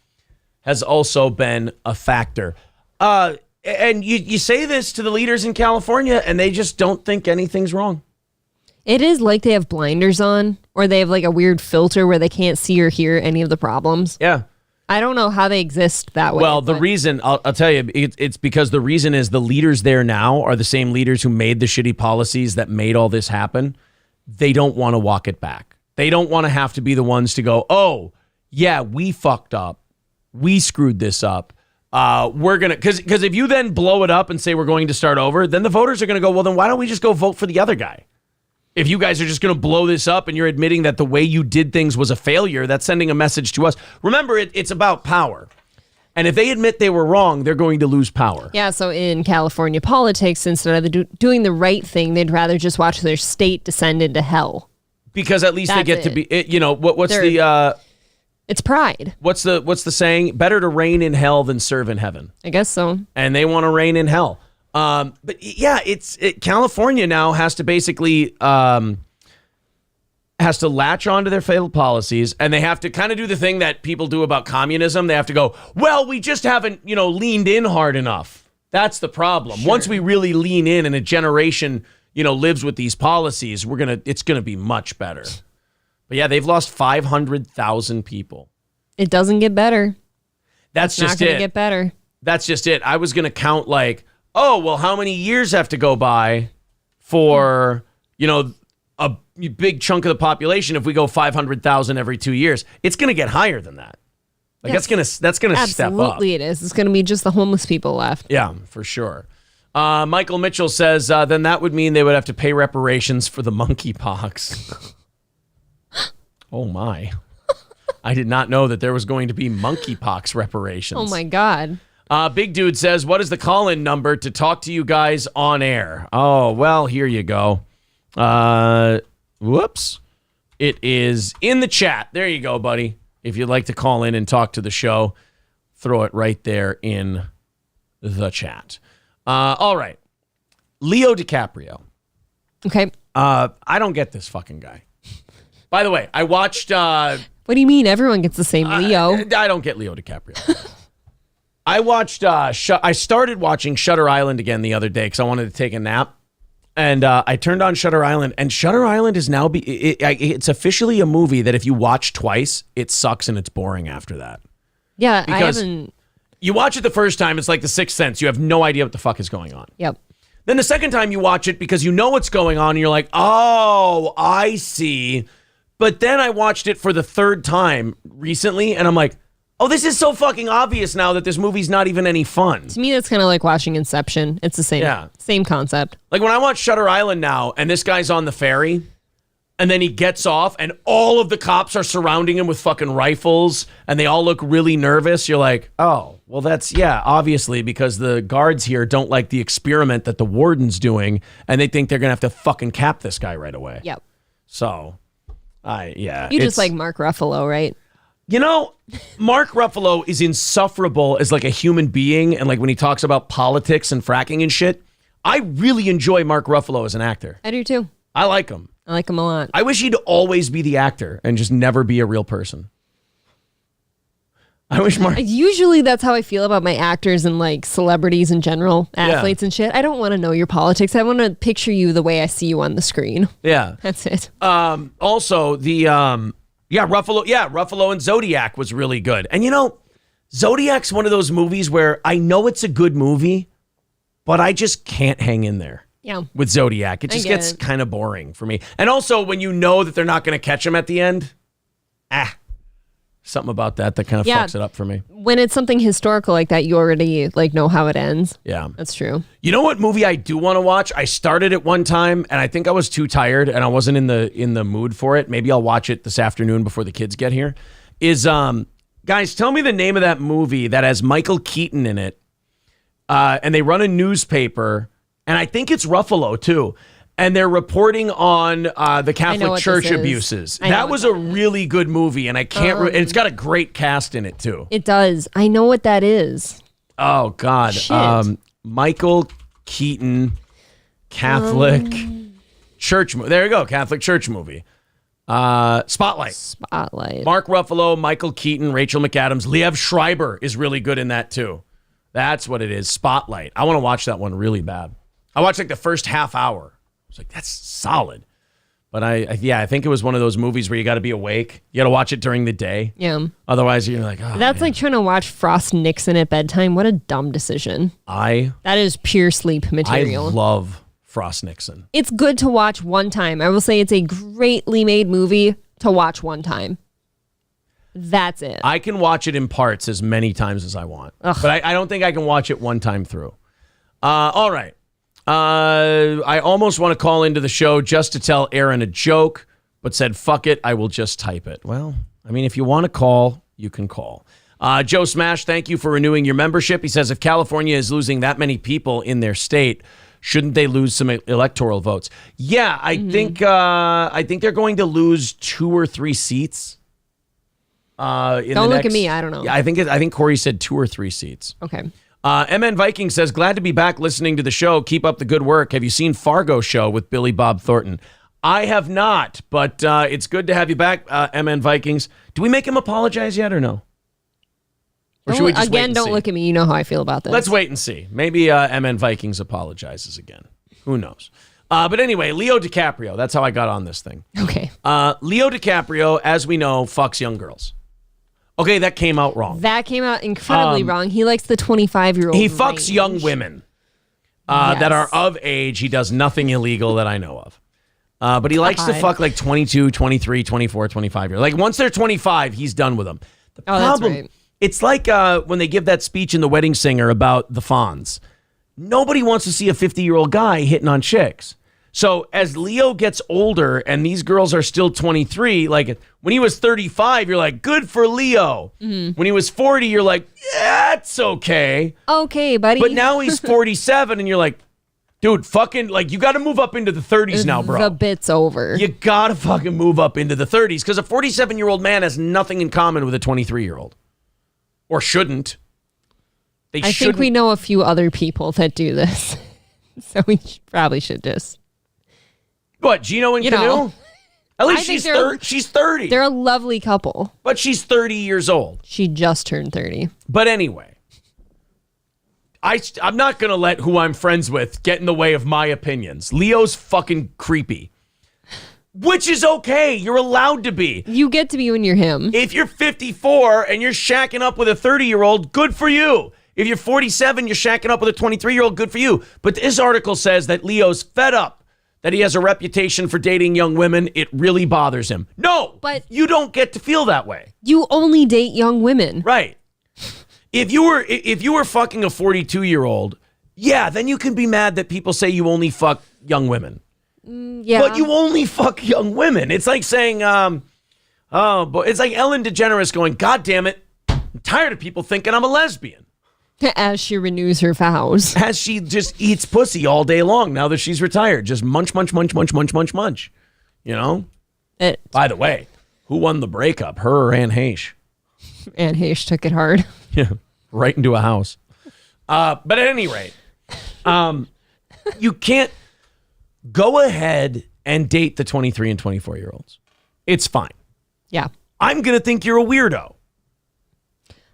has also been a factor. And you say this to the leaders in California, and they just don't think anything's wrong. It is like they have blinders on, or they have like a weird filter where they can't see or hear any of the problems. Yeah. I don't know how they exist that way. Well, the reason, I'll tell you, it's because the reason is the leaders there now are the same leaders who made the shitty policies that made all this happen. They don't want to walk it back. They don't want to have to be the ones to go, oh, yeah, we fucked up. We screwed this up. We're going to, because if you then blow it up and say we're going to start over, then the voters are going to go, well, then why don't we just go vote for the other guy? If you guys are just going to blow this up and you're admitting that the way you did things was a failure, that's sending a message to us. Remember, it's about power. And if they admit they were wrong, they're going to lose power. Yeah, so in California politics, instead of doing the right thing, they'd rather just watch their state descend into hell. Because at least they get to be, it's pride. What's the saying? Better to reign in hell than serve in heaven. I guess so. And they want to reign in hell. But yeah, California now has to basically has to latch onto their failed policies, and they have to kind of do the thing that people do about communism. They have to go, well, we just haven't, leaned in hard enough. That's the problem. Sure. Once we really lean in and a generation, lives with these policies, it's gonna be much better. But yeah, they've lost 500,000 people. It doesn't get better. That's just it. It's not gonna get better. That's just it. I was gonna count oh, well, how many years have to go by for, a big chunk of the population if we go 500,000 every 2 years? It's going to get higher than that. Yes. That's going to step up. Absolutely it is. It's going to be just the homeless people left. Yeah, for sure. Michael Mitchell says, then that would mean they would have to pay reparations for the monkeypox. Oh, my. I did not know that there was going to be monkeypox reparations. Oh, my God. Big Dude says, what is the call-in number to talk to you guys on air? Oh, well, here you go. Whoops. It is in the chat. There you go, buddy. If you'd like to call in and talk to the show, throw it right there in the chat. All right. Leo DiCaprio. Okay. I don't get this fucking guy. By the way, I watched... what do you mean? Everyone gets the same Leo. I don't get Leo DiCaprio. I watched, I started watching Shutter Island again the other day because I wanted to take a nap. And I turned on Shutter Island, and Shutter Island is now, it's officially a movie that if you watch twice, it sucks and it's boring after that. Yeah, because I haven't. You watch it the first time, it's like The Sixth Sense. You have no idea what the fuck is going on. Yep. Then the second time you watch it because you know what's going on, and you're like, oh, I see. But then I watched it for the third time recently, and I'm like, oh, this is so fucking obvious now that this movie's not even any fun. To me, that's kind of like watching Inception. It's the same concept. Like when I watch Shutter Island now, and this guy's on the ferry, and then he gets off, and all of the cops are surrounding him with fucking rifles, and they all look really nervous. You're like, oh, well, that's, obviously, because the guards here don't like the experiment that the warden's doing, and they think they're going to have to fucking cap this guy right away. Yep. So, You just like Mark Ruffalo, right? Mark Ruffalo is insufferable as like a human being, and like when he talks about politics and fracking and shit. I really enjoy Mark Ruffalo as an actor. I do too. I like him. I like him a lot. I wish he'd always be the actor and just never be a real person. I wish Mark... Usually that's how I feel about my actors and like celebrities in general, athletes and shit. I don't want to know your politics. I want to picture you the way I see you on the screen. Yeah. That's it. Also, the... Ruffalo and Zodiac was really good. And Zodiac's one of those movies where I know it's a good movie, but I just can't hang in there. Yeah. With Zodiac. It just gets kind of boring for me. And also when you know that they're not going to catch him at the end, something about that kind of fucks it up for me. When it's something historical like that, you already know how it ends. Yeah. That's true. You know what movie I do want to watch? I started it one time and I think I was too tired and I wasn't in the mood for it. Maybe I'll watch it this afternoon before the kids get here. Guys, tell me the name of that movie that has Michael Keaton in it. And they run a newspaper, and I think it's Ruffalo too. And they're reporting on the Catholic Church abuses. That was a really good movie, and I can't. And it's got a great cast in it too. It does. I know what that is. Oh, God. Shit. Michael Keaton, Catholic church movie. There you go. Catholic church movie. Spotlight. Mark Ruffalo, Michael Keaton, Rachel McAdams. Liev Schreiber is really good in that, too. That's what it is. Spotlight. I want to watch that one really bad. I watched like the first half hour. I was like, that's solid. But I think it was one of those movies where you got to be awake. You got to watch it during the day. Yeah. Otherwise, you're like, oh, that's man. like trying to watch Frost Nixon at bedtime. What a dumb decision. That is pure sleep material. I love Frost Nixon. It's good to watch one time. I will say it's a greatly made movie to watch one time. That's it. I can watch it in parts as many times as I want. But I don't think I can watch it one time through. All right. I almost want to call into the show just to tell Aaron a joke, but said, fuck it, I will just type it. Well, I mean, if you want to call, you can call. Joe Smash, thank you for renewing your membership. He says, if California is losing that many people in their state, shouldn't they lose some electoral votes? Yeah, I think they're going to lose 2 or 3 seats. Don't look at me. I don't know. Yeah, I think Corey said 2 or 3 seats. Okay. MN Viking says, glad to be back listening to the show. Keep up the good work. Have you seen Fargo show with Billy Bob Thornton? I have not, but it's good to have you back, MN Vikings. Do we make him apologize yet or no? Or should we just wait and don't see? look at me. You know how I feel about this. Let's wait and see. Maybe MN Vikings apologizes again. Who knows? But anyway, Leo DiCaprio. That's how I got on this thing. Okay. Leo DiCaprio, as we know, fucks young girls. Okay, that came out wrong. That came out incredibly wrong. He likes the 25-year-old. He fucks young women that are of age. He does nothing illegal that I know of. But he likes to fuck like 22, 23, 24, 25 years. Like once they're 25, he's done with them. The problem, that's right. It's like when they give that speech in The Wedding Singer about the Fonz. Nobody wants to see a 50-year-old guy hitting on chicks. So as Leo gets older and these girls are still 23, like when he was 35, you're like, good for Leo. Mm-hmm. When he was 40, you're like, yeah, it's okay. Okay, buddy. But now he's 47 and you're like, dude, fucking, like, you got to move up into the 30s now, bro. The bit's over. You got to fucking move up into the 30s because a 47-year-old man has nothing in common with a 23-year-old. Or shouldn't. I think we know a few other people that do this. So we probably should just. What, Gino and Canoe? At least she's 30. They're a lovely couple. But she's 30 years old. She just turned 30. But anyway, I'm not going to let who I'm friends with get in the way of my opinions. Leo's fucking creepy. Which is okay. You're allowed to be. You get to be when you're him. If you're 54 and you're shacking up with a 30-year-old, good for you. If you're 47, you're shacking up with a 23-year-old, good for you. But this article says that Leo's fed up that he has a reputation for dating young women. It really bothers him. No, but you don't get to feel that way. You only date young women. Right. If you were fucking a 42-year-old, yeah, then you can be mad that people say you only fuck young women. Yeah. But you only fuck young women. It's like saying, it's like Ellen DeGeneres going, God damn it, I'm tired of people thinking I'm a lesbian. As she renews her vows. As she just eats pussy all day long now that she's retired. Just munch, munch, munch, munch, munch, munch, munch. You know? By the way, who won the breakup, her or Anne Heche? Anne Heche took it hard. Yeah, right into a house. But at any rate, you can't go ahead and date the 23 and 24-year-olds. It's fine. Yeah. I'm going to think you're a weirdo.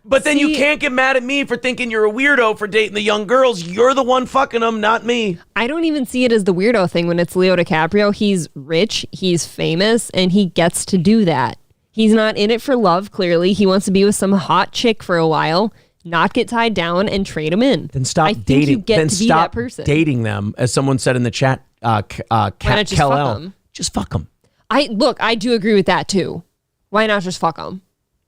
But then you can't get mad at me for thinking you're a weirdo for dating the young girls. You're the one fucking them, not me. I don't even see it as the weirdo thing when it's Leo DiCaprio. He's rich, he's famous, and he gets to do that. He's not in it for love, clearly. He wants to be with some hot chick for a while, not get tied down, and trade him in. Then stop dating. You get then to be stop that person. dating them, as someone said in the chat. Why not just fuck them? Just fuck them. I do agree with that too. Why not just fuck them?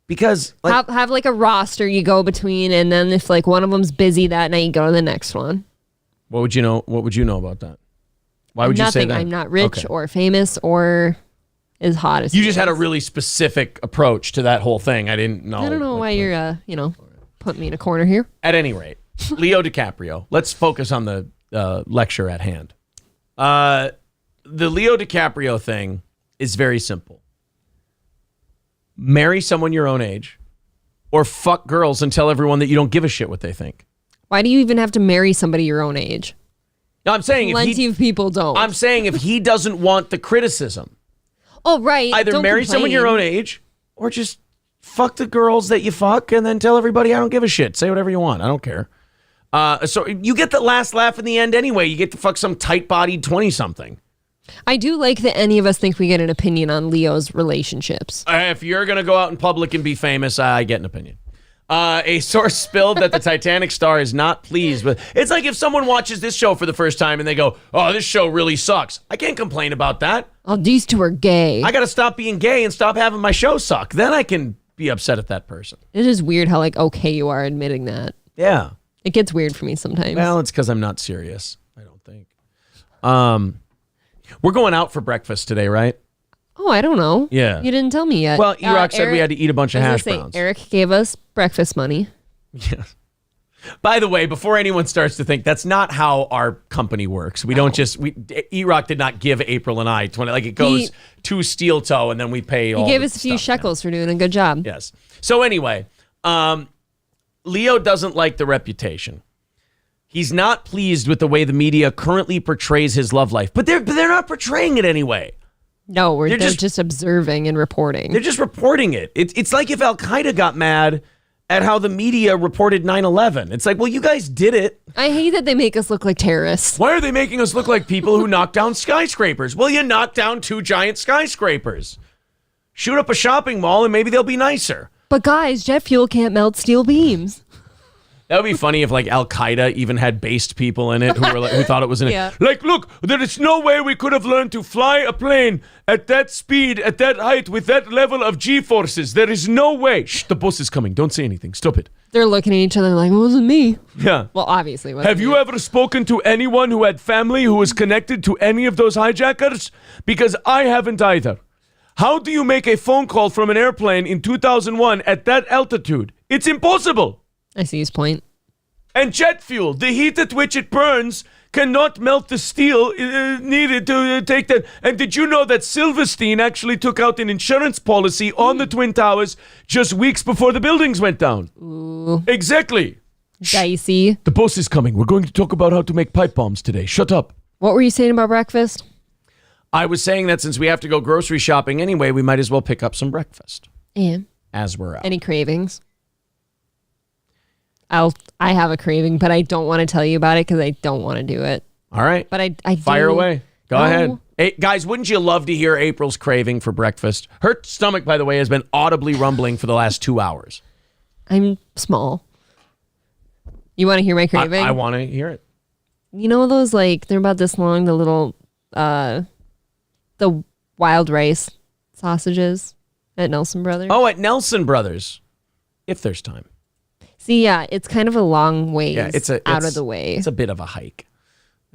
Because have like a roster you go between, and then if like one of them's busy that night, you go to the next one. What would you know? What would you know about that? Why would you say that? I'm not rich or famous or as hot as you just had a really specific approach to that whole thing. I didn't know. I don't know why you're putting me in a corner here. At any rate, Leo DiCaprio. Let's focus on the lecture at hand. The Leo DiCaprio thing is very simple. Marry someone your own age, or fuck girls and tell everyone that you don't give a shit what they think. Why do you even have to marry somebody your own age? No, I'm saying plenty of people don't. I'm saying if he doesn't want the criticism, oh right, either don't marry complain. someone your own age or just fuck the girls that you fuck and then tell everybody I don't give a shit. Say whatever you want. I don't care. So you get the last laugh in the end anyway. You get to fuck some tight-bodied 20-something. I do like that any of us think we get an opinion on Leo's relationships. If you're going to go out in public and be famous, I get an opinion. A source spilled that the Titanic star is not pleased with. It's like if someone watches this show for the first time and they go, "Oh, this show really sucks." I can't complain about that. Oh, these two are gay. I got to stop being gay and stop having my show suck. Then I can be upset at that person. It is weird how okay you are admitting that. Yeah. It gets weird for me sometimes. Well, it's because I'm not serious, I don't think. We're going out for breakfast today, right? Oh, I don't know. Yeah. You didn't tell me yet. Well, E-Rock said we had to eat a bunch of hash browns. Eric gave us breakfast money. Yeah. By the way, before anyone starts to think, that's not how our company works. We don't just, E-Rock did not give April and I 20, it goes to Steel Toe and then we pay all He gave us a few shekels for doing a good job. Yes. So anyway, Leo doesn't like the reputation. He's not pleased with the way the media currently portrays his love life, but they're not portraying it anyway. No, they're just observing and reporting. They're just reporting it. It's like if Al-Qaeda got mad at how the media reported 9/11. It's like, well, you guys did it. I hate that they make us look like terrorists. Why are they making us look like people who knocked down skyscrapers? Well, you knocked down 2 giant skyscrapers. Shoot up a shopping mall and maybe they'll be nicer. But guys, jet fuel can't melt steel beams. That would be funny if Al-Qaeda even had based people in it who thought it was in it. Look, there is no way we could have learned to fly a plane at that speed, at that height, with that level of G-forces. There is no way. Shh, the boss is coming. Don't say anything. Stop it. They're looking at each other like, it wasn't me. Yeah. Well, obviously it wasn't Have you ever spoken to anyone who had family who was connected to any of those hijackers? Because I haven't either. How do you make a phone call from an airplane in 2001 at that altitude? It's impossible. I see his point. And jet fuel, the heat at which it burns, cannot melt the steel needed to take that. And did you know that Silverstein actually took out an insurance policy on the Twin Towers just weeks before the buildings went down? Ooh. Exactly. Dicey. The boss is coming. We're going to talk about how to make pipe bombs today. Shut up. What were you saying about breakfast? I was saying that since we have to go grocery shopping anyway, we might as well pick up some breakfast. And as we're out. Any cravings? I have a craving, but I don't want to tell you about it because I don't want to do it. All right. But I fire do. away. Go ahead. Hey, guys, wouldn't you love to hear April's craving for breakfast? Her stomach, by the way, has been audibly rumbling for the last 2 hours. I'm small. You want to hear my craving? I want to hear it. You know those they're about this long, the little the wild rice sausages at Nelson Brothers? Oh, at Nelson Brothers. If there's time. See, yeah, it's kind of a long ways out of the way. It's a bit of a hike,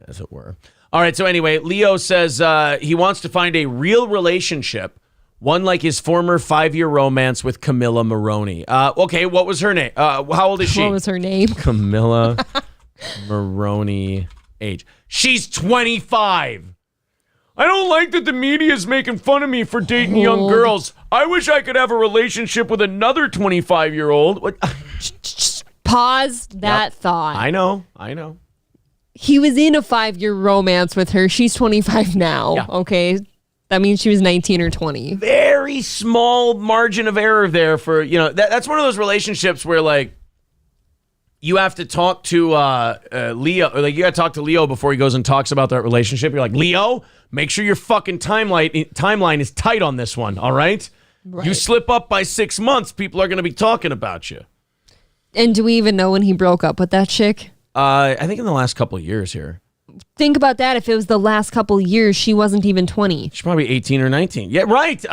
as it were. All right, so anyway, Leo says he wants to find a real relationship, one like his former 5-year romance with Camilla Maroney. Okay, what was her name? How old is she? What was her name? Camilla Maroney. Age. She's 25. I don't like that the media is making fun of me for dating young girls. I wish I could have a relationship with another 25-year-old. Pause that thought. I know. He was in a 5-year romance with her. She's 25 now. Yeah. Okay. That means she was 19 or 20. Very small margin of error there for, that's one of those relationships where you have to talk to Leo, or you got to talk to Leo before he goes and talks about that relationship. You're like, Leo, make sure your fucking timeline is tight on this one, all right? You slip up by 6 months, people are going to be talking about you. And do we even know when he broke up with that chick? I think in the last couple of years here. Think about that. If it was the last couple of years, she wasn't even 20. She's probably 18 or 19. Yeah, right.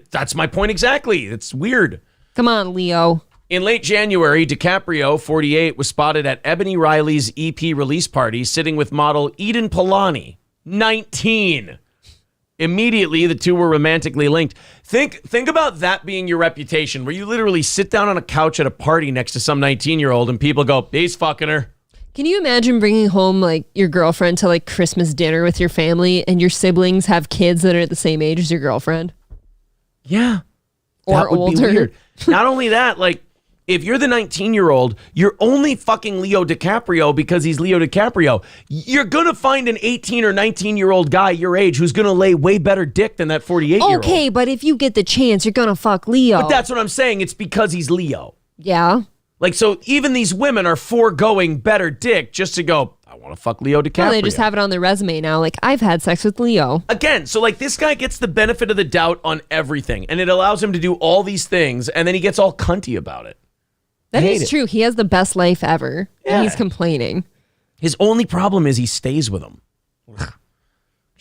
That's my point exactly. It's weird. Come on, Leo. In late January, DiCaprio, 48, was spotted at Ebony Riley's EP release party sitting with model Eden Polani, 19. Immediately, the two were romantically linked. Think about that being your reputation, where you literally sit down on a couch at a party next to some 19-year-old and people go, he's fucking her. Can you imagine bringing home your girlfriend to Christmas dinner with your family and your siblings have kids that are at the same age as your girlfriend? Yeah. Or that would older. Be weird. Not only that, if you're the 19-year-old, you're only fucking Leo DiCaprio because he's Leo DiCaprio. You're going to find an 18 or 19-year-old guy your age who's going to lay way better dick than that 48-year-old. Okay, but if you get the chance, you're going to fuck Leo. But that's what I'm saying. It's because he's Leo. Yeah. Like, so even these women are foregoing better dick just to go, I want to fuck Leo DiCaprio. Well, they just have it on their resume now. Like, I've had sex with Leo. Again, so like this guy gets the benefit of the doubt on everything, and it allows him to do all these things, and then he gets all cunty about it. That is true. He has the best life ever. Yeah. And he's complaining. His only problem is he stays with him. Could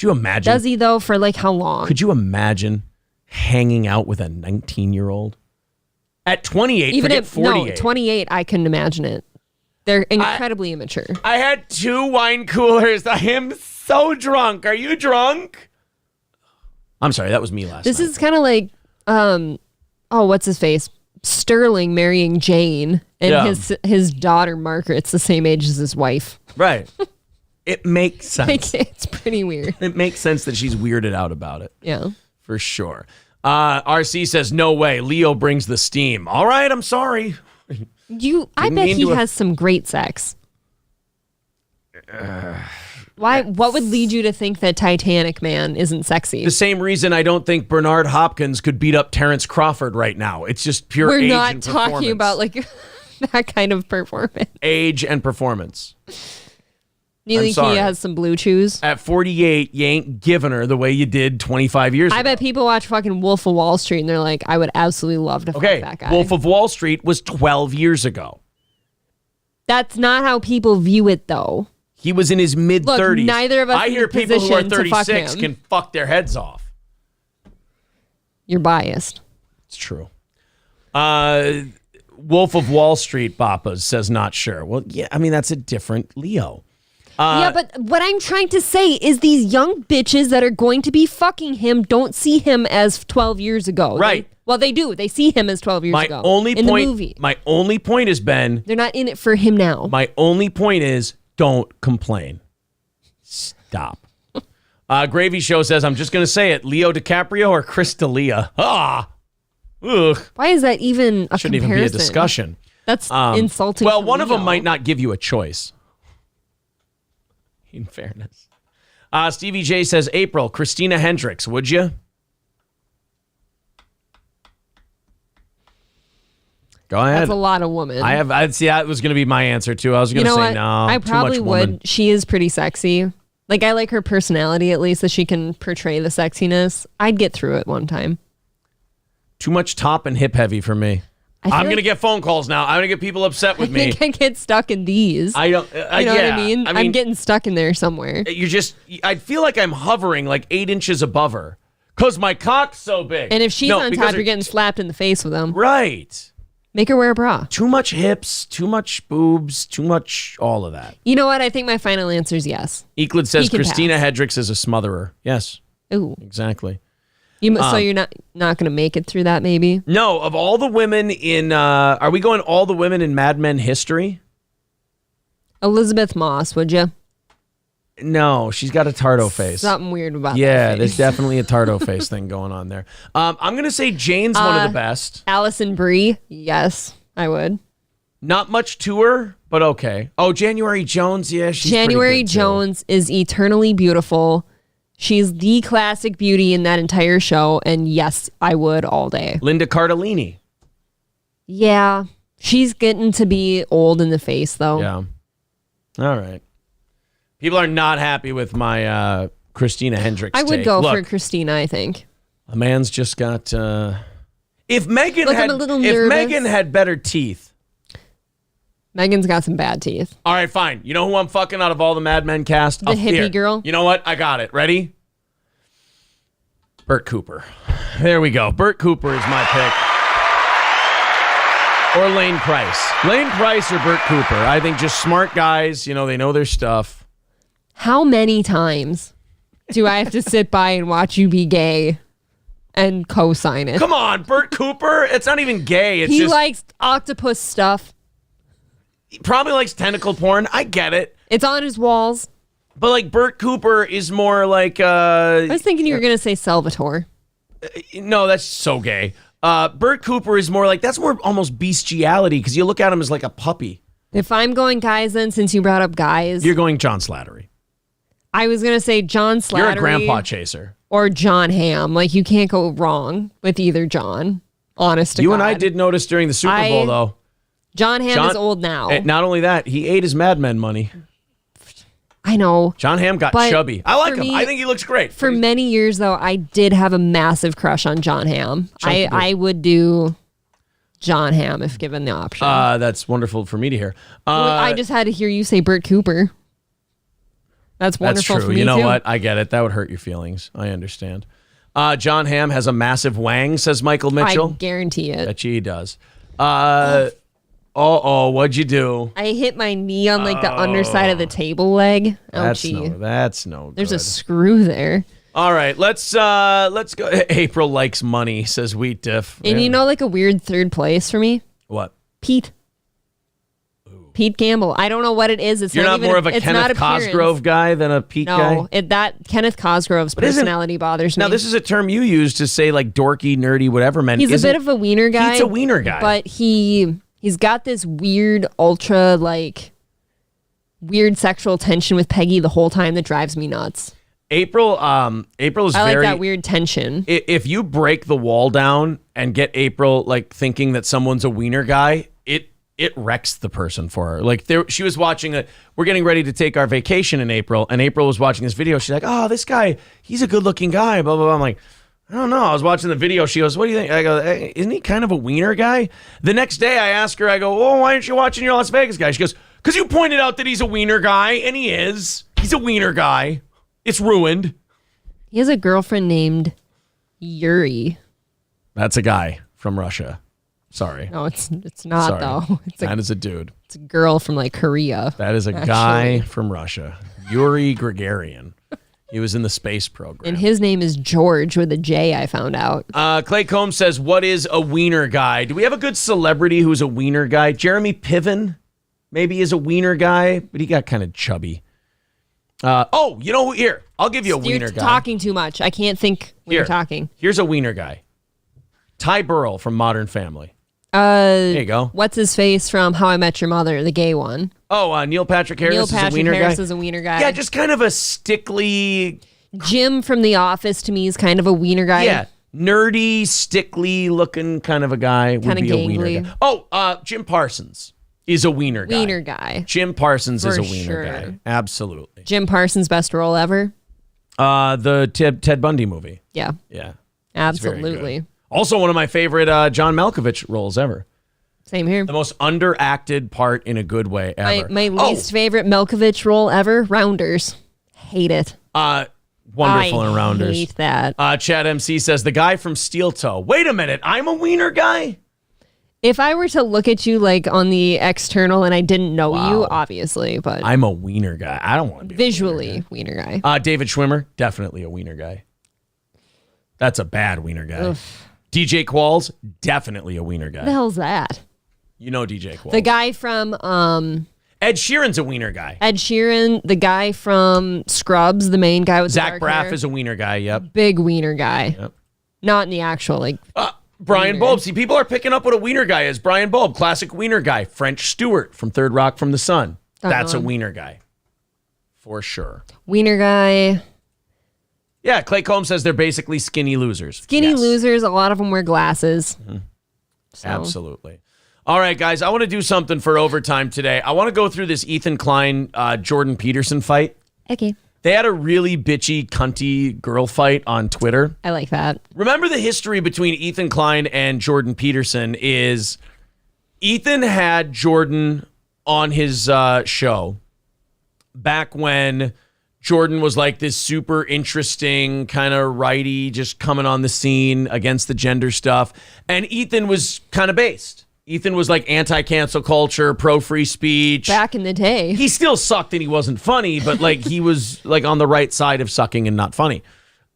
you imagine? Does he, though? For like how long? Could you imagine hanging out with a 19-year-old? At 28, Even forget at 48. No, 28, I couldn't imagine it. They're incredibly immature. I had 2 wine coolers. I am so drunk. Are you drunk? I'm sorry, that was me last This night. is kind of like, what's his face? Sterling marrying Jane, and Yeah. his daughter Margaret's the same age as his wife. Right. It makes sense. Like, it's pretty weird. It makes sense that she's weirded out about it. Yeah. For sure. RC says, no way. Leo brings the steam. All right, I'm sorry. I bet he has some great sex. Why? What would lead you to think that Titanic Man isn't sexy? The same reason I don't think Bernard Hopkins could beat up Terrence Crawford right now. It's just pure We're age not and talking performance. about like that kind of performance. Age and performance. You I'm think sorry. he has some blue chews? At 48, you ain't giving her the way you did 25 years ago. I bet people watch fucking Wolf of Wall Street and they're like, I would absolutely love to fuck that guy. Wolf of Wall Street was 12 years ago. That's not how people view it, though. He was in his mid-30s. Look, neither of us I in hear a people who are position to fuck 36 him. can fuck their heads off. You're biased. It's true. Wolf of Wall Street, Papas says not sure. Well, yeah, I mean, that's a different Leo. Yeah, but what I'm trying to say is these young bitches that are going to be fucking him don't see him as 12 years ago. Right. They do. They see him as 12 years ago. In the movie. My only point has been, They're not in it for him now. my only point is, don't complain. Stop. Gravy Show says, I'm just going to say it, Leo DiCaprio or Chris D'Elia. Ugh. Why is that even a Shouldn't comparison? even be a discussion. That's insulting. Well, to one of them Leo. might not give you a choice. In fairness. Stevie J says, April, Christina Hendricks, would you? Go ahead. That's a lot of women. I'd see that was going to be my answer too. I was going to say no. I probably too much woman. would. She is pretty sexy. Like, I like her personality, at least, that she can portray the sexiness. I'd get through it one time. Too much top and hip heavy for me. I'm going to get phone calls now. I'm going to get people upset with me. I think I get stuck in these. I don't. You know what I mean? I'm getting stuck in there somewhere. I feel like I'm hovering like 8 inches above her because my cock's so big. And if she's on top, you're getting slapped in the face with them. Right. Make her wear a bra. Too much hips, too much boobs, too much all of that. You know what? I think my final answer is yes. Euclid says He can Christina pass. Hendricks is a smotherer. Yes. Ooh. Exactly. So you're not going to make it through that, maybe? No, of all the women in, are we going all the women in Mad Men history? Elizabeth Moss, would you? No, she's got a tardo face. Something weird about Yeah, that there's face. definitely a tardo face thing going on there. I'm going to say Jane's one of the best. Allison Brie, yes, I would. Not much to her, but okay. Oh, January Jones, yeah, she's pretty January good, too. Jones is eternally beautiful. She's the classic beauty in that entire show, and yes, I would all day. Linda Cardellini. Yeah, she's getting to be old in the face, though. Yeah. All right. People are not happy with my Christina Hendricks I would take. go Look, for Christina, I think. a man's just got... If Megan Look, I'm had, a little if nervous. Megan had better teeth... Megan's got some bad teeth. All right, fine. You know who I'm fucking out of all the Mad Men cast? The hippie girl? You know what? I got it. Ready? Bert Cooper. There we go. Bert Cooper is my pick. Or Lane Price. Lane Price or Bert Cooper. I think just smart guys. You know, they know their stuff. How many times do I have to sit by and watch you be gay and co-sign it? Come on, Bert Cooper. It's not even gay. It's He just... likes octopus stuff. He probably likes tentacle porn. I get it. It's on his walls. But like Bert Cooper is more like I was thinking you were going to say Salvatore. No, that's so gay. Bert Cooper is more like, that's more almost bestiality because you look at him as like a puppy. If I'm going guys, then since you brought up guys, You're going John Slattery. I was gonna say John Slattery. You're a grandpa chaser. Or John Hamm. Like you can't go wrong with either John. Honest to You God. and I did notice during the Super Bowl though. John Hamm is old now. Not only that, he ate his Mad Men money. I know. John Hamm got But chubby. I like for him. me- I think he looks great. For many years though, I did have a massive crush on John Hamm. Chunky dude. I would do John Hamm if given the option. That's wonderful for me to hear. I just had to hear you say Bert Cooper. That's wonderful That's true. for me You know too. what? I get it. That would hurt your feelings. I understand. John Hamm has a massive wang, says Michael Mitchell. I guarantee it. Bet you he does. What'd you do? I hit my knee on like the underside of the table leg. That's Ouchie. no There's good. a screw there. All right, let's go. April likes money, says Wheat Diff. And you know, like a weird third place for me? What? Pete. Pete Campbell. I don't know what it is. It's You're not even more of a it's not Kenneth appearance. Cosgrove guy than a Pete guy? No, that Kenneth Cosgrove's But isn't- personality bothers me. Now, this is a term you use to say like dorky, nerdy, whatever, man. He's a bit of a wiener guy. Pete's a wiener guy. But he's got this weird ultra like weird sexual tension with Peggy the whole time that drives me nuts. April is I like very that weird tension. If you break the wall down and get April like thinking that someone's a wiener guy, it wrecks the person for her. Like she was watching we're getting ready to take our vacation in April, and April was watching this video. She's like, "Oh, this guy, he's a good-looking guy." Blah blah blah. I'm like, I don't know. I was watching the video. She goes, "What do you think?" I go, hey, "Isn't he kind of a wiener guy?" The next day, I ask her, I go, "Oh, why aren't you watching your Las Vegas guy?" She goes, "Because you pointed out that he's a wiener guy, and he is. He's a wiener guy. It's ruined." He has a girlfriend named Yuri. That's a guy from Russia. Sorry. No, it's not Sorry. though. That is a dude. It's a girl from like Korea. That is a guy from Russia. Yuri Gagarin. He was in the space program. And his name is George with a J, I found out. Clay Combs says, what is a wiener guy? Do we have a good celebrity who's a wiener guy? Jeremy Piven maybe is a wiener guy, but he got kind of chubby. You know, here, I'll give you a wiener You're guy. talking too much. I can't think when you're talking. Here's a wiener guy. Ty Burrell from Modern Family. There you go. What's his face from How I Met Your Mother, the gay one? Oh, Neil Patrick Harris is a wiener Harris guy. is a wiener guy. Yeah, just kind of a stickly. Jim from The Office to me is kind of a wiener guy. Yeah, nerdy, stickly looking kind of a guy. Would Kinda be a wiener gangly. guy. Oh, Jim Parsons is a wiener guy. Wiener guy. Jim Parsons is For a wiener sure. guy. Absolutely. Jim Parsons' best role ever? The Ted Bundy movie. Yeah. Yeah. Absolutely. Also, one of my favorite John Malkovich roles ever. Same here. The most underacted part in a good way ever. My least favorite Malkovich role ever, Rounders. Hate it. Wonderful in Rounders. I hate that. Chad MC says, the guy from Steel Toe. Wait a minute, I'm a wiener guy? If I were to look at you like on the external and I didn't know you, obviously, but I'm a wiener guy. I don't want to be visually wiener guy. David Schwimmer, definitely a wiener guy. That's a bad wiener guy. Oof. DJ Qualls, definitely a wiener guy. What the hell's that? You know DJ Qualls. The guy from Ed Sheeran's a wiener guy. Ed Sheeran, the guy from Scrubs, the main guy with Zach the dark Braff hair. is a wiener guy, yep. Big wiener guy. Yep. Not in the actual, like... Brian wiener. Bulb. See, people are picking up what a wiener guy is. Brian Bulb, classic wiener guy. French Stewart from Third Rock from the Sun. Don't That's know a him. wiener guy. For sure. Wiener guy. Yeah, Clay Combs says they're basically skinny losers. Skinny Yes. losers. A lot of them wear glasses. So. Absolutely. All right, guys, I want to do something for overtime today. I want to go through this Ethan Klein, Jordan Peterson fight. Okay. They had a really bitchy, cunty girl fight on Twitter. I like that. Remember the history between Ethan Klein and Jordan Peterson is Ethan had Jordan on his show back when Jordan was like this super interesting kind of righty, just coming on the scene against the gender stuff. And Ethan was kind of based. Ethan was like anti-cancel culture, pro-free speech. Back in the day. He still sucked and he wasn't funny, but like he was like on the right side of sucking and not funny.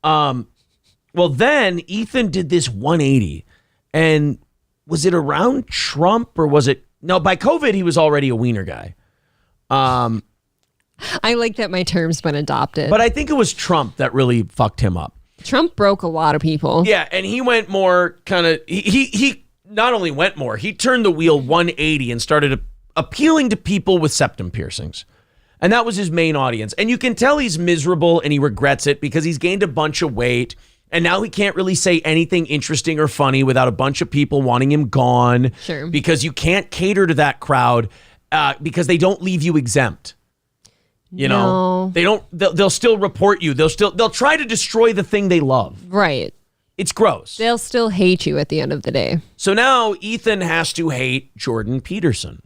Well, then Ethan did this 180. And was it around Trump or was it? No, by COVID, he was already a wiener guy. I like that my term's been adopted. But I think it was Trump that really fucked him up. Trump broke a lot of people. Yeah, and he went more kind of, he not only went more, he turned the wheel 180 and started appealing to people with septum piercings. And that was his main audience. And you can tell he's miserable and he regrets it because he's gained a bunch of weight. And now he can't really say anything interesting or funny without a bunch of people wanting him gone. Sure. Because you can't cater to that crowd because they don't leave you exempt. You know, they'll still report you. They'll try to destroy the thing they love. Right. It's gross. They'll still hate you at the end of the day. So now Ethan has to hate Jordan Peterson.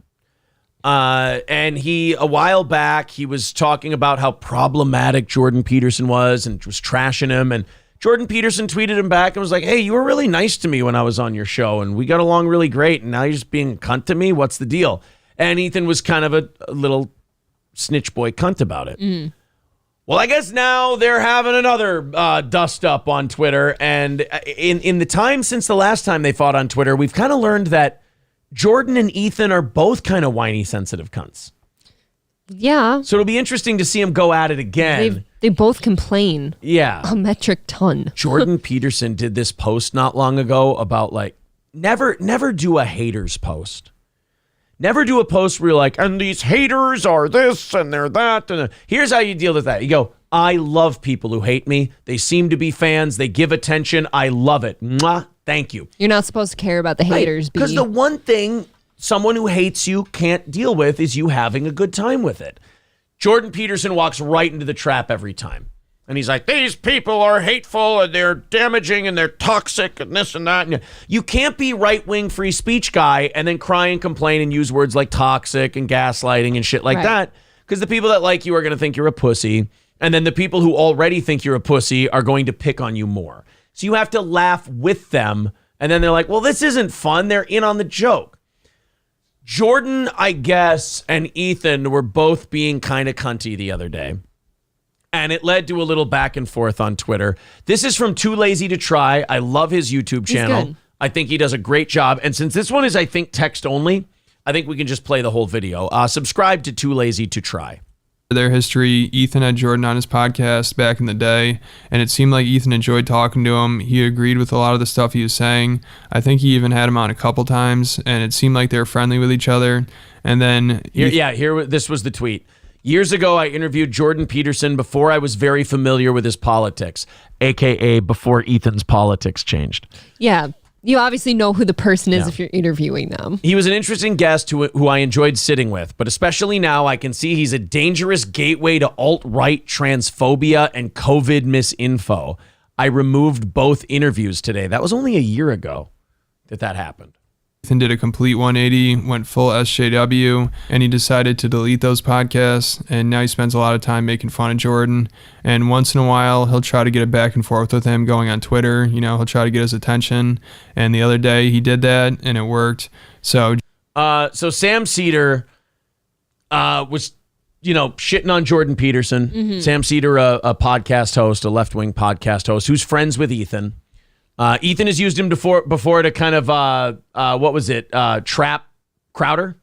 And a while back, he was talking about how problematic Jordan Peterson was and was trashing him. And Jordan Peterson tweeted him back and was like, hey, you were really nice to me when I was on your show and we got along really great. And now you're just being a cunt to me. What's the deal? And Ethan was kind of a little snitch boy cunt about it. Mm. Well, I guess now they're having another dust up on Twitter. And in the time since the last time they fought on Twitter, we've kind of learned that Jordan and Ethan are both kind of whiny, sensitive cunts. Yeah. So it'll be interesting to see them go at it again. They both complain. Yeah. A metric ton. Jordan Peterson did this post not long ago about like, never do a haters post. Never do a post where you're like, and these haters are this and they're that. And here's how you deal with that. You go, I love people who hate me. They seem to be fans. They give attention. I love it. Mwah. Thank you. You're not supposed to care about the haters. Because the one thing someone who hates you can't deal with is you having a good time with it. Jordan Peterson walks right into the trap every time. And he's like, these people are hateful and they're damaging and they're toxic and this and that. And you can't be right-wing free speech guy and then cry and complain and use words like toxic and gaslighting and shit like that. Because the people that like you are going to think you're a pussy. And then the people who already think you're a pussy are going to pick on you more. So you have to laugh with them. And then they're like, well, this isn't fun. They're in on the joke. Jordan, I guess, and Ethan were both being kind of cunty the other day. And it led to a little back and forth on Twitter. This is from Too Lazy to Try. I love his YouTube channel. Good. I think he does a great job. And since this one is, I think, text only, I think we can just play the whole video. Subscribe to Too Lazy to Try. Their history, Ethan had Jordan on his podcast back in the day, and it seemed like Ethan enjoyed talking to him. He agreed with a lot of the stuff he was saying. I think he even had him on a couple times, and it seemed like they were friendly with each other. And then... This was the tweet. Years ago, I interviewed Jordan Peterson before I was very familiar with his politics, a.k.a. before Ethan's politics changed. Yeah. You obviously know who the person is if you're interviewing them. He was an interesting guest who I enjoyed sitting with, but especially now I can see he's a dangerous gateway to alt-right transphobia and COVID misinfo. I removed both interviews today. That was only a year ago that happened. Ethan did a complete 180, went full SJW, and he decided to delete those podcasts, and now he spends a lot of time making fun of Jordan. And once in a while, he'll try to get a back and forth with him going on Twitter. You know, he'll try to get his attention. And the other day, he did that, and it worked. So Sam Cedar was, shitting on Jordan Peterson. Mm-hmm. Sam Cedar, a podcast host, a left-wing podcast host, who's friends with Ethan. Ethan has used him before to kind of, trap Crowder?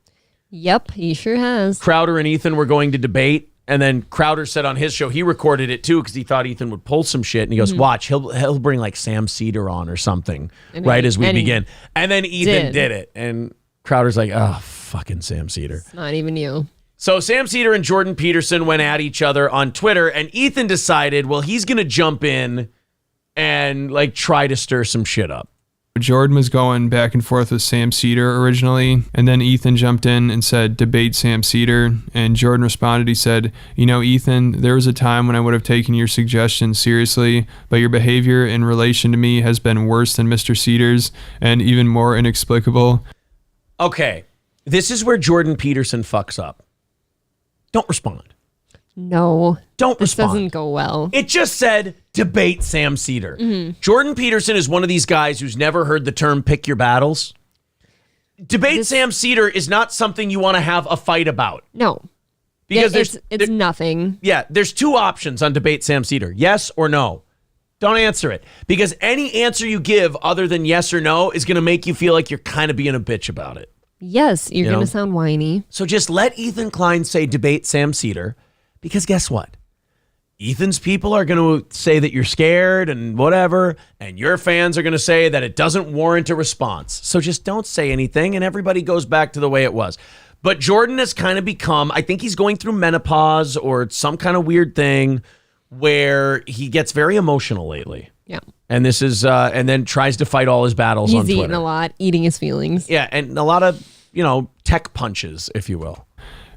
Yep, he sure has. Crowder and Ethan were going to debate, and then Crowder said on his show, he recorded it too because he thought Ethan would pull some shit, and he goes, watch, he'll bring like Sam Cedar on or something as we begin. And then Ethan did it, and Crowder's like, oh, fucking Sam Cedar. It's not even you. So Sam Cedar and Jordan Peterson went at each other on Twitter, and Ethan decided, well, he's going to jump in and like try to stir some shit up. Jordan was going back and forth with Sam Cedar originally, and then Ethan jumped in and said, debate Sam Cedar, and Jordan responded, he said, Ethan, there was a time when I would have taken your suggestion seriously, but your behavior in relation to me has been worse than Mr. Cedar's, and even more inexplicable. Okay, this is where Jordan Peterson fucks up. Don't respond. No. Don't respond. This doesn't go well. It just said, debate Sam Cedar. Mm-hmm. Jordan Peterson is one of these guys who's never heard the term pick your battles. Debate Sam Cedar is not something you want to have a fight about. No. Because it's nothing. Yeah, there's two options on debate Sam Cedar. Yes or no. Don't answer it. Because any answer you give other than yes or no is going to make you feel like you're kind of being a bitch about it. Yes, you're going to sound whiny. So just let Ethan Klein say debate Sam Cedar. Because guess what? Ethan's people are going to say that you're scared and whatever, and your fans are going to say that it doesn't warrant a response. So just don't say anything, and everybody goes back to the way it was. But Jordan has kind of become, I think he's going through menopause or some kind of weird thing where he gets very emotional lately. Yeah. And this is, and then tries to fight all his battles on He's Twitter. eating a lot, eating his feelings. Yeah, and a lot of, tech punches, if you will.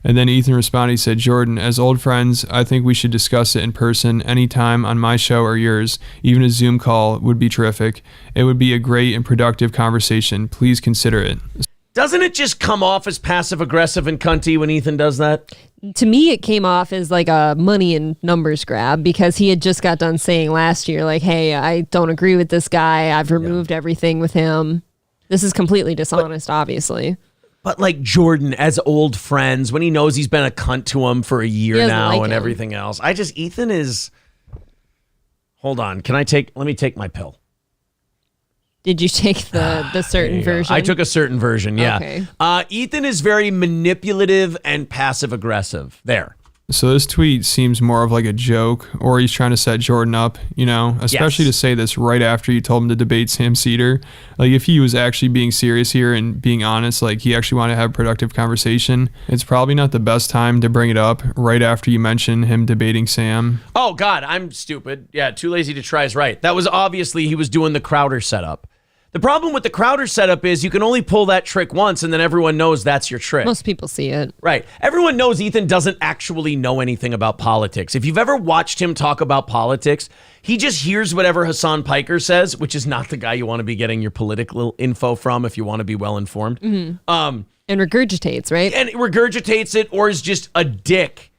And then Ethan responded, he said, Jordan, as old friends, I think we should discuss it in person anytime on my show or yours. Even a Zoom call would be terrific. It would be a great and productive conversation. Please consider it. Doesn't it just come off as passive-aggressive and cunty when Ethan does that? To me, it came off as like a money and numbers grab because he had just got done saying last year, like, hey, I don't agree with this guy. I've removed everything with him. This is completely dishonest, obviously. But like Jordan, as old friends, when he knows he's been a cunt to him for a year now and everything else. Ethan is... Hold on. Let me take my pill. Did you take the certain version? I took a certain version, yeah. Okay. Ethan is very manipulative and passive-aggressive. There. So this tweet seems more of like a joke, or he's trying to set Jordan up, especially to say this right after you told him to debate Sam Seder. Like if he was actually being serious here and being honest, like he actually wanted to have a productive conversation, it's probably not the best time to bring it up right after you mention him debating Sam. Oh God, I'm stupid. Yeah, too lazy to try is right. That was obviously he was doing the Crowder setup. The problem with the Crowder setup is you can only pull that trick once and then everyone knows that's your trick. Most people see it. Right. Everyone knows Ethan doesn't actually know anything about politics. If you've ever watched him talk about politics, he just hears whatever Hassan Piker says, which is not the guy you want to be getting your political info from if you want to be well informed. Mm-hmm. And regurgitates, right? And regurgitates it or is just a dick.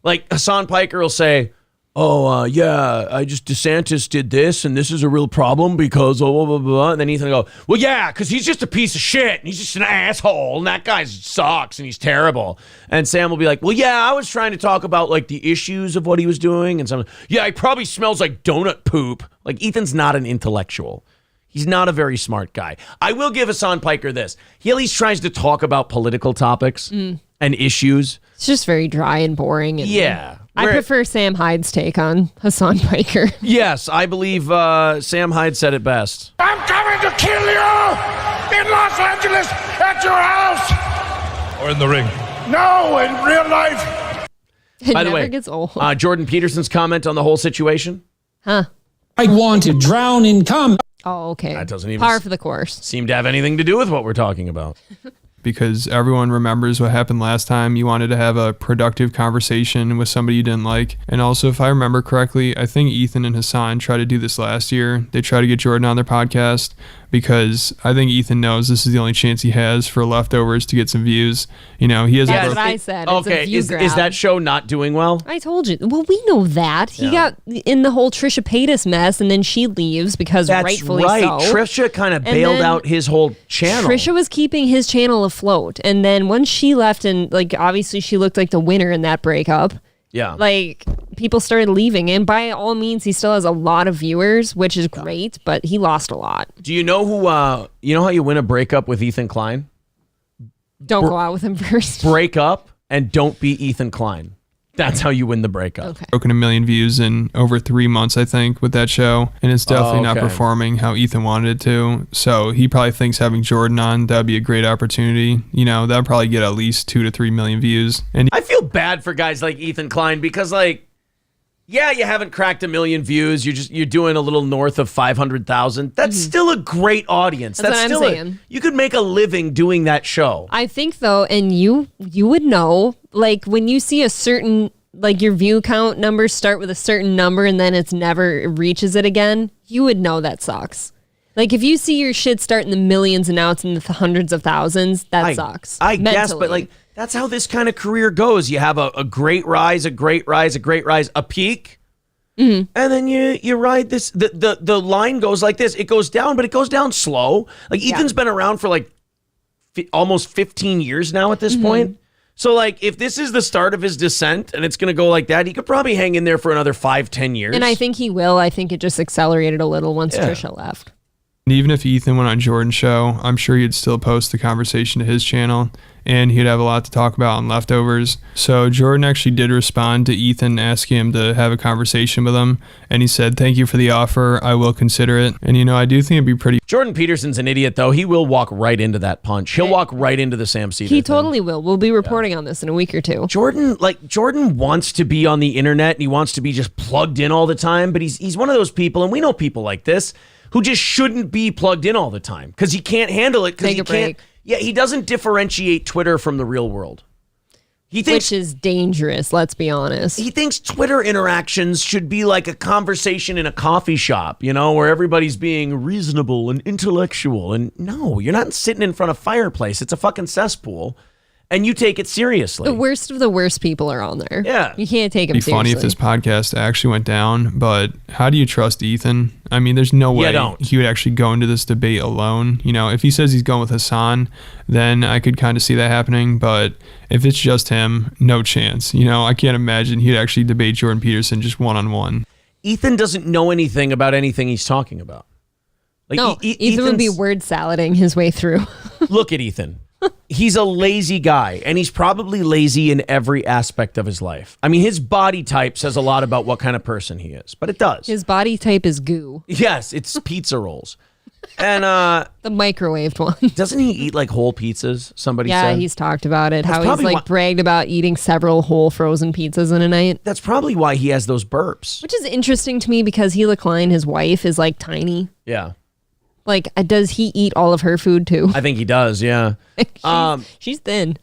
Like Hassan Piker will say, DeSantis did this, and this is a real problem because blah, blah, blah, blah. And then Ethan will go, well, yeah, because he's just a piece of shit, and he's just an asshole, and that guy sucks, and he's terrible. And Sam will be like, well, yeah, I was trying to talk about, like, the issues of what he was doing, and some, yeah, he probably smells like donut poop. Like, Ethan's not an intellectual. He's not a very smart guy. I will give Hassan Piker this. He at least tries to talk about political topics and issues. It's just very dry and boring. And yeah. I prefer Sam Hyde's take on Hassan Piker. Yes, I believe Sam Hyde said it best. I'm coming to kill you in Los Angeles at your house. Or in the ring. No, in real life. It By the never way, gets old. Jordan Peterson's comment on the whole situation. Huh. I want to drown in cum. Oh, okay. That doesn't even par for the course. Seem to have anything to do with what we're talking about. Because everyone remembers what happened last time. You wanted to have a productive conversation with somebody you didn't like. And also, if I remember correctly, I think Ethan and Hassan tried to do this last year. They tried to get Jordan on their podcast because I think Ethan knows this is the only chance he has for leftovers to get some views. He has That's what I said. It's okay, a view is grab. that show not doing well? I told you. Well, we know that. He got in the whole Trisha Paytas mess, and then she leaves because rightfully right. so. Trisha kind of bailed out his whole channel. Trisha was keeping his channel afloat, and then once she left, and like obviously she looked like the winner in that breakup. Yeah. Like people started leaving, and by all means, he still has a lot of viewers, which is great, but he lost a lot. Do you know how you win a breakup with Ethan Klein? Don't go out with him first. Break up and don't be Ethan Klein. That's how you win the breakup. Okay. Broken 1 million views in over 3 months, I think, with that show. And it's definitely not performing how Ethan wanted it to. So he probably thinks having Jordan on, that'd be a great opportunity. That'd probably get at least 2 to 3 million views. And I feel bad for guys like Ethan Klein because, like, yeah, you haven't cracked 1 million views. You're doing a little north of 500,000. That's still a great audience. That's what I'm still saying. You could make a living doing that show. I think though, and you would know, like when you see a certain, like your view count numbers start with a certain number and then it never reaches it again, you would know that sucks. Like if you see your shit start in the millions and now it's in the hundreds of thousands, that sucks. I guess, but like that's how this kind of career goes. You have a great rise, a great rise, a great rise, a peak. And then you ride this. The line goes like this. It goes down, but it goes down slow. Like Ethan's been around for like almost 15 years now at this point. So like if this is the start of his descent and it's going to go like that, he could probably hang in there for another 5-10 years. And I think he will. I think it just accelerated a little once Trisha left. And even if Ethan went on Jordan's show, I'm sure he'd still post the conversation to his channel, and he'd have a lot to talk about on Leftovers. So Jordan actually did respond to Ethan asking him to have a conversation with him, and he said, "Thank you for the offer. I will consider it." And I do think it'd be pretty... Jordan Peterson's an idiot, though. He will walk right into that punch. He'll walk right into the Sam Cedar He thing. totally will. We'll be reporting on this in a week or two. Jordan wants to be on the internet, and he wants to be just plugged in all the time, but he's one of those people, and we know people like this, who just shouldn't be plugged in all the time because he can't handle it. Because he can't. Break. Yeah, he doesn't differentiate Twitter from the real world. Which is dangerous, let's be honest. He thinks Twitter interactions should be like a conversation in a coffee shop, where everybody's being reasonable and intellectual. And no, you're not sitting in front of a fireplace. It's a fucking cesspool. And you take it seriously. The worst of the worst people are on there. Yeah. You can't take them It'd be funny if this podcast actually went down, but how do you trust Ethan? I mean, there's no way he would actually go into this debate alone. If he says he's going with Hassan, then I could kind of see that happening. But if it's just him, no chance. I can't imagine he'd actually debate Jordan Peterson just one-on-one. Ethan doesn't know anything about anything he's talking about. Ethan would be word salading his way through. Look at Ethan. He's a lazy guy, and he's probably lazy in every aspect of his life. I mean, his body type says a lot about what kind of person he is, but it does. His body type is goo. Yes, it's pizza rolls. And the microwaved one. Doesn't he eat like whole pizzas? Somebody said. Yeah, he's talked about it. That's how he's bragged about eating several whole frozen pizzas in a night. That's probably why he has those burps. Which is interesting to me because Gila Klein, his wife, is like tiny. Yeah. Does he eat all of her food too? I think he does, yeah. She's thin.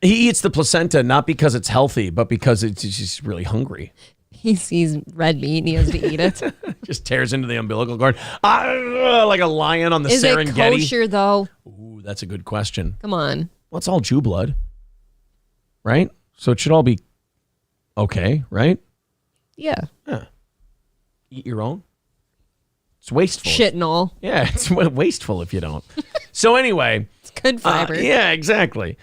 He eats the placenta not because it's healthy, but because he's really hungry. He sees red meat and he has to eat it. Just tears into the umbilical cord. Like a lion on the Serengeti. Is it kosher though? Ooh, that's a good question. Come on. Well, it's all Jew blood, right? So it should all be okay, right? Yeah. Eat your own. It's wasteful. Shit and all. Yeah, it's wasteful if you don't. So anyway. It's good fiber. Yeah, exactly.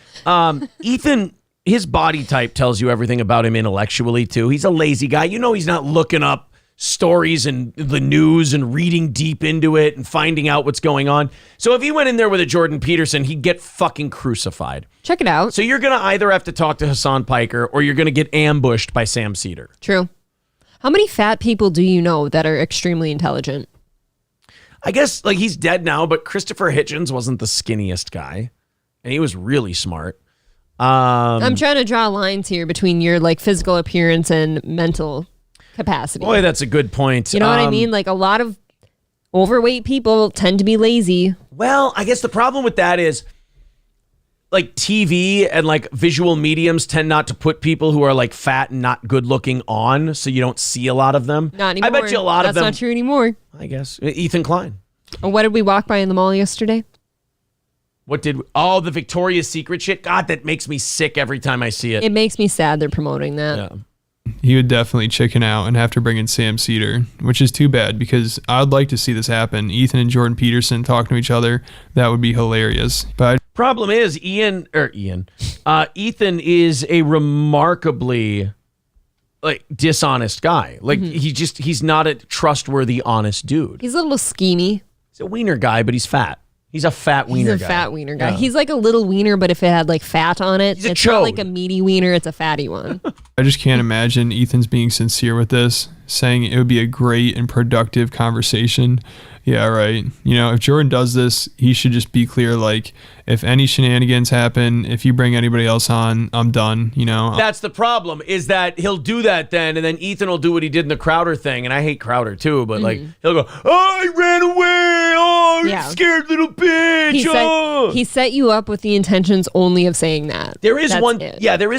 Ethan, his body type tells you everything about him intellectually, too. He's a lazy guy. He's not looking up stories and the news and reading deep into it and finding out what's going on. So if he went in there with a Jordan Peterson, he'd get fucking crucified. Check it out. So you're going to either have to talk to Hassan Piker or you're going to get ambushed by Sam Cedar. True. How many fat people do you know that are extremely intelligent? I guess he's dead now, but Christopher Hitchens wasn't the skinniest guy, and he was really smart. I'm trying to draw lines here between your physical appearance and mental capacity. Boy, that's a good point. You know what I mean? A lot of overweight people tend to be lazy. Well, I guess the problem with that is TV and visual mediums tend not to put people who are fat and not good looking on, so you don't see a lot of them. Not anymore. I bet you a lot of them. That's not true anymore. I guess. Ethan Klein. What did we walk by in the mall yesterday? The Victoria's Secret shit? God, that makes me sick every time I see it. It makes me sad they're promoting that. Yeah. He would definitely chicken out and have to bring in Sam Cedar, which is too bad because I'd like to see this happen. Ethan and Jordan Peterson talking to each other. That would be hilarious. But problem is Ethan is a remarkably dishonest guy. He's not a trustworthy, honest dude. He's a little schemy. He's a wiener guy, but he's fat. He's a fat wiener guy. He's a fat wiener guy. Yeah. He's like a little wiener, but if it had fat on it, He's a it's chode. not like a meaty wiener, it's a fatty one. I just can't imagine Ethan's being sincere with this, saying it would be a great and productive conversation. Yeah, right. If Jordan does this, he should just be clear, if any shenanigans happen, if you bring anybody else on, I'm done, That's the problem, is that he'll do that then, and then Ethan will do what he did in the Crowder thing, and I hate Crowder too, but he'll go, I ran away, you scared little bitch. He set you up with the intentions only of saying that. There is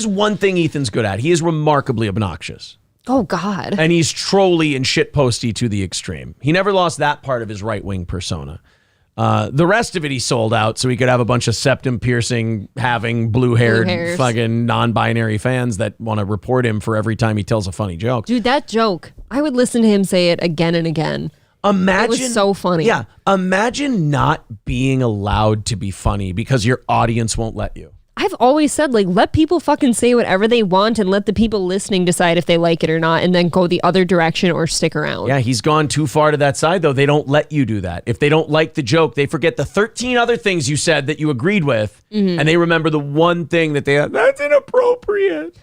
one thing Ethan's good at. He is remarkably obnoxious. Oh, God. And he's trolly and shitposty to the extreme. He never lost that part of his right-wing persona. The rest of it he sold out so he could have a bunch of septum-piercing, having blue-haired, fucking non-binary fans that want to report him for every time he tells a funny joke. Dude, that joke, I would listen to him say it again and again. It was so funny. Yeah, imagine not being allowed to be funny because your audience won't let you. I've always said, like, let people fucking say whatever they want and let the people listening decide if they like it or not, and then go the other direction or stick around. Yeah, he's gone too far to that side, though. They don't let you do that. If they don't like the joke, they forget the 13 other things you said that you agreed with, and they remember the one thing that that's inappropriate.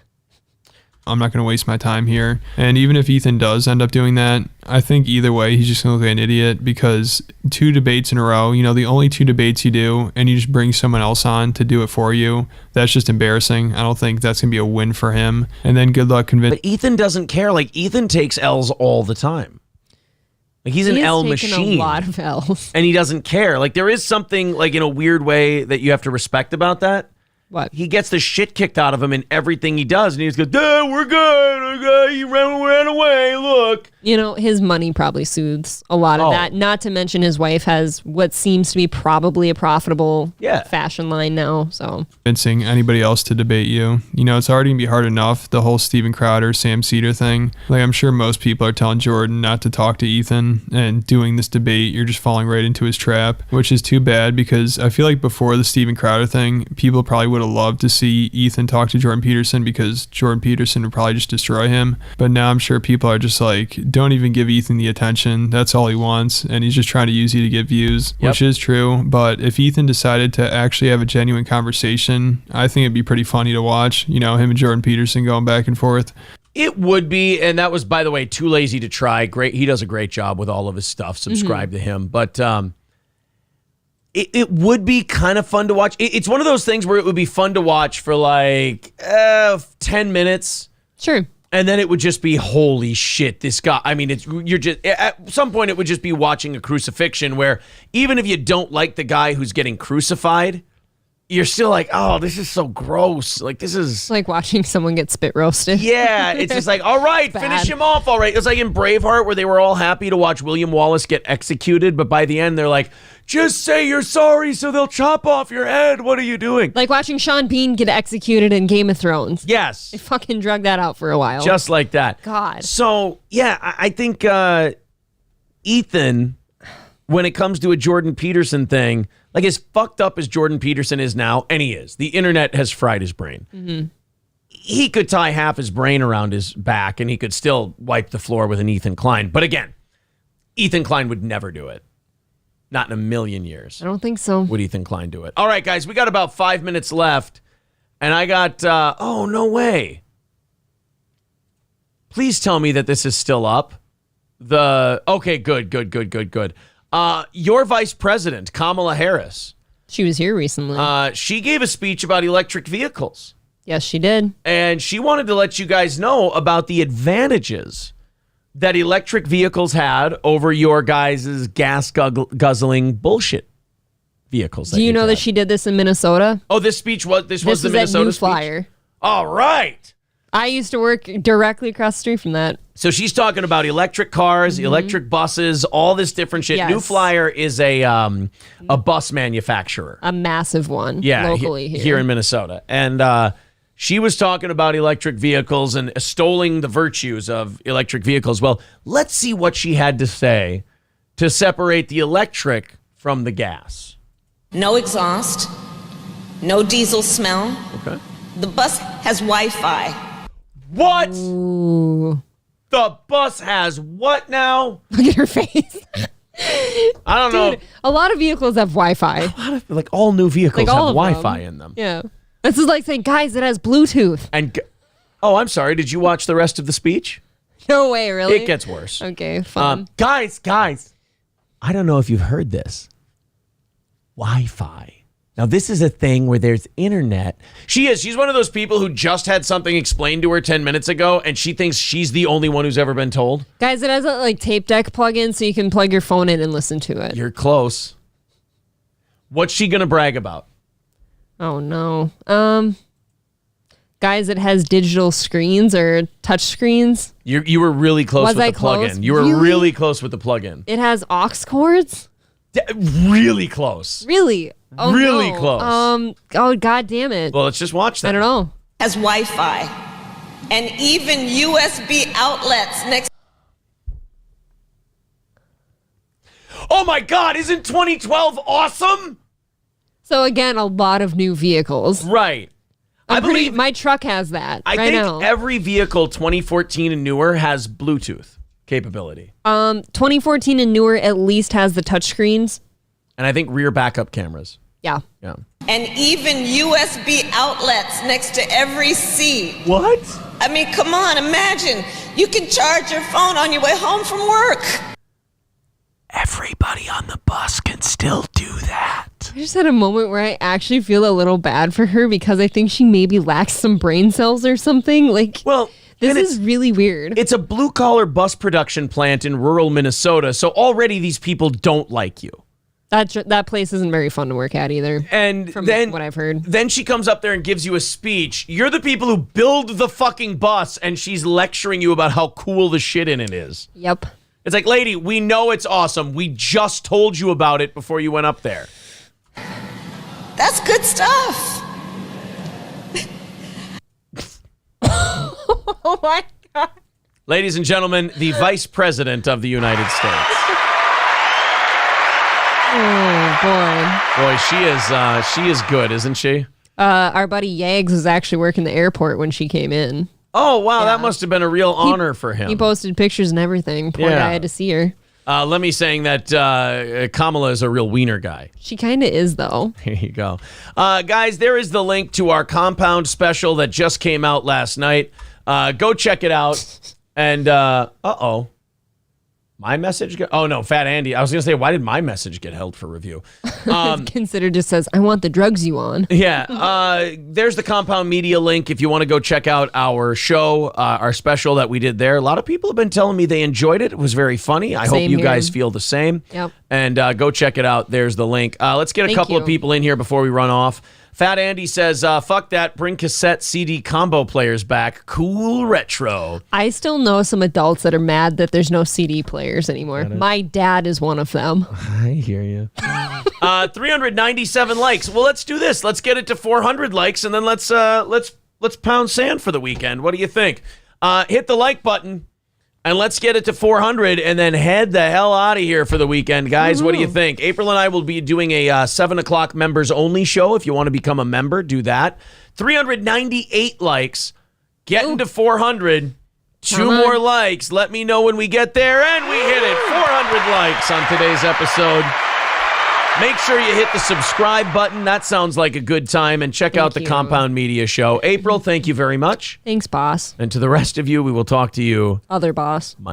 I'm not going to waste my time here. And even if Ethan does end up doing that, I think either way, he's just going to look like an idiot, because 2 debates in a row, the only 2 debates you do, and you just bring someone else on to do it for you, that's just embarrassing. I don't think that's going to be a win for him. And then good luck convincing. But Ethan doesn't care. Like, Ethan takes L's all the time. Like, he's an L machine. A lot of L's. And he doesn't care. Like, there is something, like, in a weird way that you have to respect about that. What? He gets the shit kicked out of him in everything he does, and he just goes, "Duh, we're good. Okay, you ran away. Look." His money probably soothes a lot of that. Not to mention his wife has what seems to be probably a profitable fashion line now. So convincing anybody else to debate you. It's already going to be hard enough, the whole Steven Crowder, Sam Cedar thing. Like, I'm sure most people are telling Jordan not to talk to Ethan, and doing this debate, you're just falling right into his trap, which is too bad, because I feel like before the Steven Crowder thing, people probably would have loved to see Ethan talk to Jordan Peterson, because Jordan Peterson would probably just destroy him. But now I'm sure people are just like, don't even give Ethan the attention. That's all he wants, and he's just trying to use you to get views, which is true. But if Ethan decided to actually have a genuine conversation, I think it'd be pretty funny to watch, him and Jordan Peterson going back and forth. It would be, and that was, by the way, Too Lazy to Try. Great. He does a great job with all of his stuff. Subscribe to him. But it would be kind of fun to watch. It's one of those things where it would be fun to watch for like 10 minutes. Sure. And then it would just be, holy shit, this guy. I mean, at some point it would just be watching a crucifixion, where even if you don't like the guy who's getting crucified, you're still like, oh, this is so gross. Like, this is... It's like watching someone get spit roasted. Yeah, it's just like, all right, finish him off, all right. It's like in Braveheart, where they were all happy to watch William Wallace get executed, but by the end, they're like, just say you're sorry so they'll chop off your head. What are you doing? Like watching Sean Bean get executed in Game of Thrones. Yes. They fucking drug that out for a while. Just like that. God. So, yeah, I think Ethan, when it comes to a Jordan Peterson thing, like, as fucked up as Jordan Peterson is now, and he is, the internet has fried his brain. Mm-hmm. He could tie half his brain around his back, and he could still wipe the floor with an Ethan Klein. But again, Ethan Klein would never do it. Not in a million years. I don't think so. Would Ethan Klein do it? All right, guys, we got about 5 minutes left, and I got, oh, no way. Please tell me that this is still up. Okay, good. Your vice president, Kamala Harris. She was here recently. She gave a speech about electric vehicles. Yes, she did. And she wanted to let you guys know about the advantages that electric vehicles had over your guys' gas guzzling bullshit vehicles. Do you know that she did this in Minnesota? Oh, this was the Minnesota at New speech? Flyer. All right. I used to work directly across the street from that. So she's talking about electric cars, electric buses, all this different shit. Yes. New Flyer is a bus manufacturer. A massive one. Yeah, locally here in Minnesota. And she was talking about electric vehicles and extolling the virtues of electric vehicles. Well, let's see what she had to say to separate the electric from the gas. No exhaust, no diesel smell. Okay. The bus has Wi-Fi. What? Ooh. The bus has what now? Look at her face. I don't know. A lot of vehicles have Wi-Fi. Like all new vehicles Like have all of Wi-Fi them. in them. Yeah. This is like saying, guys, it has Bluetooth. And oh, I'm sorry. Did you watch the rest of the speech? No way, really? It gets worse. Okay, fun. Guys, I don't know if you've heard this. Wi-Fi. Now, this is a thing where there's internet. She's one of those people who just had something explained to her 10 minutes ago, and she thinks she's the only one who's ever been told. Guys, it has a like tape deck plug-in so you can plug your phone in and listen to it. You're close. What's she going to brag about? Oh, no. Guys, it has digital screens or touch screens. You were really close with the plug-in. You were really close with the plug-in. It has aux cords? Really close. Really? Oh, really no. close. Oh, God damn it. Well, let's just watch that. I don't know. Has Wi-Fi and even USB outlets next. Oh my God, isn't 2012 awesome? So again, a lot of new vehicles. Right. I believe my truck has that I right think now. every vehicle 2014 and newer has Bluetooth capability. 2014 and newer at least has the touchscreens. And I think rear backup cameras. Yeah. Yeah. And even USB outlets next to every seat. What? I mean, come on, imagine. You can charge your phone on your way home from work. Everybody on the bus can still do that. I just had a moment where I actually feel a little bad for her because I think she maybe lacks some brain cells or something. Like, well, this is really weird. It's a blue-collar bus production plant in rural Minnesota, so already these people don't like you. That place isn't very fun to work at either. And from then what I've heard. Then she comes up there and gives you a speech. You're the people who build the fucking bus, and she's lecturing you about how cool the shit in it is. Yep. It's like, lady, we know it's awesome. We just told you about it before you went up there. That's good stuff. Oh my God. Ladies and gentlemen, the Vice President of the United States. Oh boy. Boy, she is good, isn't she? Our buddy Yags was actually working the airport when she came in. Oh, wow, that must have been a real honor for him. He posted pictures and everything. Poor guy had to see her. Let me saying that Kamala is a real wiener guy. She kind of is, though. Here you go. Guys, there is the link to our compound special that just came out last night. Go check it out. And, my message? Oh, no, Fat Andy. I was going to say, why did my message get held for review? Consider just says, I want the drugs you on. Yeah. There's the Compound Media link if you want to go check out our show, our special that we did there. A lot of people have been telling me they enjoyed it. It was very funny. I hope you guys feel the same. Yep. And go check it out. There's the link. Let's get a couple of people in here before we run off. Fat Andy says, fuck that. Bring cassette CD combo players back. Cool retro. I still know some adults that are mad that there's no CD players anymore. My dad is one of them. I hear you. 397 likes. Well, let's do this. Let's get it to 400 likes, and then let's pound sand for the weekend. What do you think? Hit the like button, and let's get it to 400, and then head the hell out of here for the weekend, guys. What do you think? April and I will be doing a 7 o'clock members-only show. If you want to become a member, do that. 398 likes. Getting to 400. Two more likes. Let me know when we get there, and we hit it. 400 likes on today's episode. Make sure you hit the subscribe button. That sounds like a good time. And check out the Compound Media Show. April, thank you very much. Thanks, boss. And to the rest of you, we will talk to you Other boss. Monday.